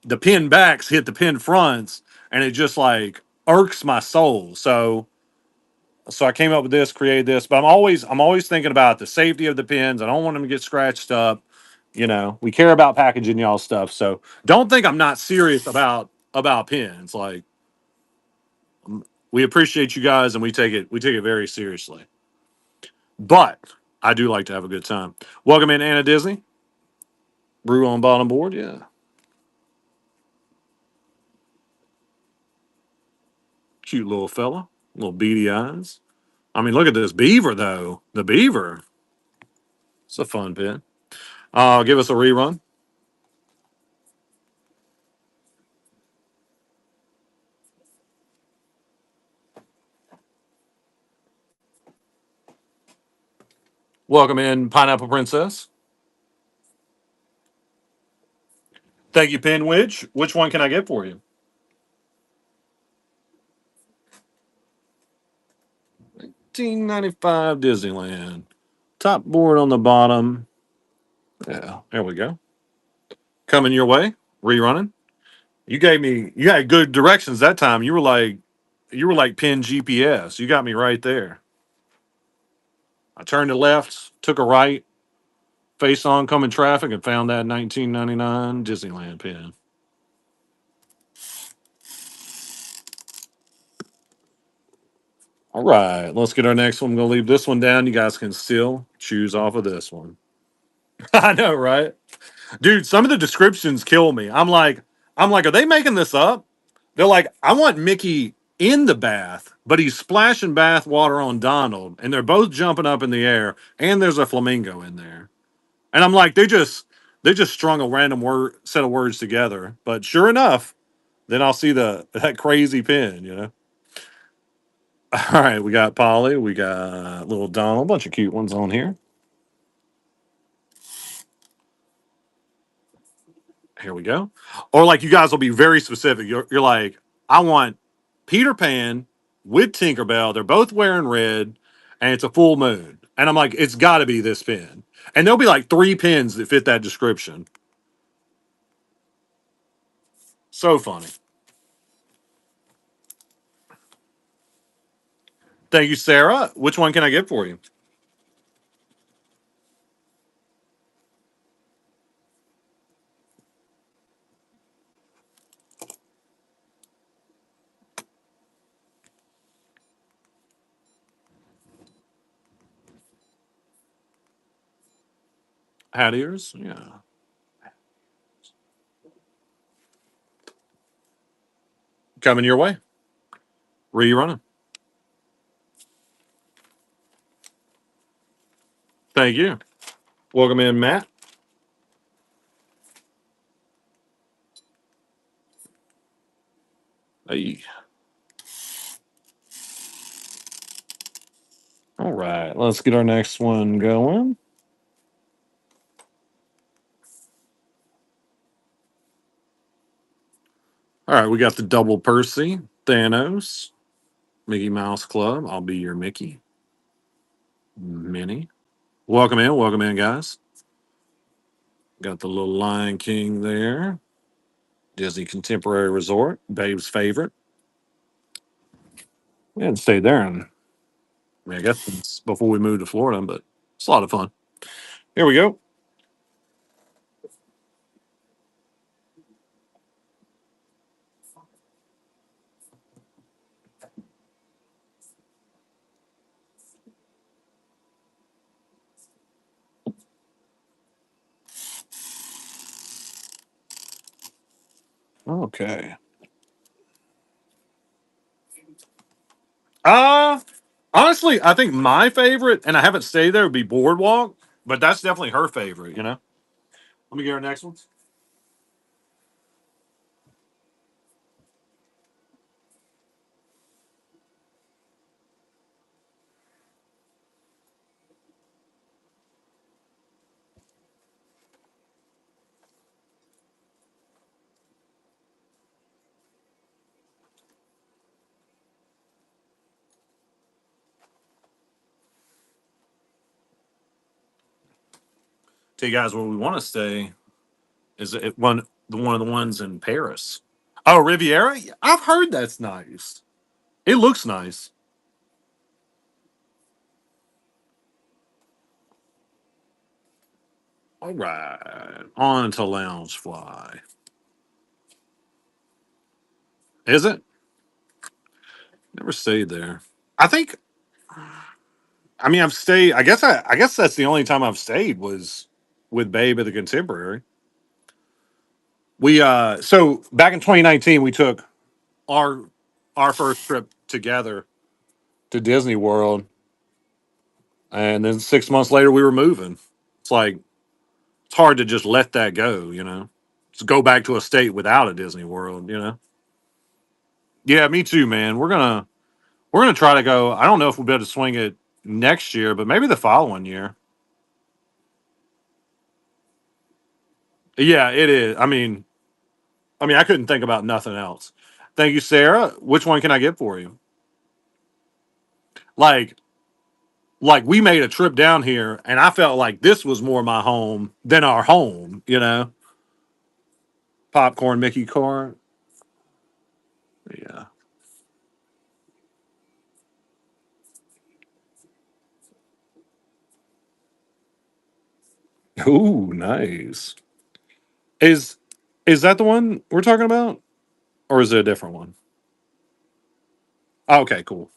the pin backs hit the pin fronts, and it just like irks my soul. So I came up with this, created this, but I'm always thinking about the safety of the pins. I don't want them to get scratched up. We care about packaging y'all stuff. So don't think I'm not serious about pins. Like we appreciate you guys and we take it very seriously. But I do like to have a good time. Welcome in Anna Disney. Brew on bottom board, yeah. Cute little fella. Little beady eyes. I mean, look at this beaver though. The beaver. It's a fun pin. Give us a rerun. Welcome in Pineapple Princess. Thank you, Pinwidge. Which one can I get for you? 1895 Disneyland. Top board on the bottom. Yeah, there we go. Coming your way. Rerunning. You had good directions that time. You were like pin GPS. You got me right there. I turned to left, took a right, face on coming traffic, and found that 1999 Disneyland pin. All right, let's get our next one. I'm gonna leave this one down. You guys can still choose off of this one. I know, right? Dude, some of the descriptions kill me. I'm like, are they making this up? They're like, I want Mickey in the bath, but he's splashing bath water on Donald, and they're both jumping up in the air, and there's a flamingo in there. And I'm like, they just strung a random word set of words together. But sure enough, then I'll see that crazy pin. All right, we got Polly, we got little Donald, a bunch of cute ones on here. Here we go. Or like you guys will be very specific. You're like, I want Peter Pan with Tinkerbell. They're both wearing red, and it's a full moon. And I'm like, it's got to be this pin. And there'll be like 3 pins that fit that description. So funny. Thank you, Sarah. Which one can I get for you? Hat ears? Yeah. Coming your way. Where you running? Thank you. Welcome in, Matt. Hey. All right. Let's get our next one going. All right. We got the double Percy, Thanos, Mickey Mouse Club. I'll be your Mickey. Minnie. Welcome in, guys. Got the little Lion King there. Disney Contemporary Resort, Babe's favorite. We hadn't stayed there, and I guess it's before we moved to Florida, but it's a lot of fun. Here we go. Okay. Uh Honestly, I think my favorite, and I haven't stayed there, would be Boardwalk, but that's definitely her favorite. Let me get our next one. Tell you guys where we want to stay is one of the ones in Paris. Oh, Riviera. I've heard that's nice. It looks nice. All right, on to Loungefly. Is it? Never stayed there. I think. I mean, I've stayed. I guess that's the only time I've stayed was with Babe at the Contemporary. We so back in 2019 we took our our first trip together to Disney World, and then 6 months later we were moving. It's like it's hard to just let that go. Just go back to a state without a Disney World. Yeah, me too, man. We're gonna try to go. I don't know if we'll be able to swing it next year, but maybe the following year. Yeah, it is. I mean, I couldn't think about nothing else. Thank you, Sarah. Which one can I get for you? Like, like we made a trip down here, and I felt like this was more my home than our home. Popcorn, Mickey corn. Yeah. Ooh, nice. Is is that the one we're talking about, or is it a different one? Okay, cool.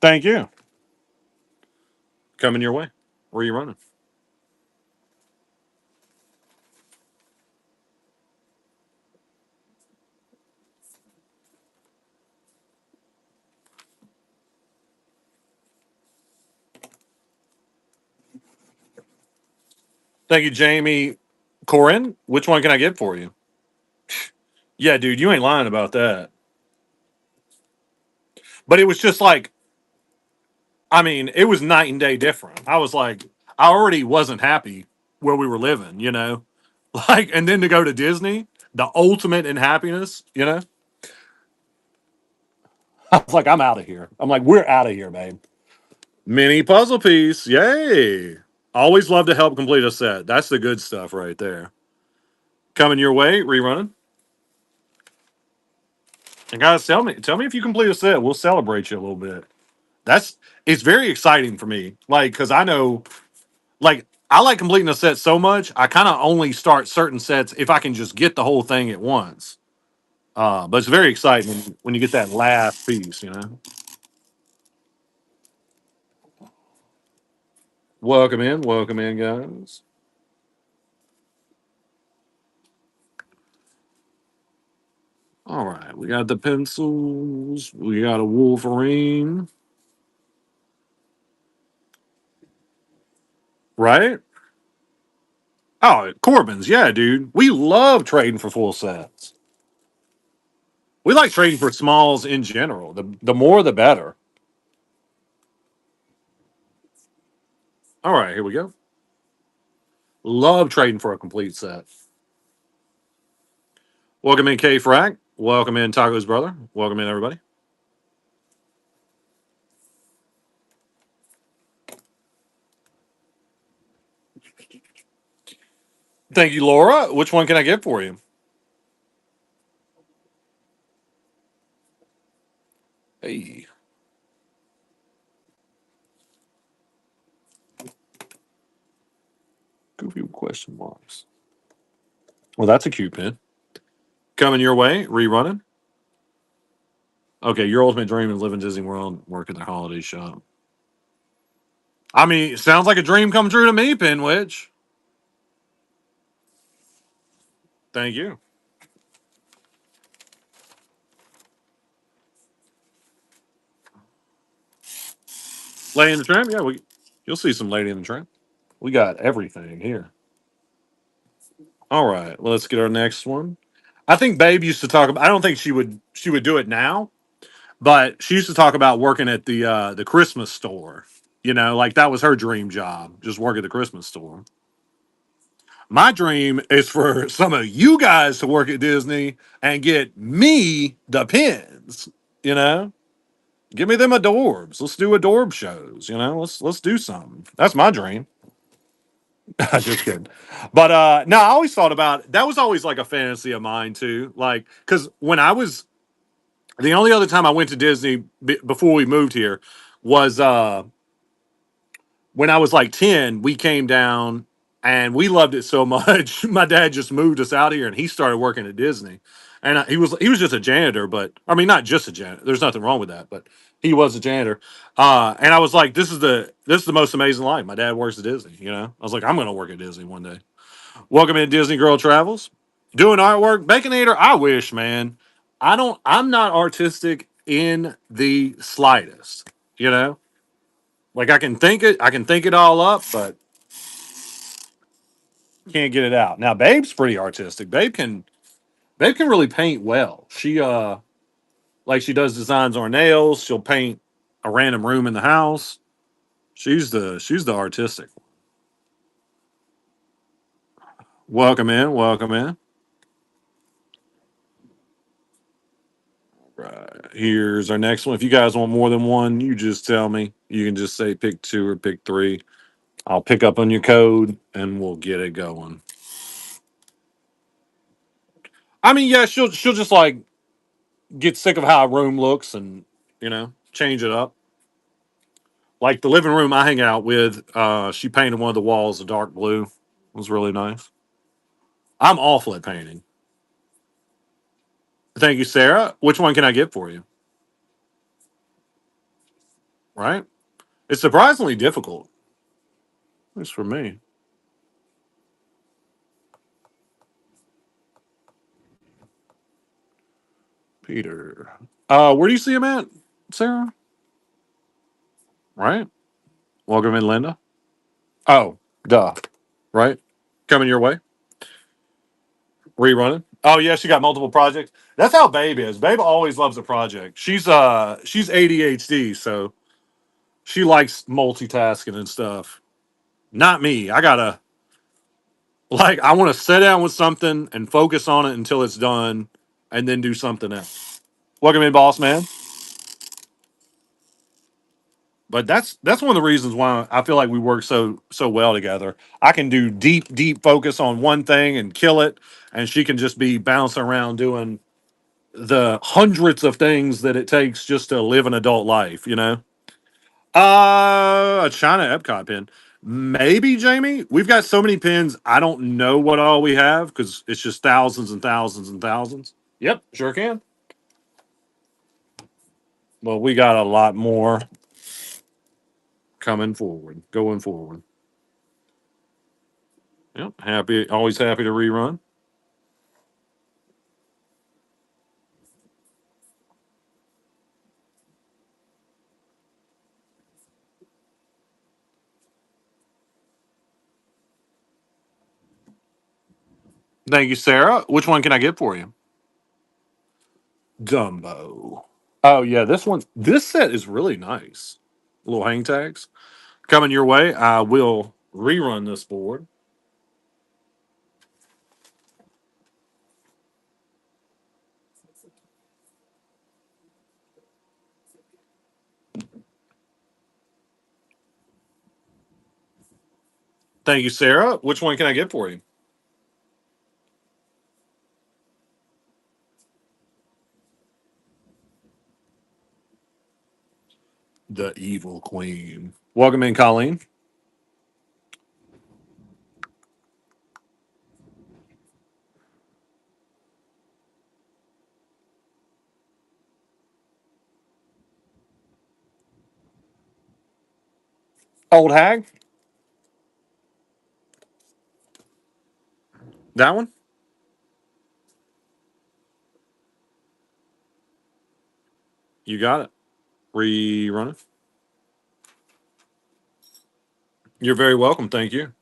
Thank you. Coming your way. Where are you running? Thank you, Jamie. Corin, which one can I get for you? Yeah, dude, you ain't lying about that. But it was just like, I mean, it was night and day different. I was like, I already wasn't happy where we were living. Like, and then to go to Disney, the ultimate in happiness, you know? I was like, I'm out of here. I'm like, we're out of here, babe. Mini puzzle piece. Yay. Always love to help complete a set. That's the good stuff right there. Coming your way, rerunning. And guys, tell me if you complete a set. We'll celebrate you a little bit. That's it's very exciting for me. Like, because I know, like, I like completing a set so much, I kind of only start certain sets if I can just get the whole thing at once. But it's very exciting when you get that last piece, you know. Welcome in, guys. All right, we got the pencils. We got a Wolverine, right? Oh, Corbin's, yeah, dude. We love trading for full sets. We like trading for smalls in general. The more, the better. All right, here we go. Love trading for a complete set. Welcome in, K Frack. Welcome in, Taco's brother. Welcome in, everybody. Thank you, Laura. Which one can I get for you? Hey, goofy question marks. Well, that's a cute pin. Coming your way, rerunning. Okay, your ultimate dream is live in Disney World, work at the holiday shop. I mean, it sounds like a dream come true to me, Pinwich. Thank you. Lady in the Tramp? Yeah, you'll see some Lady in the Tramp. We got everything here. All right, let's get our next one. I think Babe used to talk about. I don't think she would do it now, but she used to talk about working at the Christmas store. You know, like that was her dream job, just work at the Christmas store. My dream is for some of you guys to work at Disney and get me the pins. You know, give me them adorbs. Let's do adorb shows. You know, let's do something. That's my dream. Just kidding. But no, I always thought about that was always like a fantasy of mine too. Like, because when I was the only other time I went to Disney before we moved here was when I was like 10. We came down and we loved it so much. My dad just moved us out here and he started working at Disney. And he was just a janitor, but I mean not just a janitor. There's nothing wrong with that, but he was a janitor. And I was like, this is the most amazing life. My dad works at Disney. You know, I was like, I'm gonna work at Disney one day. Welcome in Disney Girl Travels. Doing artwork. Baconator, I wish, man. I'm not artistic in the slightest. You know? Like I can think it all up, but can't get it out. Now Babe's pretty artistic. Babe can really paint well. She like she does designs on her nails. She'll paint a random room in the house. She's the artistic. Welcome in, welcome in. Right. Here's our next one. If you guys want more than one, you just tell me. You can just say pick two or pick three. I'll pick up on your code and we'll get it going. I mean, yeah, she'll just like get sick of how a room looks and change it up. Like the living room I hang out with, she painted one of the walls a dark blue. It was really nice. I'm awful at painting. Thank you, Sarah. Which one can I get for you? Right? It's surprisingly difficult. At least for me. Peter. Where do you see him at, Sarah? Right? Welcome in, Linda. Oh, duh. Right? Coming your way. Rerunning. Oh yeah, she got multiple projects. That's how Babe is. Babe always loves a project. She's ADHD, so she likes multitasking and stuff. Not me. Like I want to sit down with something and focus on it until it's done, and then do something else. Welcome in, boss man. But that's one of the reasons why I feel like we work so well together. I can do deep focus on one thing and kill it, and she can just be bouncing around doing the hundreds of things that it takes just to live an adult life. A China Epcot pin. Maybe, Jamie. We've got so many pins. I don't know what all we have because it's just thousands and thousands and thousands. Yep, sure can. But we got a lot more coming forward, going forward. Yep, happy, always happy to rerun. Thank you, Sarah. Which one can I get for you? Dumbo. Oh yeah, this set is really nice. Little hang tags coming your way. I will rerun this board. Thank you, Sarah. Which one can I get for you? The Evil Queen. Welcome in, Colleen. Old Hag. That one. You got it. Rerun it. You're very welcome. Thank you.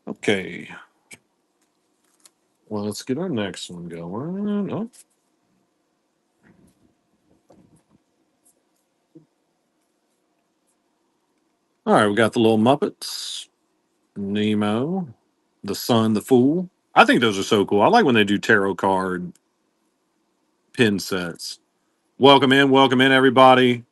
Okay. Well, let's get our next one going. Oh. All right, we got the little Muppets, Nemo, the Sun, the Fool. I think those are so cool. I like when they do tarot card pin sets. Welcome in, everybody.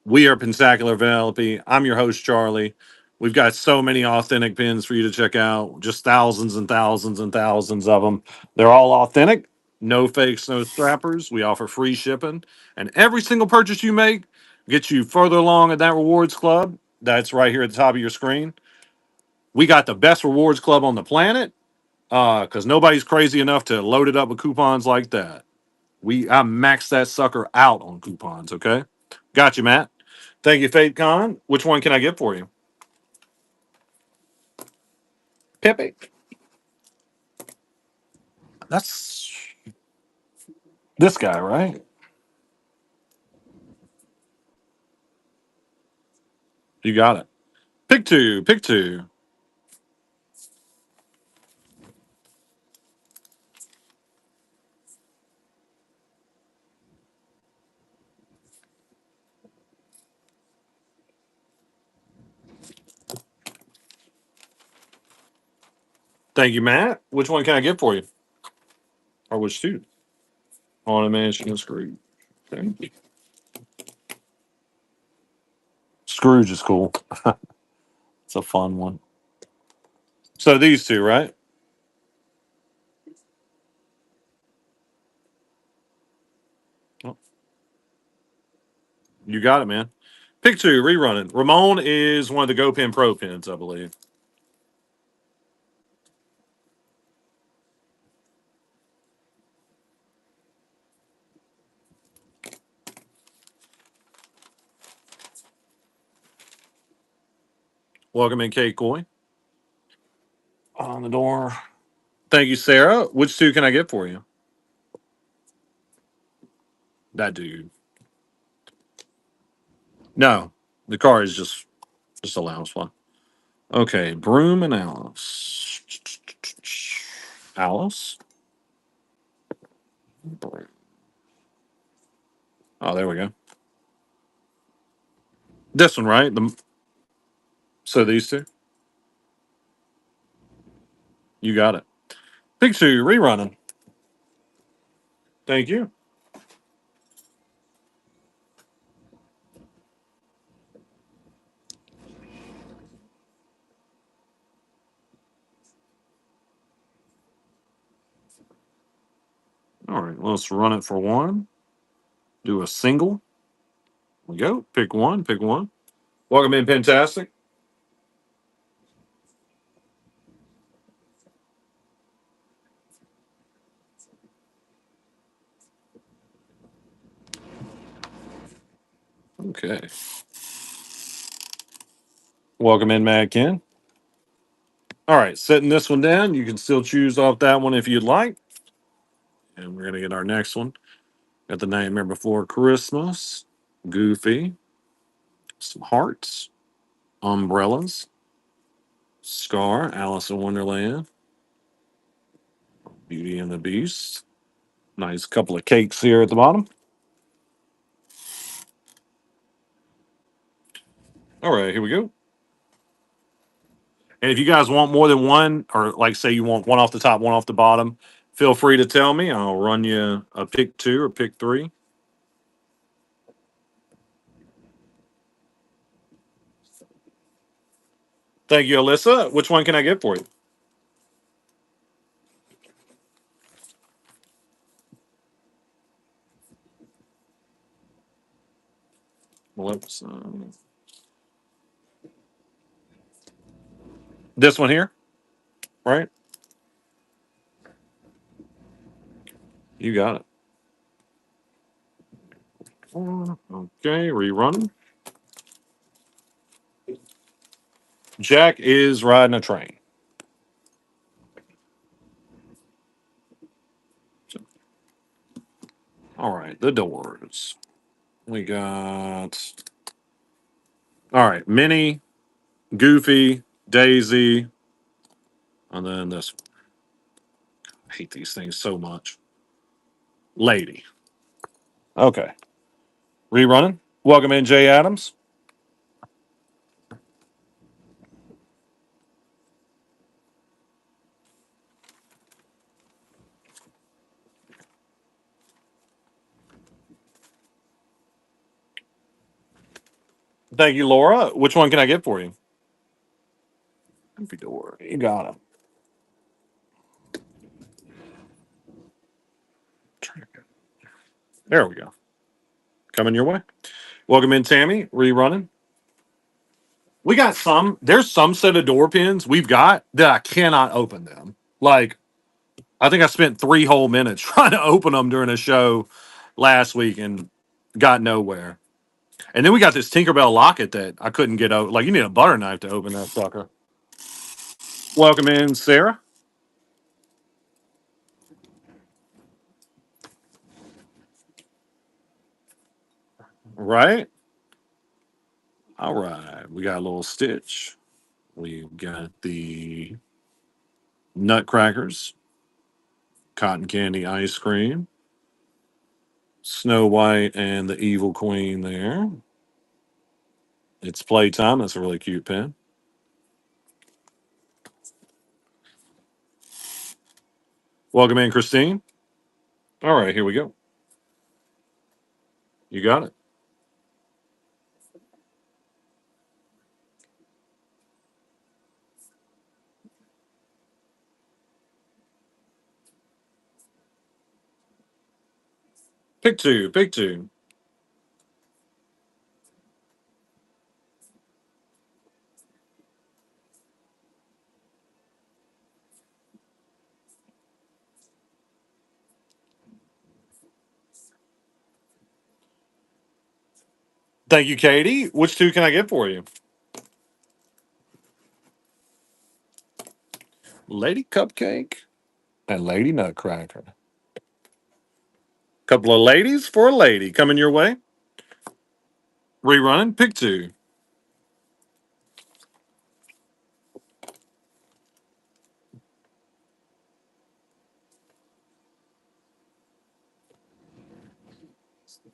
We are Pensacular Vanellope. I'm your host, Charlie. We've got so many authentic pins for you to check out. Just thousands and thousands and thousands of them. They're all authentic, no fakes, no strappers. We offer free shipping, and every single purchase you make gets you further along in that rewards club. That's right here at the top of your screen. We got the best rewards club on the planet because nobody's crazy enough to load it up with coupons like that. I maxed that sucker out on coupons. Okay, got you, Matt. Thank you, Fate Con. Which one can I get for you? Pepe. That's this guy, right? You got it. Pick two. Pick two. Thank you, Matt. Which one can I get for you? Or which two? On a mansion and Scrooge. Okay. Scrooge is cool. It's a fun one. So these two, right? Oh, you got it, man. Pick two. Rerunning. Ramon is one of the Go Pin Pro pins, I believe. Welcome in, Kate Coy. On the door. Thank you, Sarah. Which two can I get for you? That dude. No, the car is just a lounge one. Okay, Broom and Alice. Alice. Oh, there we go. This one, right? So these two. You got it. Big two rerunning. Thank you. All right, let's run it for one. Do a single. We go. Pick one. Pick one. Welcome in, Fantastic. Okay. Welcome in, Mad Ken. All right, setting this one down. You can still choose off that one if you'd like. And we're gonna get our next one. Got the Nightmare Before Christmas, Goofy, some hearts, umbrellas, Scar, Alice in Wonderland, Beauty and the Beast. Nice couple of cakes here at the bottom. All right, here we go. And if you guys want more than one, or like say you want one off the top, one off the bottom, feel free to tell me. I'll run you a pick two or pick three. Thank you, Alyssa. Which one can I get for you? Whoops. This one here, right? You got it. Okay, rerunning. Jack is riding a train. All right, the doors. We got. All right, Minnie, Goofy, Daisy, and then this. I hate these things so much. Lady. Okay, rerunning. Welcome in, Jay Adams. Thank you, Laura. Which one can I get for you? Goofy door. You got him. There we go. Coming your way. Welcome in, Tammy. Rerunning. We got some. There's some set of door pins we've got that I cannot open them. Like I think I spent 3 whole minutes trying to open them during a show last week and got nowhere. And then we got this Tinkerbell locket that I couldn't get out. Like you need a butter knife to open that sucker. Welcome in, Sarah. Right. All right. We got a little Stitch. We've got the Nutcrackers, cotton candy ice cream, Snow White and the Evil Queen there. It's playtime. That's a really cute pen. Welcome in, Christine. All right, here we go. You got it. Pick two. Pick two. Thank you, Katie. Which two can I get for you? Lady Cupcake and Lady Nutcracker. Couple of ladies for a lady coming your way. Rerunning. Pick two.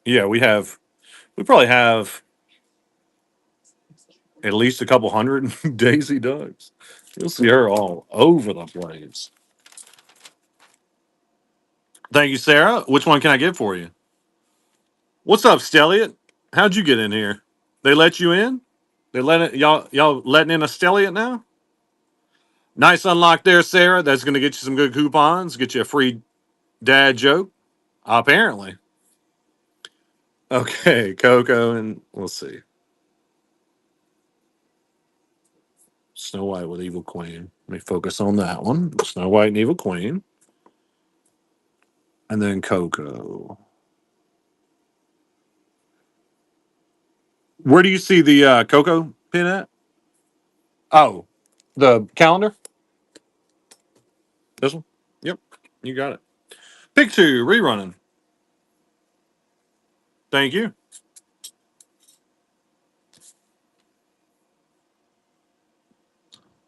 Yeah, we probably have at least a couple hundred Daisy Ducks. You'll see her all over the place. Thank you, Sarah. Which one can I get for you? What's up, Stelliot? How'd you get in here? They let you in? They let it y'all letting in a Stelliot now? Nice unlock there, Sarah. That's gonna get you some good coupons, get you a free dad joke. Apparently. Okay, Coco, and we'll see. Snow White with Evil Queen. Let me focus on that one. Snow White and Evil Queen. And then Coco. Where do you see the Coco pin at? Oh, the calendar? This one? Yep. You got it. Pick two, rerunning. Thank you.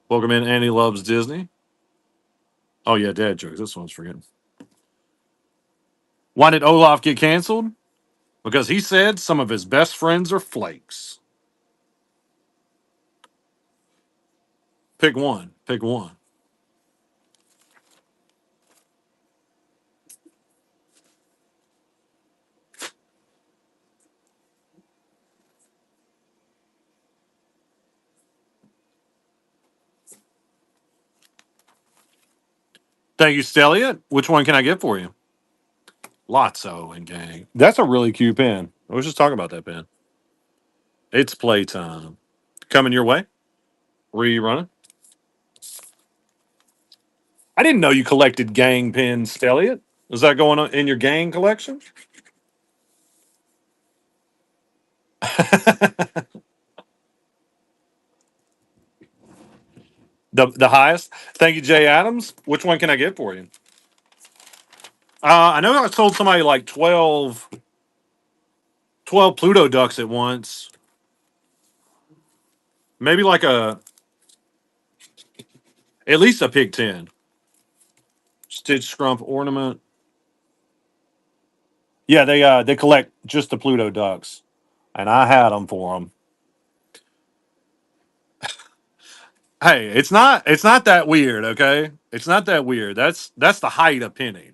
Welcome in. Annie loves Disney. Oh, yeah, dad jokes. This one's forgetting. Why did Olaf get canceled? Because he said some of his best friends are flakes. Pick one. Pick one. Thank you, Stelliot. Which one can I get for you? Lotso and gang. That's a really cute pen. I was just talking about that pen. It's playtime. Coming your way. Rerunning. I didn't know you collected gang pins, Stelliot. Is that going on in your gang collection? The highest. Thank you, Jay Adams. Which one can I get for you? I know I sold somebody like 12 Pluto ducks at once. Maybe like at least a pig 10. Stitch Scrump ornament. Yeah, they collect just the Pluto ducks, and I had them for them. Hey, it's not that weird, okay? It's not that weird. That's the height of pinning.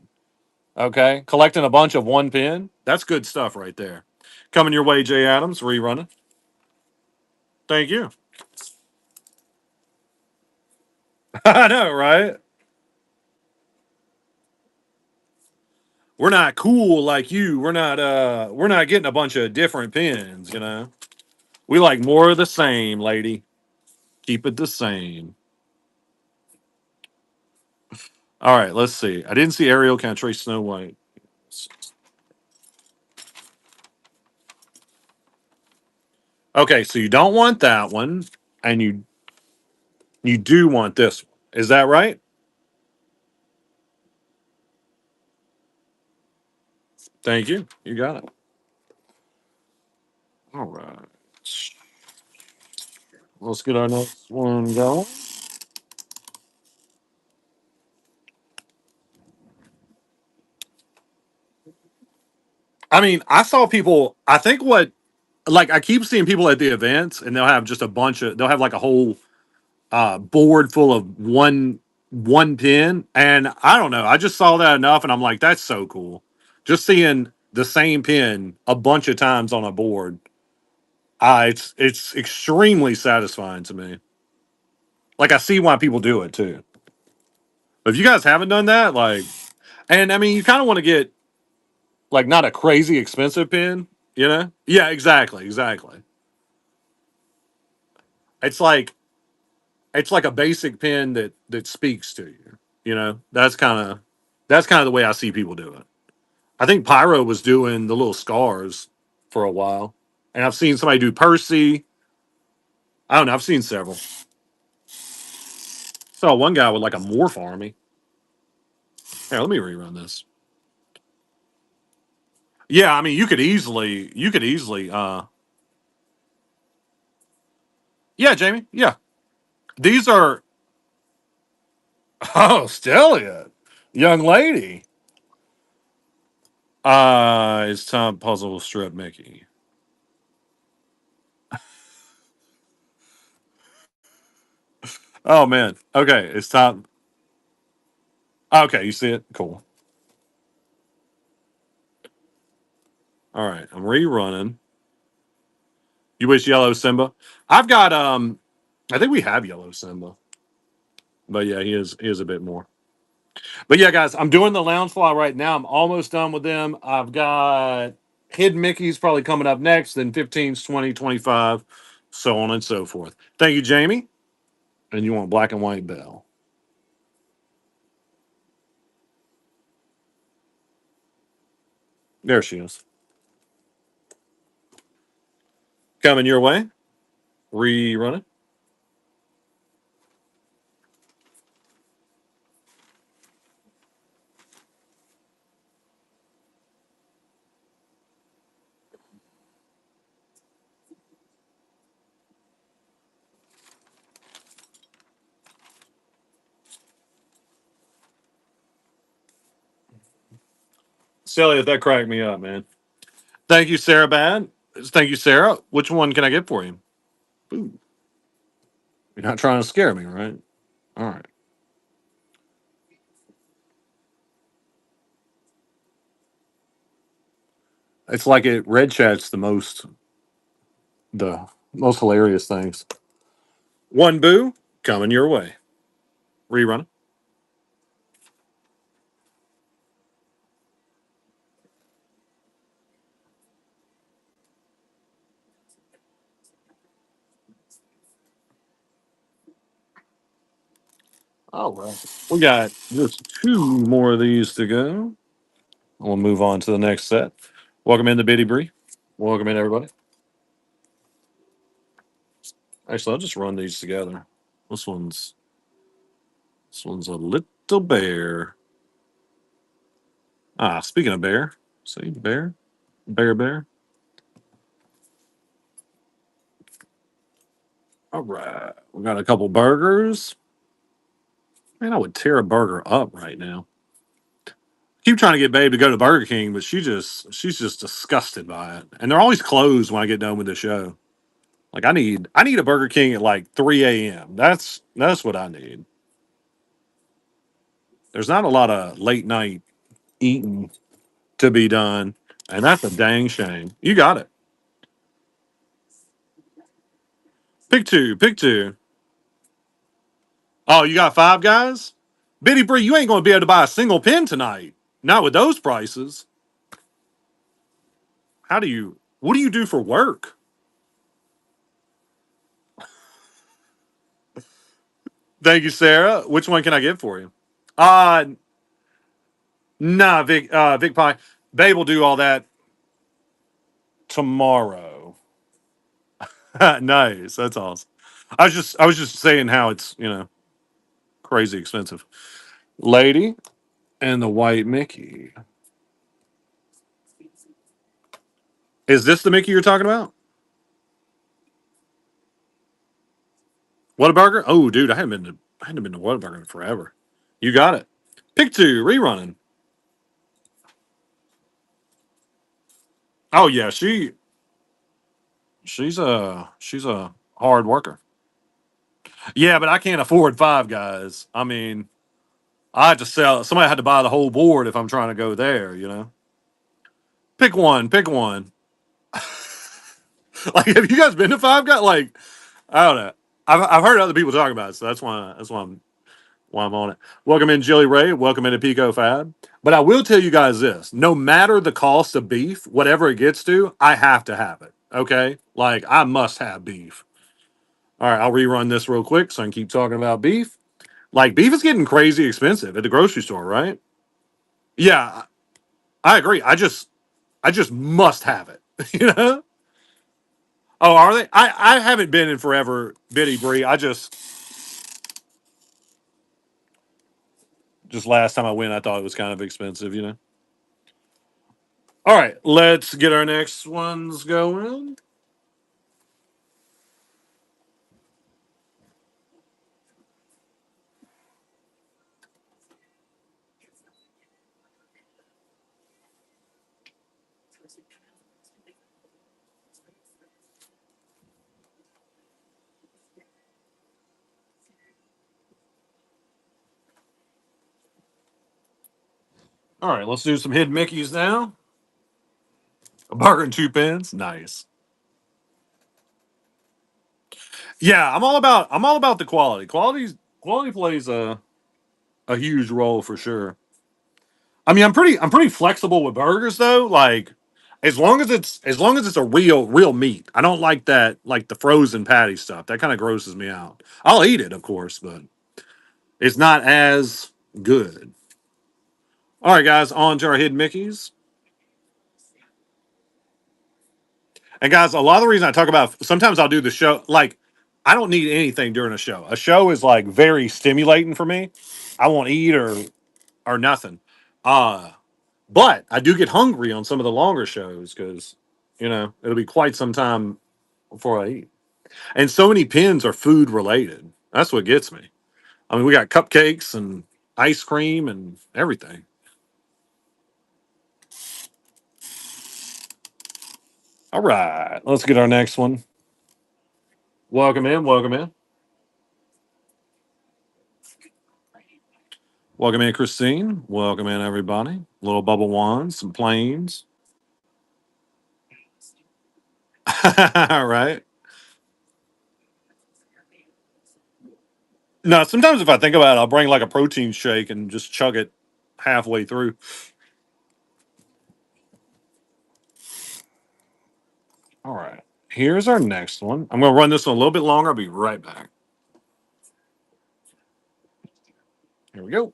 Okay, collecting a bunch of one pin. That's good stuff right there. Coming your way, Jay Adams. Rerunning. Thank you. I know, right? We're not cool like you. We're not getting a bunch of different pins, you know. We like more of the same, lady. Keep it the same. All right, let's see. I didn't see Ariel. Can I trace Snow White? Okay, so you don't want that one, and you do want this one. Is that right? Thank you. You got it. All right. Let's get our next one going. I mean, I saw people. I think what like I keep seeing people at the events, and they'll have just a bunch of. They'll have like a whole board full of one pin, and I don't know. I just saw that enough, and I'm like, that's so cool. Just seeing the same pin a bunch of times on a board, it's extremely satisfying to me. Like I see why people do it too. But if you guys haven't done that, like, and I mean, you kind of want to get like not a crazy expensive pin, you know? Yeah, exactly, exactly. It's like it's like a basic pin that speaks to you. You know, that's kind of the way I see people do it. I think Pyro was doing the little scars for a while, and I've seen somebody do Percy. I don't know. I've seen several. Saw one guy with like a morph army. Here, let me rerun this. Yeah, I mean, you could easily. Yeah, Jamie. Yeah, these are. Oh, Stellia, young lady. It's time puzzle strip Mickey. Oh man. Okay, it's time. Okay, you see it? Cool. All right, I'm rerunning. You wish yellow Simba? I've got I think we have yellow Simba. But yeah, he is a bit more. But yeah, guys, I'm doing the lounge fly right now. I'm almost done with them. I've got hidden Mickey's probably coming up next, then 15s, 20, 25, so on and so forth. Thank you, Jamie. And you want black and white Belle. There she is. Coming your way. Rerun it. Silly, that cracked me up, man. Thank you, Sarah Bad. Thank you, Sarah. Which one can I get for you? Ooh, you're not trying to scare me, right? All right. It's like it red chats the most hilarious things. One boo coming your way. Rerun. All right. We got just two more of these to go. We'll move on to the next set. Welcome in the Bitty Bree. Welcome in everybody. Actually, I'll just run these together. This one's this one's a little bear. Ah, speaking of bear, see bear, bear. All right, we got a couple burgers. Man, I would tear a burger up right now. Keep trying to get Babe to go to Burger King, but she's just disgusted by it. And they're always closed when I get done with the show. Like I need a Burger King at like 3 a.m. That's what I need. There's not a lot of late night eating to be done, and that's a dang shame. You got it. Pick two, pick two. Oh, you got five guys? Bitty Bree, you ain't gonna be able to buy a single pin tonight. Not with those prices. What do you do for work? Thank you, Sarah. Which one can I get for you? Uh nah, Vic Pie. Babe will do all that tomorrow. Nice. That's awesome. I was just saying how it's, crazy expensive. Lady and the white Mickey. Is this the Mickey you're talking about? Whataburger? Oh, dude, I hadn't been to Whataburger in forever. You got it. Pick two, rerunning. Oh yeah, she's a hard worker. Yeah, but I can't afford five guys. I mean, I had to sell. Somebody had to buy the whole board if I'm trying to go there. Pick one. Pick one. Like, have you guys been to Five Guys? Like, I don't know. I've heard other people talk about it, so that's why I'm on it. Welcome in, Jilly Ray. Welcome into Pico Fab. But I will tell you guys this: no matter the cost of beef, whatever it gets to, I have to have it. Okay, like I must have beef. All right, I'll rerun this real quick so I can keep talking about beef. Like beef is getting crazy expensive at the grocery store, right? Yeah, I agree. I just must have it. you know? Oh, are they? I haven't been in forever, Bitty Bree. I just last time I went, I thought it was kind of expensive. All right, let's get our next ones going. All right, let's do some hidden Mickeys now. A burger and 2 pence. Nice. Yeah, I'm all about the quality. Quality plays a huge role for sure. I mean, I'm pretty flexible with burgers though. Like as long as it's a real meat. I don't like that like the frozen patty stuff. That kind of grosses me out. I'll eat it, of course, but it's not as good. All right, guys, on to our hidden Mickeys. And guys, a lot of the reason I talk about sometimes I'll do the show like I don't need anything during a show. A show is like very stimulating for me. I won't eat or nothing. Uh but I do get hungry on some of the longer shows because it'll be quite some time before I eat. And so many pins are food related. That's what gets me. I mean, we got cupcakes and ice cream and everything. All right, let's get our next one. Welcome in, welcome in. Welcome in, Christine. Welcome in, everybody. Little bubble wands, some planes. All right. No, sometimes if I think about it, I'll bring like a protein shake and just chug it halfway through. All right. Here's our next one. I'm going to run this one a little bit longer. I'll be right back. Here we go.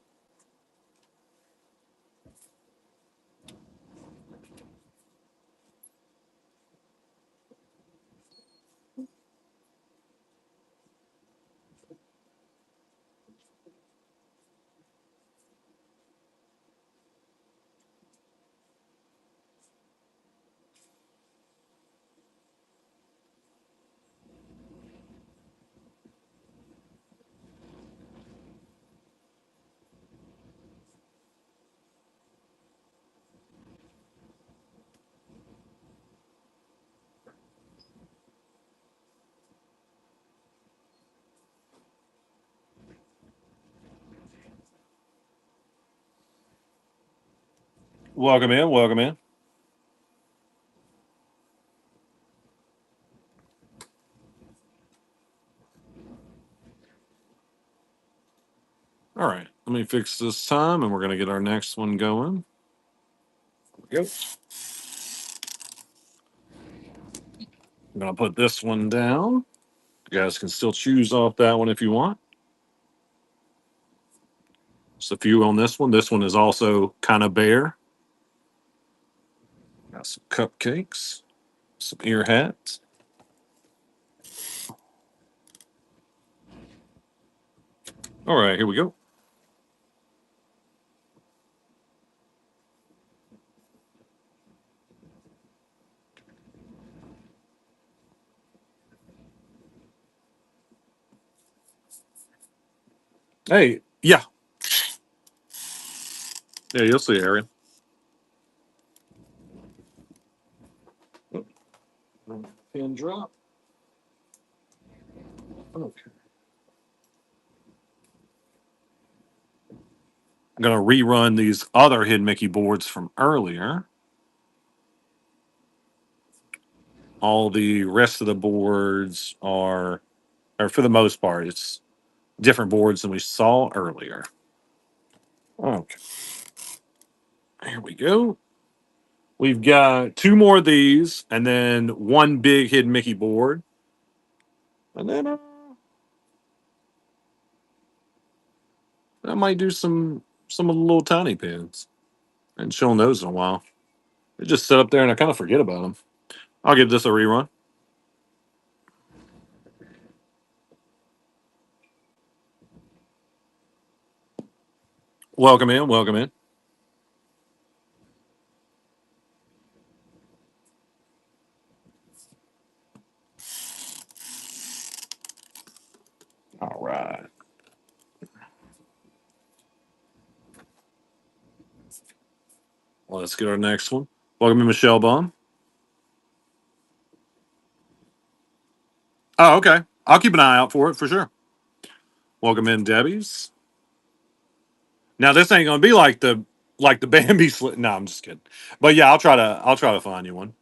Welcome in. Welcome in. All right. Let me fix this time and we're going to get our next one going. Here we go. I'm going to put this one down. You guys can still choose off that one if you want. Just a few on this one. This one is also kind of bare. Got some cupcakes, some ear hats. All right, here we go. Hey, yeah, yeah, you'll see, Arian. Pin drop. Okay. I'm gonna rerun these other Hidden Mickey boards from earlier. All the rest of the boards are, or for the most part, it's different boards than we saw earlier. Okay, here we go. We've got two more of these, and then one big Hidden Mickey board, and then I might do some of the little tiny pins. I haven't shown those in a while. They just sit up there, and I kind of forget about them. I'll give this a rerun. Welcome in, welcome in. All right. Let's get our next one. Welcome in, Michelle Baum. Oh, okay. I'll keep an eye out for it for sure. Welcome in, Debbie's. Now this ain't gonna be like the Bambi slit. No, I'm just kidding. But yeah, I'll try to find you one.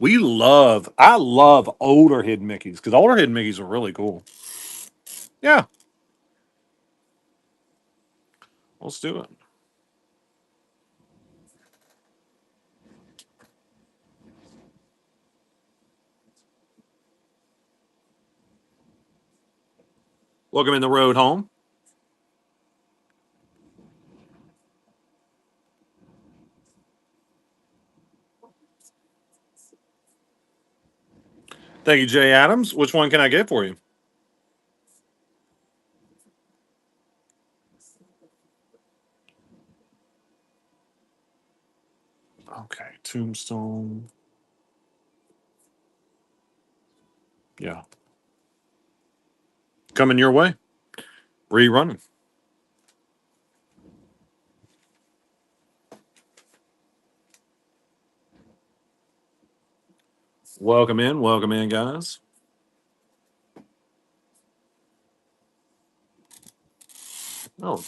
I love older hidden Mickeys because older hidden Mickeys are really cool. Yeah, let's do it. Welcome in the road home. Thank you, Jay Adams. Which one can I get for you? Okay, Tombstone. Yeah, coming your way. Rerunning. Welcome in, guys. Oh,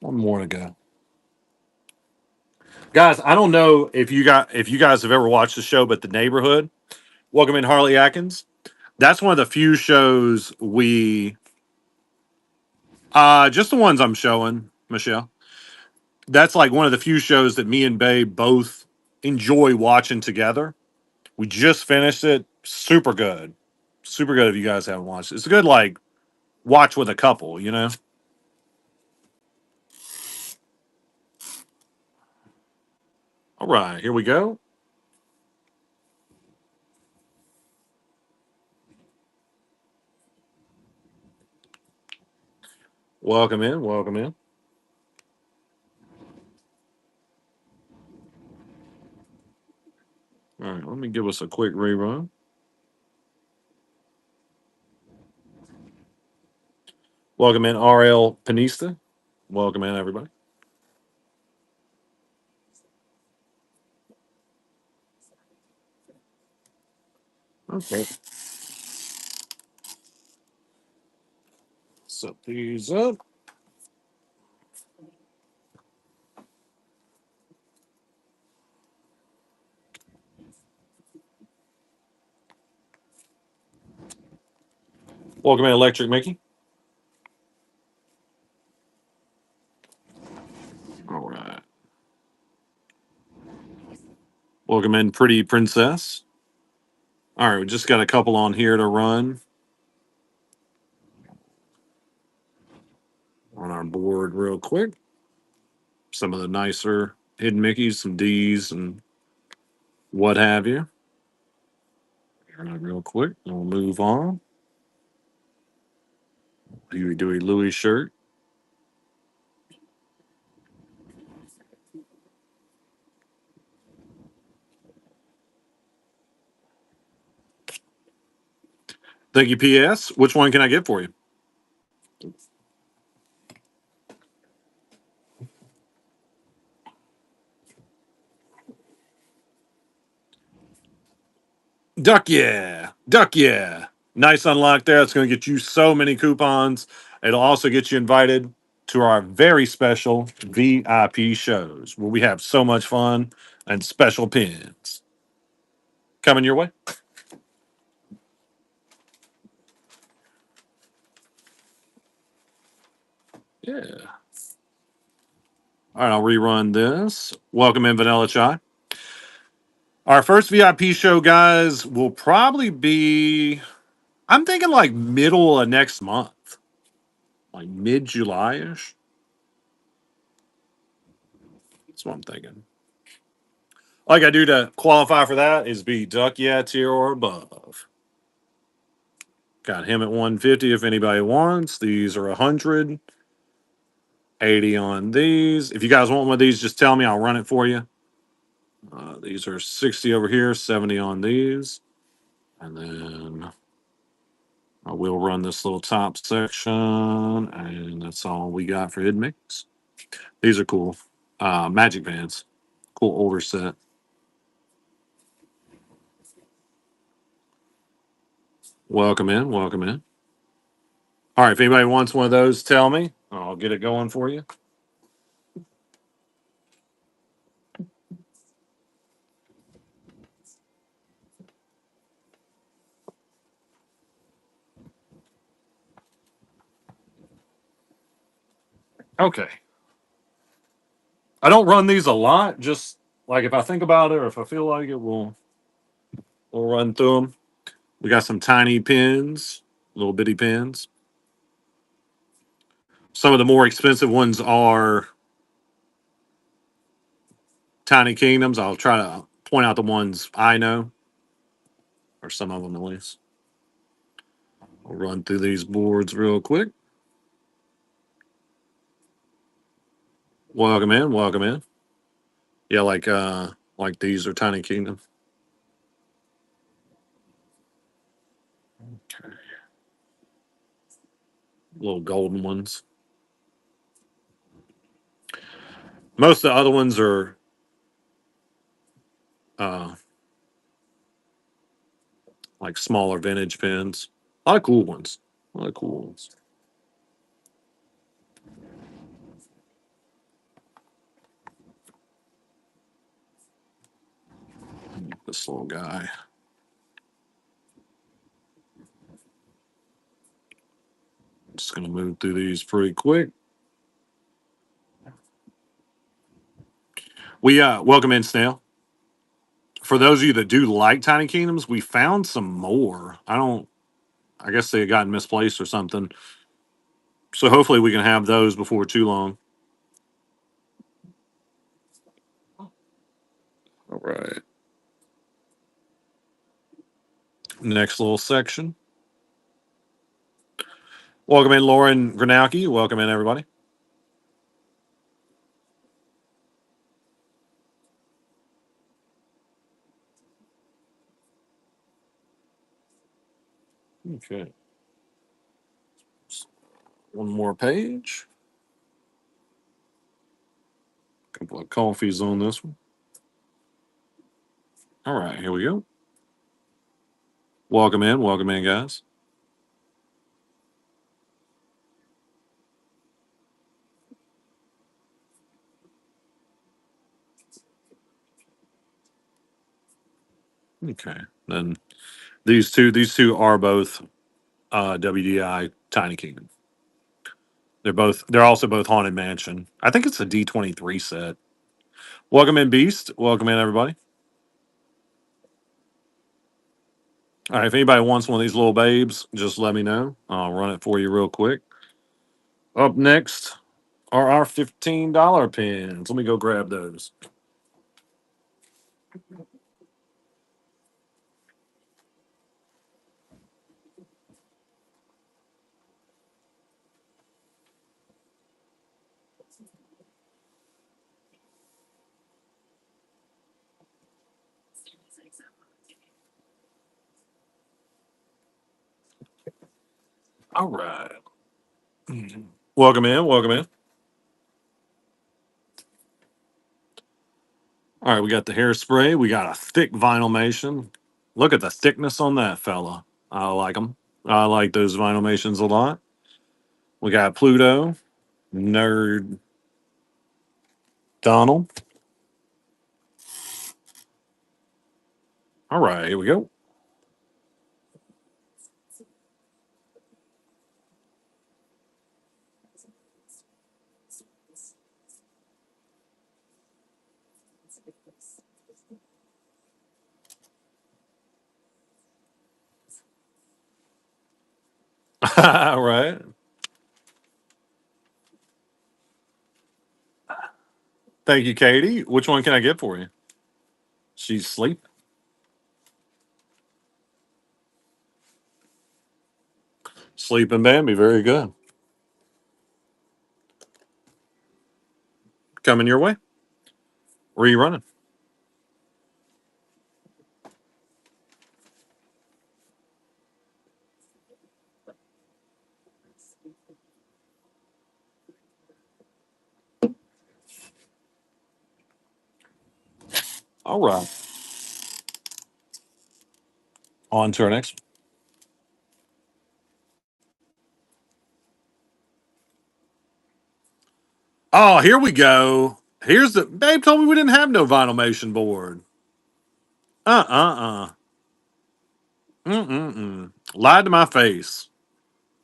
one more to go, guys. I don't know if you guys have ever watched the show, but The Neighborhood. Welcome in, Harley Atkins. That's one of the few shows we just the ones I'm showing, Michelle. That's like one of the few shows that me and Babe both enjoy watching together. We just finished it. Super good. Super good if you guys haven't watched it. It's a good like watch with a couple, you know? All right, here we go. Welcome in, welcome in. All right, let me give us a quick rerun. Welcome in, RL Panista. Welcome in, everybody. Okay. Set these up. Welcome in, Electric Mickey. All right. Welcome in, Pretty Princess. All right, we just got a couple on here to run on our board real quick. Some of the nicer hidden Mickeys, some D's, and what have you. Real quick, we'll move on. Huey Dewey Louie shirt. Thank you, PS. Which one can I get for you? Duck yeah. Duck yeah. Nice unlock there. It's going to get you so many coupons. It'll also get you invited to our very special VIP shows where we have so much fun and special pins coming your way. Yeah. All right, I'll rerun this. Welcome in, Vanilla Chai. Our first VIP show, guys, will probably be, I'm thinking like middle of next month, like mid July ish. That's what I'm thinking. Like I do to qualify for that is be Duck Yeah tier or above. Got him at 150 if anybody wants. These are 100. 80 on these. If you guys want one of these, just tell me. I'll run it for you. These are 60 over here, 70 on these. And then I will run this little top section. And that's all we got for hidden mix. These are cool. Magic Bands. Cool older set. Welcome in. Welcome in. All right. If anybody wants one of those, tell me. I'll get it going for you. Okay. I don't run these a lot. Just like if I think about it or if I feel like it, we'll run through them. We got some tiny pins, little bitty pins. Some of the more expensive ones are Tiny Kingdoms. I'll try to point out the ones I know, or some of them at least. I'll run through these boards real quick. Welcome in, welcome in. Yeah, like these are Tiny Kingdom. Little golden ones. Most of the other ones are uh like smaller vintage pins. A lot of cool ones. A lot of cool ones. This little guy. Just gonna move through these pretty quick. We welcome in Snail. For those of you that do like Tiny Kingdoms, we found some more. I guess they had gotten misplaced or something. So hopefully we can have those before too long. All right. Next little section. Welcome in Lauren Granowski. Welcome in everybody. Okay. One more page. Couple of coffees on this one. All right, here we go. Welcome in, guys. Okay. Then these two are both WDI Tiny Kingdom. They're also both Haunted Mansion. I think it's a D23 set. Welcome in Beast. Welcome in everybody. All right, if anybody wants one of these little babes, just let me know. I'll run it for you real quick. Up next are our $15 pins. Let me go grab those. All right. Welcome in. Welcome in. All right, we got the hairspray. We got a thick vinylmation. Look at the thickness on that fella. I like them. I like those vinyl a lot. We got Pluto, Nerd Donald. All right, here we go. All right. Thank you, Katie. Which one can I get for you? She's asleep. Sleeping Bambi. Very good. Coming your way. Where are you running? All right. On to our next. Oh, here we go. Here's the babe told me we didn't have no vinylmation board. Uh. Mm. Lied to my face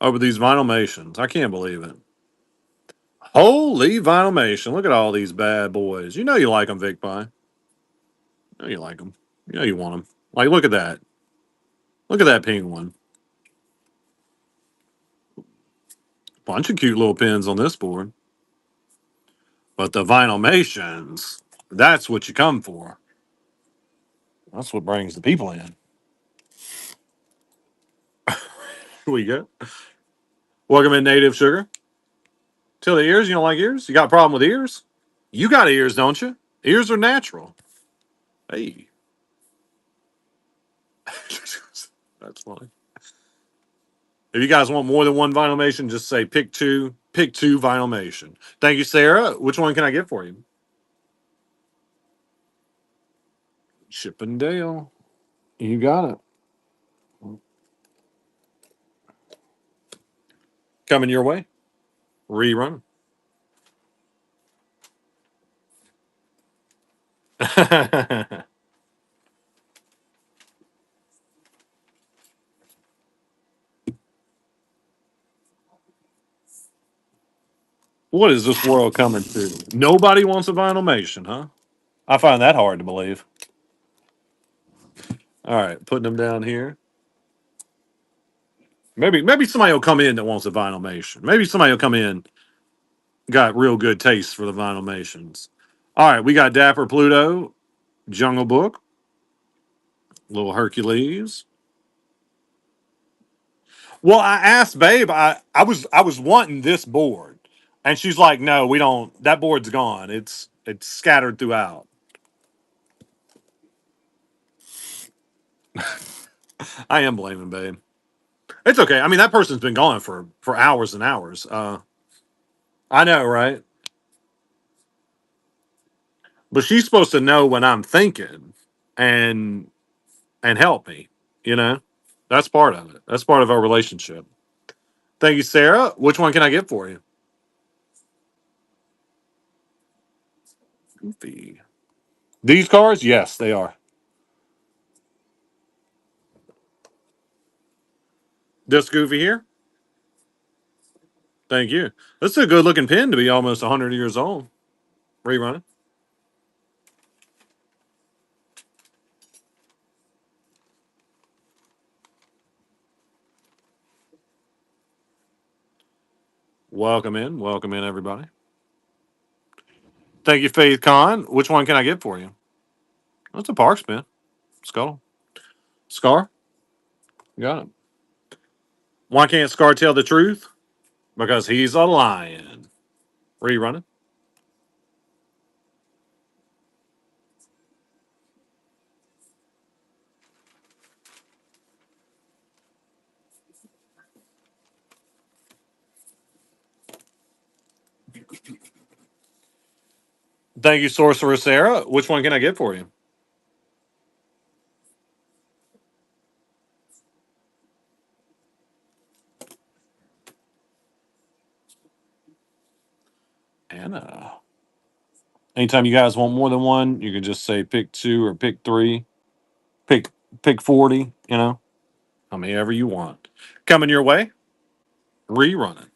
over these vinylmations. I can't believe it. Holy vinylmation. Look at all these bad boys. You know you like them, Vic Pie. You know you like them. You know you want them. Like, look at that. Look at that pink one. Bunch of cute little pins on this board. But the vinylmations, that's what you come for. That's what brings the people in. Here we go. Welcome in, Native Sugar. Till the ears. You don't like ears? You got a problem with ears? You got ears, don't you? Ears are natural. Hey. That's funny. If you guys want more than one vinylmation, just say pick two. Pick two vinylmation. Thank you, Sarah. Which one can I get for you? Chippendale. You got it. Coming your way. Rerun. What is this world coming to? Nobody wants a vinylmation, huh? I find that hard to believe. All right, putting them down here. Maybe somebody will come in that wants a vinylmation. Maybe somebody will come in got real good taste for the vinylmations. All right, we got Dapper Pluto, Jungle Book, Little Hercules. Well, I asked Babe. I was wanting this board, and she's like, "No, we don't. That board's gone. It's scattered throughout." I am blaming Babe. It's okay. I mean, that person's been gone for hours and hours. I know, right? But she's supposed to know when I'm thinking, and help me. You know, that's part of it. That's part of our relationship. Thank you, Sarah. Which one can I get for you? Goofy. These cards? Yes, they are. This Goofy here? Thank you. This is a good looking pin to be almost 100 years old. Rerunning. Welcome in. Welcome in, everybody. Thank you, Faith Khan. Which one can I get for you? That's a Parks pin. Skull. Scar? Got it. Why can't Scar tell the truth? Because he's a lion. Rerunning. Thank you, Sorcerer Sarah. Which one can I get for you? Anna. Anytime you guys want more than one, you can just say pick two or pick three. Pick pick 40, you know. How many ever you want. Coming your way. Rerunning.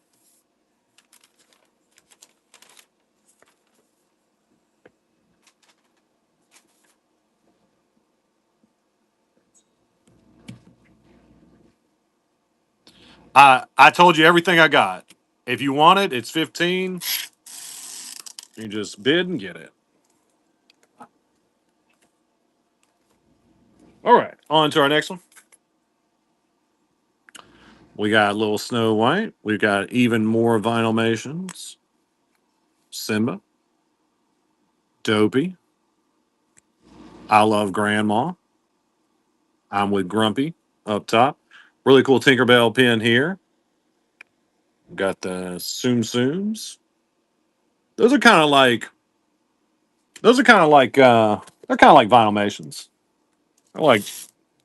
I told you everything I got. If you want it, it's 15. You just bid and get it. All right. On to our next one. We got Little Snow White. We've got even more vinylmations. Simba. Dopey. I love Grandma. I'm with Grumpy up top. Really cool Tinkerbell pin here. Got the Tsum Tsums. Those are kind of like They're kind of like Vinylmations. They're like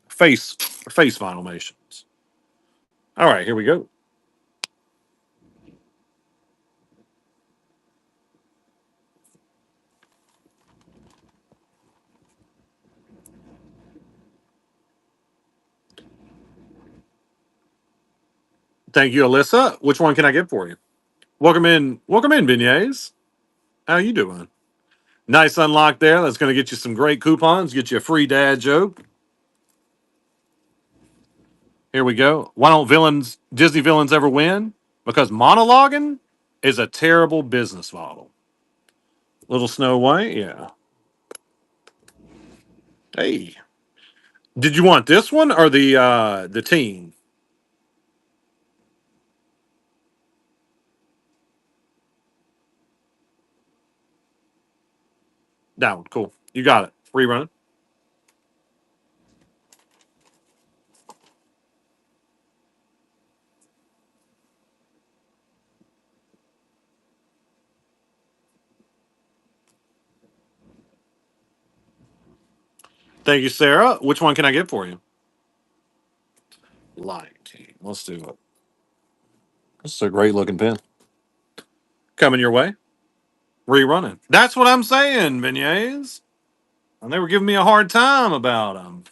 face Vinylmations. All right, here we go. Thank you, Alyssa. Which one can I get for you? Welcome in, beignets. How you doing? Nice unlock there. That's going to get you some great coupons. Get you a free dad joke. Here we go. Why don't Disney villains ever win? Because monologuing is a terrible business model. Little Snow White, yeah. Hey, did you want this one or the teen? That one, cool. You got it. Rerun. Thank you, Sarah. Which one can I get for you? Lion King. Let's do it. This is a great looking pen. Coming your way. Rerunning. That's what I'm saying, beignets. And they were giving me a hard time about them.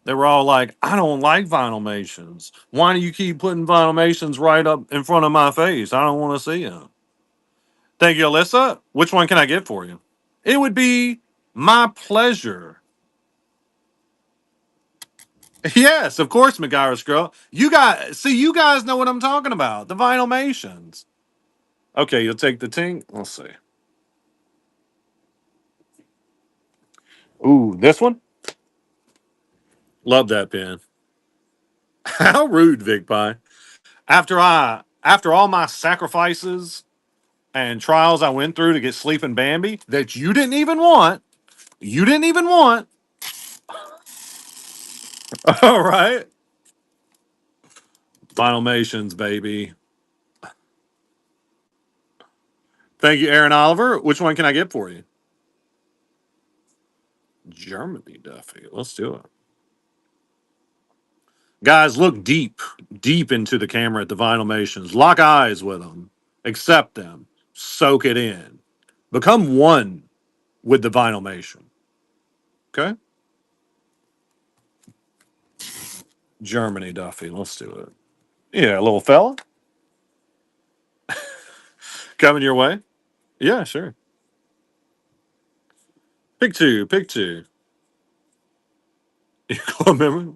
They were all like, I don't like Vinylmations. Why do you keep putting Vinylmations right up in front of my face? I don't want to see them. Thank you, Alyssa. Which one can I get for you? It would be my pleasure. Yes, of course, McGyra's girl. You guys know what I'm talking about. The Vinylmations. Okay, you'll take the tink. Let's see. Ooh, this one? Love that pen. How rude, Vic Pie. After all my sacrifices and trials I went through to get Sleeping Bambi that you didn't even want. You didn't even want. All right. Vinylmations, baby. Thank you, Aaron Oliver. Which one can I get for you? Germany, Duffy. Let's do it. Guys, look deep into the camera at the Vinylmations. Lock eyes with them. Accept them. Soak it in. Become one with the Vinylmation. Okay? Germany, Duffy. Let's do it. Yeah, little fella. Coming your way. Yeah, sure. Pick two. Pick two. You remember?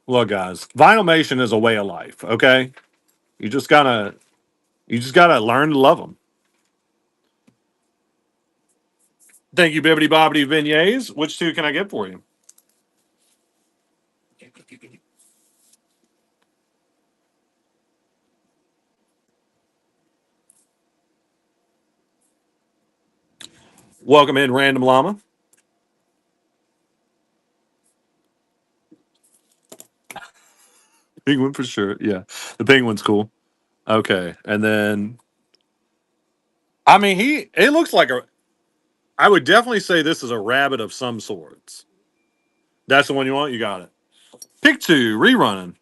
Look, guys, Vinylmation is a way of life. Okay, you just gotta learn to love them. Thank you, Bibbity Bobbity Beignets. Which two can I get for you? Welcome in, Random Llama. Penguin for sure. Yeah, the penguin's cool. Okay, and then I mean he. It looks like a. I would definitely say this is a rabbit of some sorts. That's the one you want. You got it. Pick two. Rerunning.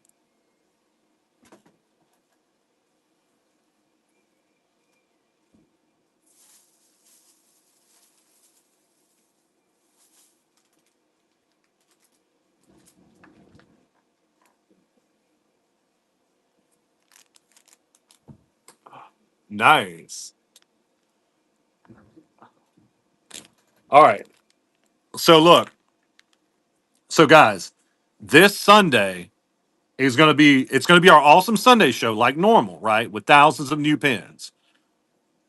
Nice. All right. So look. So guys, this Sunday it's gonna be our awesome Sunday show like normal, right? With thousands of new pins.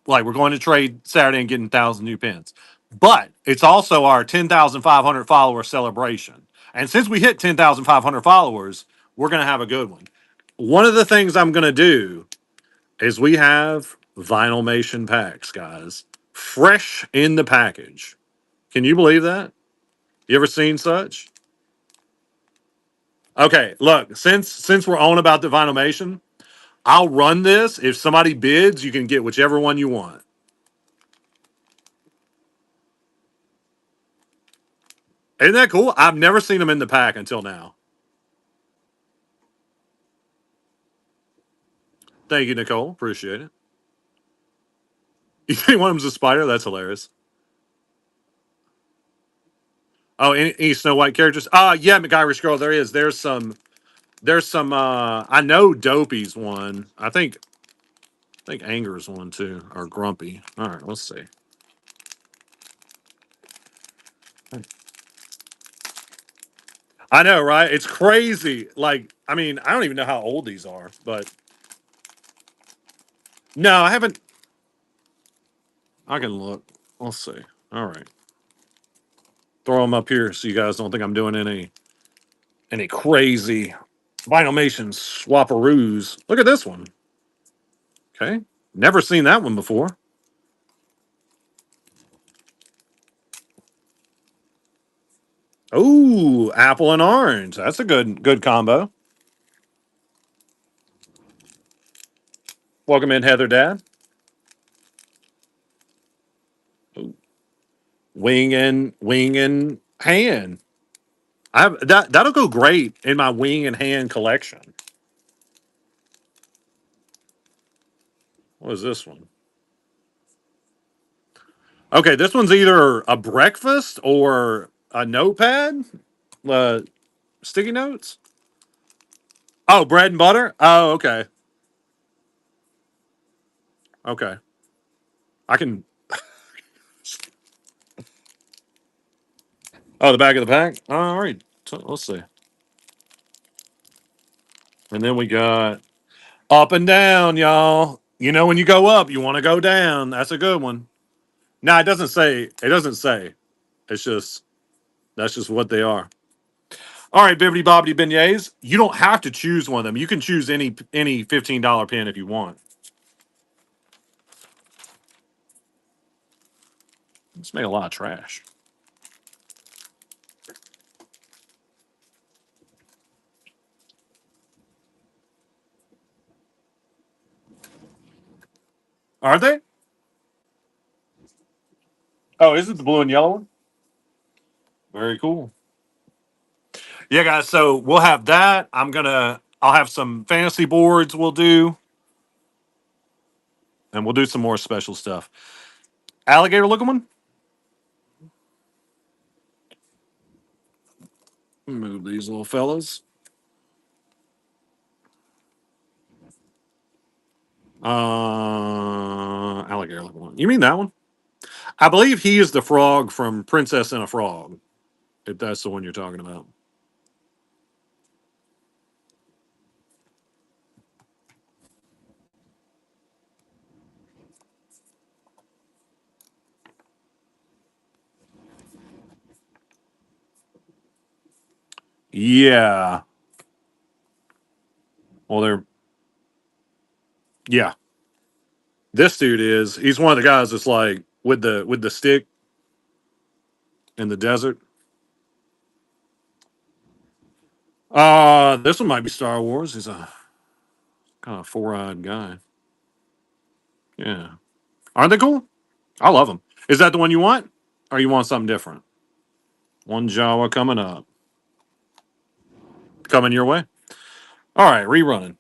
Like we're going to trade Saturday and getting 1,000 new pins. But it's also our 10,500 follower celebration. And since we hit 10,500 followers, we're gonna have a good one. One of the things I'm gonna do is we have Vinylmation packs, guys. Fresh in the package. Can you believe that? You ever seen such? Okay, look, since we're on about the Vinylmation, I'll run this. If somebody bids, you can get whichever one you want. Isn't that cool? I've never seen them in the pack until now. Thank you, Nicole. Appreciate it. You think one of them's a spider? That's hilarious. Oh, any Snow White characters? Yeah, MacGyver Girl. There is. There's some. There's some. I know Dopey's one. I think Anger's one too, or Grumpy. All right, let's see. I know, right? It's crazy. Like, I mean, I don't even know how old these are, but no, I haven't. I can look. Let's see. All right, throw them up here so you guys don't think I'm doing any crazy Vinylmation swapperoos. Look at this one. Okay, never seen that one before. Ooh, apple and orange. That's a good combo. Welcome in, Heather Dad. Ooh, wing and hand. That'll go great in my wing and hand collection. What is this one? Okay, this one's either a breakfast or a notepad. Uh, Sticky notes. Oh, bread and butter. Oh, okay, okay. I can. Oh, the back of the pack. All right. So let's see. And then we got up and down, y'all. You know, when you go up, you want to go down. That's a good one. No, it doesn't say. It doesn't say. It's just that's just what they are. All right, bibbity bobbity beignets. You don't have to choose one of them. You can choose any $15 pen if you want. Let's make a lot of trash. Are they? Oh, is it the blue and yellow one? Very cool. Yeah, guys. So we'll have that. I'll have some fantasy boards we'll do, and we'll do some more special stuff. Alligator looking one. Move these little fellas. Alligator looking one. You mean that one? I believe he is the frog from Princess and a Frog. If that's the one you're talking about. Yeah. Well, they're yeah. This dude is. He's one of the guys that's like with the stick in the desert. This one might be Star Wars. He's a kind of four-eyed guy. Yeah. Aren't they cool? I love them. Is that the one you want? Or you want something different? One Jawa coming up. Coming your way? All right, rerunning.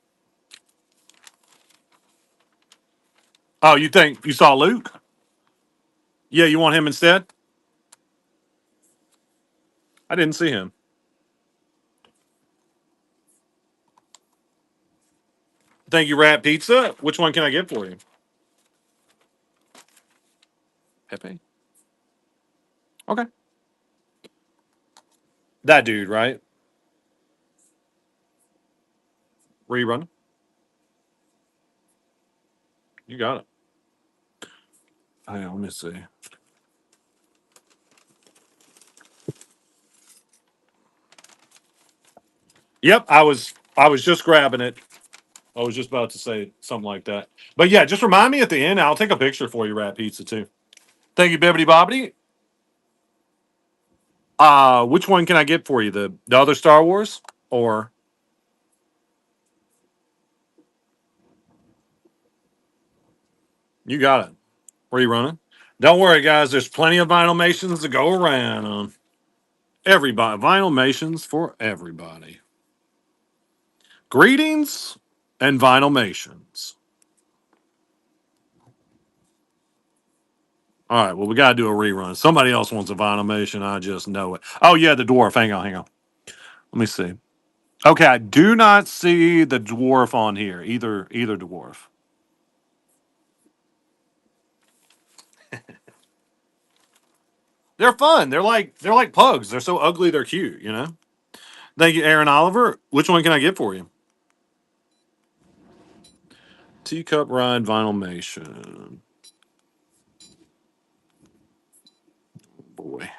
Oh, you think you saw Luke? Yeah, you want him instead? I didn't see him. Thank you, Rat Pizza. Which one can I get for you? Pepe. Okay. That dude, right? Rerun. You got it. Hang on, let me see. Yep, I was just grabbing it. I was just about to say something like that. But yeah, just remind me at the end. I'll take a picture for you, Rat Pizza, too. Thank you, Bibbity Bobbity. Which one can I get for you? The other Star Wars? Or You got it. Rerunning. Don't worry, guys. There's plenty of Vinylmations to go around. Everybody. Vinylmations for everybody. Greetings and Vinylmations. All right. Well, we got to do a rerun. Somebody else wants a Vinylmation. I just know it. Oh, yeah. The dwarf. Hang on. Hang on. Let me see. Okay. I do not see the dwarf on here. Either dwarf. They're fun. They're like pugs. They're so ugly. They're cute. You know. Thank you, Aaron Oliver. Which one can I get for you? Teacup Ride Vinylmation. Boy.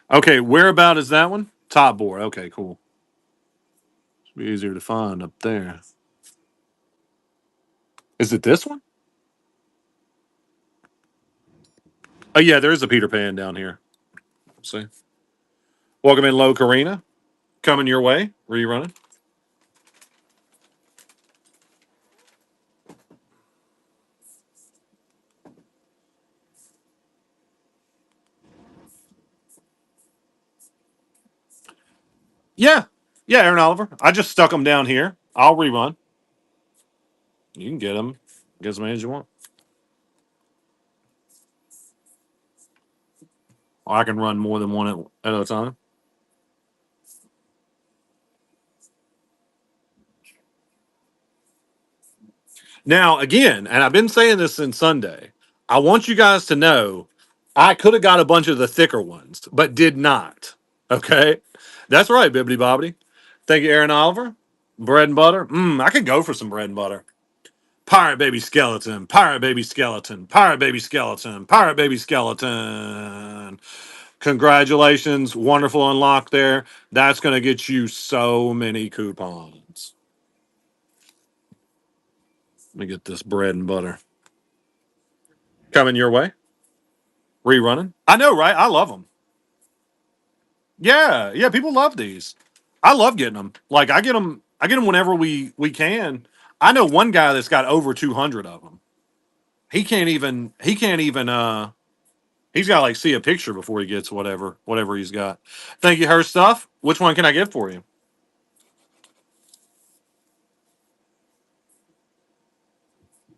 Okay, whereabout is that one? Top board. Okay, cool. Should be easier to find up there. Is it this one? Oh yeah, there is a Peter Pan down here. Let's see. Welcome in, Low Karina. Coming your way. Rerunning. Yeah. Yeah, Aaron Oliver. I just stuck them down here. I'll rerun. You can get them. Get as many as you want. Or I can run more than one at a time. Now, again, and I've been saying this since Sunday, I want you guys to know I could have got a bunch of the thicker ones, but did not. Okay? That's right, Bibbity Bobbity. Thank you, Aaron Oliver. Bread and butter. I could go for some bread and butter. Pirate baby skeleton, pirate baby skeleton, pirate baby skeleton, pirate baby skeleton. Congratulations. Wonderful unlock there. That's going to get you so many coupons. Let me get this bread and butter. Coming your way. Rerunning. I know, right? I love them. Yeah, yeah. People love these. I love getting them. Like I get them. I get them whenever we can. I know one guy that's got over 200 of them. He can't even. He can't even. He's got to like see a picture before he gets whatever he's got. Thank you, her stuff. Which one can I get for you?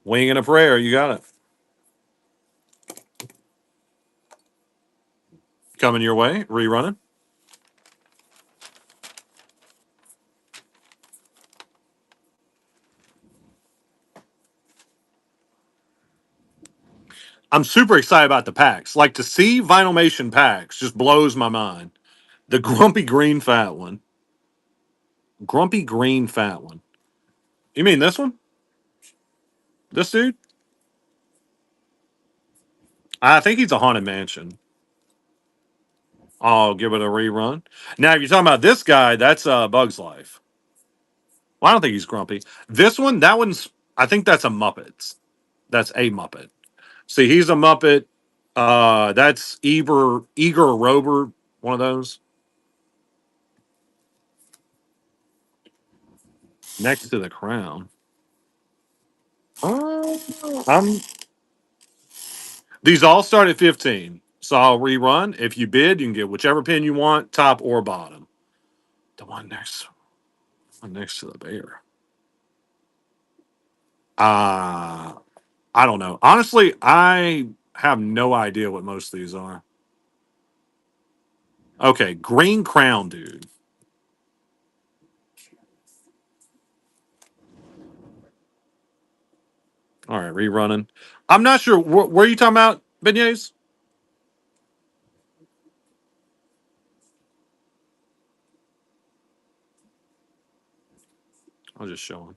Wing and a prayer. You got it. Coming your way. Rerunning. I'm super excited about the packs. Like to see Vinylmation packs just blows my mind. The grumpy green fat one. Grumpy green fat one. You mean this one? This dude? I think he's a haunted mansion. I'll give it a rerun. Now, if you're talking about this guy, that's Bug's Life. Well, I don't think he's grumpy. This one, that one's. I think that's a Muppets. That's a Muppet. See, he's a Muppet. That's Eager Rober, one of those. Next to the crown. I'm. These all start at 15. So I'll rerun. If you bid, you can get whichever pin you want, top or bottom. The one next to the bear. Uh I don't know. Honestly, I have no idea what most of these are. Okay, Green Crown, dude. All right, rerunning. I'm not sure. Where are you talking about, beignets? I'll just show him.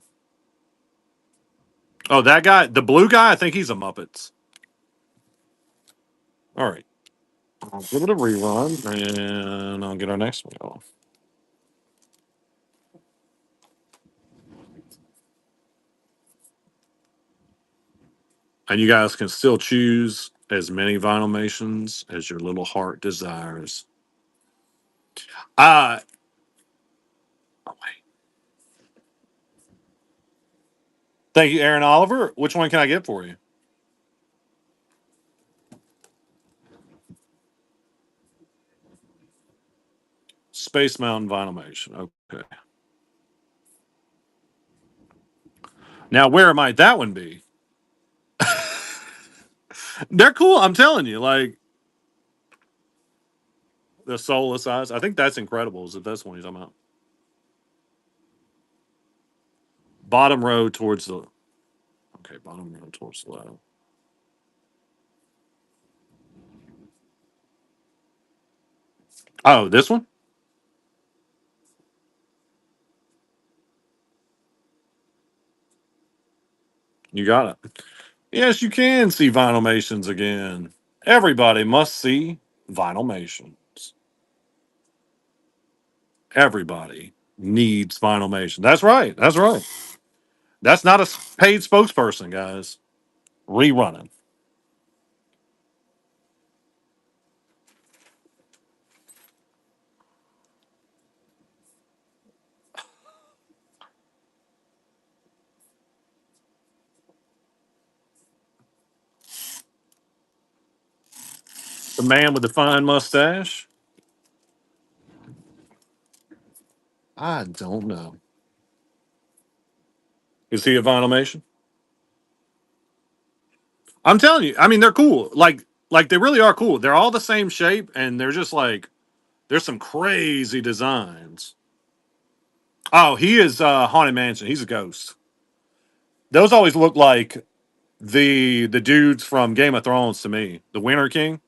Oh, that guy, the blue guy. I think he's a Muppets. All right, I'll give it a rerun, and I'll get our next one going. And you guys can still choose as many Vinylmations as your little heart desires. Uh, oh, wait. Thank you, Aaron Oliver. Which one can I get for you? Space Mountain Vinylmation. Okay. Now, where might that one be? They're cool. I'm telling you, like the soulless eyes. I think that's incredible. Is if that's one you're talking about? Bottom row towards the. Okay, bottom row towards the left. Oh, this one. You got it. Yes, you can see Vinylmations again. Everybody must see Vinylmations. Everybody needs Vinylmation. That's right. That's right. That's not a paid spokesperson, guys. Rerunning. The man with the fine mustache. I don't know. Is he a Vinylmation? I'm telling you. I mean, they're cool. Like they really are cool. They're all the same shape, and they're just like there's some crazy designs. Oh, he is Haunted Mansion. He's a ghost. Those always look like the dudes from Game of Thrones to me. The Winter King.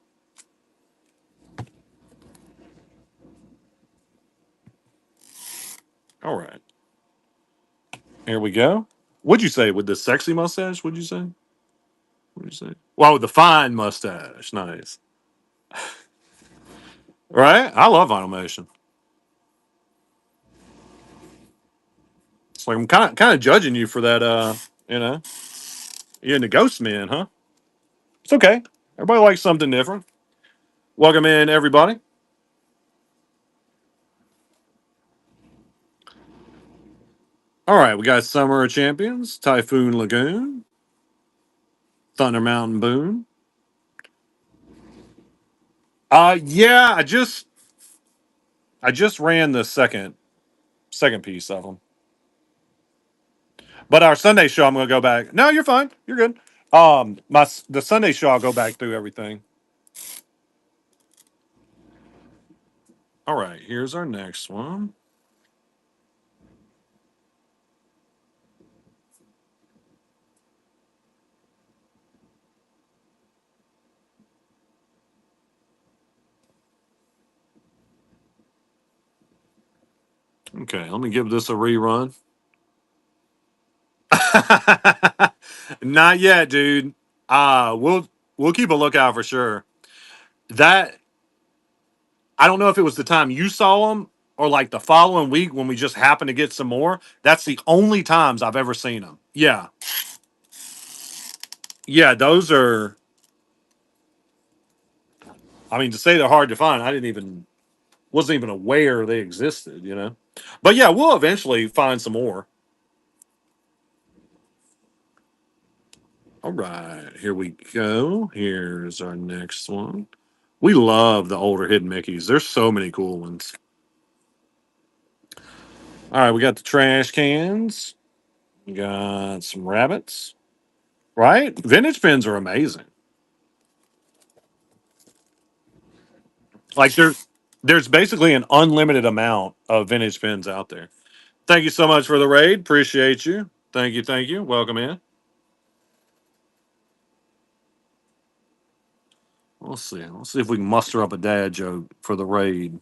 All right, here we go. What'd you say with the sexy mustache? What'd you say? What'd you say? Wow, the fine mustache. Nice. Right? I love animation. It's like I'm kind of judging you for that. You know, you're into Ghost Men, huh? It's okay. Everybody likes something different. Welcome in, everybody. All right, we got Summer of Champions, Typhoon Lagoon, Thunder Mountain Boone. Yeah, I just ran the second piece of them. But our Sunday show, I'm going to go back. No, you're fine. You're good. The Sunday show, I'll go back through everything. All right, here's our next one. Okay, let me give this a rerun. Not yet, dude. We'll keep a lookout for sure. That I don't know if it was the time you saw them or like the following week when we just happened to get some more. That's the only times I've ever seen them. Yeah, yeah. Those are. I mean, to say they're hard to find, I didn't even wasn't even aware they existed. But yeah, we'll eventually find some more. All right, here we go. Here's our next one. We love the older hidden Mickeys. There's so many cool ones. All right, we got the trash cans. We got some rabbits. Right? Vintage pins are amazing. Like there's basically an unlimited amount of vintage pins out there. Thank you so much for the raid. Appreciate you. Thank you, thank you. Welcome in. We'll see. Let's see if we can muster up a dad joke for the raid.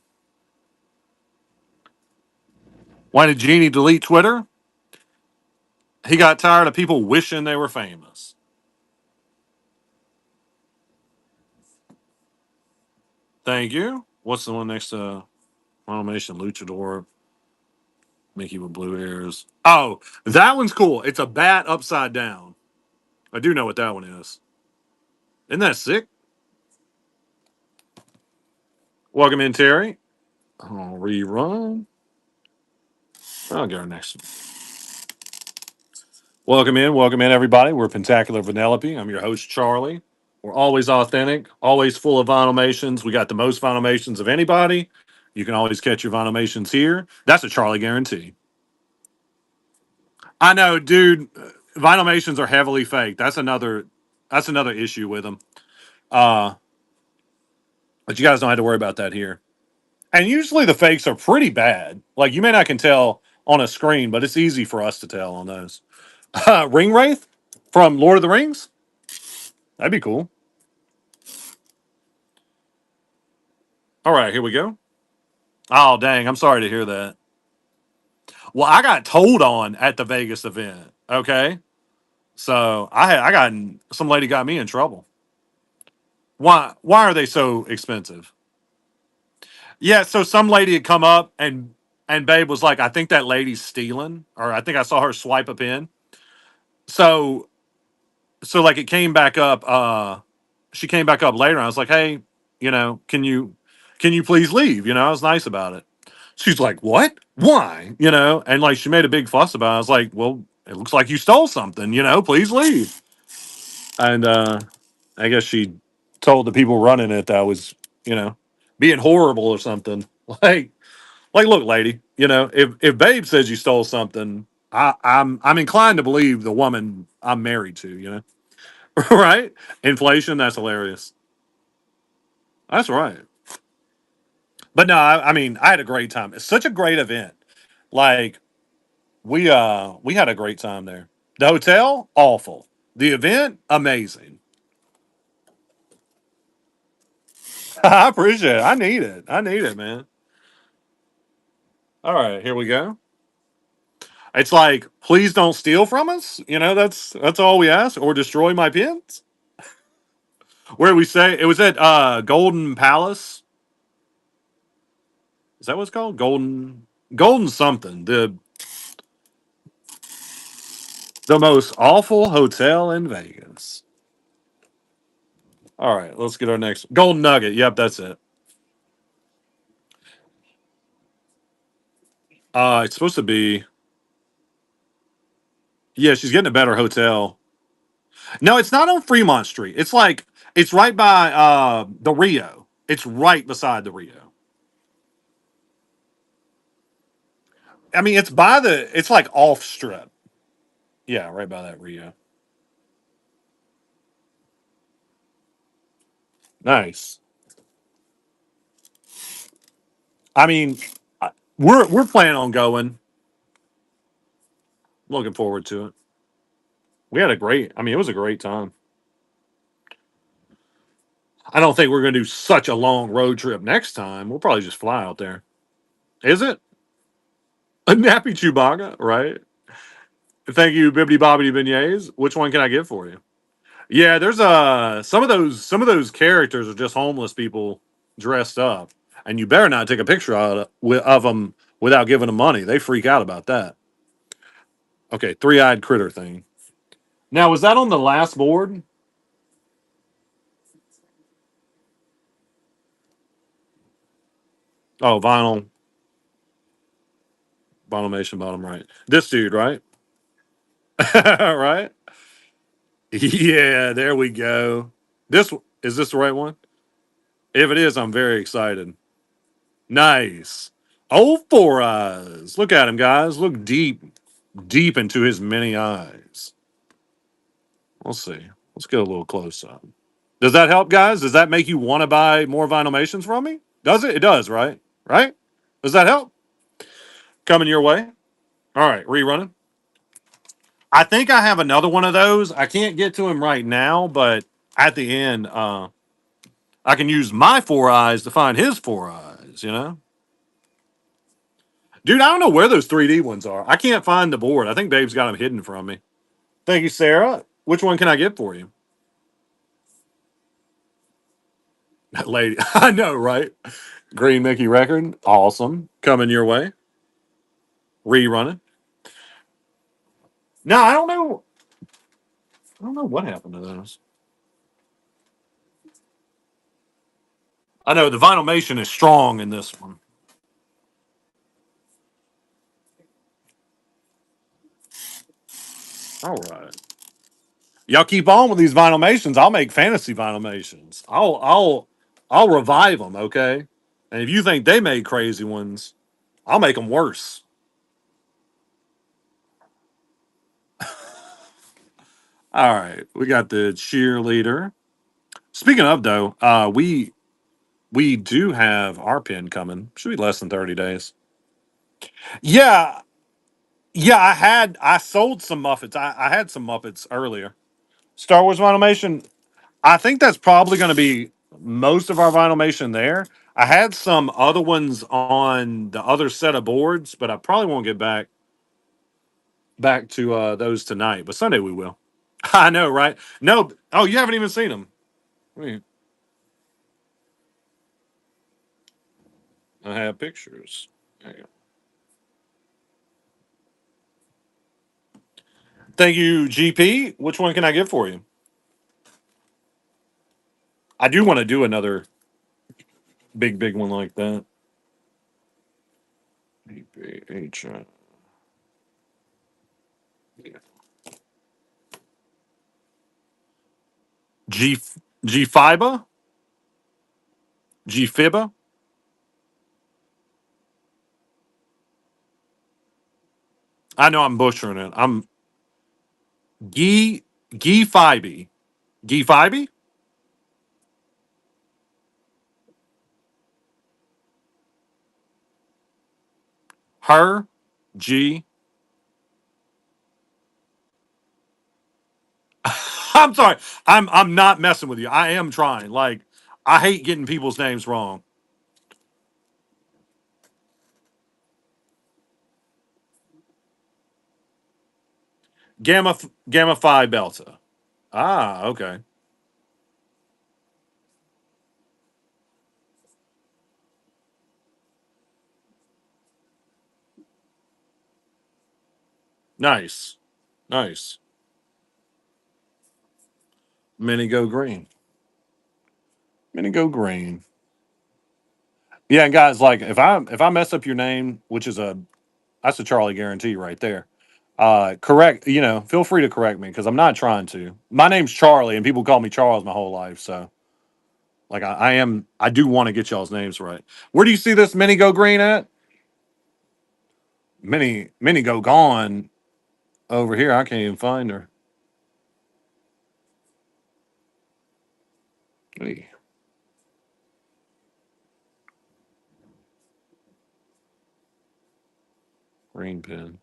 Why did Genie delete Twitter? He got tired of people wishing they were famous. Thank you. What's the one next to Automation Luchador? Mickey with blue ears. Oh, that one's cool. It's a bat upside down. I do know what that one is. Isn't that sick? Welcome in, Terry. I'll rerun. I'll get our next one. Welcome in, everybody. We're Pentacular Vanellope. I'm your host, Charlie. We're always authentic, always full of Vinylmations. We got the most Vinylmations of anybody. You can always catch your Vinymations here. That's a Charlie guarantee. I know, dude. Vinymations are heavily fake. That's another issue with them. Uh, but you guys don't have to worry about that here. And usually the fakes are pretty bad. Like you may not can tell on a screen, but it's easy for us to tell on those. Ring Wraith from Lord of the Rings. That'd be cool. All right, here we go. Oh dang, I'm sorry to hear that. Well, I got told on at the Vegas event. Okay, so I got some lady got me in trouble. Why are they so expensive? Yeah, so some lady had come up and Babe was like, I think that lady's stealing, or I think I saw her swipe a pin. So like it came back up. She came back up later. And I was like, hey, can you please leave? I was nice about it. She's like, what? Why? And like she made a big fuss about it. I was like, well, it looks like you stole something. Please leave. And I guess she told the people running it that I was, you know, being horrible or something. Look, lady, if Babe says you stole something, I'm inclined to believe the woman I'm married to. Right? Inflation, that's hilarious. That's right. But no, I mean, I had a great time. It's such a great event. Like we had a great time there. The hotel, awful. The event, amazing. I appreciate it. I need it. I need it, man. All right, here we go. It's like, please don't steal from us. That's all we ask, or destroy my pins. Where we say it was at Golden Palace. Is that what it's called? Golden something. The most awful hotel in Vegas. All right, let's get our next Golden Nugget. Yep, that's it. It's supposed to be. Yeah, she's getting a better hotel. No, it's not on Fremont Street. It's right by the Rio. It's right beside the Rio. I mean, it's like off strip. Yeah, right by that Rio. Nice. I mean, we're planning on going. Looking forward to it. We had a great. I mean, it was a great time. I don't think we're going to do such a long road trip next time. We'll probably just fly out there. Is it a nappy Chewbacca? Right. Thank you, Bibbidi Bobbidi Beignets. Which one can I get for you? Yeah, there's some of those characters are just homeless people dressed up, and you better not take a picture of them without giving them money. They freak out about that. Okay, three-eyed critter thing. Now, was that on the last board? Oh, vinylmation bottom right. This dude, right? Right? Yeah, there we go. This is this the right one? If it is, I'm very excited. Nice. Oh, four eyes. Look at him, guys. Look deep into his many eyes. We'll see. Let's get a little close up. Does that help, guys? Does that make you want to buy more Vinylmations from me? Does it? It does, right? Right? Does that help? Coming your way? All right, rerunning. I think I have another one of those. I can't get to him right now, but at the end, I can use my four eyes to find his four eyes. Dude, I don't know where those 3D ones are. I can't find the board. I think Babe's got them hidden from me. Thank you, Sarah. Which one can I get for you? Lady, I know, right? Green Mickey record. Awesome. Coming your way. Rerunning. No, I don't know. I don't know what happened to those. I know the Vinylmation is strong in this one. All right. Y'all keep on with these Vinylmations. I'll make fantasy Vinylmations. I'll revive them, okay? And if you think they made crazy ones, I'll make them worse. All right, we got the cheerleader. Speaking of though, we do have our pin coming. Should be less than 30 days. Yeah, yeah. I sold some Muppets. I had some Muppets earlier. Star Wars Vinylmation. I think that's probably going to be most of our Vinylmation there. I had some other ones on the other set of boards, but I probably won't get back to those tonight. But Sunday we will. I know, right? No. Oh, you haven't even seen them. I have pictures. There you go. Thank you, GP. Which one can I get for you? I do want to do another big one like that. GPH. G G Fiba? G Fiba? I know I'm butchering it. I'm G G Fibe. G Fibe? Her G. I'm sorry. I'm not messing with you. I am trying. Like I hate getting people's names wrong. Gamma Phi Delta. Ah, okay. Nice. Nice. Mini go green. Mini go green. Yeah, and guys, like if I mess up your name, which is that's a Charlie guarantee right there. Correct, feel free to correct me because I'm not trying to. My name's Charlie, and people call me Charles my whole life. So, like, I do want to get y'all's names right. Where do you see this Mini go green at? Mini go gone over here. I can't even find her. Hey, green pin.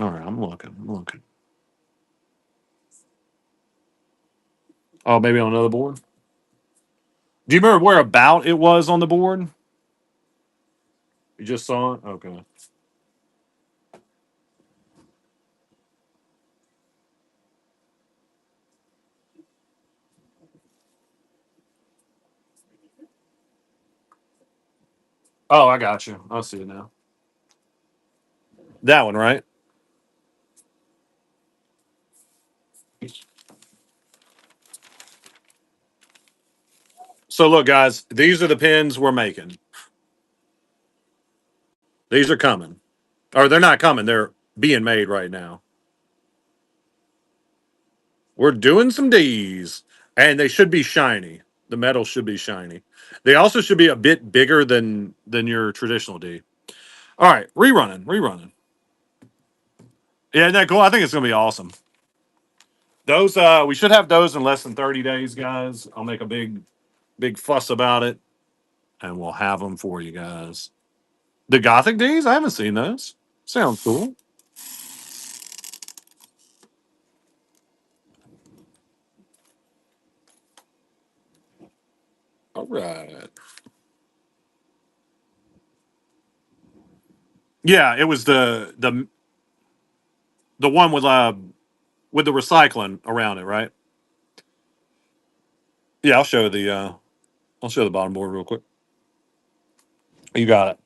All right, I'm looking. I'm looking. Oh, maybe on another board. Do you remember where about it was on the board? You just saw it. Okay. Oh, I got you. I see it now. That one, right? So look, guys, these are the pins we're making. These are coming, or they're not coming. They're being made right now. We're doing some D's, and they should be shiny. The metal should be shiny. They also should be a bit bigger than your traditional D. All right, rerunning. Yeah, isn't that cool? I think it's gonna be awesome. Those we should have those in less than 30 days, guys. I'll make a big fuss about it, and we'll have them for you guys. The Gothic D's? I haven't seen those. Sounds cool. All right. Yeah, it was the one with the recycling around it, right? Yeah, I'll show the bottom board real quick. You got it.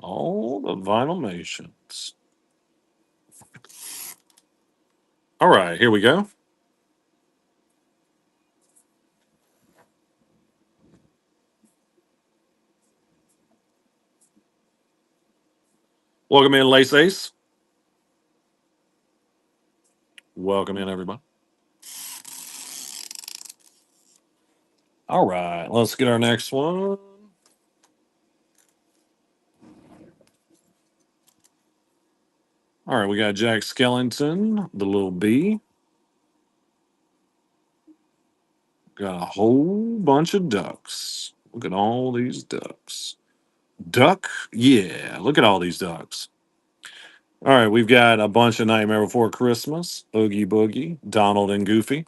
All the Vinylmations. All right, here we go. Welcome in, Lace Ace. Welcome in, everybody. All right, let's get our next one. All right, we got Jack Skellington, the little B. Got a whole bunch of ducks. Look at all these ducks. Duck? Yeah, look at all these ducks. All right, we've got a bunch of Nightmare Before Christmas, Oogie Boogie, Donald and Goofy.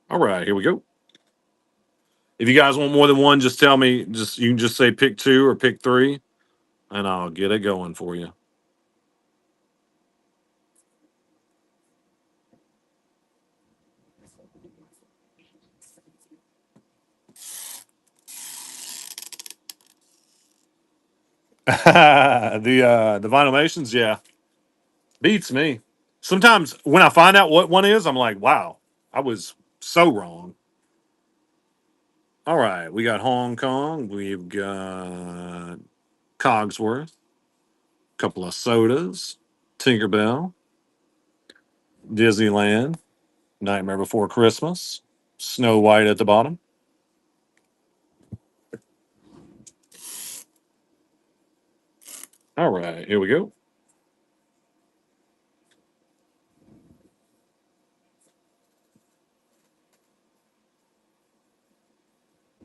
All right, here we go. If you guys want more than one, just tell me. Just you can just say pick two or pick three, and I'll get it going for you. The Vinymations, yeah, beats me. Sometimes when I find out what one is, I'm like, wow, I was so wrong. All right, we got Hong Kong, we've got Cogsworth, a couple of sodas, Tinkerbell, Disneyland, Nightmare Before Christmas, Snow White at the bottom. All right, here we go.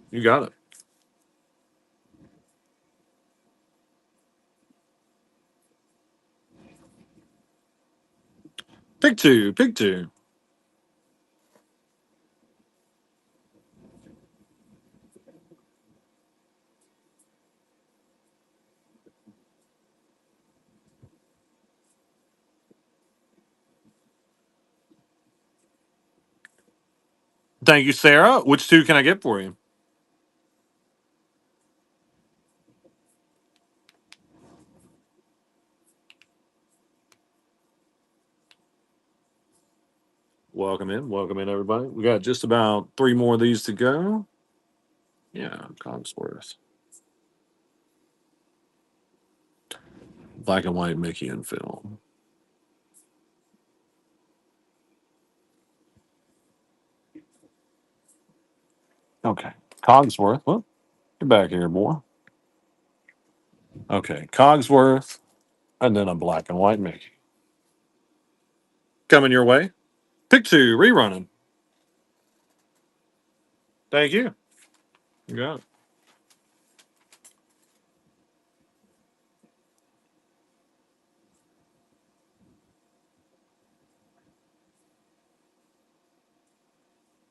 You got it. Pick two, pick two. Thank you, Sarah. Which two can I get for you? Welcome in, everybody. We got just about three more of these to go. Yeah, Cogsworth, black and white Mickey and film. Okay, Cogsworth. Well, get back here, boy. Okay, Cogsworth, and then a black and white Mickey. Coming your way. Pick two, rerunning. Thank you. You got it.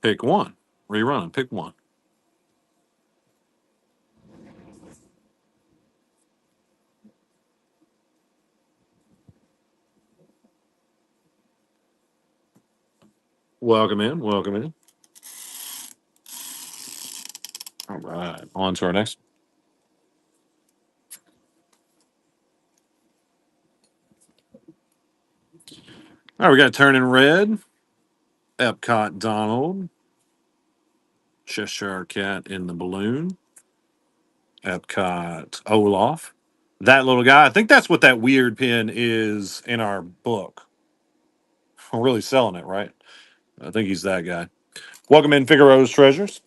Pick one, rerunning. Pick one. Welcome in. Welcome in. All right, on to our next. All right, we got Turning Red, Epcot Donald, Cheshire Cat in the balloon, Epcot Olaf. That little guy. I think that's what that weird pin is in our book. We're really selling it, right? I think he's that guy. Welcome in, Figaro's Treasures.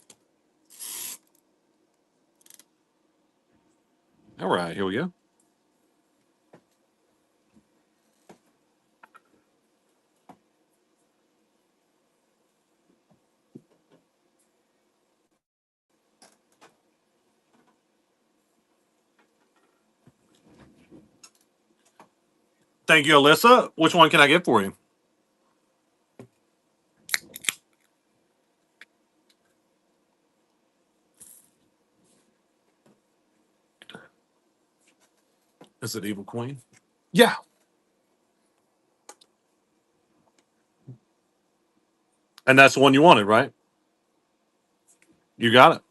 All right, here we go. Thank you, Alyssa. Which one can I get for you? Is it Evil Queen? Yeah. And that's the one you wanted, right? You got it.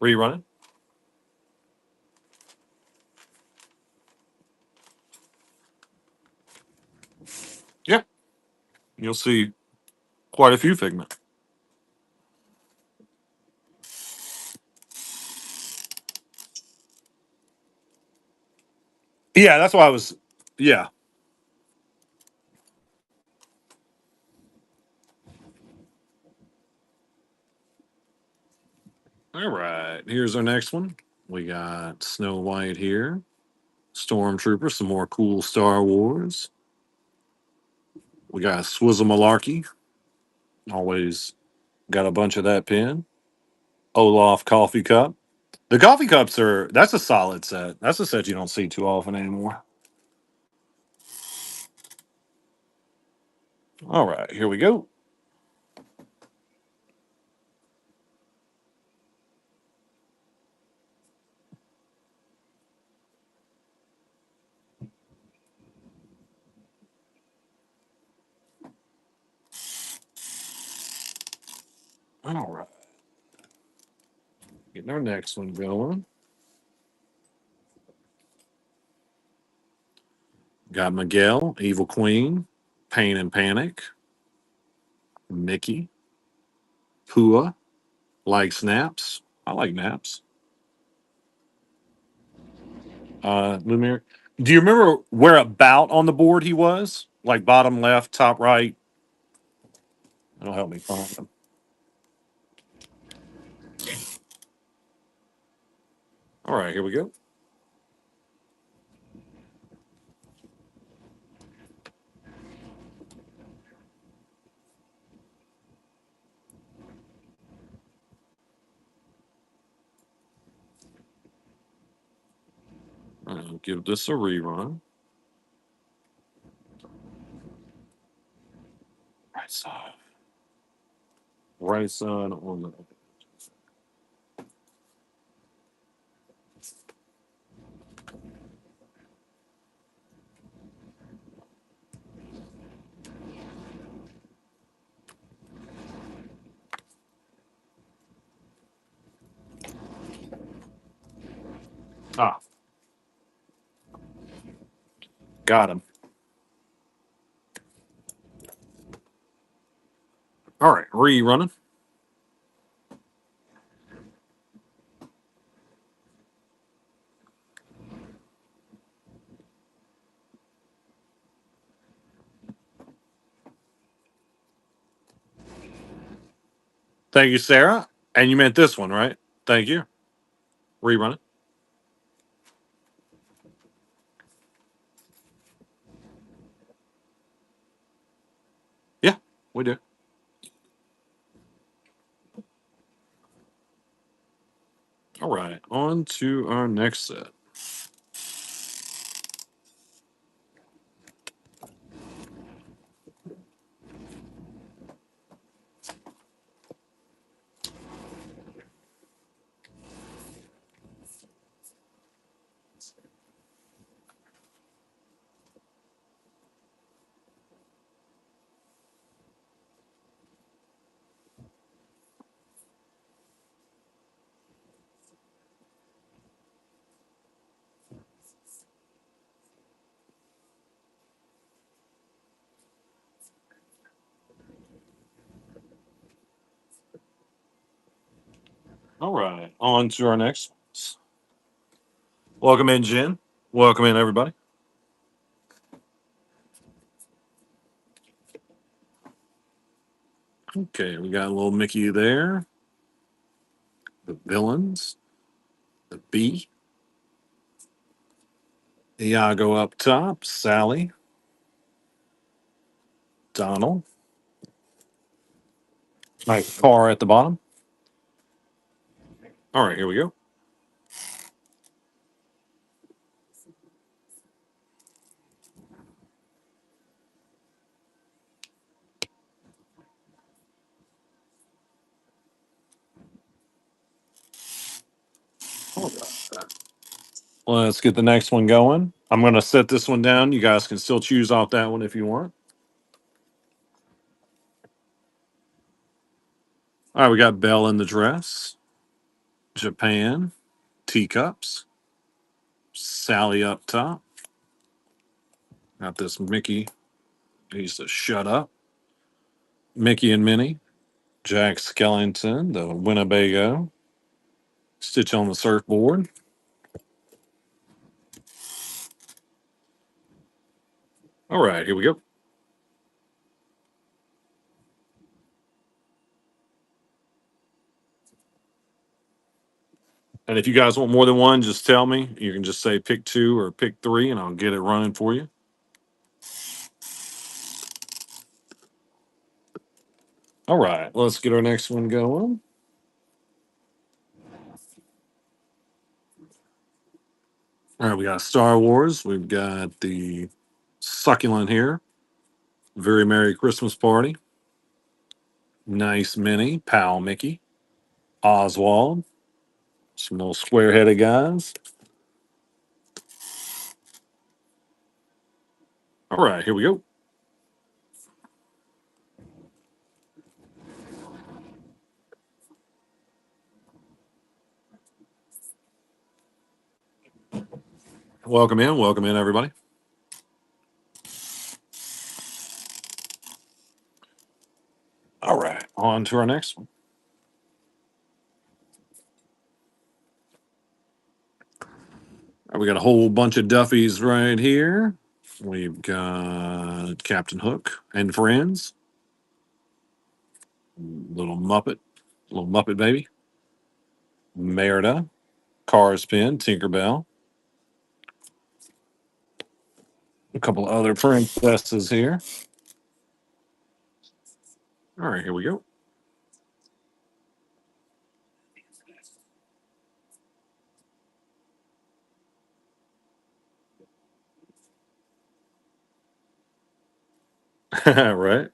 Rerun it. Yeah. You'll see quite a few Figment. Yeah, that's why I was. Yeah. All right. Here's our next one. We got Snow White here. Stormtrooper, some more cool Star Wars. We got Swizzle Malarkey. Always got a bunch of that pin. Olaf coffee cup. The coffee cups are that's a solid set. That's a set you don't see too often anymore. All right, here we go. All right, getting our next one going. Got Miguel, Evil Queen, Pain and Panic, Mickey, Pua, like snaps. I like naps. Lumiere. Do you remember where about on the board he was? Like bottom left, top right. It'll help me find him. All right, here we go. I'll give this a rerun. Right side. Right side on the. Ah, got him. All right, rerunning. Thank you, Sarah. And you meant this one, right? Thank you. Rerun it. Yeah, we do. All right, on to our next set. All right, on to our next ones. Welcome in, Jen. Welcome in, everybody. Okay, we got a little Mickey there. The villains. The B. Iago up top. Sally. Donald. Nice car at the bottom. All right, here we go. Let's get the next one going. I'm going to set this one down. You guys can still choose off that one if you want. All right, we got Belle in the dress. Japan. Teacups. Sally up top. Got this Mickey. He's to shut up. Mickey and Minnie. Jack Skellington, the Winnebago. Stitch on the surfboard. All right, here we go. And if you guys want more than one, just tell me. You can just say pick two or pick three, and I'll get it running for you. All right, let's get our next one going. All right, we got Star Wars. We've got the succulent here. Very Merry Christmas Party. Nice Mini. Pal Mickey. Oswald. Some little square headed guys. All right, here we go. Welcome in, everybody. All right, on to our next one. All right, we got a whole bunch of Duffies right here. We've got Captain Hook and Friends, little Muppet baby, Merida, Carspin, Tinkerbell, a couple other princesses here. All right, here we go. Right.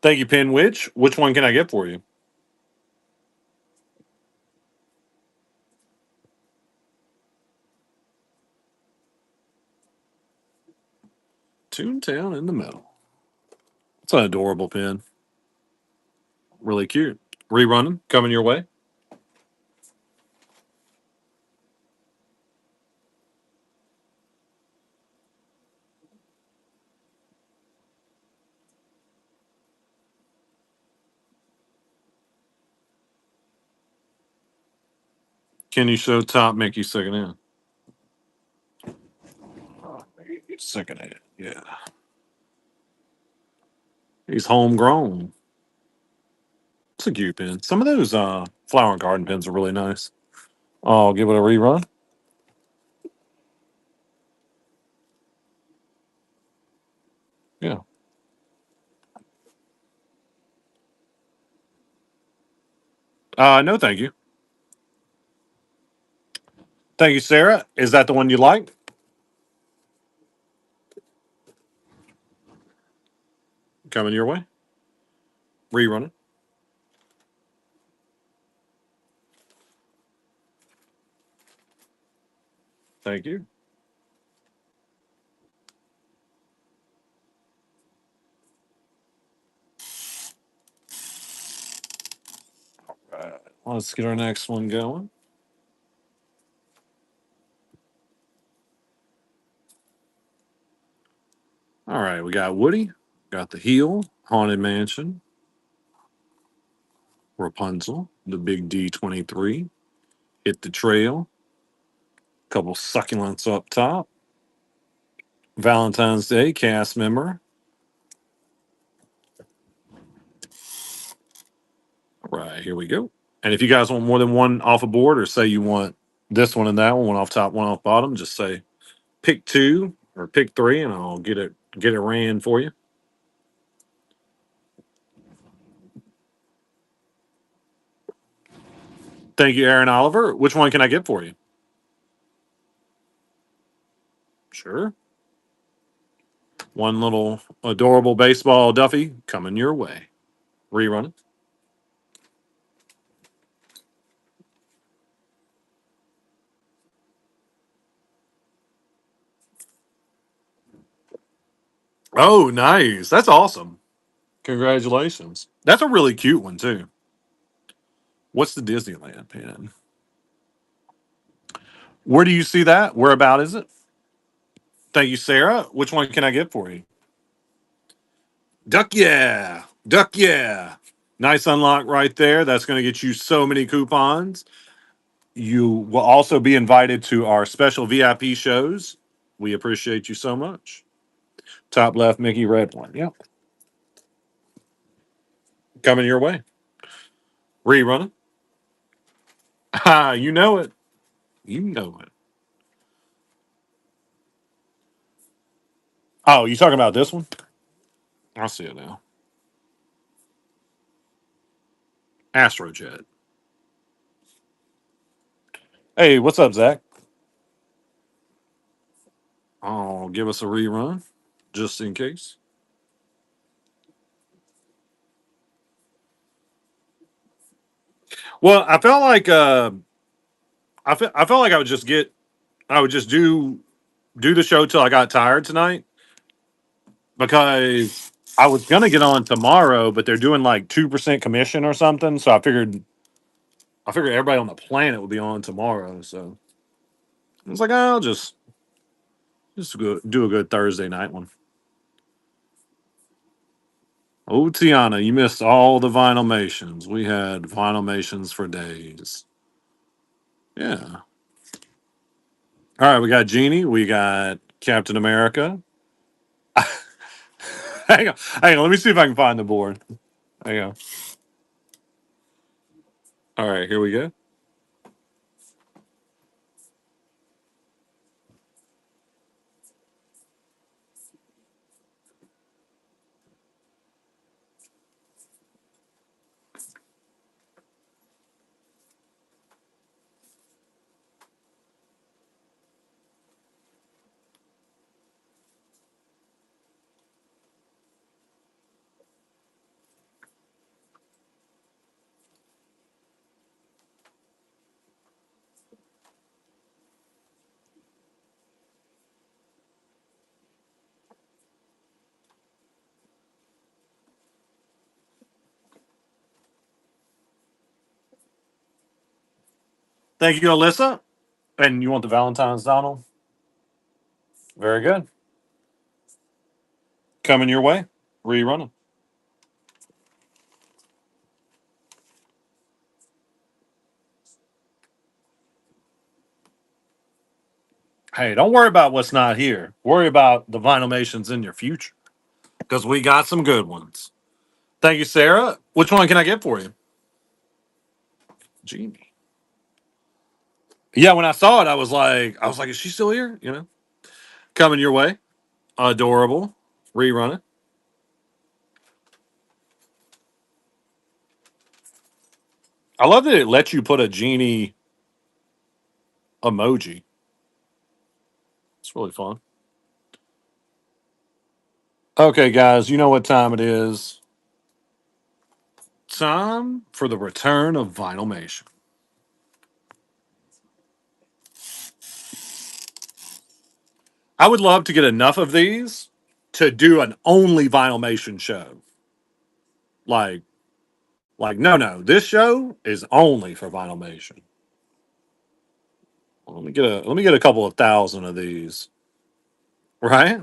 Thank you, Pinwich. Which one can I get for you? Toontown in the middle. It's an adorable pin. Really cute. Rerunning, coming your way. Can you show Top Mickey second in? Second in, yeah. He's homegrown. It's a cute pin. Some of those flower and garden pins are really nice. I'll give it a rerun. Yeah. No, thank you. Thank you, Sarah. Is that the one you like? Coming your way. Rerunning. Thank you. Let's get our next one going. All right, we got Woody, got the heel, Haunted Mansion, Rapunzel, the big D23, Hit the Trail, couple succulents up top, Valentine's Day cast member. All right, here we go. And if you guys want more than one off a board, or say you want this one and that one off top, one off bottom, just say pick two or pick three, and I'll get it ran for you. Thank you, Aaron Oliver. Which one can I get for you? Sure. One little adorable baseball Duffy coming your way. Rerun. Oh, nice. That's awesome. Congratulations. That's a really cute one, too. What's the Disneyland pin? Where do you see that? Where about is it? Thank you, Sarah. Which one can I get for you? Duck yeah. Duck yeah. Nice unlock right there. That's going to get you so many coupons. You will also be invited to our special VIP shows. We appreciate you so much. Top left, Mickey Red one. Yep. Coming your way. Rerunning. Ah, you know it. You know it. Oh, you talking about this one? I see it now. Astrojet. Hey, what's up, Zach? Oh, give us a rerun just in case. Well, I felt like I would just do the show till I got tired tonight because I was gonna get on tomorrow, but they're doing like 2% commission or something. So I figured everybody on the planet would be on tomorrow. So I was like, oh, I'll just do a good Thursday night one. Oh, Tiana, you missed all the Vinylmations. We had Vinylmations for days. Yeah. All right, we got Genie. We got Captain America. Hang on. Let me see if I can find the board. Hang on. All right, here we go. Thank you, Alyssa. And you want the Valentine's Donald? Very good. Coming your way. Rerunning. Hey, don't worry about what's not here. Worry about the Vinylmations in your future because we got some good ones. Thank you, Sarah. Which one can I get for you? Genie. Yeah, when I saw it, I was like, is she still here? You know, coming your way. Adorable. Rerunning. I love that it lets you put a genie emoji. It's really fun. Okay, guys, you know what time it is. Time for the return of Vinylmation. I would love to get enough of these to do an only Vinylmation show. Like, no. This show is only for Vinylmation. Let me get a couple of thousand of these. Right?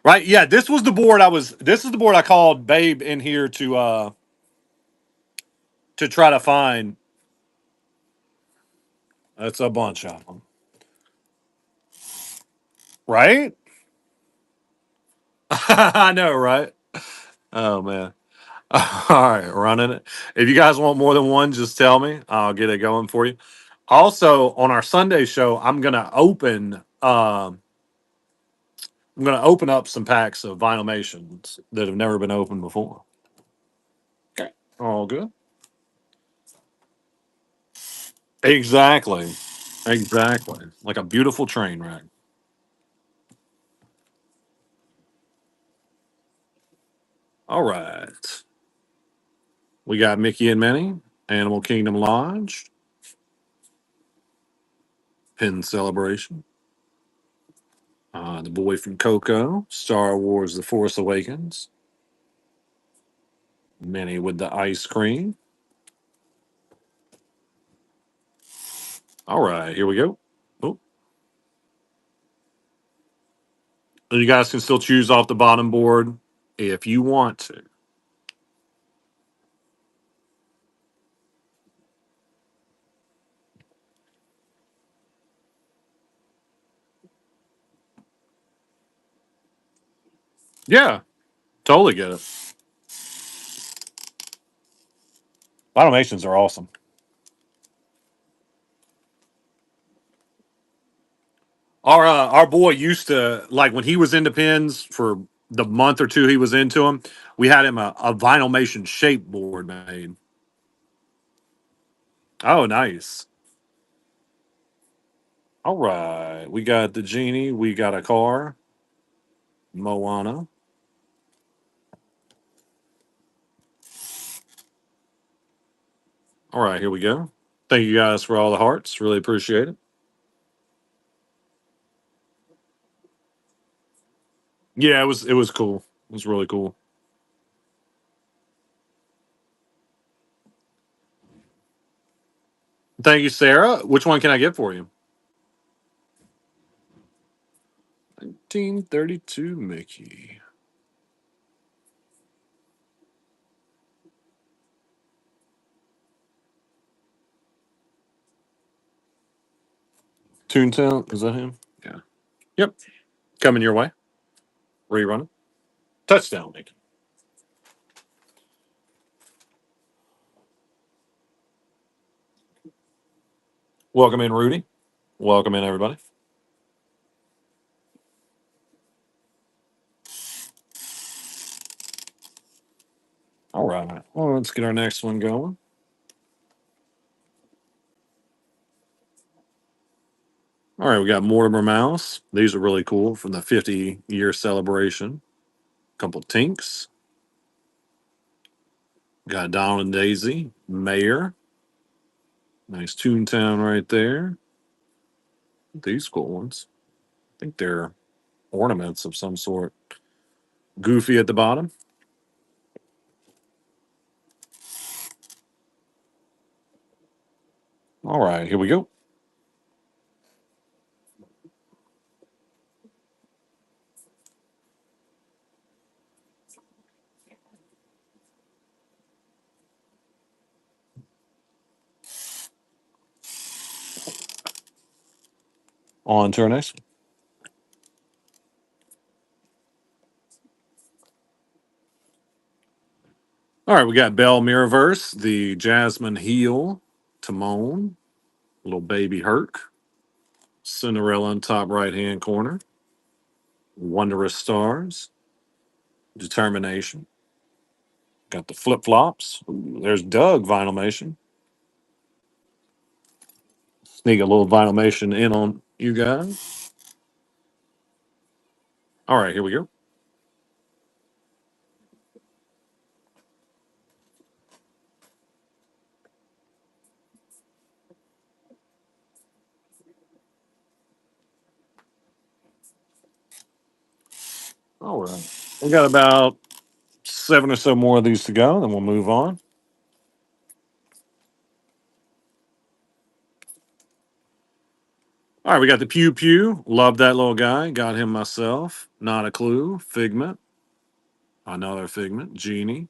Right? Yeah, this is the board I called Babe in here to try to find. That's a bunch of them. Right? I know, right? Oh man. All right, running it. If you guys want more than one, just tell me. I'll get it going for you. Also, on our Sunday show, I'm gonna open up some packs of Vinylmations that have never been opened before. Okay. All good. Exactly. Exactly. Like a beautiful train wreck. All right. We got Mickey and Minnie, Animal Kingdom Lodge, Pin Celebration, The Boy from Coco, Star Wars The Force Awakens, Minnie with the ice cream. All right, here we go. Oh, And you guys can still choose off the bottom board if you want to. Yeah, totally get it. Automations are awesome. Our boy used to like when he was into pins for the month or two he was into them. We had him a Vinylmation shape board made. Oh, nice. All right, we got the genie. We got a car. Moana. All right, here we go. Thank you guys for all the hearts. Really appreciate it. Yeah, it was cool. It was really cool. Thank you, Sarah. Which one can I get for you? 1932 Mickey. Toontown. Is that him? Yeah. Yep. Coming your way. Rerun. Touchdown, Mickey. Welcome in, Rudy. Welcome in, everybody. All right. Well, let's get our next one going. All right, we got Mortimer Mouse. These are really cool from the 50-year celebration. Couple Tinks. Got Donald and Daisy. Mayor. Nice Toontown right there. These cool ones. I think they're ornaments of some sort. Goofy at the bottom. All right, here we go. On to our next one. All right, we got Belle Mirrorverse, the Jasmine Heel, Timon, little baby Herc, Cinderella in top right hand corner, Wondrous Stars, Determination. Got the flip flops. There's Doug Vinylmation. Sneak a little Vinylmation in on you guys. All right, here we go. All right. We got about 7 or so more of these to go, then we'll move on. All right, we got the Pew Pew. Love that little guy. Got him myself. Not a clue. Figment. Another Figment. Genie.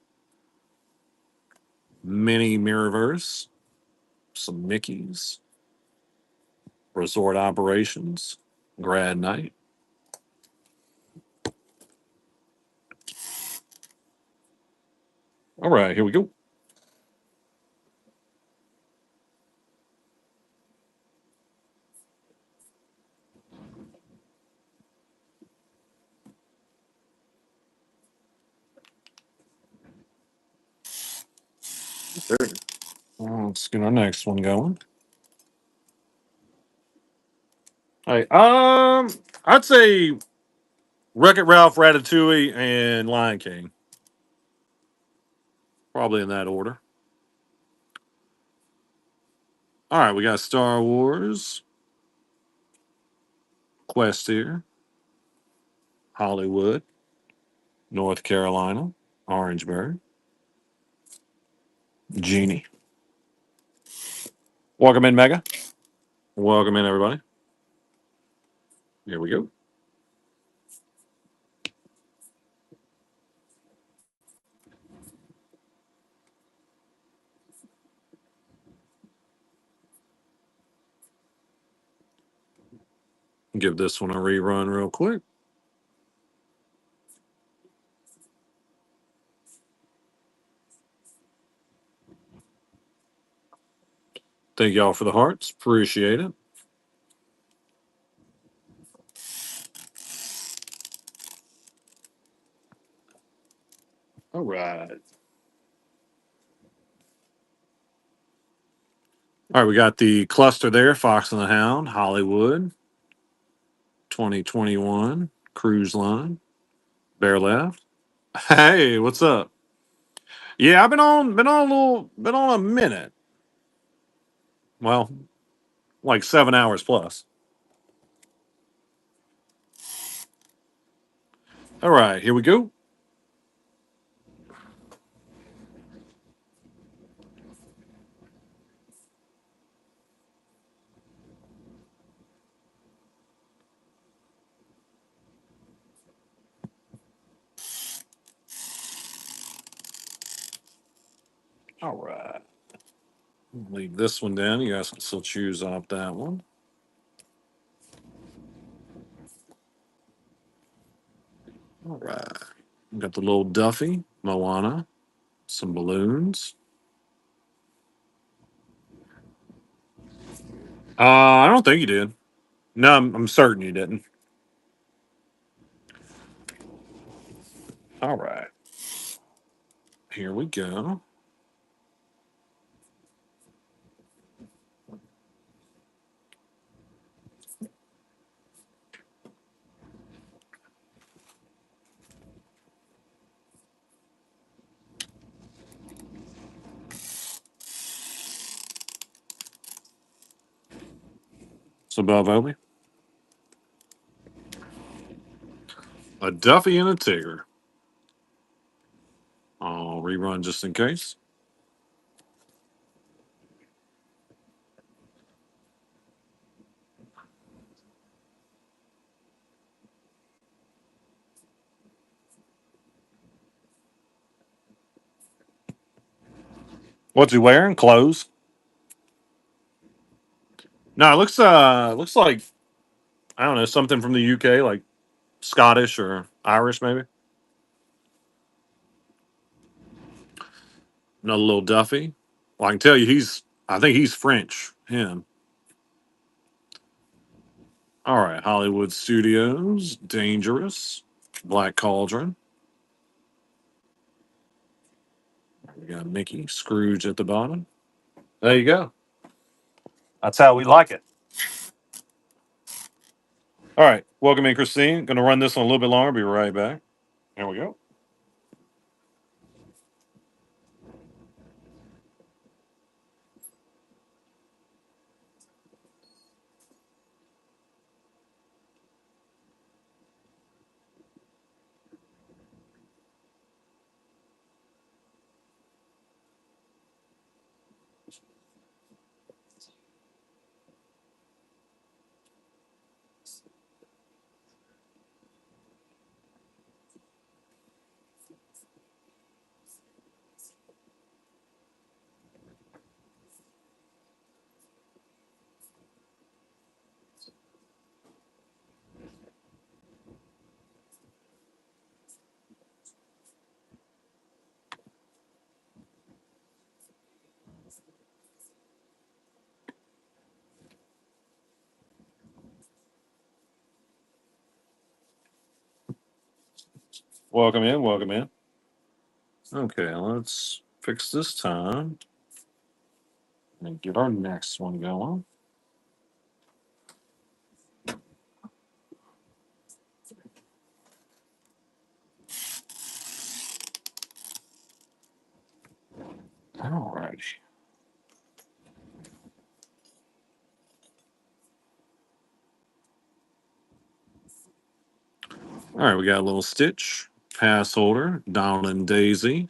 Mini Mirrorverse. Some Mickeys. Resort Operations. Grad Night. All right, here we go. There. Well, let's get our next one going. Hey, I'd say Wreck It Ralph, Ratatouille, and Lion King. Probably in that order. All right, we got Star Wars, Quest here, Hollywood, North Carolina, Orangeburg, Genie. Welcome in, Mega. Welcome in, everybody. Here we go. Give this one a rerun real quick. Thank y'all for the hearts. Appreciate it. All right. All right, we got the cluster there, Fox and the Hound, Hollywood, 2021, Cruise Line, Bear Left. Hey, what's up? Yeah, I've been on a minute. Well, like 7 hours plus. All right, here we go. All right. Leave this one down. You guys can still choose off that one. All right. We got the little Duffy, Moana, some balloons. I don't think you did. No, I'm certain you didn't. All right. Here we go. So above Obi, a Duffy and a Tigger. I'll rerun just in case. What's he wearing? Clothes? No, it looks like I don't know, something from the UK, like Scottish or Irish maybe. Another little Duffy. Well, I can tell you I think he's French. Him. All right, Hollywood Studios, Dangerous, Black Cauldron. We got Mickey, Scrooge at the bottom. There you go. That's how we like it. All right, welcome in, Christine. Going to run this one a little bit longer. Be right back. Here we go. Welcome in. Welcome in. Okay, let's fix this time and get our next one going. All right. All right, we got a little Stitch, Pass Holder, Donald and Daisy,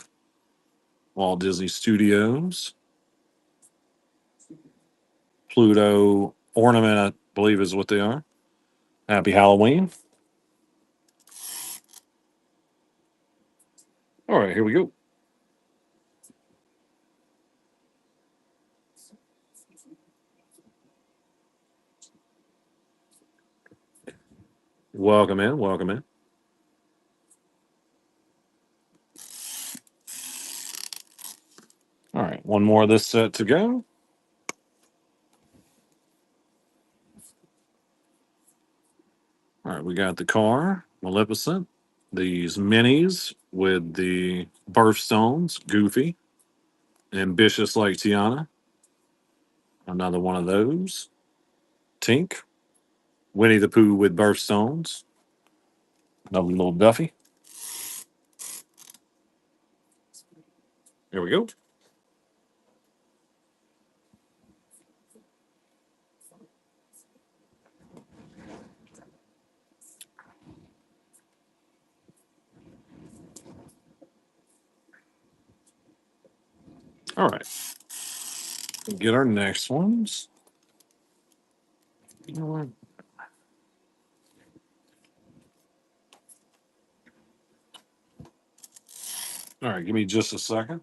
Walt Disney Studios, Pluto Ornament, I believe is what they are. Happy Halloween. All right, here we go. Welcome in. Welcome in. All right. One more of this set to go. All right. We got the car, Maleficent, these minis with the birthstones, Goofy, ambitious like Tiana. Another one of those. Tink, Winnie the Pooh with birthstones. Another little Duffy. Here we go. All right. Get our next ones. You know what? All right. Give me just a second.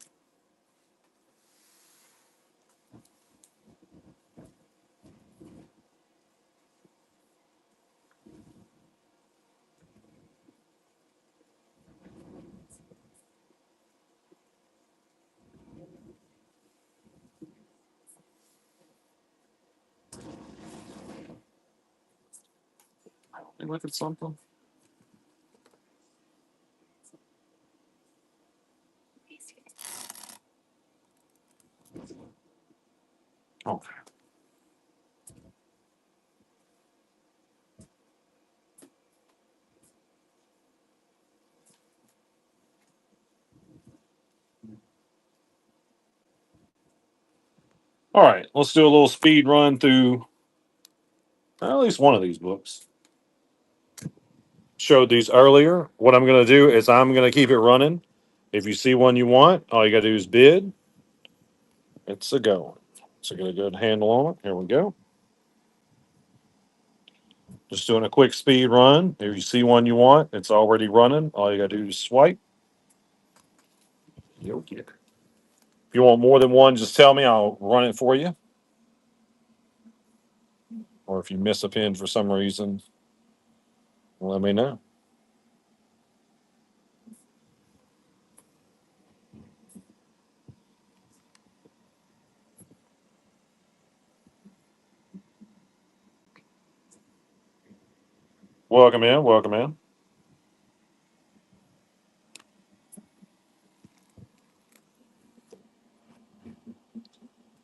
Hey, look at something. Okay. All right. Let's do a little speed run through at least one of these books. Showed these earlier. What I'm going to do is I'm going to keep it running. If you see one you want, all you got to do is bid. It's a go. So get a good handle on it. Here we go. Just doing a quick speed run. If you see one you want, it's already running. All you got to do is swipe. You'll get it. If you want more than one, just tell me. I'll run it for you. Or if you miss a pin for some reason, let me know. Welcome in. Welcome in.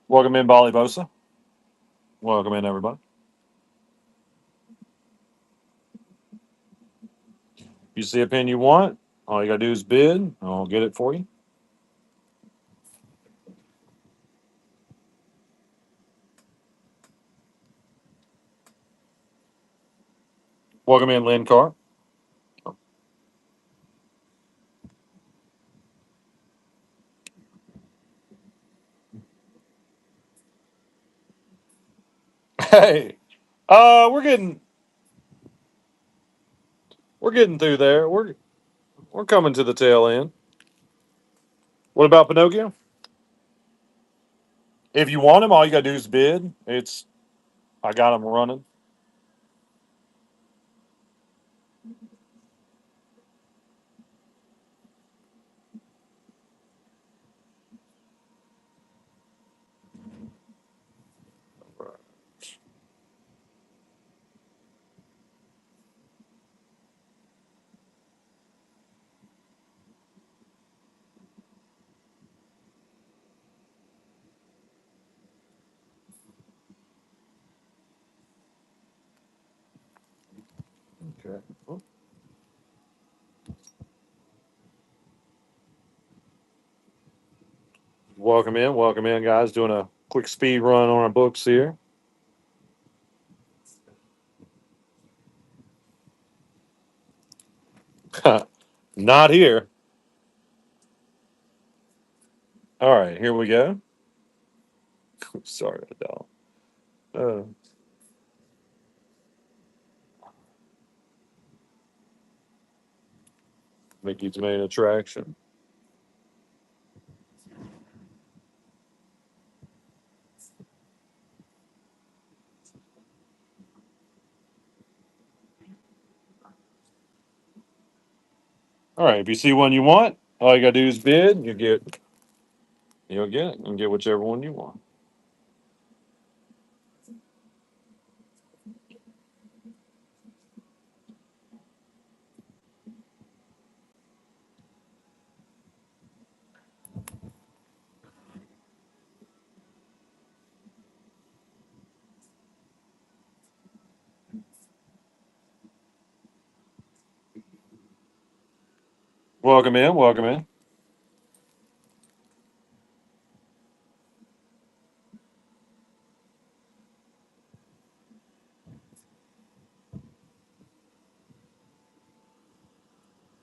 Welcome in, Bali Bosa. Welcome in, everybody. If you see a pin you want, all you got to do is bid. I'll get it for you. Welcome in, Lynn Carr. Hey, we're getting through there. We're coming to the tail end. What about Pinocchio? If you want him, all you got to do is bid. I got him running. Okay. Welcome in, guys. Doing a quick speed run on our books here. Not here. All right, here we go. Sorry, Adele. Uh, Mickey's main attraction. All right. If you see one you want, all you gotta do is bid. You'll get it and get whichever one you want. Welcome in. Welcome in.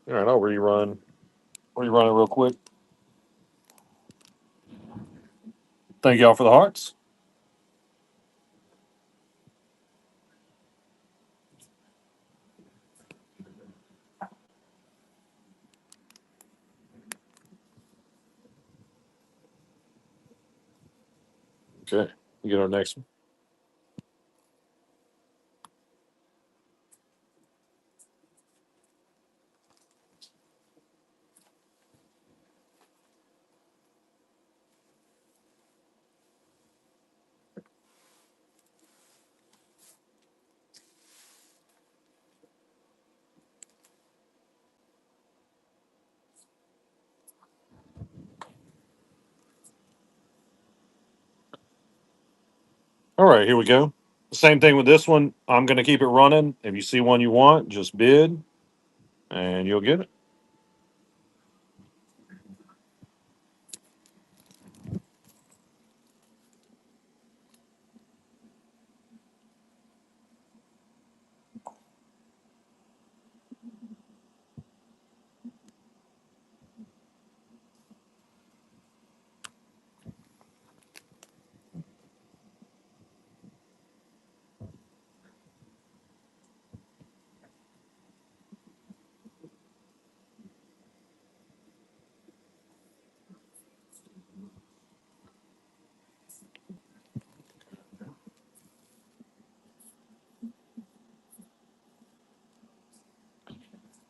All right. I'll rerun. Rerun it real quick. Thank y'all for the hearts. Okay. We get our next one. All right. Here we go. Same thing with this one. I'm gonna keep it running. If you see one you want, just bid, and you'll get it.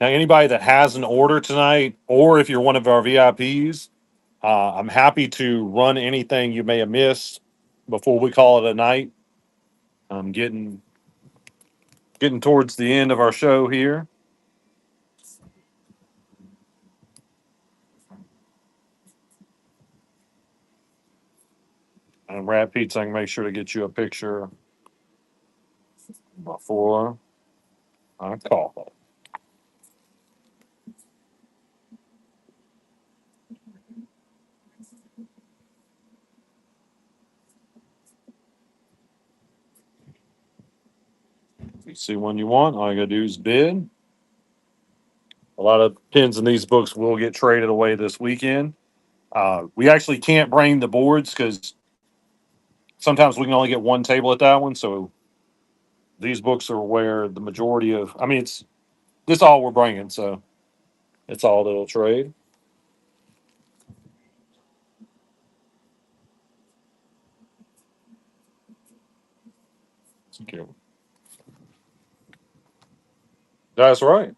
Now, anybody that has an order tonight, or if you're one of our VIPs, I'm happy to run anything you may have missed before we call it a night. I'm getting towards the end of our show here. And Rat Pizza, I can make sure to get you a picture before I call. If you see one you want, all you gotta do is bid. A lot of pins in these books will get traded away this weekend. We actually can't bring the boards because sometimes we can only get one table at that one. So these books are where the majority of, I mean, it's this all we're bringing. So it's all that'll trade. Okay. That's right.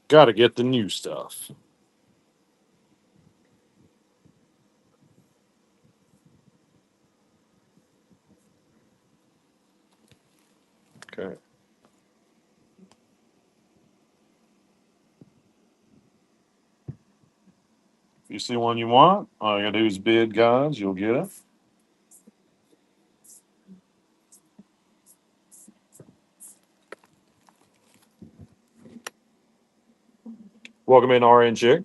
Got to get the new stuff. Okay. If you see one you want, all you gotta do is bid, guys. You'll get it. Welcome in, RN Chick.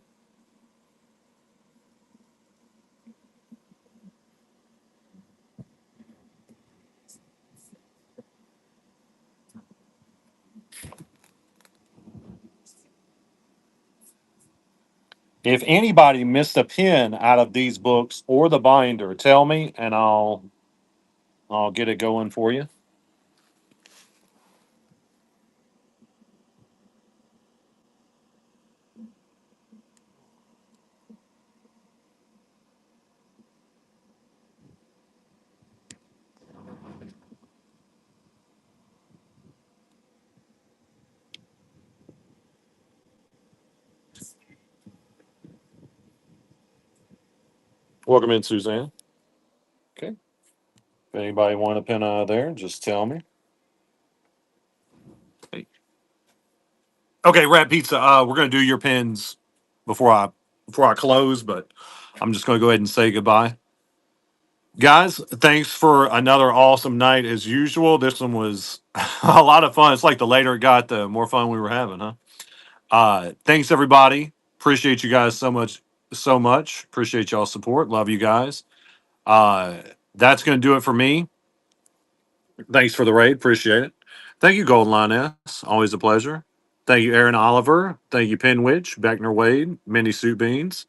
If anybody missed a pin out of these books or the binder, tell me and I'll get it going for you. Welcome in, Suzanne. Okay. If anybody want a pin out of there, just tell me. Hey. Okay, Rat Pizza. We're gonna do your pins before I close, but I'm just gonna go ahead and say goodbye. Guys, thanks for another awesome night as usual. This one was a lot of fun. It's like the later it got, the more fun we were having, huh? Thanks everybody. Appreciate you guys so much, so much. Appreciate y'all's support. Love you guys. Uh, that's gonna do it for me. Thanks for the raid. Appreciate it. Thank you, Golden Lioness. Always a pleasure. Thank you, Aaron Oliver. Thank you, Pinwitch, Beckner Wade, Mindy Soup Beans,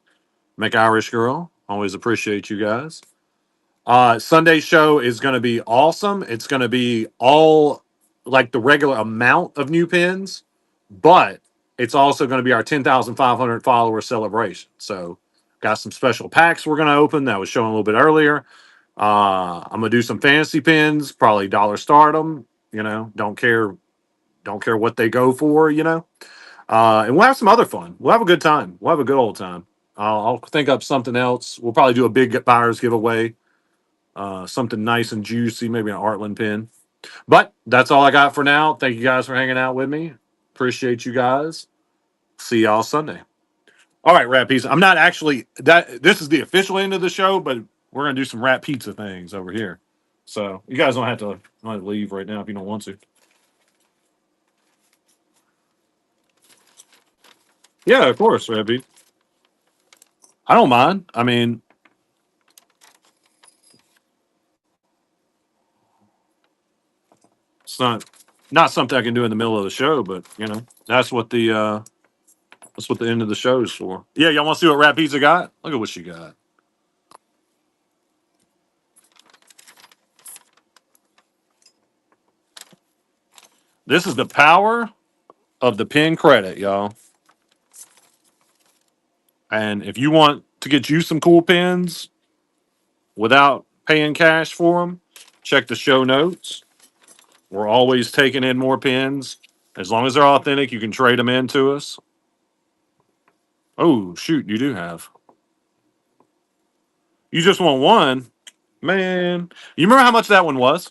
McIrish Girl. Always appreciate you guys. Sunday show is going to be awesome. It's going to be all like the regular amount of new pins, but it's also going to be our 10,500 follower celebration. So, got some special packs we're going to open that was shown a little bit earlier. I'm gonna do some fantasy pins, probably dollar stardom. Don't care what they go for. And we'll have some other fun. We'll have a good time. We'll have a good old time. I'll think up something else. We'll probably do a big buyers giveaway, something nice and juicy, maybe an Artland pin. But that's all I got for now. Thank you guys for hanging out with me. Appreciate you guys. See y'all Sunday. All right, Rat Pizza. I'm not actually that. This is the official end of the show, but we're gonna do some Rat Pizza things over here. So you guys don't have to leave right now if you don't want to. Yeah, of course, Rat Pizza. I don't mind. I mean, it's not something I can do in the middle of the show, but that's what the end of the show is for. Yeah, y'all want to see what Rat Pizza got? Look at what she got. This is the power of the pin credit, y'all. And if you want to get you some cool pins without paying cash for them, check the show notes. We're always taking in more pins. As long as they're authentic, you can trade them in to us. Oh, shoot, you do have. You just want one? Man. You remember how much that one was?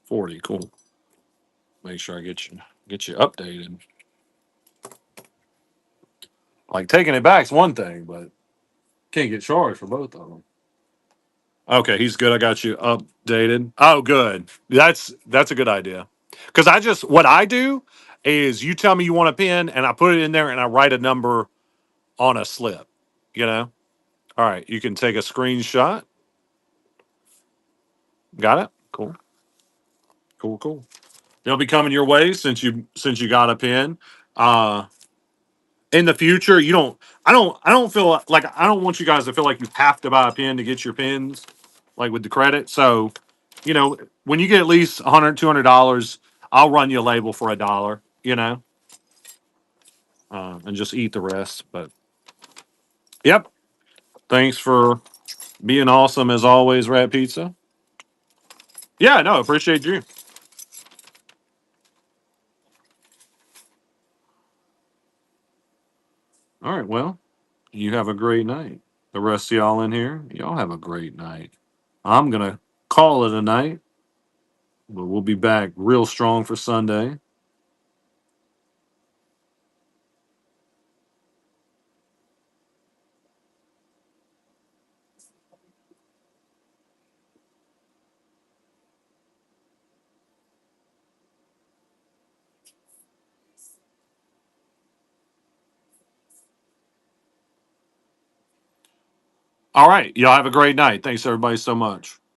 40. Cool. Make sure I get you updated. Like taking it back's one thing, but can't get charged for both of them. Okay, he's good. I got you updated. Oh, good. That's a good idea. Because what I do is you tell me you want a pin, and I put it in there, and I write a number on a slip. You know. All right, you can take a screenshot. Got it. Cool. Cool. Cool. They'll be coming your way since you got a pin. Uh, in the future, you don't. I don't feel like I don't want you guys to feel like you have to buy a pin to get your pins, like with the credit. So, when you get at least $100, $200, I'll run you a label for $1. And just eat the rest. But yep, thanks for being awesome as always, Rat Pizza. Yeah, no, appreciate you. All right, well, you have a great night. The rest of y'all in here, y'all have a great night. I'm gonna call it a night, but we'll be back real strong for Sunday. All right, y'all have a great night. Thanks everybody so much.